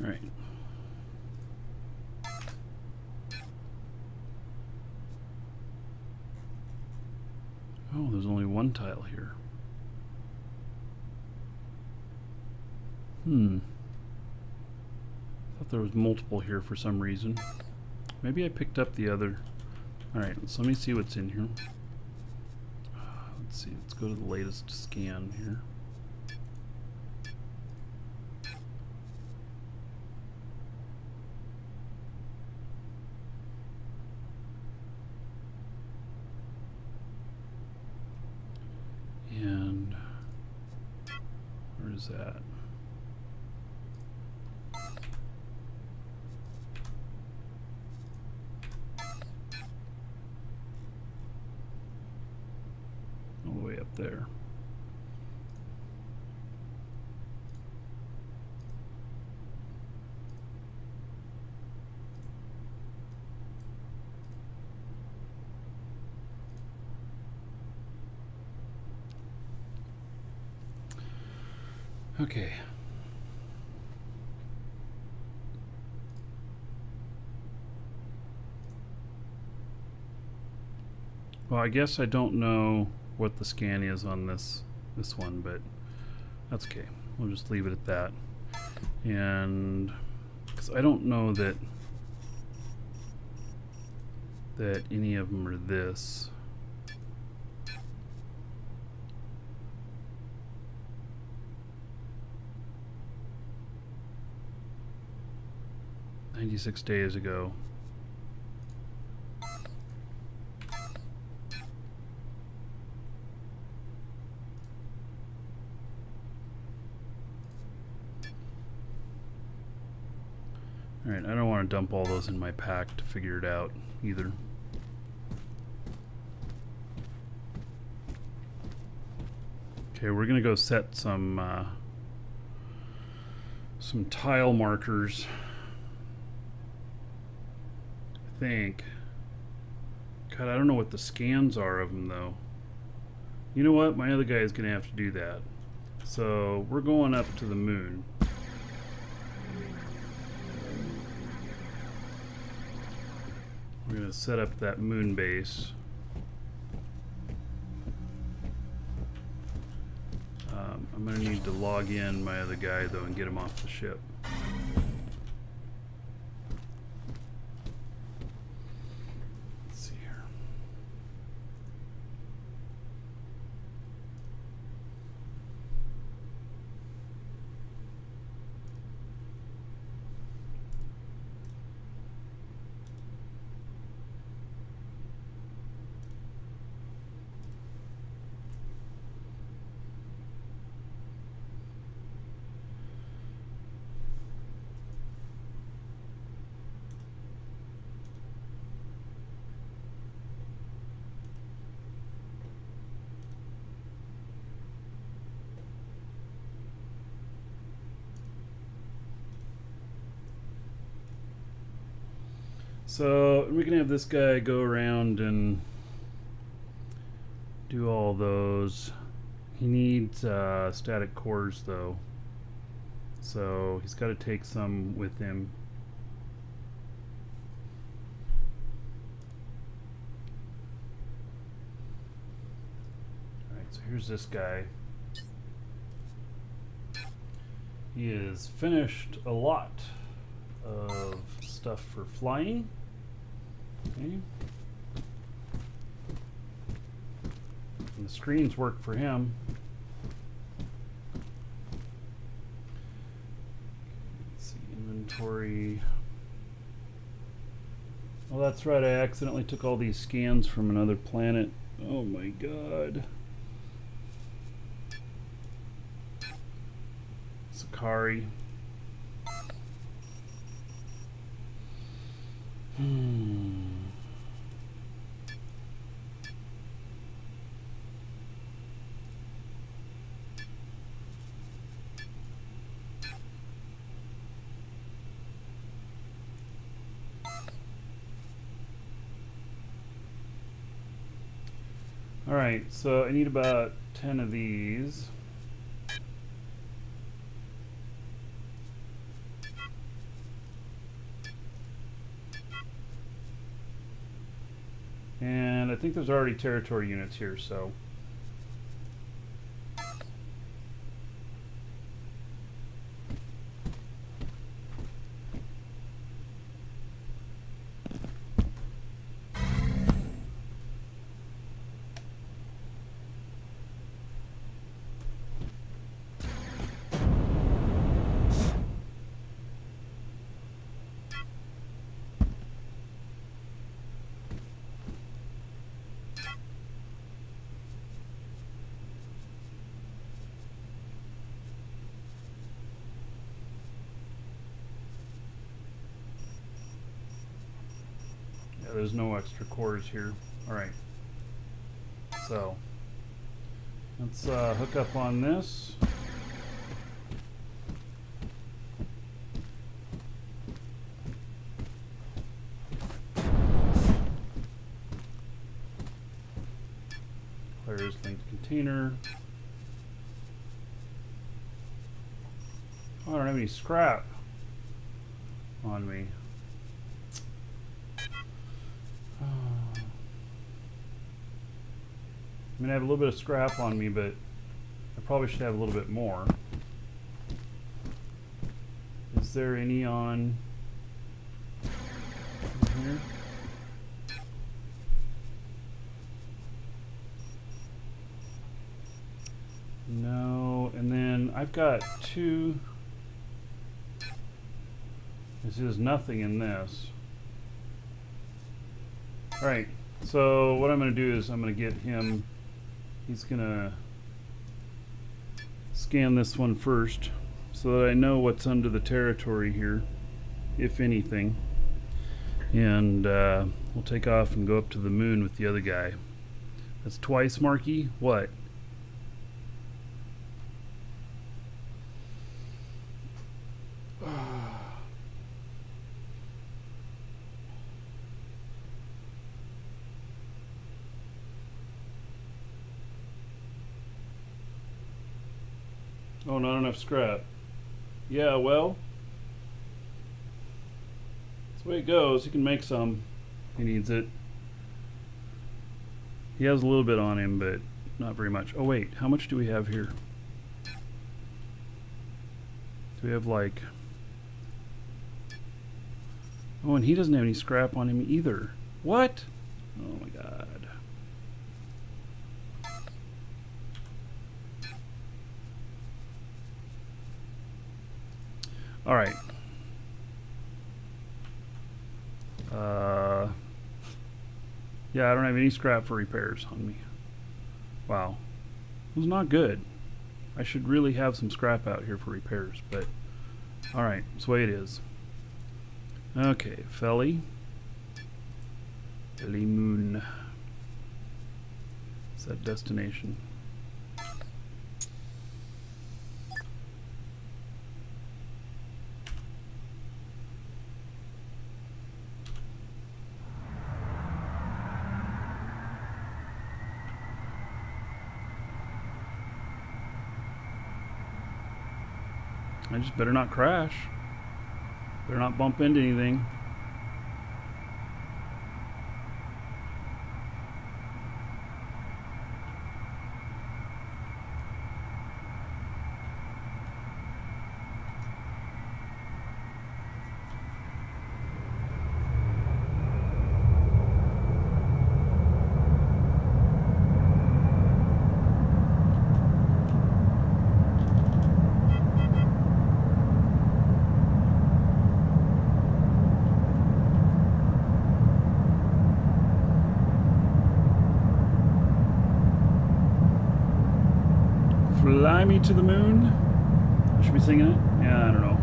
All right. Oh, there's only one tile here. Thought there was multiple here for some reason. Maybe I picked up the other. All right, so let me see what's in here. Let's see, let's go to the latest scan here. And where is that? All the way up there. Okay. Well, I guess I don't know what the scan is on this one, but that's okay. We'll just leave it at that. And because I don't know that any of them are this. "96 days ago." Alright, I don't want to dump all those in my pack to figure it out either. Okay, we're gonna go set some tile markers. I think. God, I don't know what the scans are of them though. You know what? My other guy is gonna have to do that. So we're going up to the moon. We're gonna set up that moon base. I'm gonna need to log in my other guy though and get him off the ship. Let's see here. So we can have this guy go around and do all those. He needs static cores though, so he's got to take some with him. Alright, so here's this guy. He has finished a lot of stuff for flying. Okay. And the screens work for him. Let's see, inventory. Oh, that's right, I accidentally took all these scans from another planet. Oh my god. Sakari. Alright, so I need about 10 of these. And I think there's already territory units here, so. Yeah, there's no extra cores here. Alright. So, let's hook up on this. Player's linked container. Oh, I don't have any scrap on me. I mean, I have a little bit of scrap on me, but I probably should have a little bit more. Is there any on here? No, and then I've got two. This is nothing in this. Alright, so what I'm going to do is I'm going to get him. He's going to scan this one first so that I know what's under the territory here, if anything. And we'll take off and go up to the moon with the other guy. That's twice, Marky? What? Oh, not enough scrap. Yeah, well, that's the way it goes. He can make some. He needs it. He has a little bit on him, but not very much. Oh, wait. How much do we have here? Do we have like... Oh, and he doesn't have any scrap on him either. What? Oh my god. Alright. Yeah, I don't have any scrap for repairs on me. Wow. It was not good. I should really have some scrap out here for repairs, but alright, that's the way it is. Okay, Felly. Felly Moon. Set destination. I just better not crash. Better not bump into anything. Fly me to the moon. I should be singing it? Yeah, I don't know.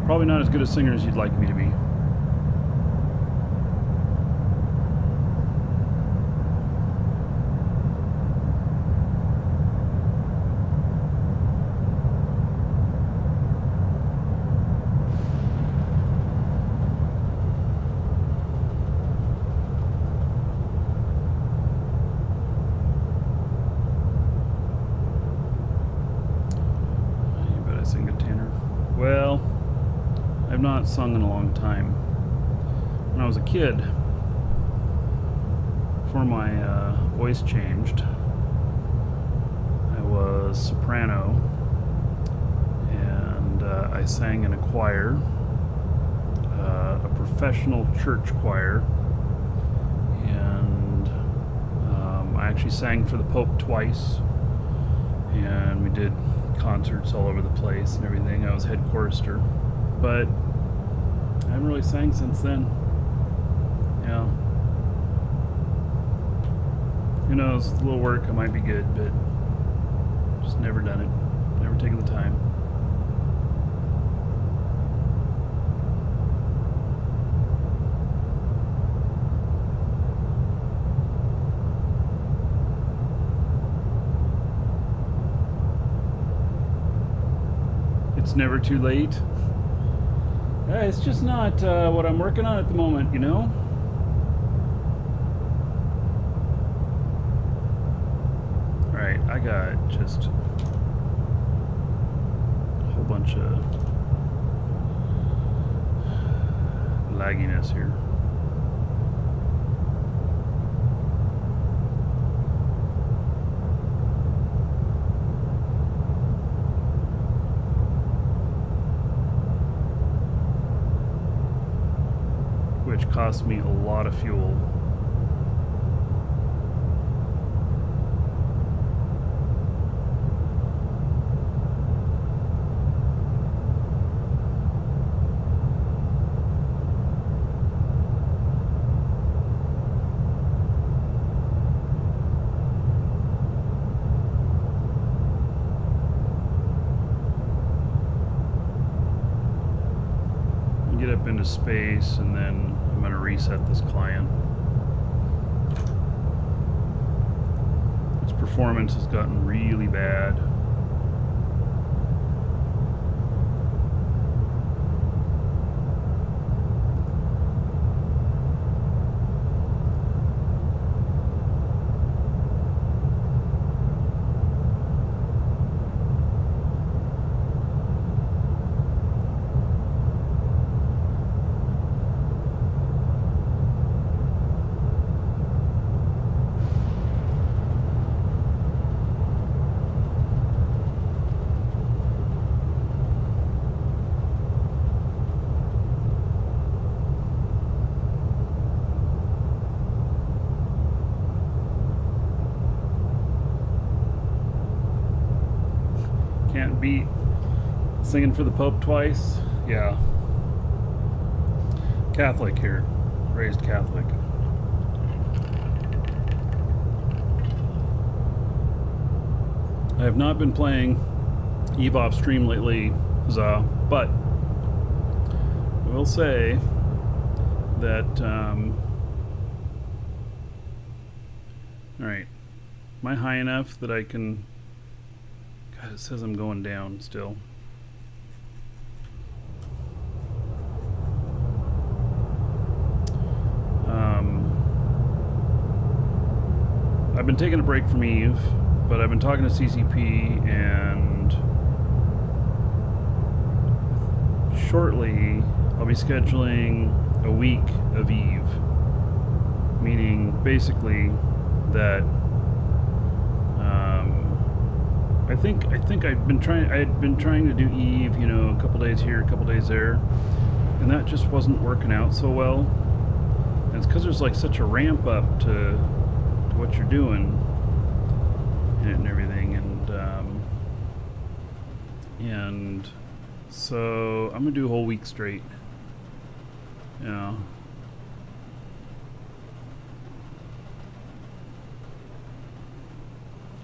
Probably not as good a singer as you'd like me to be. Sing a tenor. Well, I've not sung in a long time. When I was a kid, before my voice changed, I was soprano, and I sang in a choir, a professional church choir, and I actually sang for the Pope twice, and we did concerts all over the place and everything. I was head chorister, but I haven't really sang since then. Yeah. Who knows? With a little work, I might be good, but just never done it. Never taken the time. It's never too late. It's just not what I'm working on at the moment, you know? Alright, I got just a whole bunch of lagginess here. Which cost me a lot of fuel. Get up into space, and then I'm going to reset this client. Its performance has gotten really bad. Can't beat singing for the Pope twice. Yeah. Catholic here. Raised Catholic. I have not been playing EVE off stream lately, but I will say that, alright, am I high enough that I can, God, it says I'm going down still. I've been taking a break from Eve, but I've been talking to CCP, and shortly I'll be scheduling a week of Eve, meaning basically that I think I had been trying to do Eve, you know, a couple days here, a couple days there, and that just wasn't working out so well. And it's because there's like such a ramp up to what you're doing in it and everything, and so I'm gonna do a whole week straight. Yeah.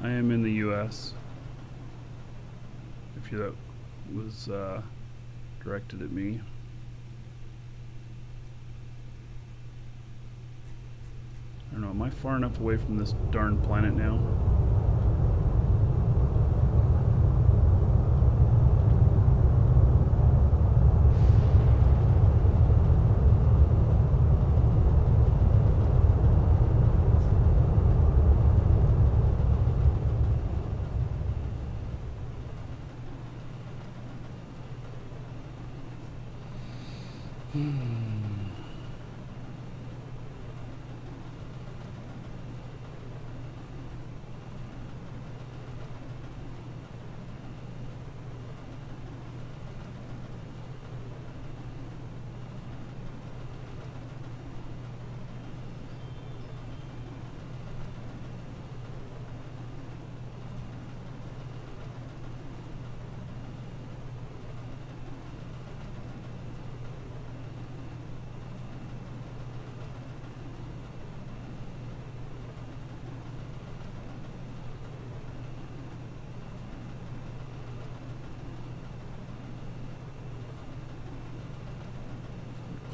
I am in the U.S. If that was directed at me. I don't know, am I far enough away from this darn planet now?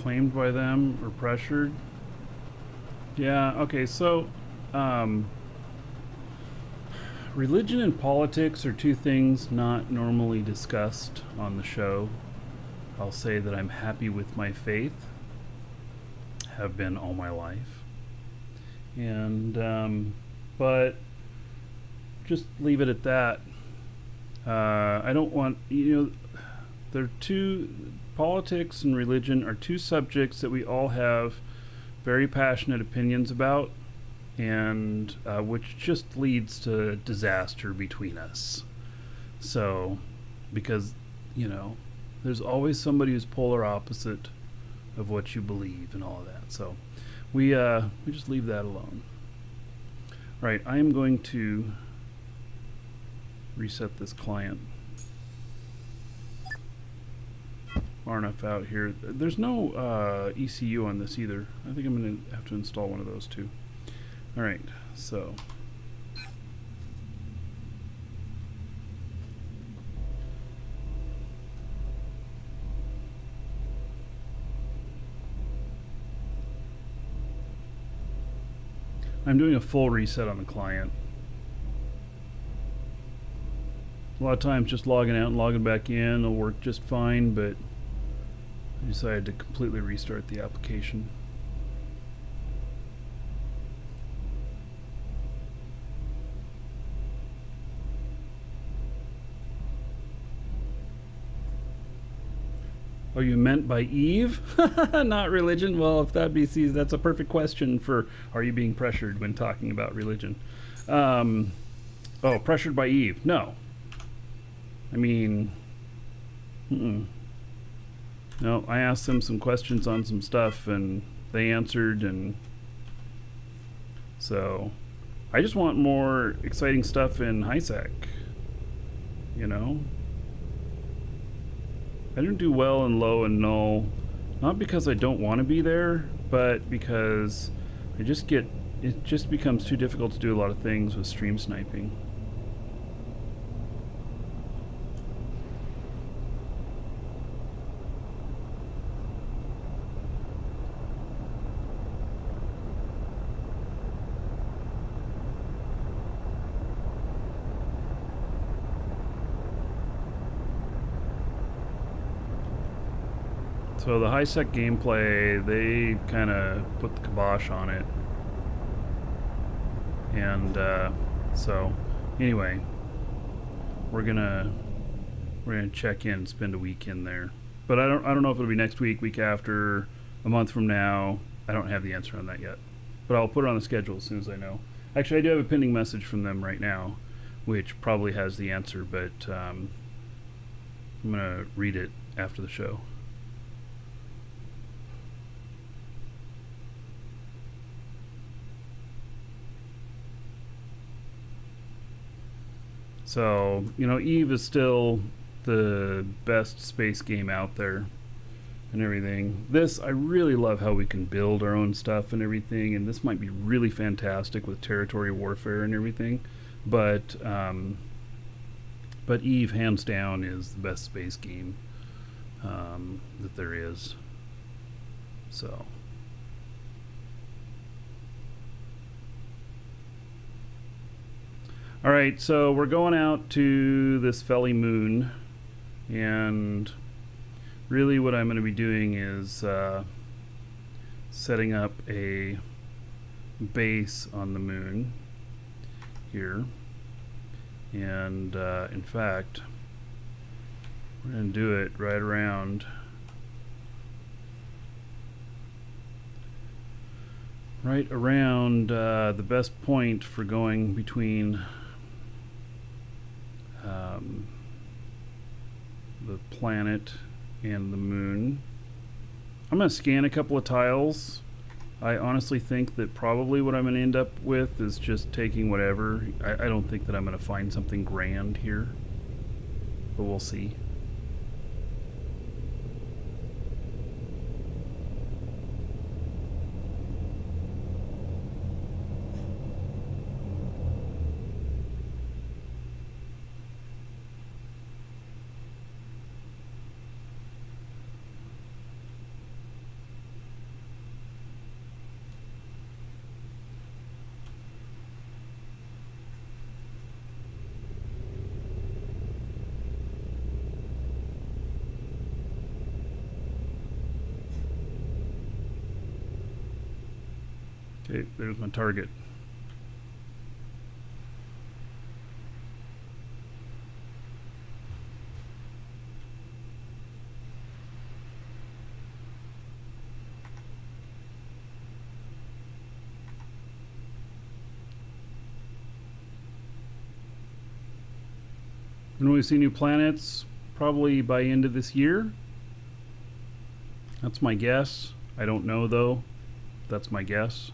Claimed by them or pressured? Yeah, okay, so religion and politics are two things not normally discussed on the show. I'll say that I'm happy with my faith, have been all my life, and but just leave it at that. I don't want, you know, they're two, politics and religion are two subjects that we all have very passionate opinions about, and which just leads to disaster between us. So, because, you know, there's always somebody who's polar opposite of what you believe and all of that. So we just leave that alone. Right, I am going to reset this client far enough out here. There's no ECU on this either. I think I'm going to have to install one of those too. Alright, so I'm doing a full reset on the client. A lot of times just logging out and logging back in will work just fine, but I decided to completely restart the application. Oh, you meant by Eve? Not religion? Well, if that be, that's a perfect question for, are you being pressured when talking about religion? Oh, pressured by Eve? No. I mean, no, I asked them some questions on some stuff and they answered, and so I just want more exciting stuff in HiSec, you know? I don't do well in low and null, not because I don't want to be there, but because I just get, it just becomes too difficult to do a lot of things with stream sniping. So the HiSec gameplay, they kind of put the kibosh on it. And so anyway, we're gonna check in, spend a week in there. But I don't know if it'll be next week, week after, a month from now. I don't have the answer on that yet. But I'll put it on the schedule as soon as I know. Actually, I do have a pending message from them right now, which probably has the answer, but I'm gonna read it after the show. So, you know, Eve is still the best space game out there and everything. This, I really love how we can build our own stuff and everything, and this might be really fantastic with territory warfare and everything. But Eve, hands down, is the best space game that there is. So. All right, so we're going out to this Felly moon, and really what I'm going to be doing is setting up a base on the moon here. And in fact, we're going to do it right around the best point for going between the planet and the moon. I'm going to scan a couple of tiles. I honestly think that probably what I'm going to end up with is just taking whatever. I don't think that I'm going to find something grand here, but we'll see. Okay, there's my target. When we see new planets, probably by end of this year. That's my guess. I don't know though. That's my guess.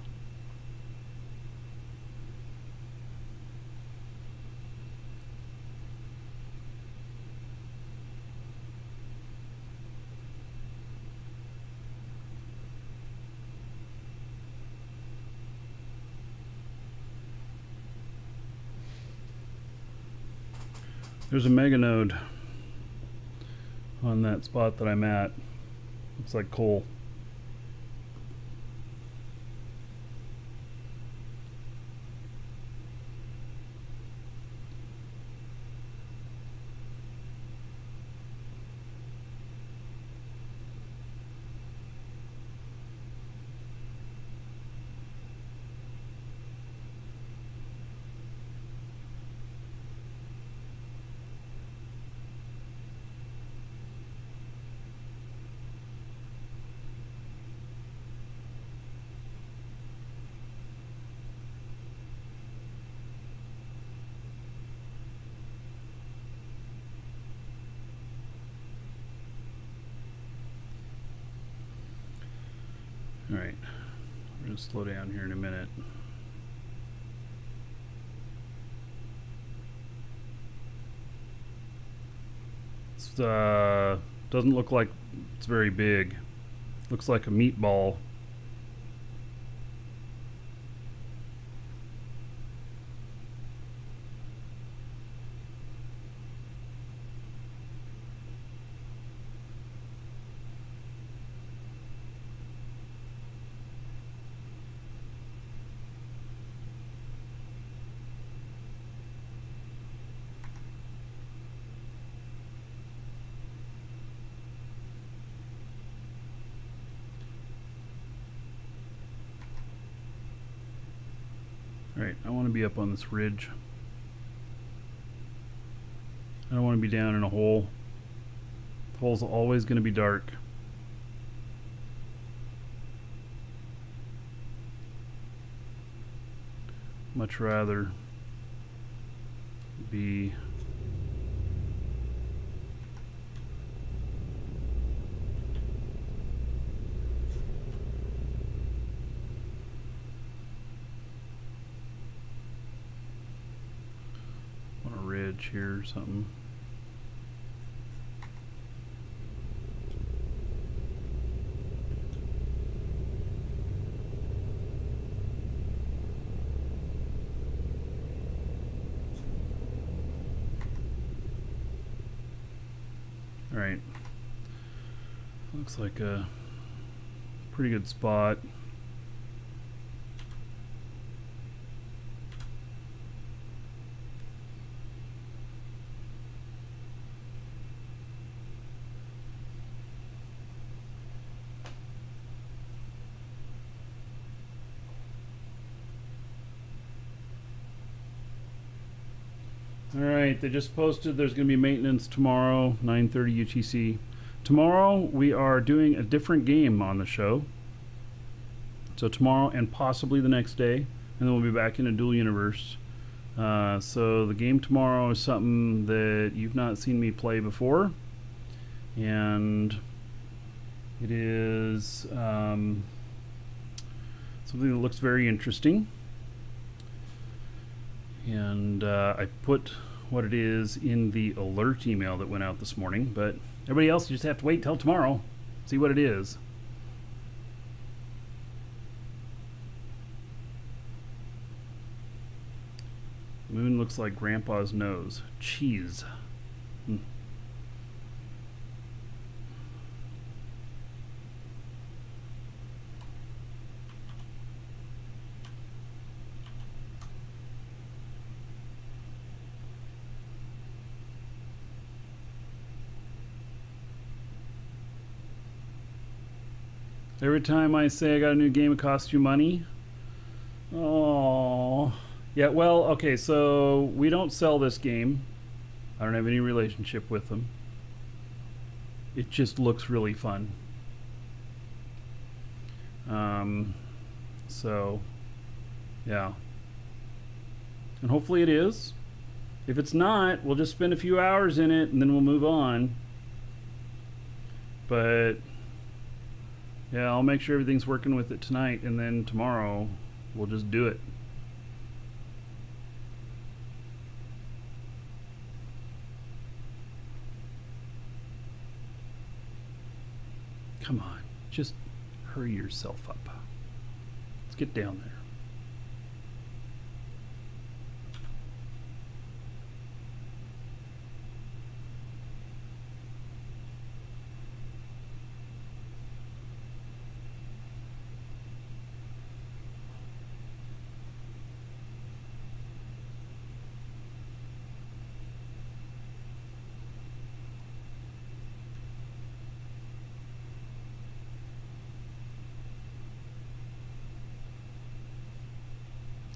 There's a mega node on that spot that I'm at. Looks like coal. Alright, we're going to slow down here in a minute. It's, doesn't look like it's very big. Looks like a meatball. Alright, I want to be up on this ridge. I don't want to be down in a hole. The hole's always going to be dark. Much rather be on a ridge here or something. Alright, looks like a pretty good spot. Alright, they just posted there's going to be maintenance tomorrow, 9:30 UTC. Tomorrow we are doing a different game on the show. So tomorrow and possibly the next day, and then we'll be back in a dual universe. So the game tomorrow is something that you've not seen me play before. And it is something that looks very interesting. And I put what it is in the alert email that went out this morning, but everybody else, you just have to wait till tomorrow, see what it is. Moon looks like Grandpa's nose. Cheese. Every time I say I got a new game, it costs you money. Oh, yeah. Well, okay. So we don't sell this game. I don't have any relationship with them. It just looks really fun. So, yeah. And hopefully it is. If it's not, we'll just spend a few hours in it and then we'll move on. But yeah, I'll make sure everything's working with it tonight, and then tomorrow we'll just do it. Come on, just hurry yourself up. Let's get down there.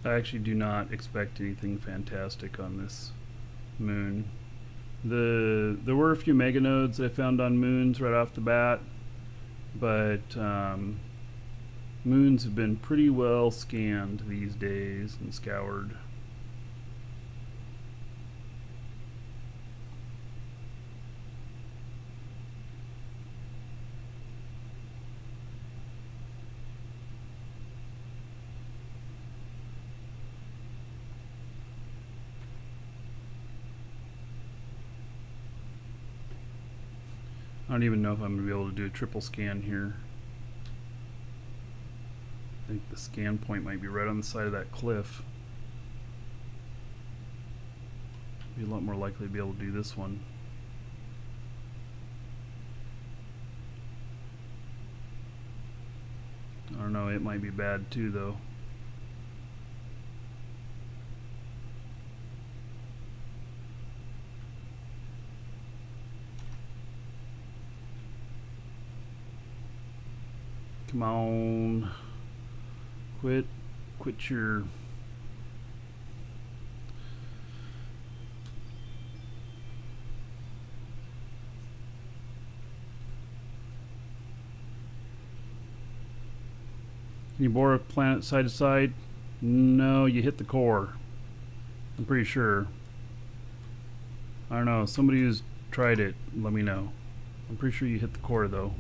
I actually do not expect anything fantastic on this moon. There were a few mega nodes I found on moons right off the bat, but moons have been pretty well scanned these days and scoured. I don't even know if I'm going to be able to do a triple scan here. I think the scan point might be right on the side of that cliff. Be a lot more likely to be able to do this one. I don't know, it might be bad too though. Come on. Quit your Can you bore a planet side to side? No, you hit the core. I'm pretty sure. I don't know. Somebody who's tried it, let me know. I'm pretty sure you hit the core though.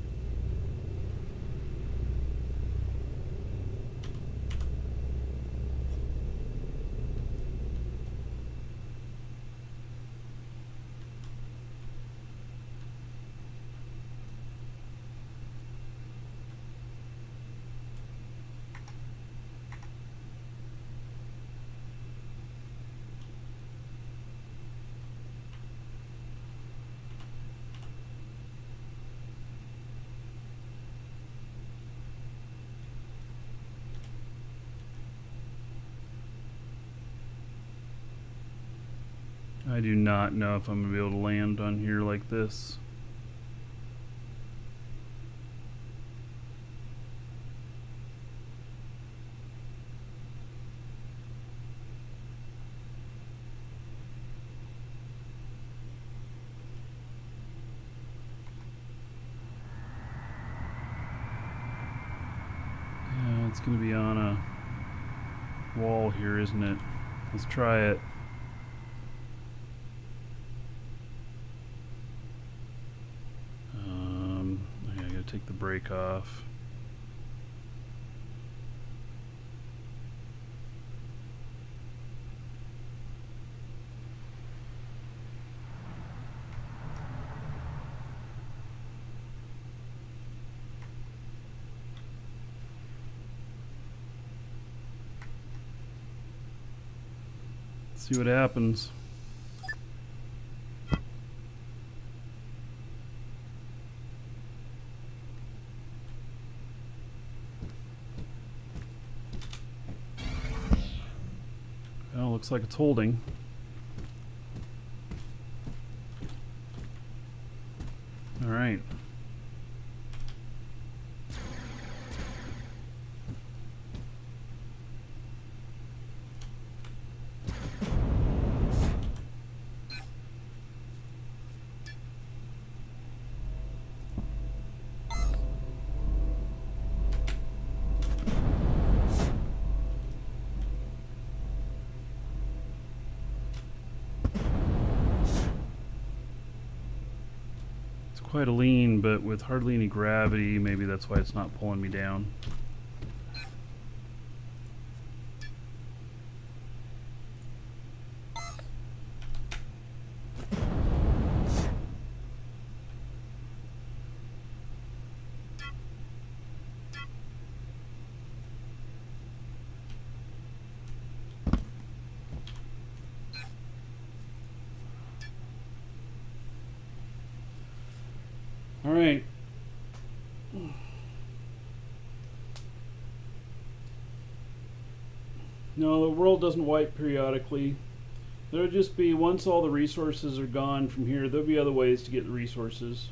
I do not know if I'm going to be able to land on here like this. Yeah, it's going to be on a wall here, isn't it? Let's try it. I gotta take the brake off. See what happens. Well, looks like it's holding. All right. Quite a lean, but with hardly any gravity, maybe that's why it's not pulling me down. All right. No, the world doesn't wipe periodically. There'll just be, once all the resources are gone from here, there'll be other ways to get the resources.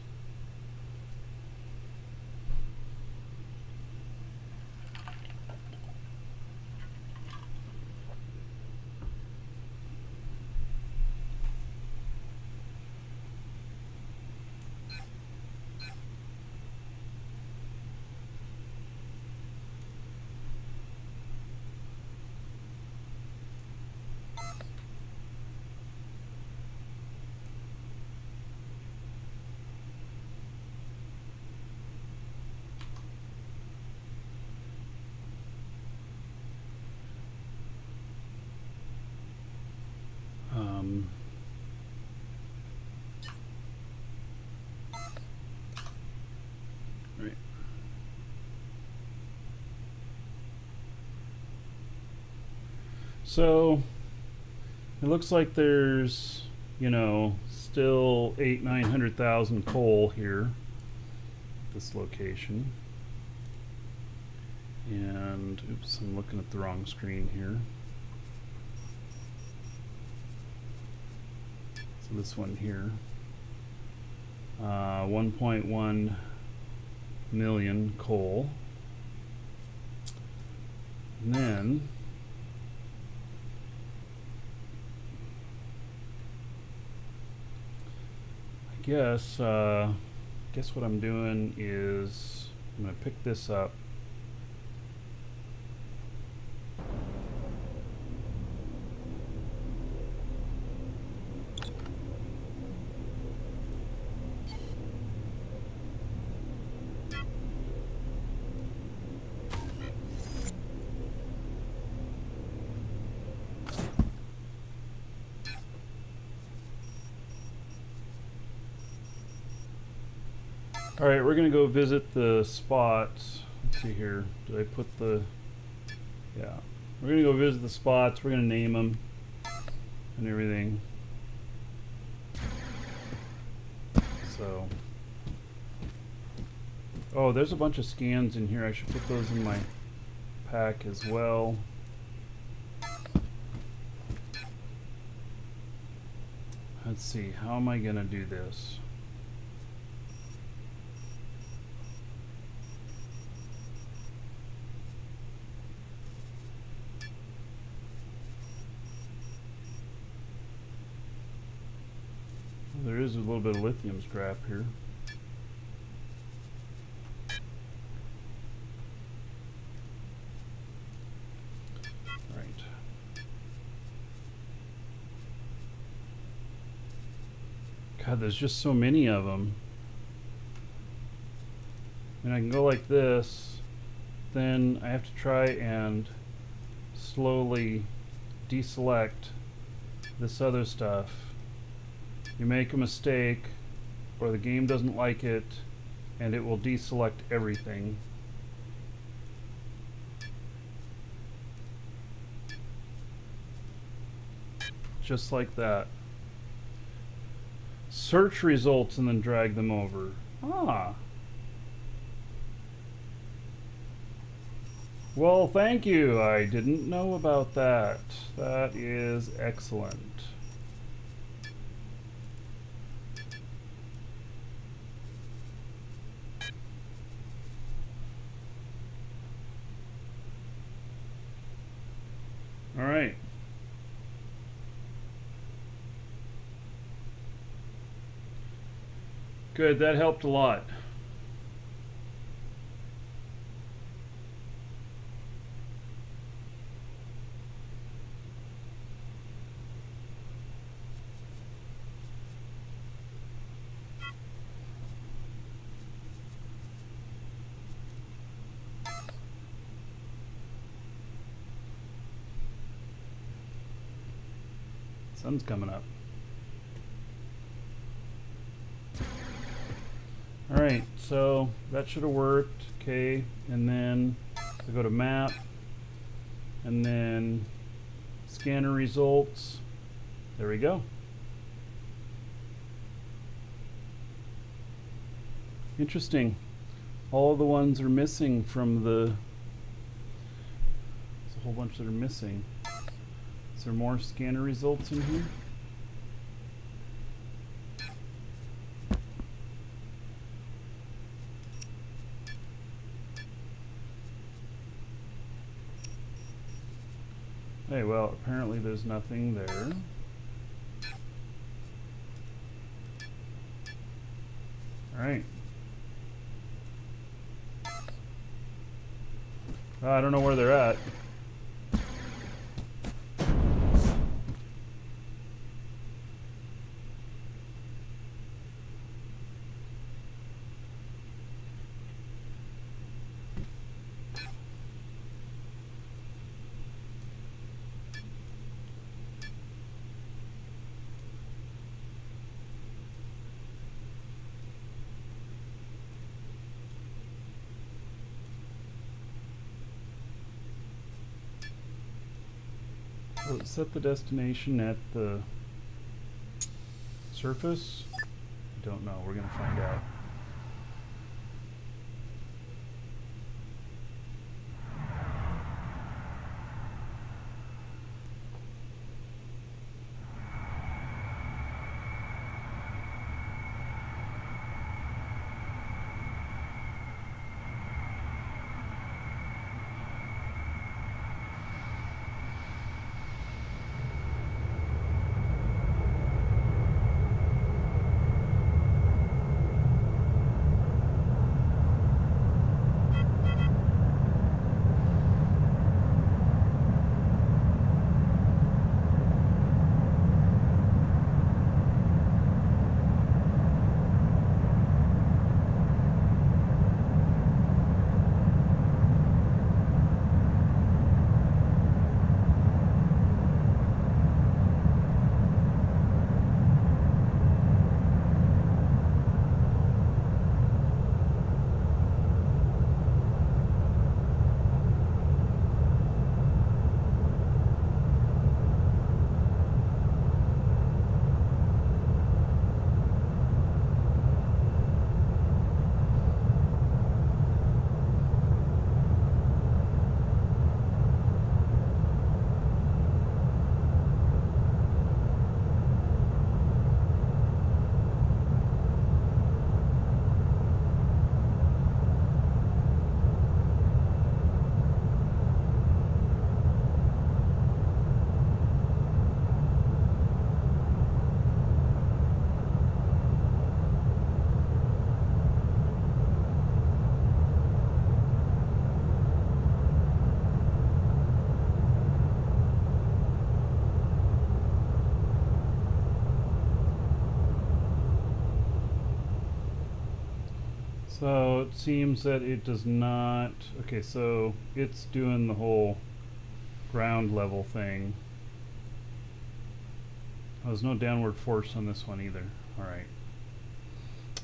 Right. So it looks like there's, you know, still 900,000 coal here at this location. And oops, I'm looking at the wrong screen here. So this one here, 1.1 million coal, and then I guess what I'm doing is I'm gonna pick this up All right, we're gonna go visit the spots. Let's see here. Did I put the? Yeah, we're gonna go visit the spots. We're gonna name them and everything. So, oh, there's a bunch of scans in here. I should put those in my pack as well. Let's see, how am I gonna do this? There is a little bit of lithium scrap here. Right. God, there's just so many of them. And I can go like this, then I have to try and slowly deselect this other stuff. You make a mistake, or the game doesn't like it, and it will deselect everything. Just like that. Search results and then drag them over. Ah. Well, thank you. I didn't know about that. That is excellent. All right. Good, that helped a lot. Sun's coming up. All right, so that should have worked. Okay, and then I go to map, and then scanner results. There we go. Interesting. All the ones are missing from the. There's a whole bunch that are missing. Is there more scanner results in here? Hey, well, apparently there's nothing there. All right. I don't know where they're at. Will it set the destination at the surface? I don't know. We're going to find out. So it seems that it does not. Okay, so it's doing the whole ground level thing. Oh, there's no downward force on this one either. Alright.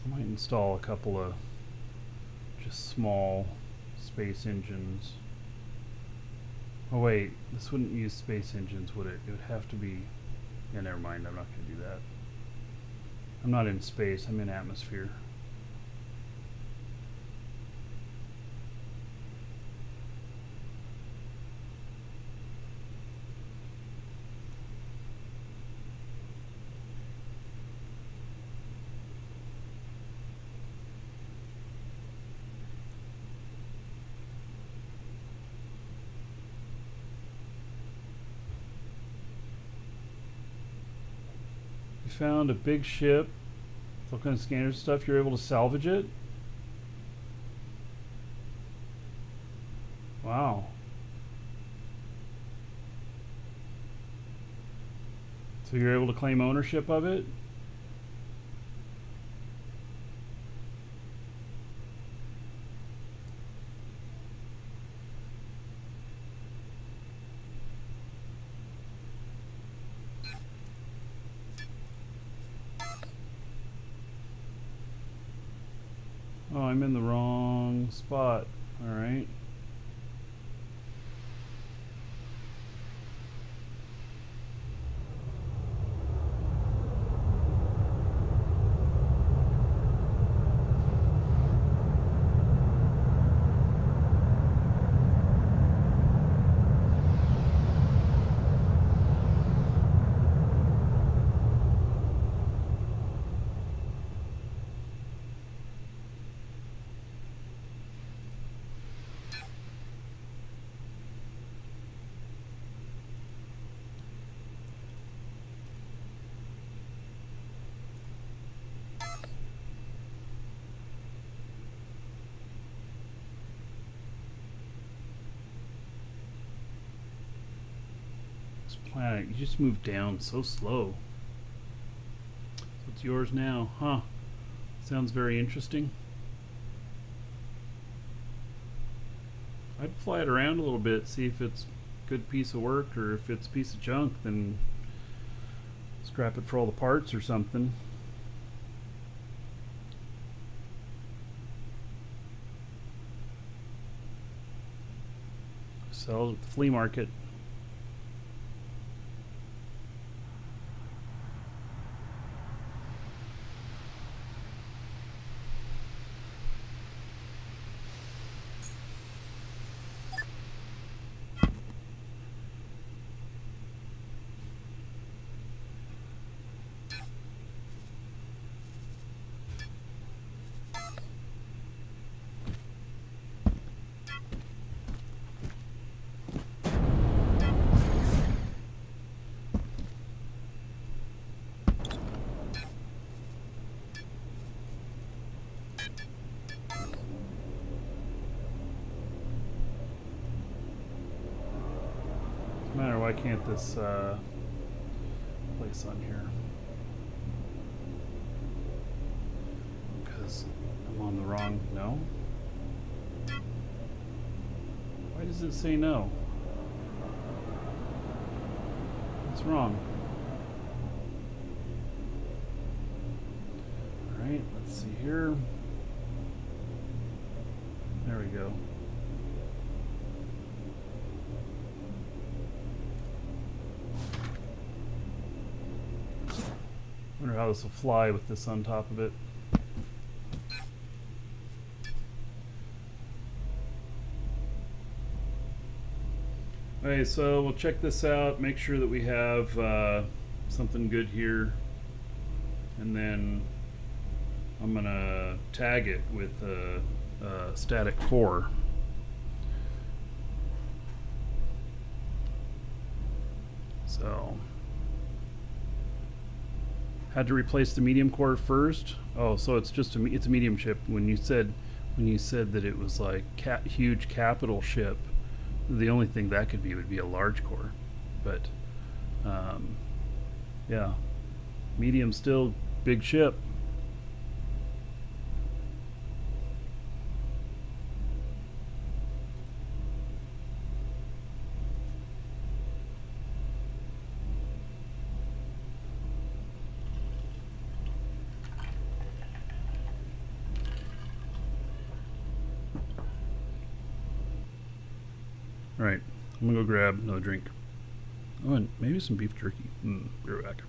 I might install a couple of just small space engines. Oh wait, this wouldn't use space engines, would it? It would have to be... Yeah, never mind, I'm not going to do that. I'm not in space, I'm in atmosphere. You found a big ship with all kinds of scanners and stuff. You're able to salvage it? Wow. So you're able to claim ownership of it? Oh, I'm in the wrong spot. Alright. This planet, you just moved down so slow. It's yours now, huh? Sounds very interesting. I'd fly it around a little bit, see if it's a good piece of work, or if it's a piece of junk, then scrap it for all the parts or something. Sell it at the flea market. Matter, why can't this place on here? Because I'm on the wrong. No? Why does it say no? What's wrong? Alright, let's see here. There we go. Wonder how this will fly with this on top of it. Okay, so we'll check this out, make sure that we have something good here, and then I'm gonna tag it with a static core. So had to replace the medium core first. Oh, so it's just it's a medium ship. When you said that it was like huge capital ship, the only thing that could be would be a large core. But yeah, medium still big ship. Alright, I'm gonna go grab another drink. Oh, and maybe some beef jerky. Be right back.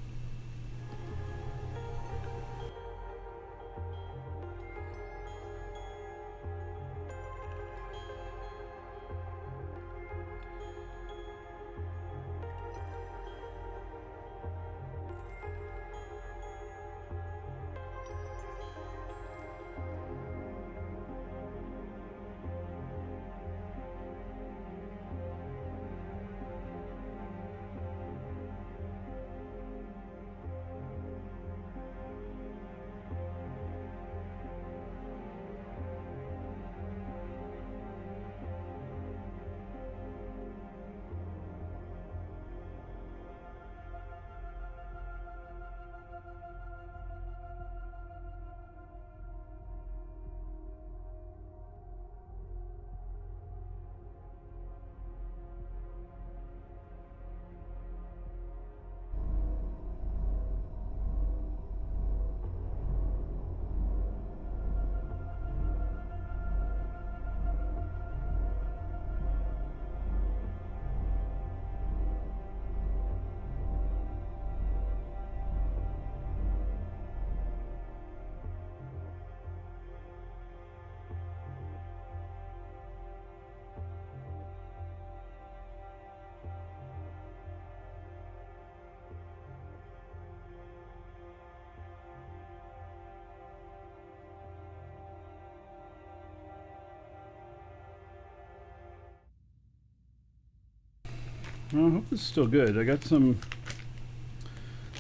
Well, I hope this is still good. I got some.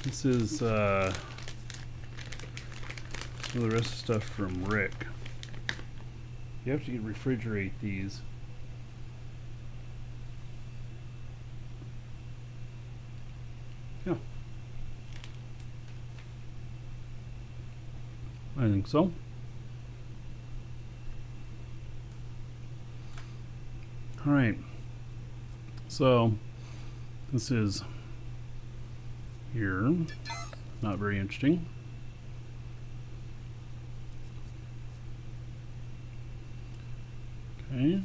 This is some of the rest of the stuff from Rick. You have to refrigerate these. Yeah. I think so. All right. So this is here. Not very interesting. Okay.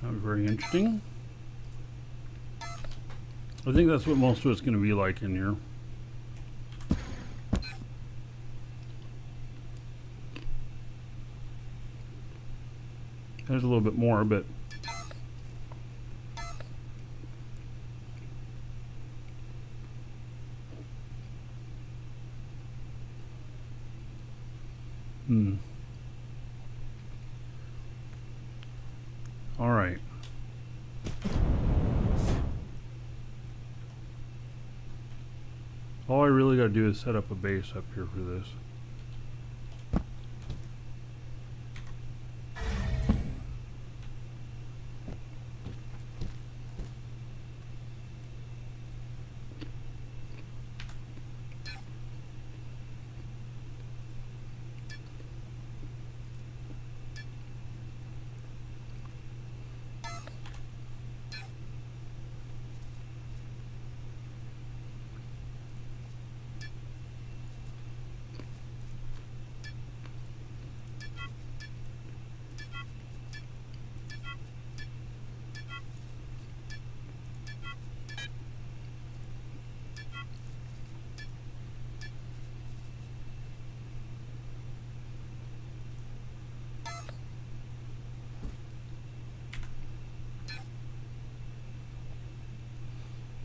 Not very interesting. I think that's what most of it's going to be like in here. There's a little bit more, but all right. All I really got to do is set up a base up here for this.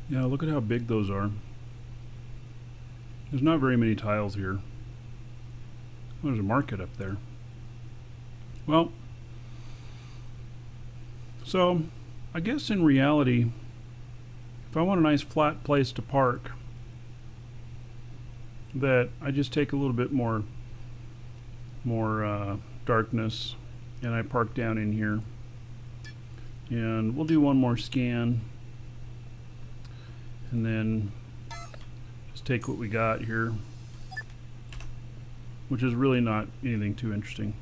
Yeah, look at how big those are. There's not very many tiles here. Oh, there's a market up there. Well, so I guess in reality, if I want a nice flat place to park, that I just take a little bit more darkness and I park down in here. And we'll do one more scan. And then just take what we got here which is really not anything too interesting.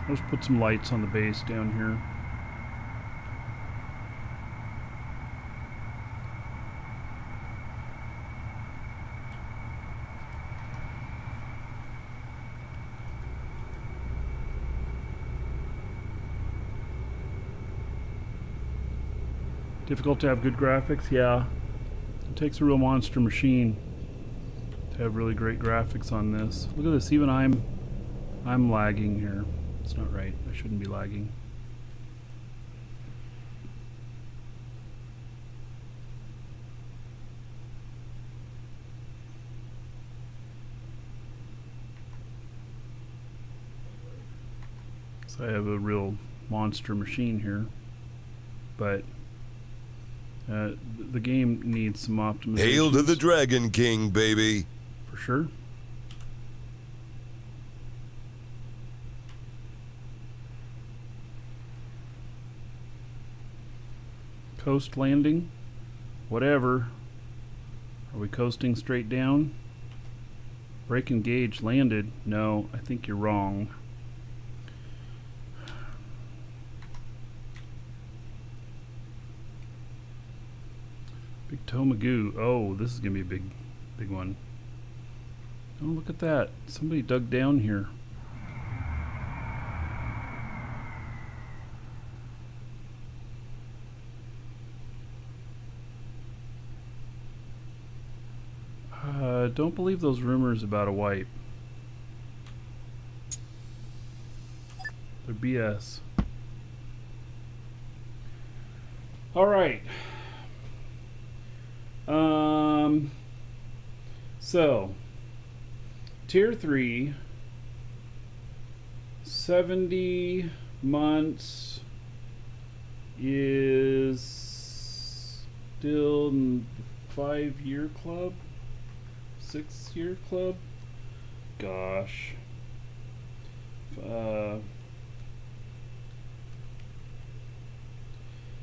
I'll just put some lights on the base down here. Difficult to have good graphics? Yeah. It takes a real monster machine to have really great graphics on this. Look at this, even I'm lagging here. It's not right. I shouldn't be lagging. So I have a real monster machine here, but the game needs some optimization. Hail to the Dragon King, baby. For sure. Coast landing. Whatever. Are we coasting straight down? Brake and gauge landed. No, I think you're wrong. Big Toe Magoo. Oh, this is gonna be a big one. Oh, look at that. Somebody dug down here. Don't believe those rumors about a wipe. They're BS. All right. So tier 3, 70 months is still in the 5-year club, 6-year club. Gosh.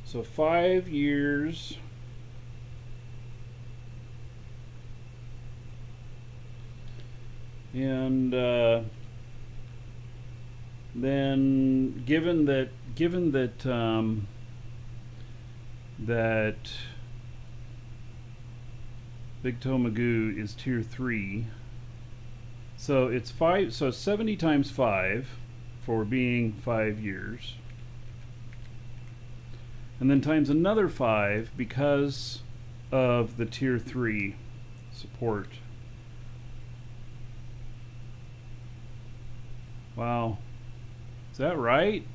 So 5 years. And then, given that Big Toe Magoo is tier 3, so it's 5. So 70 times 5 for being 5 years, and then times another 5 because of the tier 3 support. Wow. Is that right?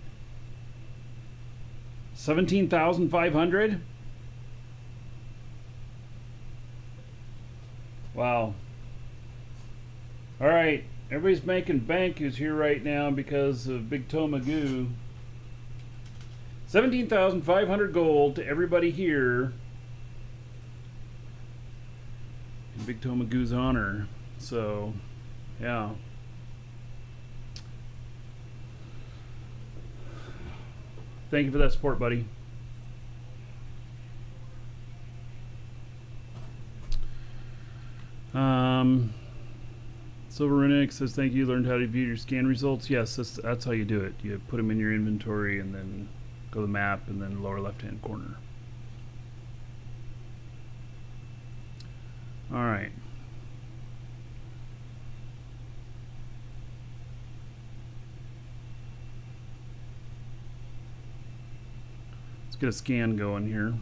17,500? Wow. All right. Everybody's making bank who's here right now because of Big Toe Magoo. 17,500 gold to everybody here in Big Toe Magoo's honor. So, yeah. Thank you for that support, buddy. Silver Renix says, thank you. Learned how to view your scan results. Yes, that's how you do it. You put them in your inventory and then go to the map and then lower left-hand corner. All right. Let's get a scan going here.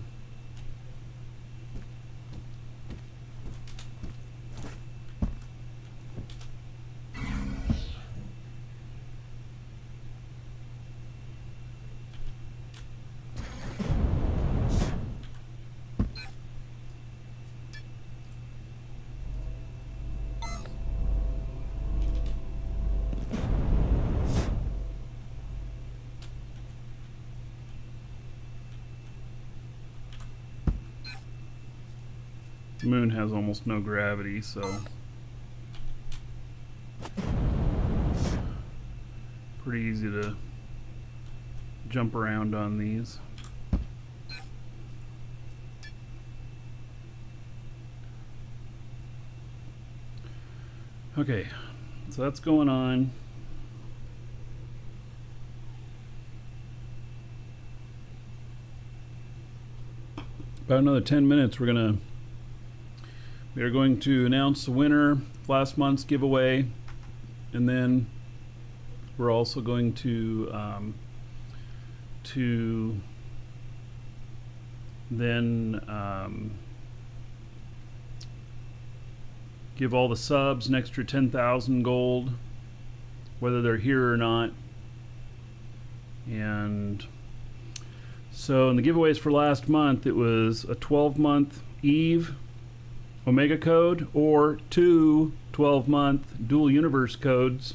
The moon has almost no gravity, so pretty easy to jump around on these. Okay, so that's going on. About another 10 minutes, we are going to announce the winner of last month's giveaway, and then we're also going to give all the subs an extra 10,000 gold, whether they're here or not. And so in the giveaways for last month, it was a 12-month Eve Omega code or 2 12-month dual universe codes.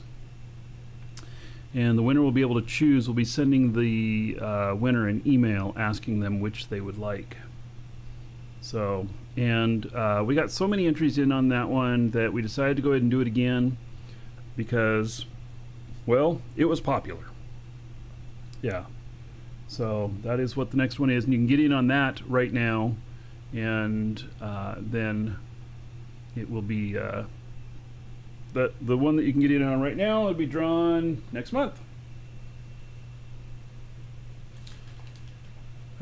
And the winner will be able to choose. We'll be sending the winner an email asking them which they would like. So, and we got so many entries in on that one that we decided to go ahead and do it again because, well, it was popular. Yeah. So that is what the next one is, and you can get in on that right now, and then it will be the one that you can get in on right now will be drawn next month.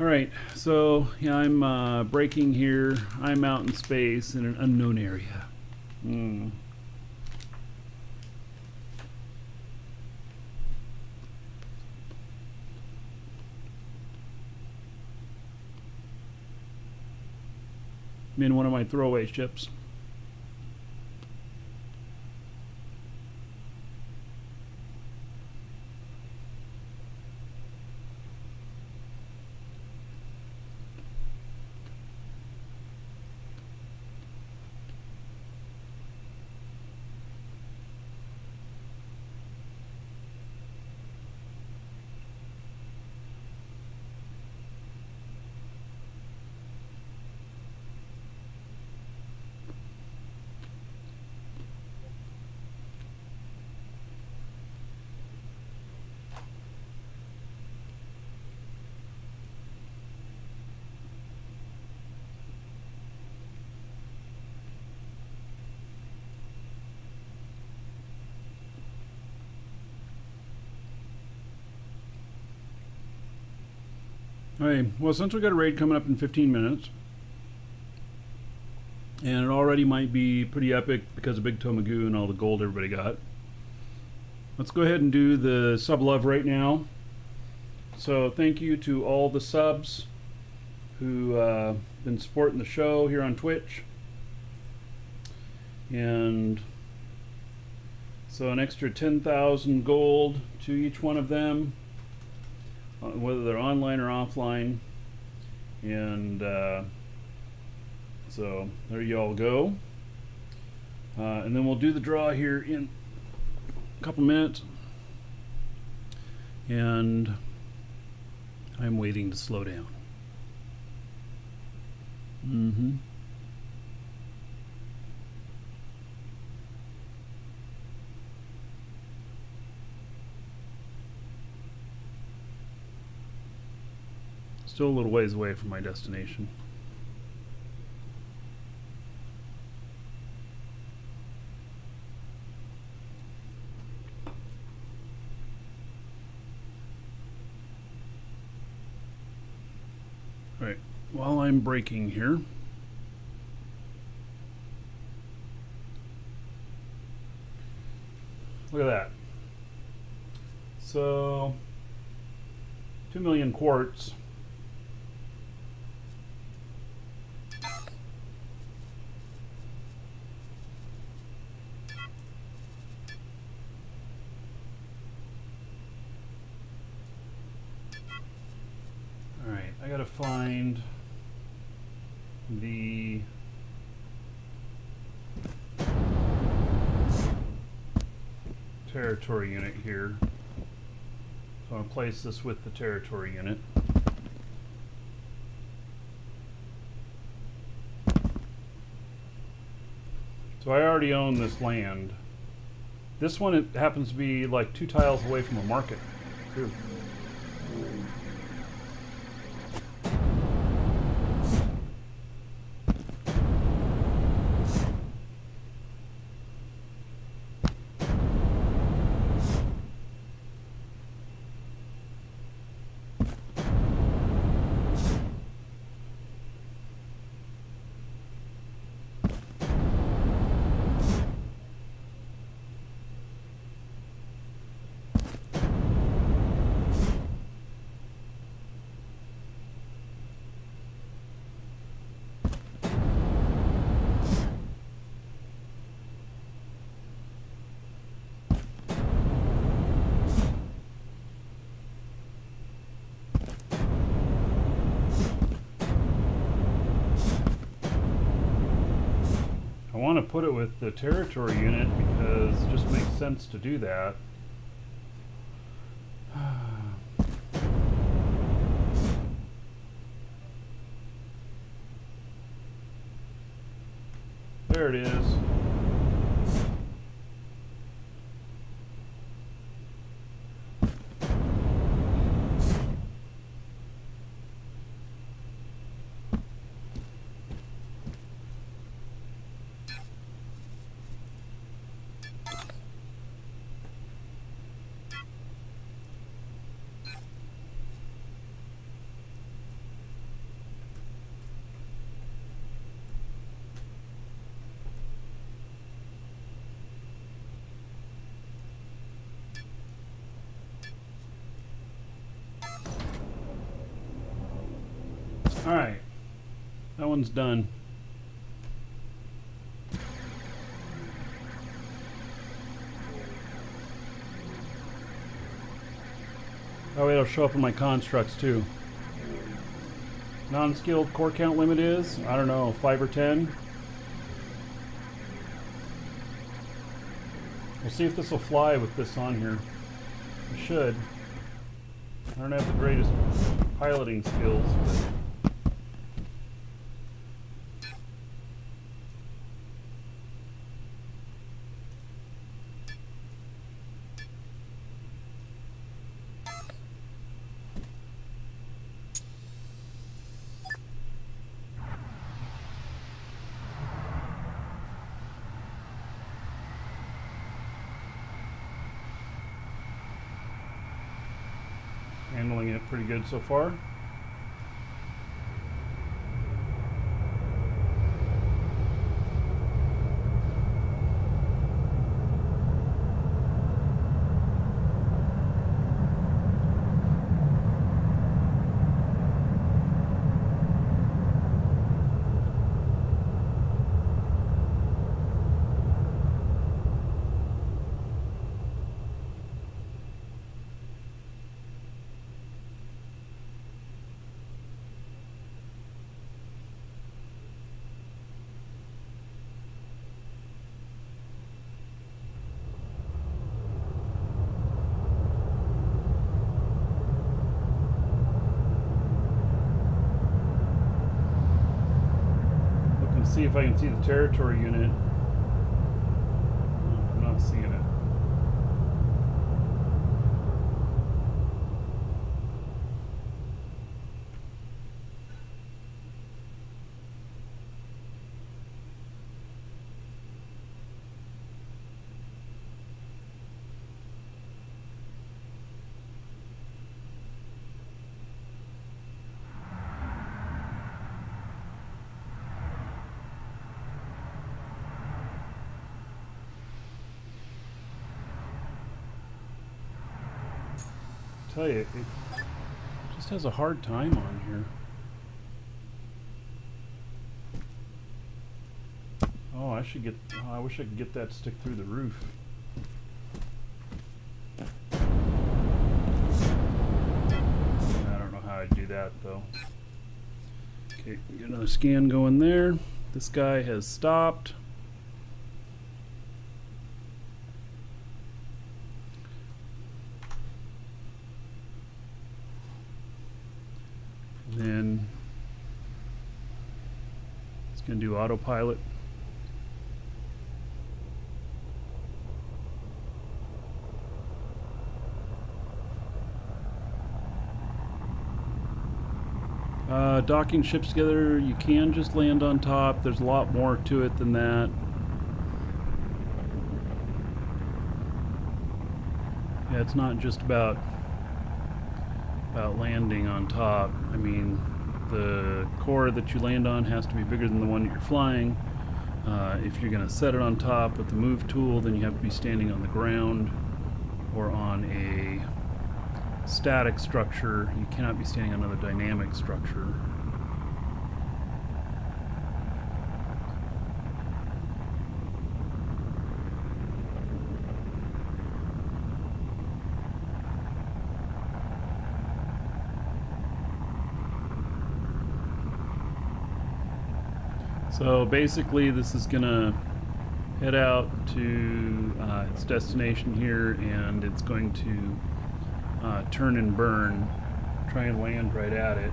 All right, so yeah, I'm breaking here. I'm out in space in an unknown area. I'm in one of my throwaway ships. Alright, well, since we got a raid coming up in 15 minutes, and it already might be pretty epic because of Big Tomagoo and all the gold everybody got, let's go ahead and do the sub love right now. So thank you to all the subs who been supporting the show here on Twitch. And so an extra 10,000 gold to each one of them, whether they're online or offline. And so there you all go. And then we'll do the draw here in a couple minutes. And I'm waiting to slow down. Still a little ways away from my destination. All right, while I'm braking here, look at that. So 2 million quartz. I gotta find the territory unit here. So I'm gonna place this with the territory unit. So I already own this land. This one, it happens to be like 2 tiles away from a market too. I want to put it with the territory unit because it just makes sense to do that. There it is. Alright, that one's done. Oh, it'll show up in my constructs too. Non-skilled core count limit is, I don't know, 5 or 10. We'll see if this will fly with this on here. It should. I don't have the greatest piloting skills, but handling it pretty good so far. See if I can see the territory unit. No, I'm not seeing it. Tell you, it just has a hard time on here. Oh, I should get. Oh, I wish I could get that to stick through the roof. I don't know how I'd do that though. Okay, get another scan going there. This guy has stopped. Then it's going to do autopilot. Docking ships together, you can just land on top. There's a lot more to it than that. Yeah, it's not just about landing on top. I mean, the core that you land on has to be bigger than the one that you're flying. If you're going to set it on top with the move tool, then you have to be standing on the ground or on a static structure. You cannot be standing on another dynamic structure. So basically this is gonna head out to its destination here, and it's going to turn and burn, try and land right at it.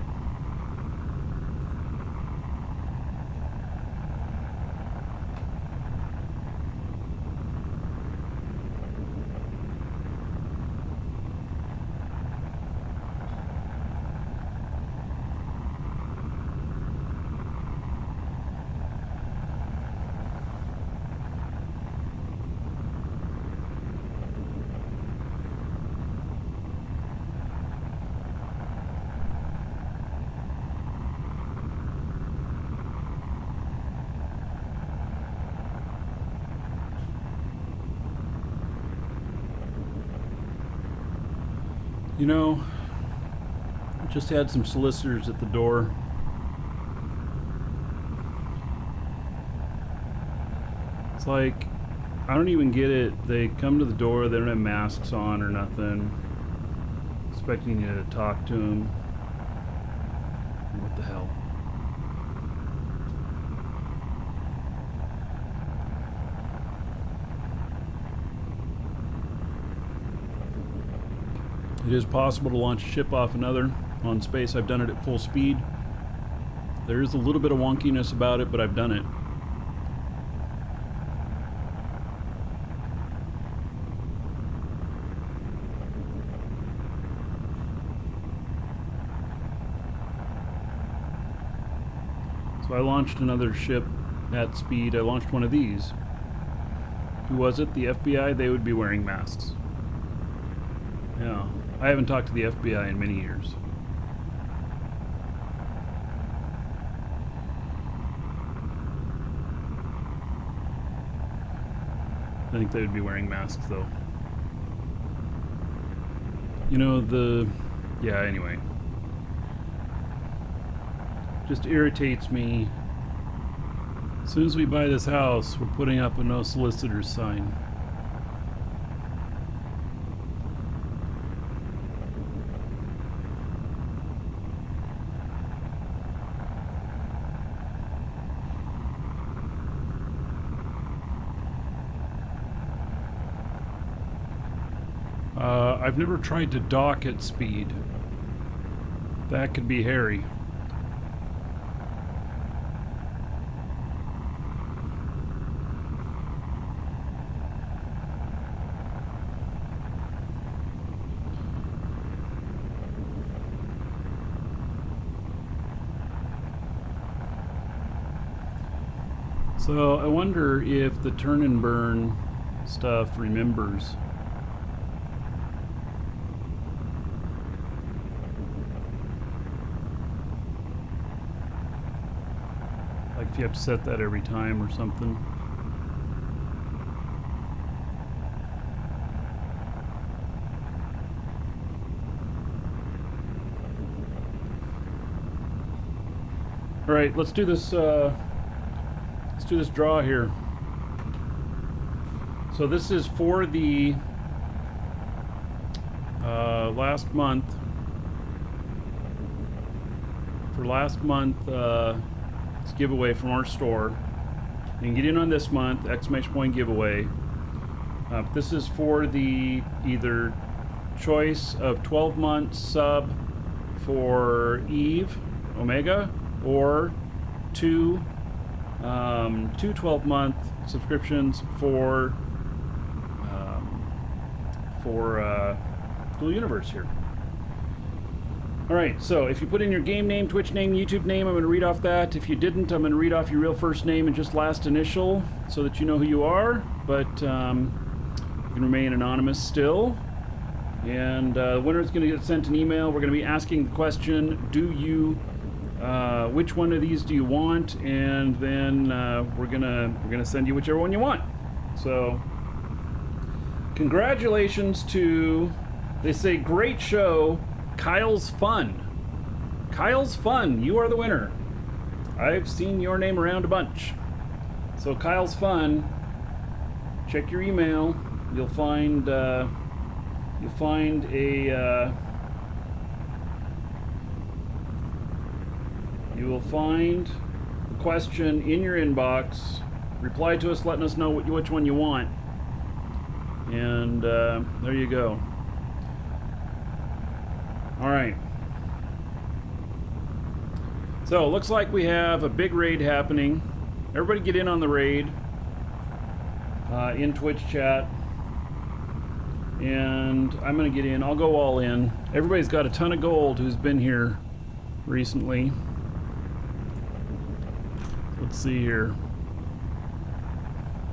You know, I just had some solicitors at the door. It's like, I don't even get it. They come to the door, they don't have masks on or nothing, expecting you to talk to them. What the hell? It is possible to launch a ship off another on space. I've done it at full speed. There is a little bit of wonkiness about it, but I've done it. So I launched another ship at speed. I launched one of these. Who was it? The FBI? They would be wearing masks. Yeah. I haven't talked to the FBI in many years. I think they would be wearing masks, though. You know, yeah, anyway. Just irritates me. As soon as we buy this house, we're putting up a no solicitors sign. I've never tried to dock at speed. That could be hairy. So I wonder if the turn and burn stuff remembers. Like if you have to set that every time or something. All right, let's do this. Let's do this draw here. So this is for the last month. For last month, it's a giveaway from our store. You can get in on this month, exclamation point giveaway. This is for the either choice of 12-month sub for Eve, Omega, or two 12-month subscriptions for Dual Universe here. All right, so if you put in your game name, Twitch name, YouTube name, I'm going to read off that. If you didn't, I'm going to read off your real first name and just last initial so that you know who you are, but you can remain anonymous still. And the winner is going to get sent an email. We're going to be asking the question, which one of these do you want? And then we're gonna send you whichever one you want. So congratulations to, they say, great show, Kyle's Fun. Kyle's Fun, you are the winner. I've seen your name around a bunch. So Kyle's Fun, check your email. You'll find a you will find the question in your inbox. Reply to us letting us know which one you want. And there you go. All right. So, looks like we have a big raid happening. Everybody get in on the raid in Twitch chat. And I'm going to get in. I'll go all in. Everybody's got a ton of gold who's been here recently. Let's see here.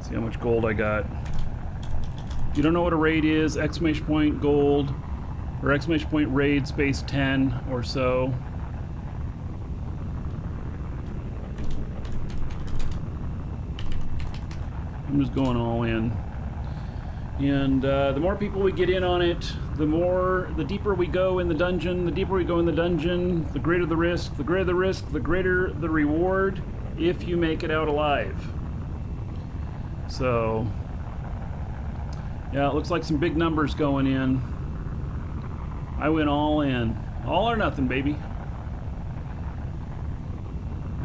See how much gold I got. If you don't know what a raid is, exclamation point gold or exclamation point raid space 10 or so. I'm just going all in. And the more people we get in on it, the deeper we go in the dungeon. The deeper we go in the dungeon, the greater the risk. The greater the risk, the greater the reward if you make it out alive. So, yeah, it looks like some big numbers going in. I went all in. All or nothing, baby.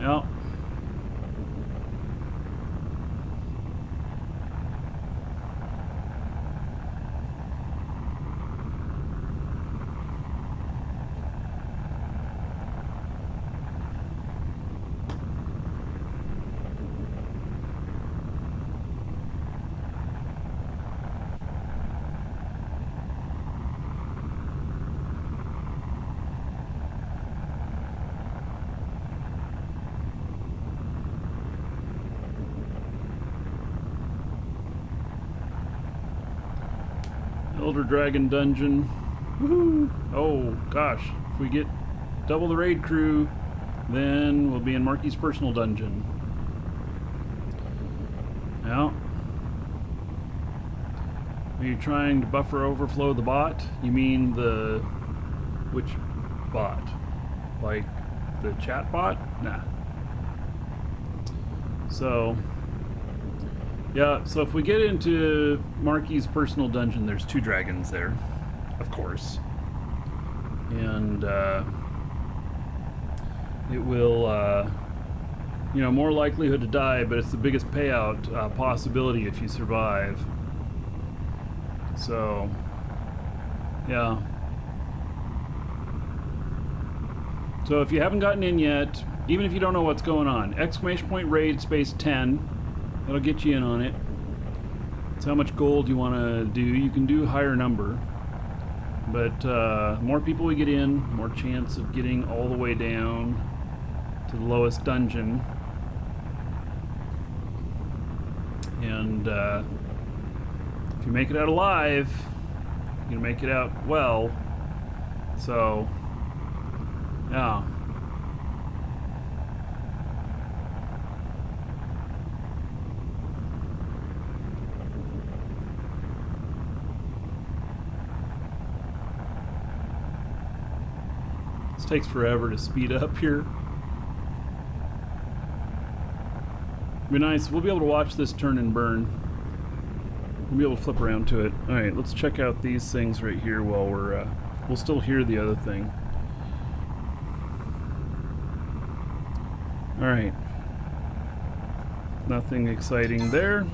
Yep. Elder Dragon Dungeon. Woohoo! Oh gosh, if we get double the raid crew, then we'll be in Marky's personal dungeon. Yeah. Are you trying to buffer overflow the bot? You mean the... which bot? Like the chat bot? Nah. So... yeah, so if we get into Marky's personal dungeon, there's 2 dragons there, of course. And it will, you know, more likelihood to die, but it's the biggest payout possibility if you survive. So, yeah. So if you haven't gotten in yet, even if you don't know what's going on, exclamation point raid space 10. That'll get you in on it. It's how much gold you want to do. You can do higher number. But more people we get in, more chance of getting all the way down to the lowest dungeon. And if you make it out alive, you're going to make it out well. So, yeah. Takes forever to speed up here. Be nice. We'll be able to watch this turn and burn. We'll be able to flip around to it. All right, let's check out these things right here while we'll still hear the other thing. All right. Nothing exciting there.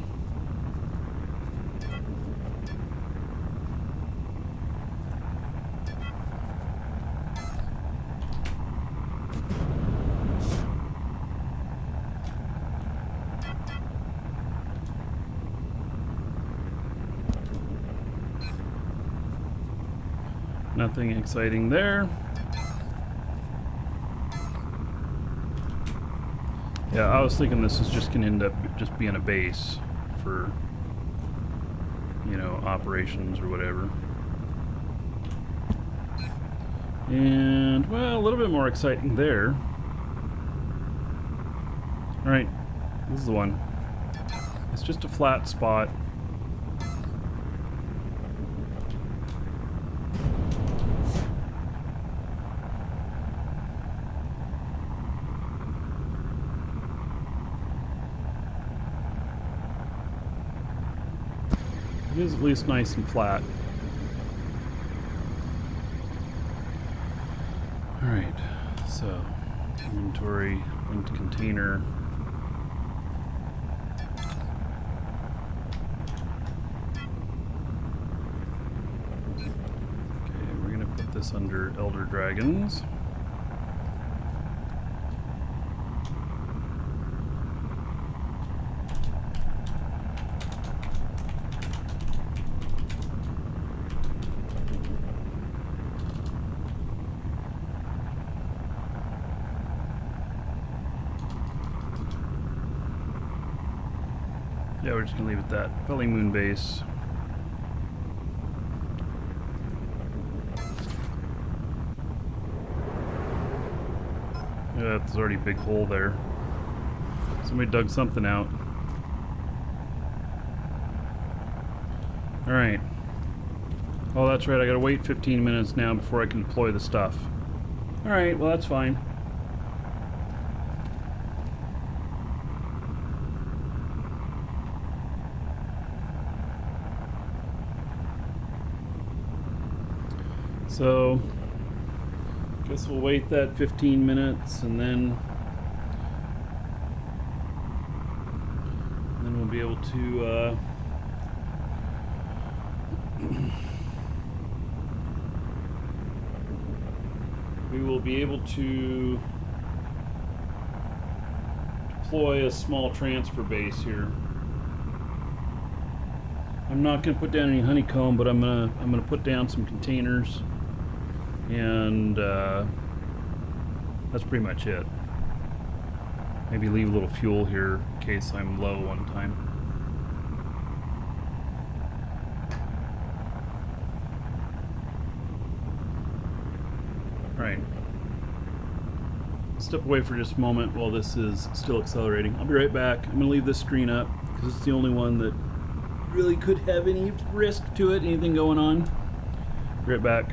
Nothing exciting there. Yeah, I was thinking this is just going to end up just being a base for, you know, operations or whatever. And, well, a little bit more exciting there. Alright, this is the one. It's just a flat spot. It is at least nice and flat. Alright, so inventory, linked container. this under Elder Dragons. Yeah, we're just gonna leave it at that. Felly Moon Base. Yeah, there's already a big hole there. Somebody dug something out. Alright. Oh, that's right, I gotta wait 15 minutes now before I can deploy the stuff. Alright, well that's fine. So, guess we'll wait that 15 minutes and then we'll be able to we will be able to deploy a small transfer base here. I'm not going to put down any honeycomb, but I'm gonna put down some containers, and that's pretty much it. Maybe leave a little fuel here in case I'm low one time. Alright. Step away for just a moment while this is still accelerating. I'll be right back. I'm going to leave this screen up because it's the only one that really could have any risk to it, anything going on. Be right back.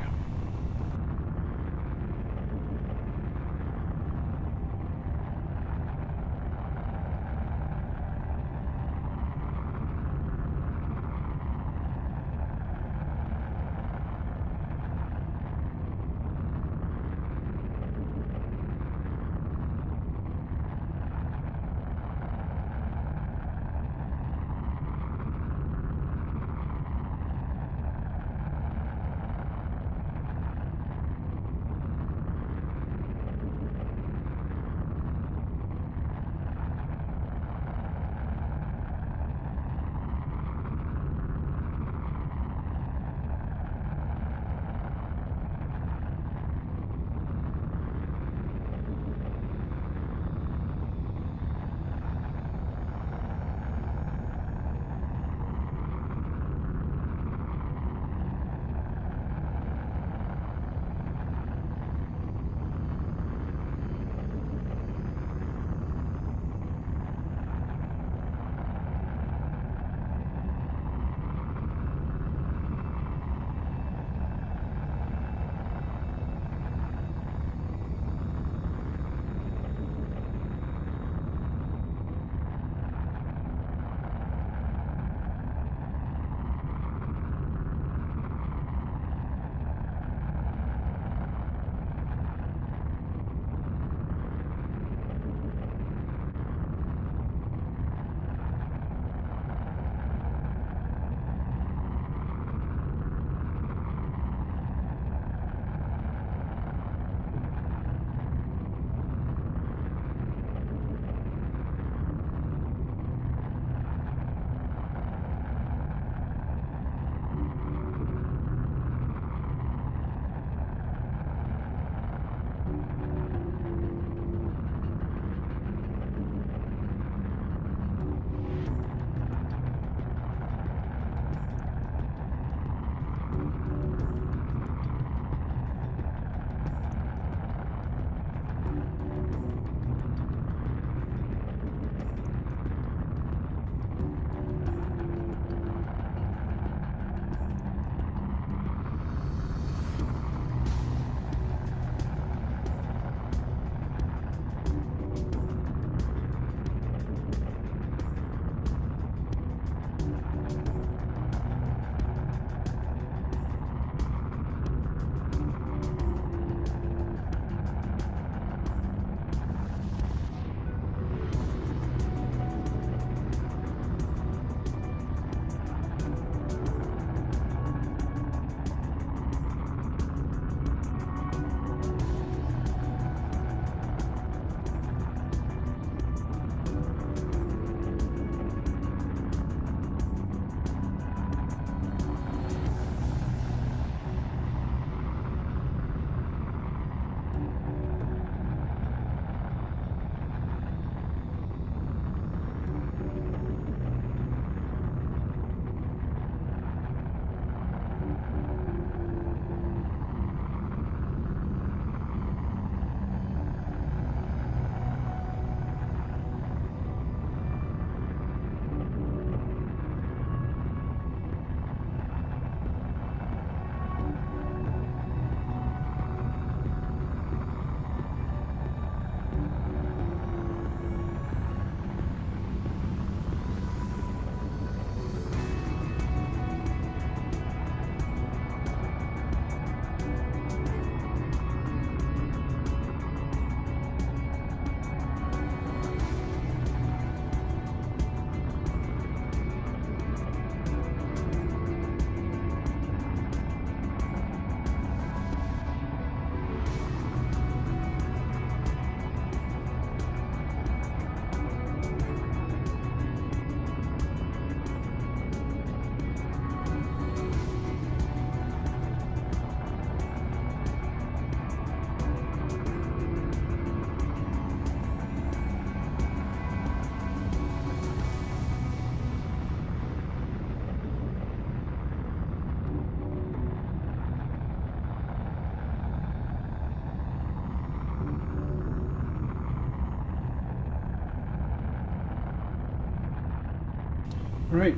All right.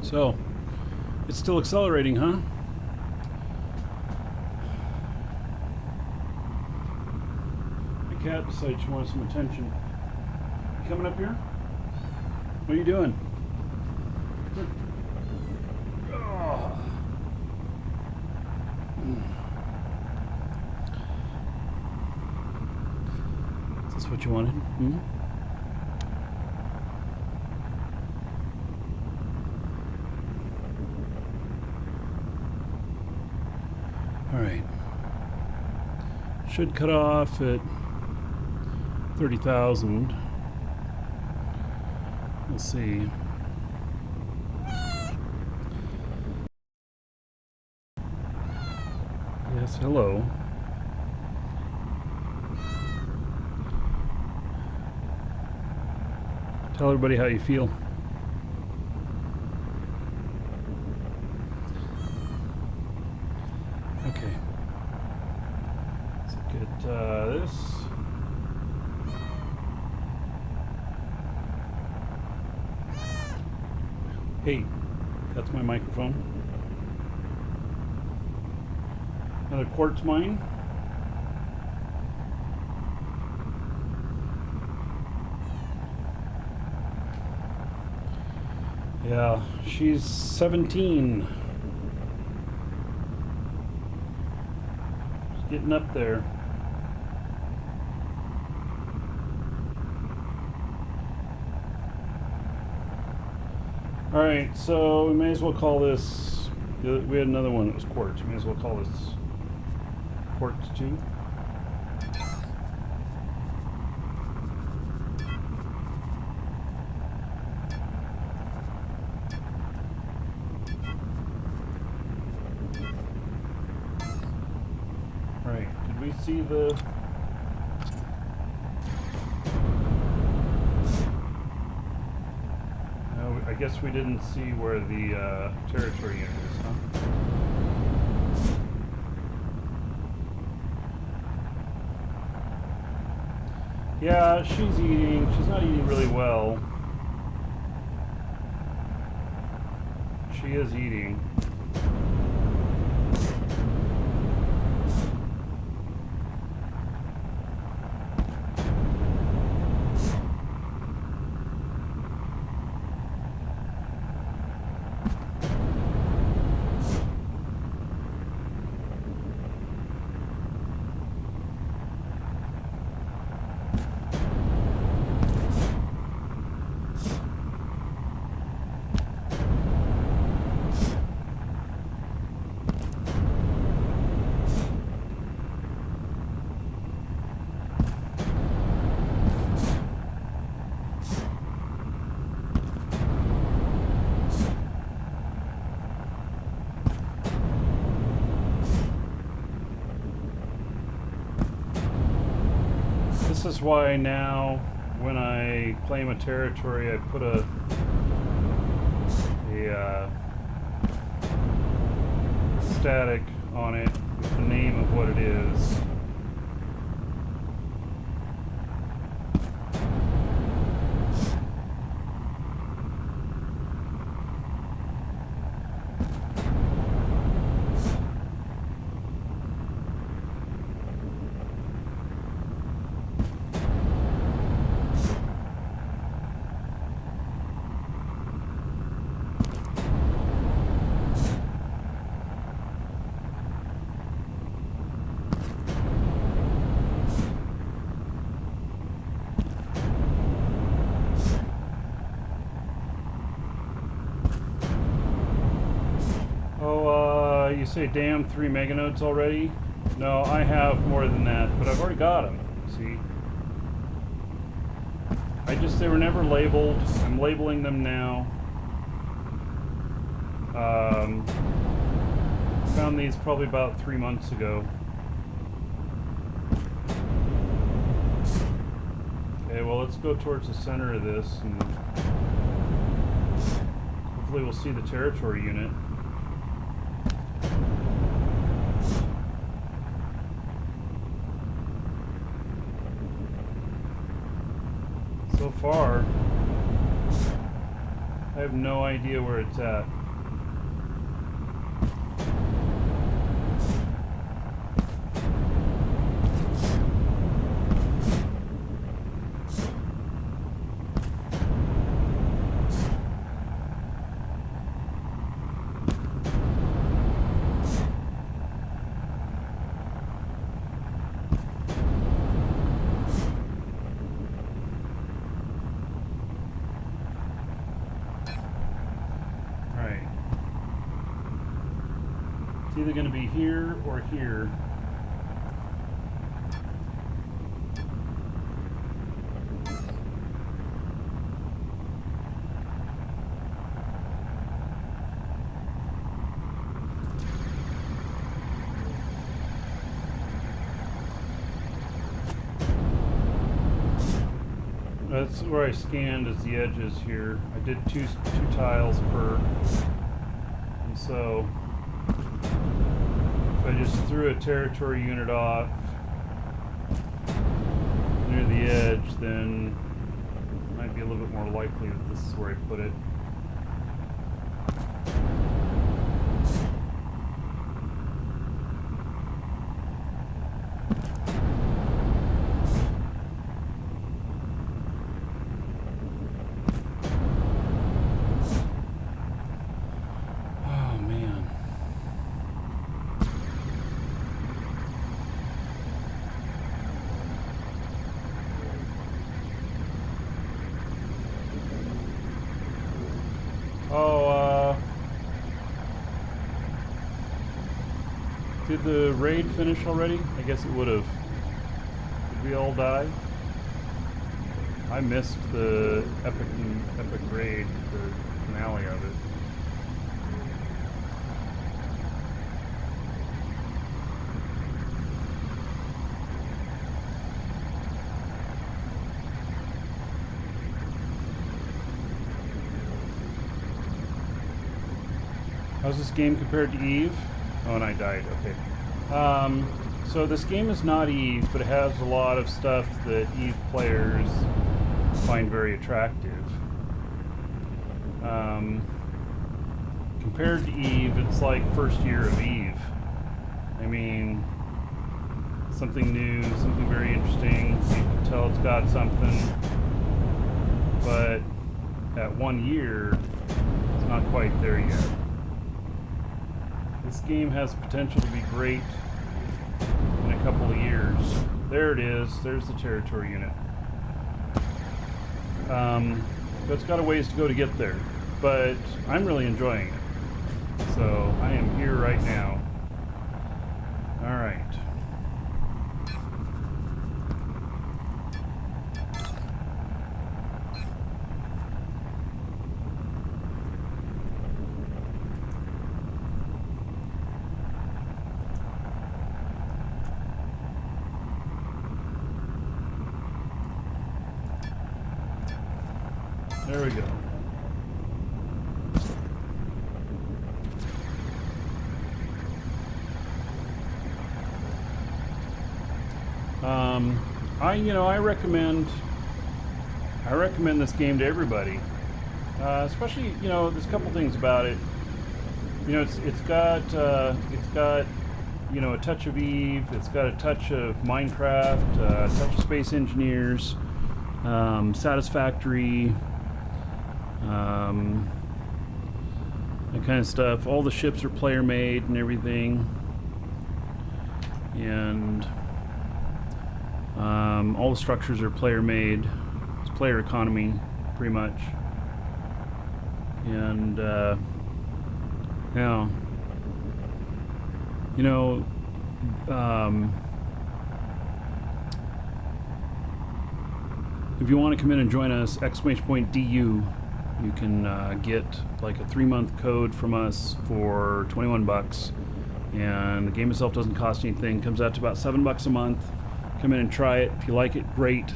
So, it's still accelerating, huh? My cat decided she wanted some attention. You coming up here? What are you doing? Here. Oh. Is this what you wanted? Hmm? All right. Should cut off at 30,000. We'll see. Yes, hello. Tell everybody how you feel. Okay. Let's get this. Hey, that's my microphone. Another quartz mine. Yeah, she's 17. She's getting up there. Alright, so we may as well call this, we had another one that was quartz. We may as well call this quartz 2. Alright, did we see the... No, I guess we didn't see where the territory unit is, huh? Yeah, she's eating. She's not eating really well. She is eating. This is why now, when I claim a territory, I put a static on it with the name of what it is. You say damn 3 meganodes already? No, I have more than that, but I've already got them, see? They were never labeled. I'm labeling them now. Found these probably about 3 months ago. Okay, well, let's go towards the center of this, and hopefully we'll see the territory unit. So far, I have no idea where it's at. It's either going to be here or here. That's where I scanned as the edges here. I did two tiles per, and so if I just threw a territory unit off near the edge, then it might be a little bit more likely that this is where I put it. Did the raid finish already? I guess it would have. Did we all die? I missed the epic raid, the finale of it. How's this game compared to Eve? Oh, and I died. Okay. So this game is not Eve, but it has a lot of stuff that Eve players find very attractive. Compared to Eve, it's like first year of Eve. I mean, something new, something very interesting. You can tell it's got something. But at 1 year, it's not quite there yet. This game has potential to be great in a couple of years. There it is. There's the territory unit. But it's got a ways to go to get there. But I'm really enjoying it. So I am here right now. All right. There we go. I recommend this game to everybody. Especially, there's a couple things about it. It's got a touch of Eve. It's got a touch of Minecraft, a touch of Space Engineers, Satisfactory. That kind of stuff. All the ships are player made and everything, and all the structures are player made. It's player economy, pretty much. And if you want to come in and join us, !DU. You can get like a 3-month code from us for $21, and the game itself doesn't cost anything. Comes out to about $7 a month. Come in and try it. If you like it, great.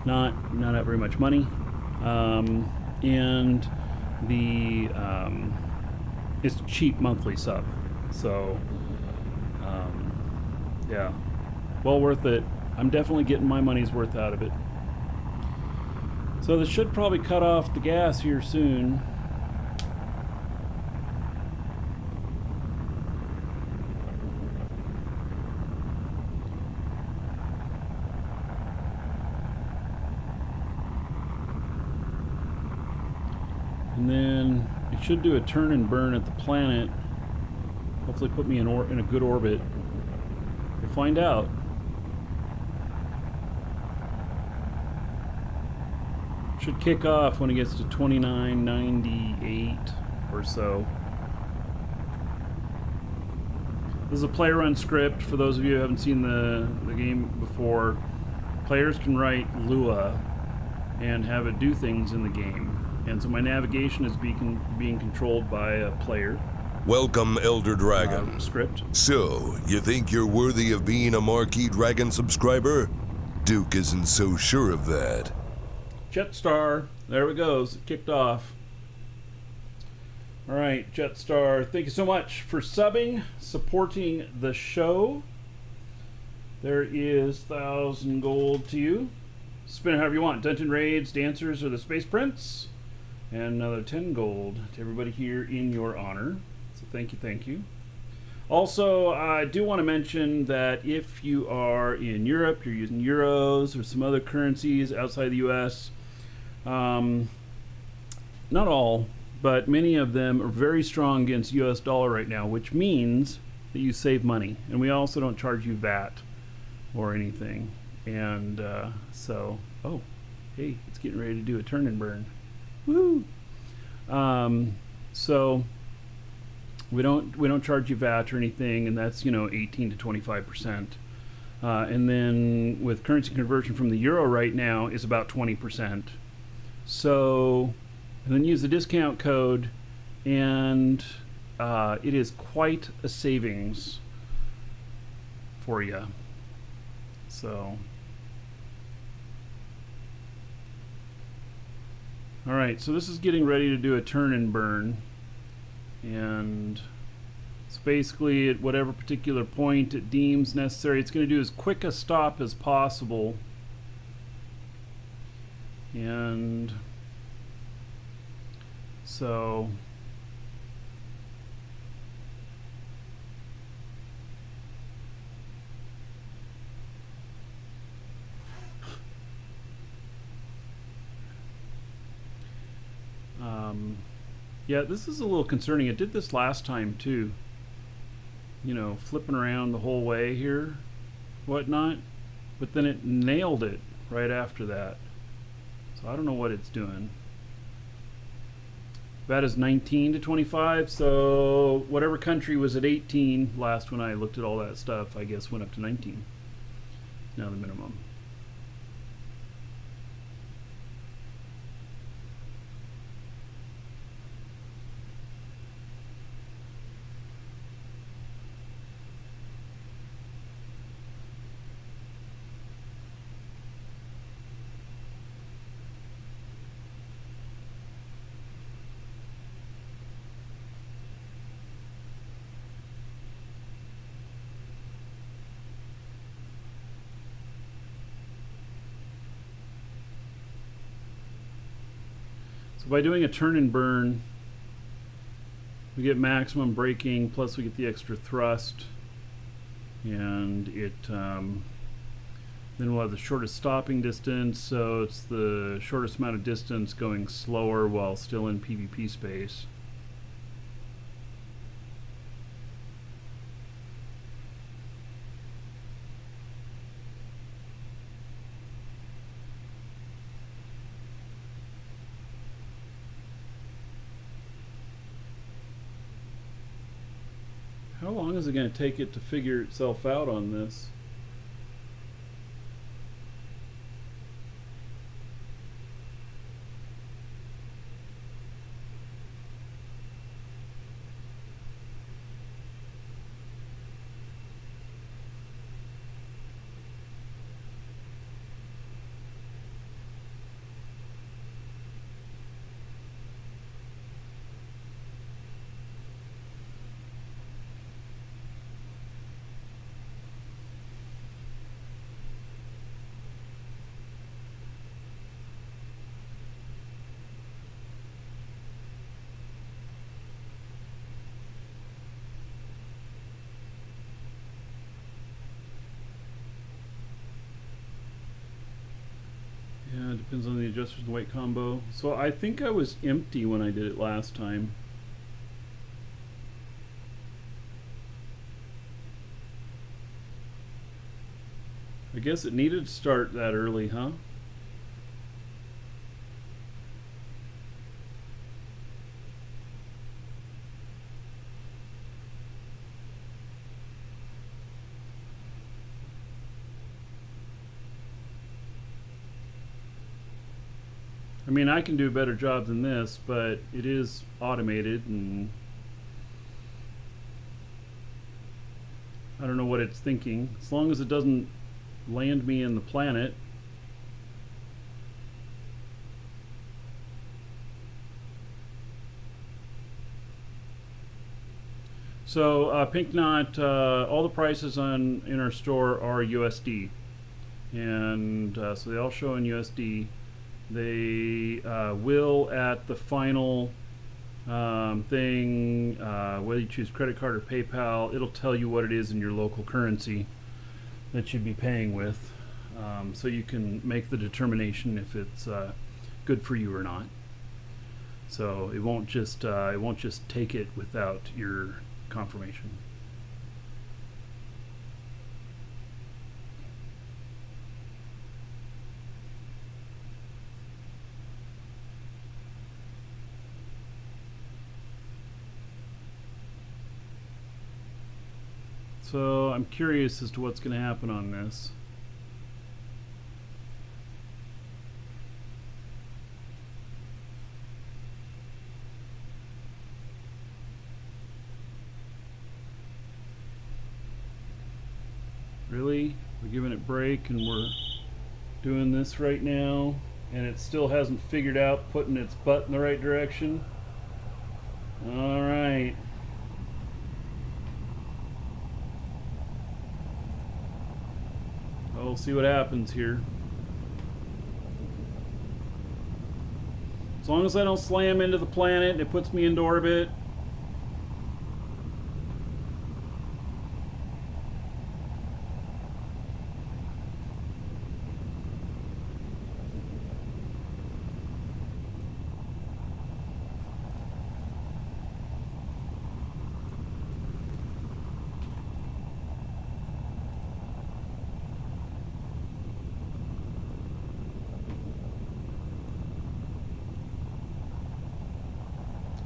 Not that very much money, and the it's cheap monthly sub. So yeah, well worth it. I'm definitely getting my money's worth out of it. So this should probably cut off the gas here soon. And then it should do a turn and burn at the planet. Hopefully put me in a good orbit. We'll find out. Should kick off when it gets to 2998 or so. This is a player-run script. For those of you who haven't seen the game before, players can write Lua and have it do things in the game. And so my navigation is being controlled by a player. Welcome, Elder Dragon. Script. So, you think you're worthy of being a Marquee Dragon subscriber? Duke isn't so sure of that. Jetstar. There it goes. It kicked off. All right, Jetstar. Thank you so much for subbing, supporting the show. There is 1,000 gold to you. Spin it however you want. Dungeon Raids, Dancers, or the Space Prince. And another 10 gold to everybody here in your honor. So thank you, thank you. Also, I do want to mention that if you are in Europe, you're using euros or some other currencies outside the US, not all, but many of them are very strong against US dollar right now, which means that you save money. And we also don't charge you VAT or anything. And so, oh, hey, it's getting ready to do a turn and burn. Woo! So we don't charge you VAT or anything, and that's 18 to 25%. And then with currency conversion from the euro right now is about 20%. So, and then use the discount code, and it is quite a savings for you. So. Alright, so this is getting ready to do a turn and burn, and it's basically at whatever particular point it deems necessary. It's going to do as quick a stop as possible, and so yeah, this is a little concerning. It did this last time too. Flipping around the whole way here, whatnot. But then it nailed it right after that. So I don't know what it's doing. That is 19 to 25. So whatever country was at 18 last when I looked at all that stuff, I guess went up to 19. Now the minimum. So by doing a turn and burn, we get maximum braking, plus we get the extra thrust, and it then we'll have the shortest stopping distance, so it's the shortest amount of distance going slower while still in PvP space. How long is it going to take it to figure itself out on this? Depends on the adjusters and weight combo. So I think I was empty when I did it last time. I guess it needed to start that early, huh? I mean, I can do a better job than this, but it is automated, and I don't know what it's thinking. As long as it doesn't land me in the planet. So Pink Knot, all the prices in our store are USD, and so they all show in USD. They will at the final thing, whether you choose credit card or PayPal, it'll tell you what it is in your local currency that you'd be paying with, so you can make the determination if it's good for you or not. So it won't just take it without your confirmation. So I'm curious as to what's going to happen on this. Really? We're giving it break and we're doing this right now, and it still hasn't figured out putting its butt in the right direction? All right. We'll see what happens here. As long as I don't slam into the planet and it puts me into orbit.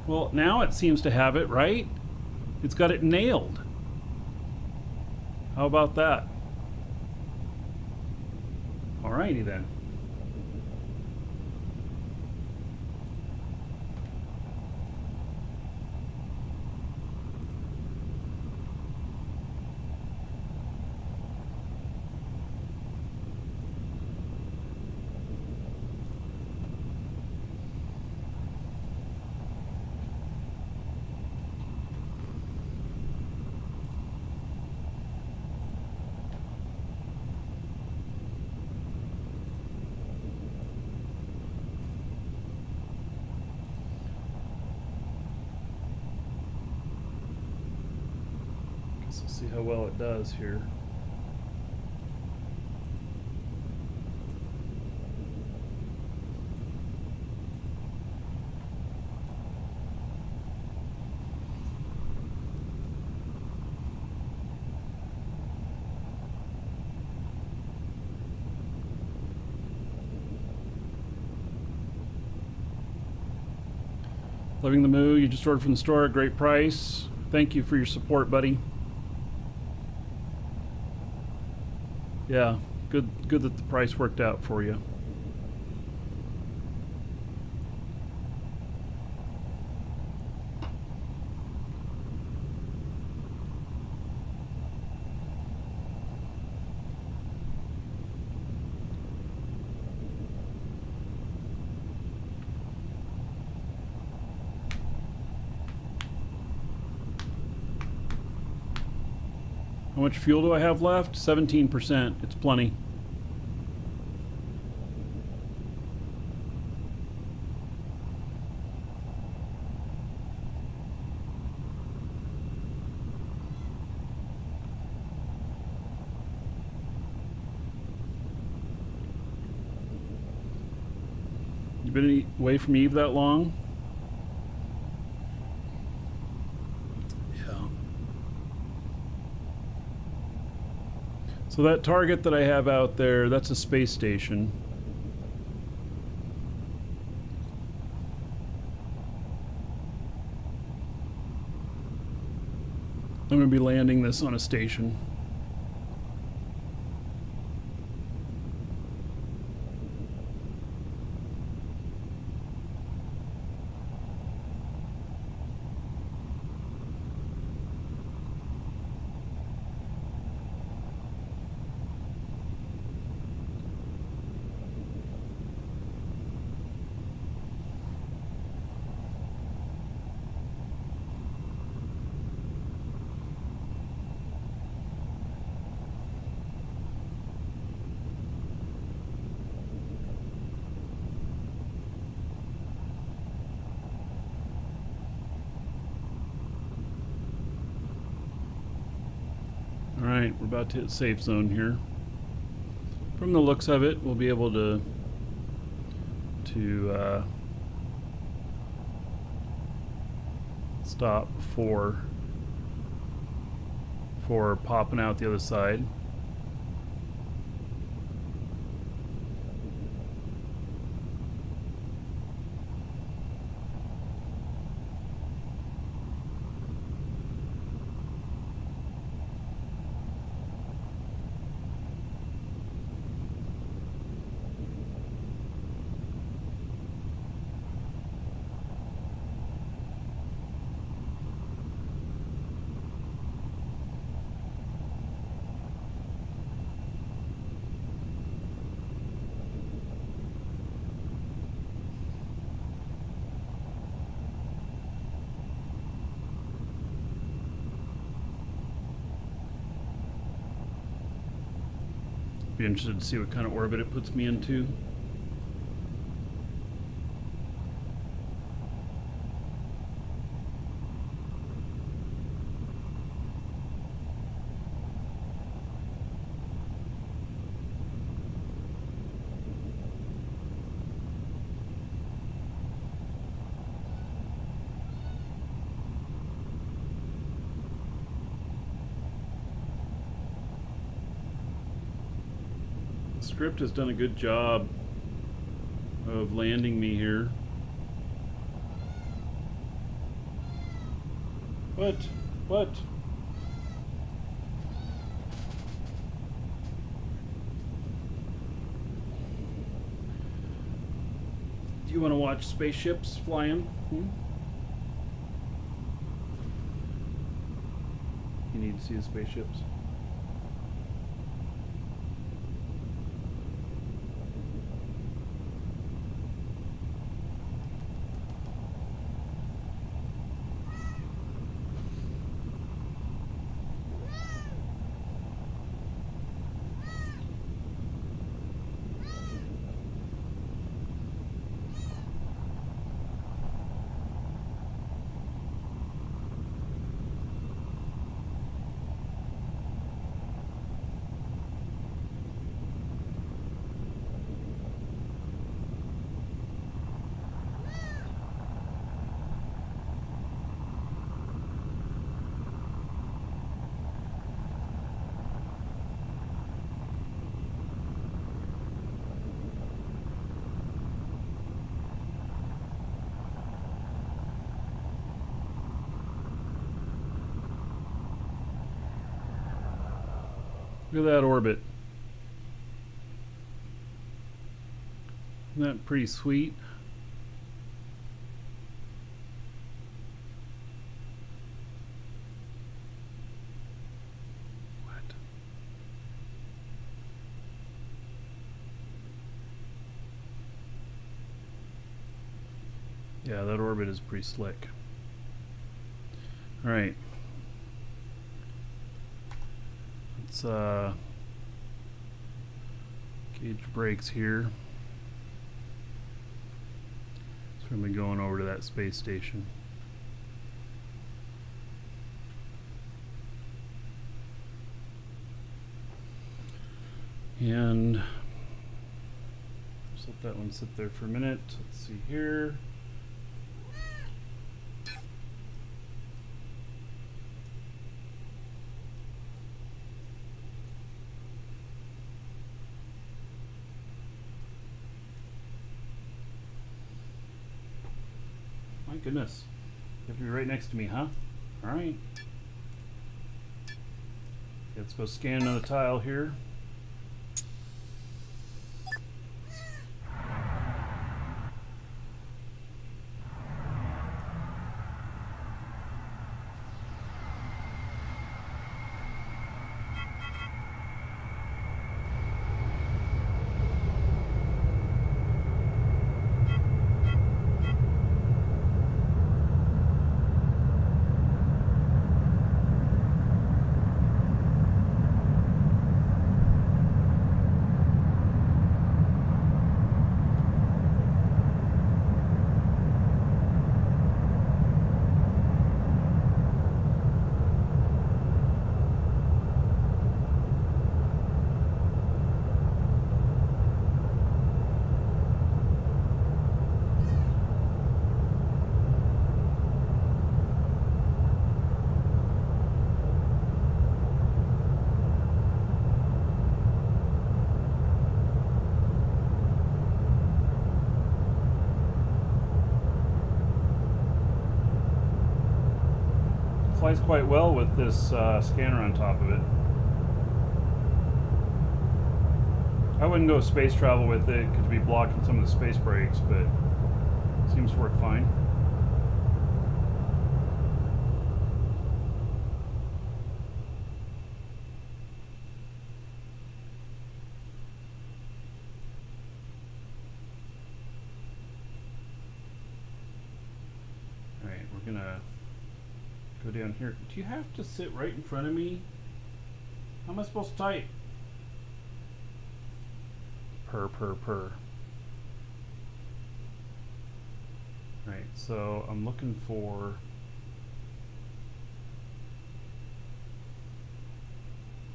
Well, now it seems to have it, right? It's got it nailed. How about that? Alrighty then. Guess we'll see how well it does here. Loving the moo you just ordered from the store at great price. Thank you for your support, buddy. Yeah, good that the price worked out for you. How much fuel do I have left? 17%. It's plenty. You been away from Eve that long? Yeah. So that target that I have out there, that's a space station. I'm going to be landing this on a station. Alright, we're about to hit safe zone here. From the looks of it, we'll be able to stop for popping out the other side. Be interested to see what kind of orbit it puts me into. The script has done a good job of landing me here. What? What? Do you want to watch spaceships flying? You need to see the spaceships. Look at that orbit. Isn't that pretty sweet? What? Yeah, that orbit is pretty slick. All right. Let's gauge brakes here. So we're going to be going over to that space station. And there's Let's let that one sit there for a minute. Let's see here. My goodness. You have to be right next to me, huh? Alright. Let's go scan another tile here. Flies quite well with this scanner on top of it. I wouldn't go space travel with it because we'd be blocking some of the space brakes, but it seems to work fine. Alright, we're gonna go down here. Do you have to sit right in front of me? How am I supposed to type? Purr. Right, so I'm looking for...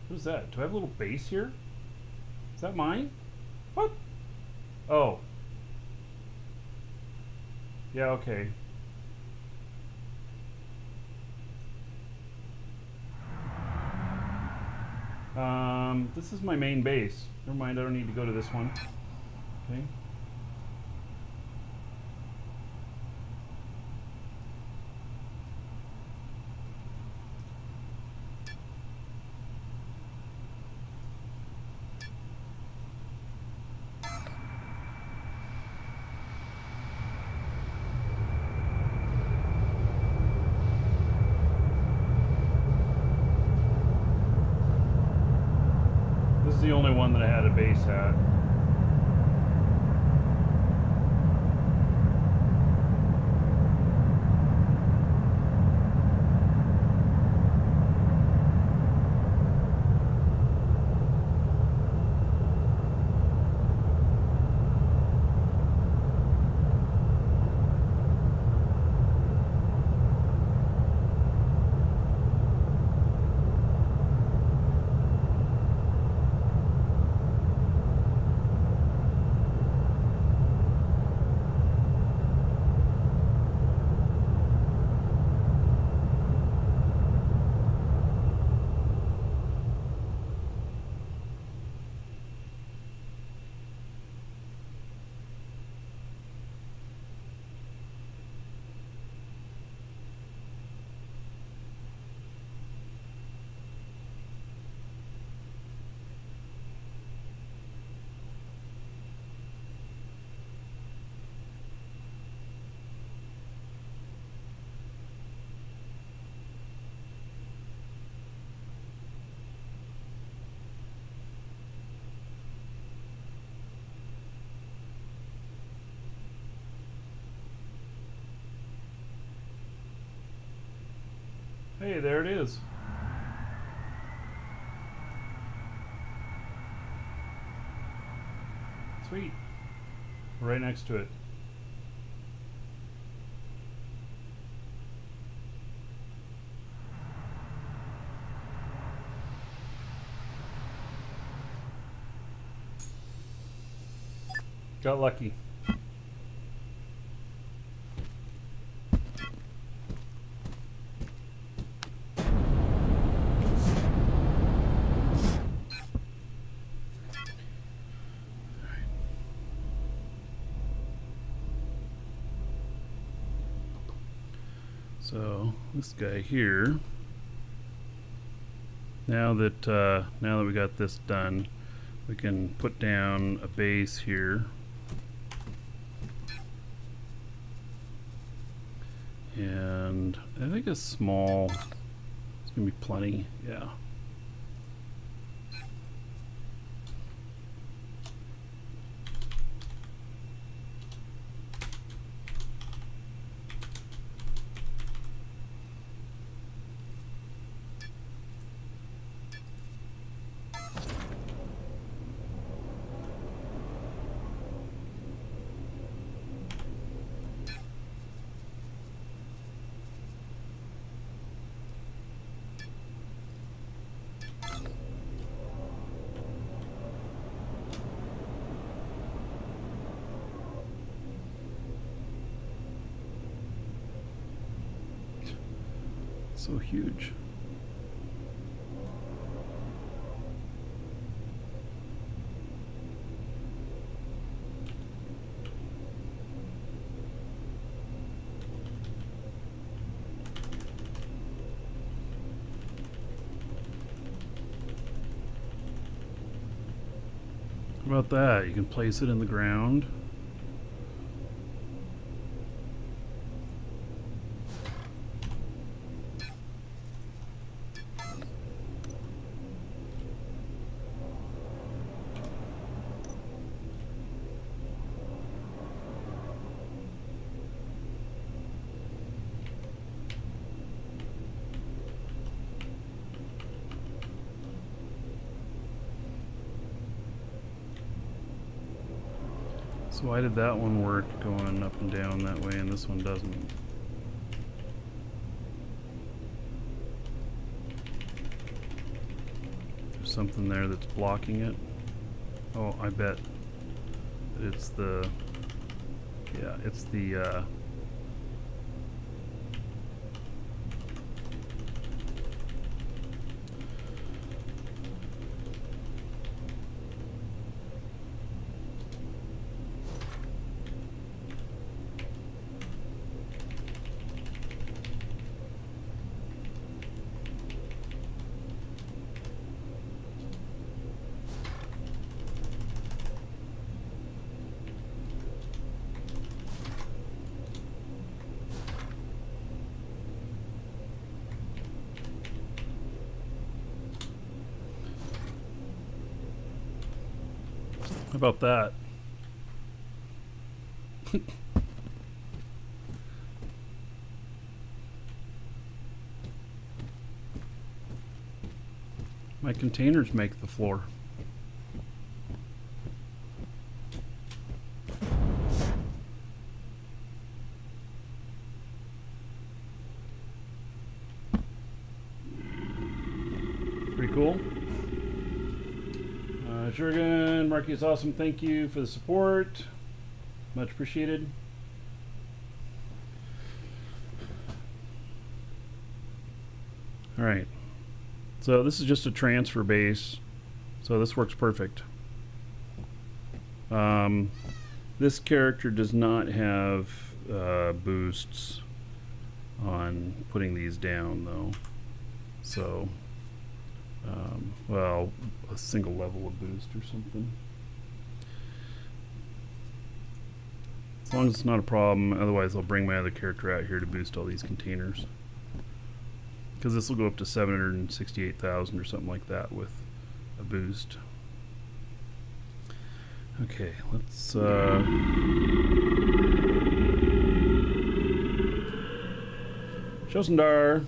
What is that? Do I have a little base here? Is that mine? What? Oh. Yeah, okay. This is my main base. Never mind, I don't need to go to this one. Okay. This is the only one that I had a base at. Hey, there it is. Sweet. Right next to it. Got lucky. So this guy here, now that we got this done, we can put down a base here, and I think a small, it's gonna be plenty, yeah. So huge. How about that? You can place it in the ground. So why did that one work going up and down that way and this one doesn't? There's something there that's blocking it. Oh, I bet it's the, yeah, it's the, how about that? My containers make the floor. Pretty cool. Jurgen, Marky is awesome. Thank you for the support. Much appreciated. All right. So this is just a transfer base. So this works perfect. This character does not have boosts on putting these down though. So well, a single level of boost or something. As long as it's not a problem, otherwise I'll bring my other character out here to boost all these containers. Because this will go up to 768,000 or something like that with a boost. Okay, let's Shosendar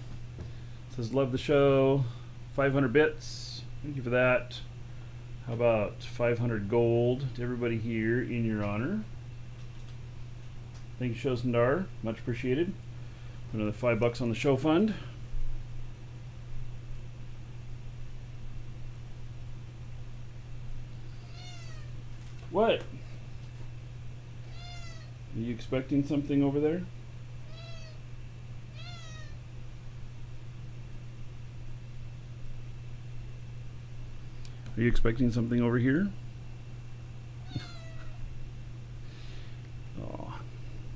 says love the show. 500 bits. Thank you for that. How about 500 gold to everybody here in your honor? Thank you, Shosendar. Much appreciated. Put another $5 on the show fund. What? Are you expecting something over there? Are you expecting something over here? Oh,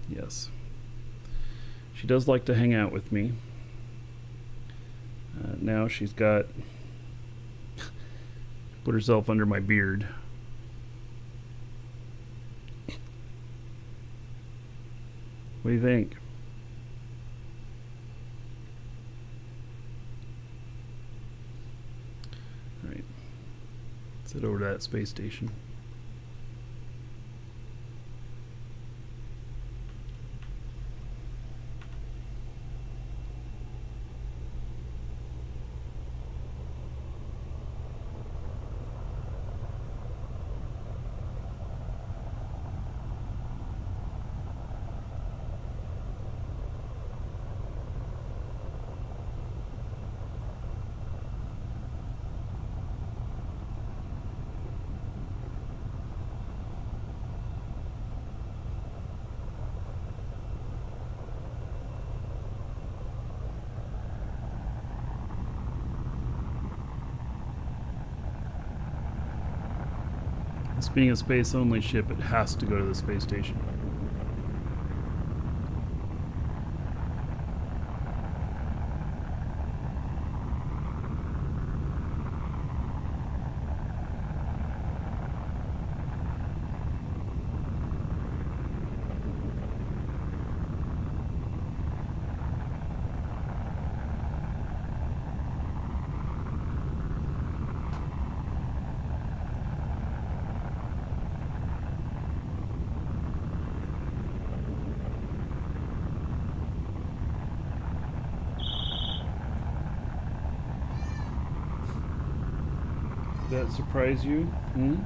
yes. She does like to hang out with me. Now she's got put herself under my beard. What do you think? All right. Let's head over to that space station. This being a space-only ship, it has to go to the space station. Did that surprise you? Hmm?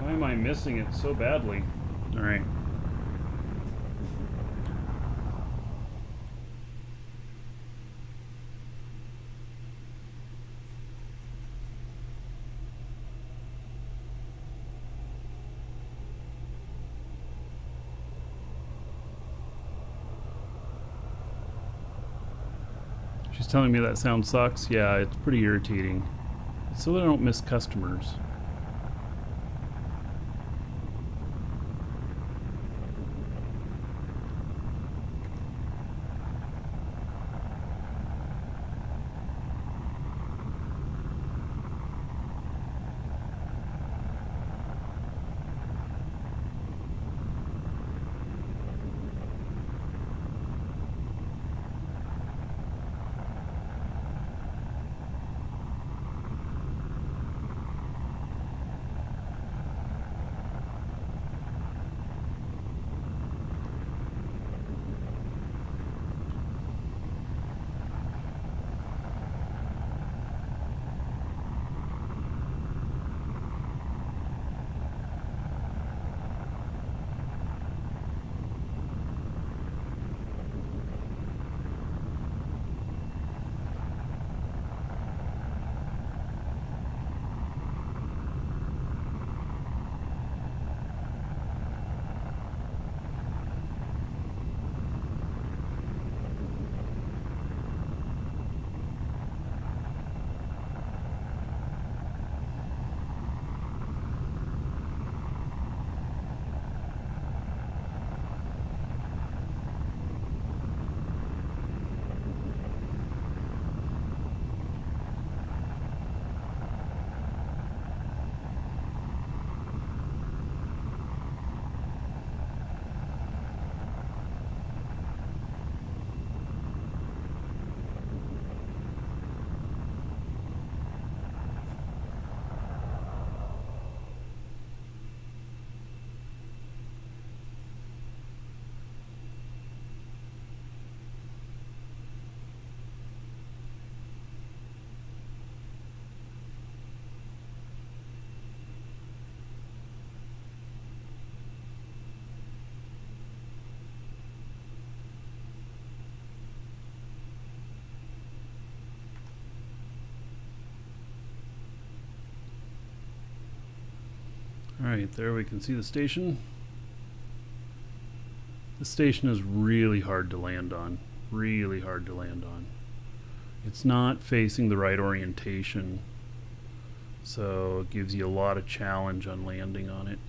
Why am I missing it so badly? All right. She's telling me that sound sucks. Yeah, it's pretty irritating. So that I don't miss customers. Alright, there we can see the station. The station is really hard to land on. Really hard to land on. It's not facing the right orientation, so it gives you a lot of challenge on landing on it.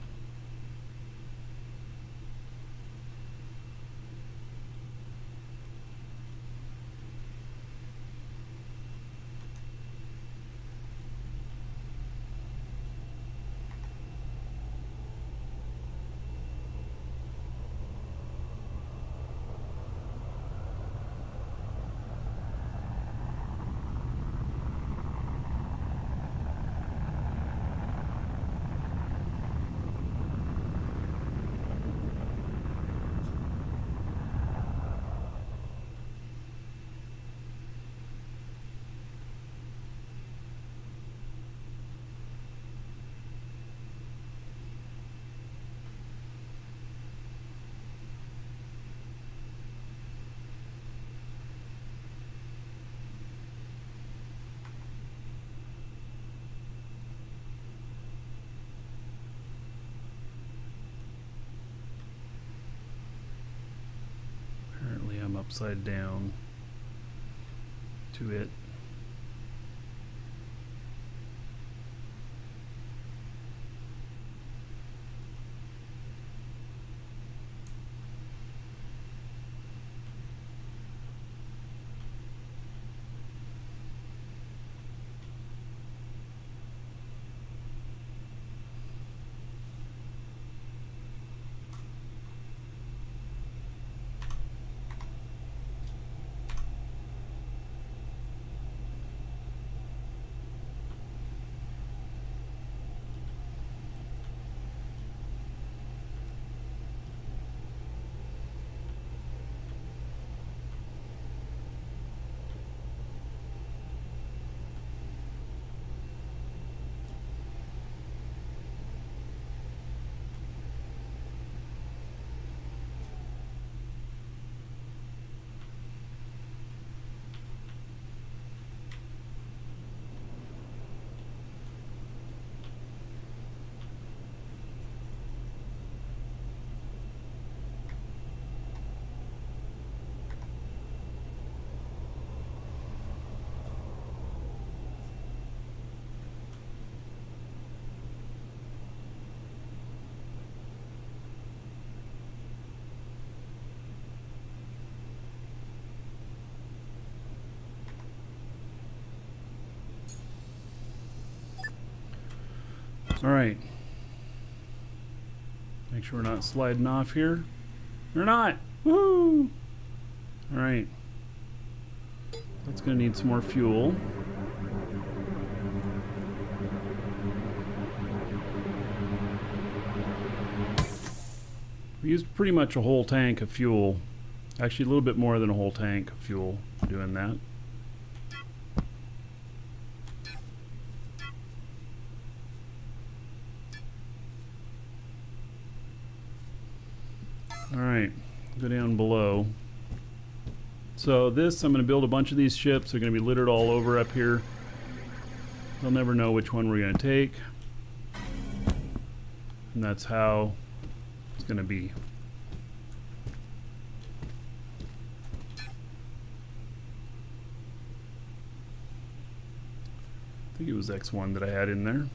Apparently I'm upside down to it. Alright. Make sure we're not sliding off here. We're not! Woo! Alright. That's gonna need some more fuel. We used pretty much a whole tank of fuel. Actually, a little bit more than a whole tank of fuel doing that. Alright, go down below. So this, I'm going to build a bunch of these ships. They're going to be littered all over up here. They'll never know which one we're going to take. And that's how it's going to be. I think it was X1 that I had in there.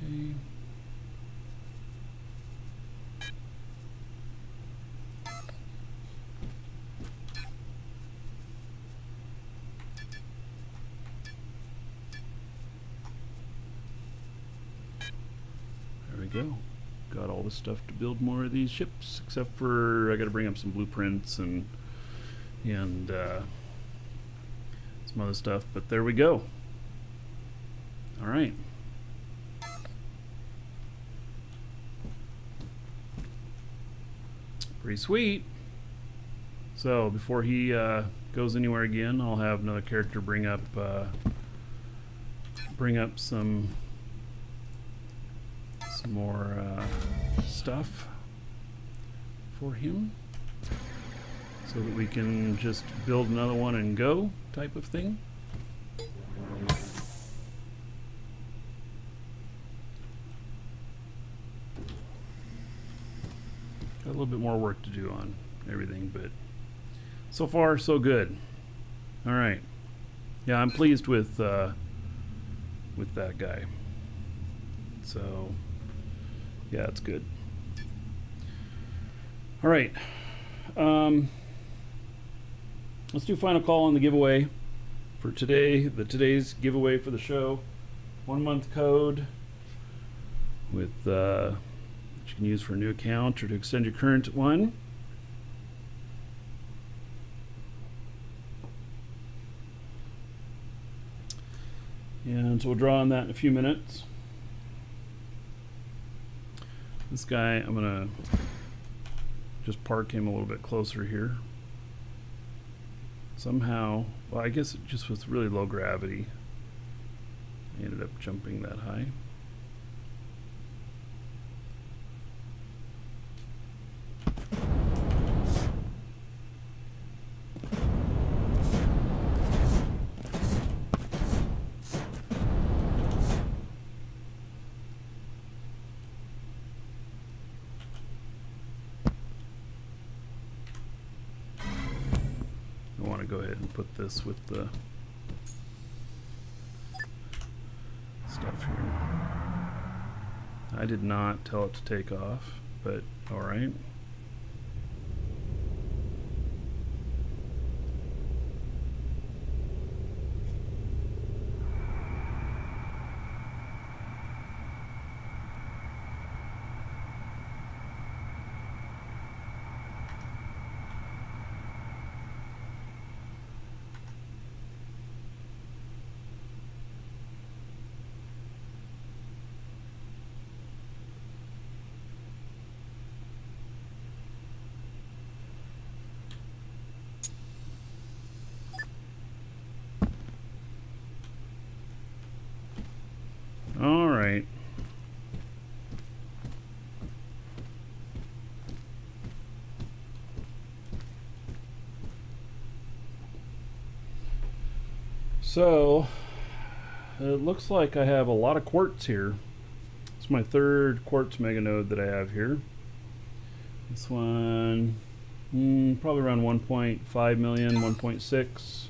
Okay. There we go. Got all the stuff to build more of these ships, except for I got to bring up some blueprints and some other stuff. But there we go. All right. Pretty sweet. So before he goes anywhere again, I'll have another character bring up some more stuff for him. so that we can just build another one and go type of thing. Got a little bit more work to do on everything, but so far so good. All right. Yeah, I'm pleased with that guy. So yeah, it's good. All right. Let's do final call on the giveaway for today. Today's giveaway for the show, 1 month code with which you can use for a new account or to extend your current one. And so we'll draw on that in a few minutes. This guy, I'm gonna just park him a little bit closer here. Somehow, well, I guess it just was really low gravity. I ended up jumping that high. I want to go ahead and put this with the stuff here. I did not tell it to take off, but all right. All right. So it looks like I have a lot of quartz here. It's my third quartz mega node that I have here. This one, probably around 1.5 million, 1.6.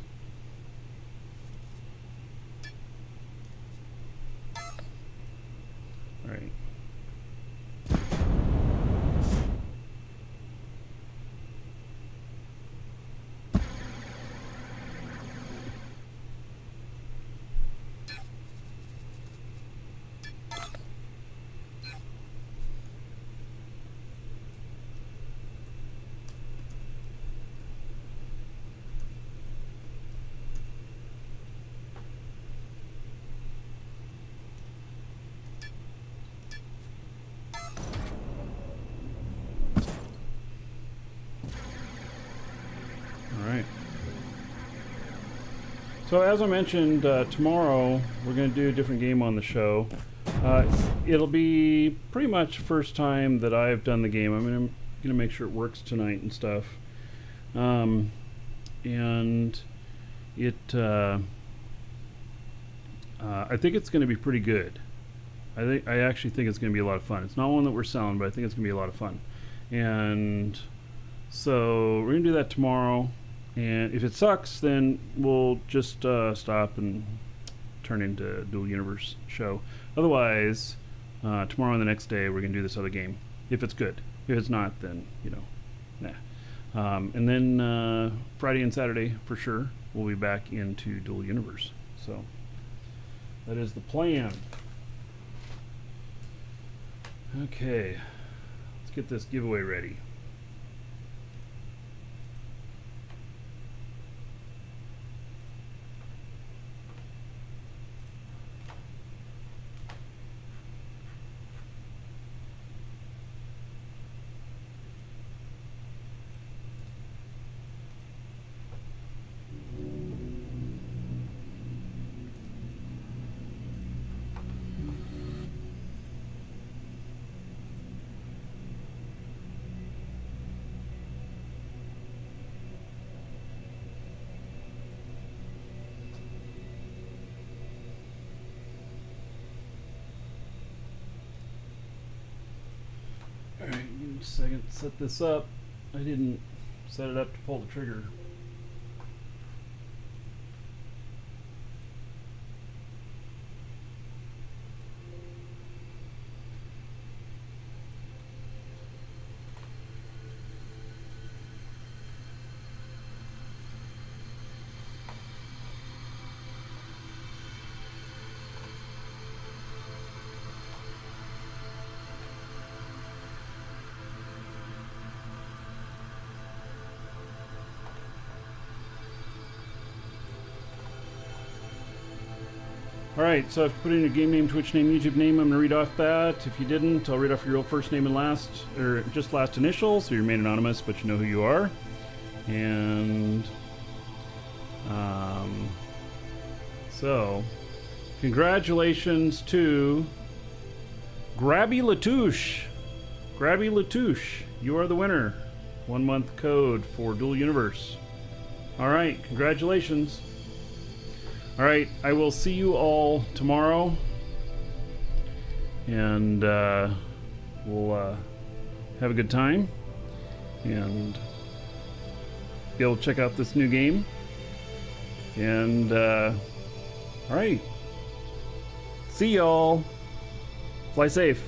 All right. So as I mentioned, tomorrow we're going to do a different game on the show. It'll be pretty much first time that I've done the game. I'm going to make sure it works tonight and stuff. And it, I think it's going to be pretty good. I actually think it's going to be a lot of fun. It's not one that we're selling, but I think it's going to be a lot of fun. And so we're going to do that tomorrow. And if it sucks, then we'll just stop and turn into a Dual Universe show. Otherwise, tomorrow and the next day, we're going to do this other game. If it's good. If it's not, then, nah. And then Friday and Saturday, for sure, we'll be back into Dual Universe. So that is the plan. Okay. Let's get this giveaway ready. Just a second, set this up. I didn't set it up to pull the trigger. Alright, so I've put in your game name, Twitch name, YouTube name. I'm going to read off that. If you didn't, I'll read off your real first name and last, or just last initial, so you remain anonymous, but you know who you are. And, so, congratulations to Grabby Latouche. Grabby Latouche, you are the winner. 1 month code for Dual Universe. Alright, congratulations. Alright, I will see you all tomorrow. And we'll have a good time. And be able to check out this new game. And alright. See y'all. Fly safe.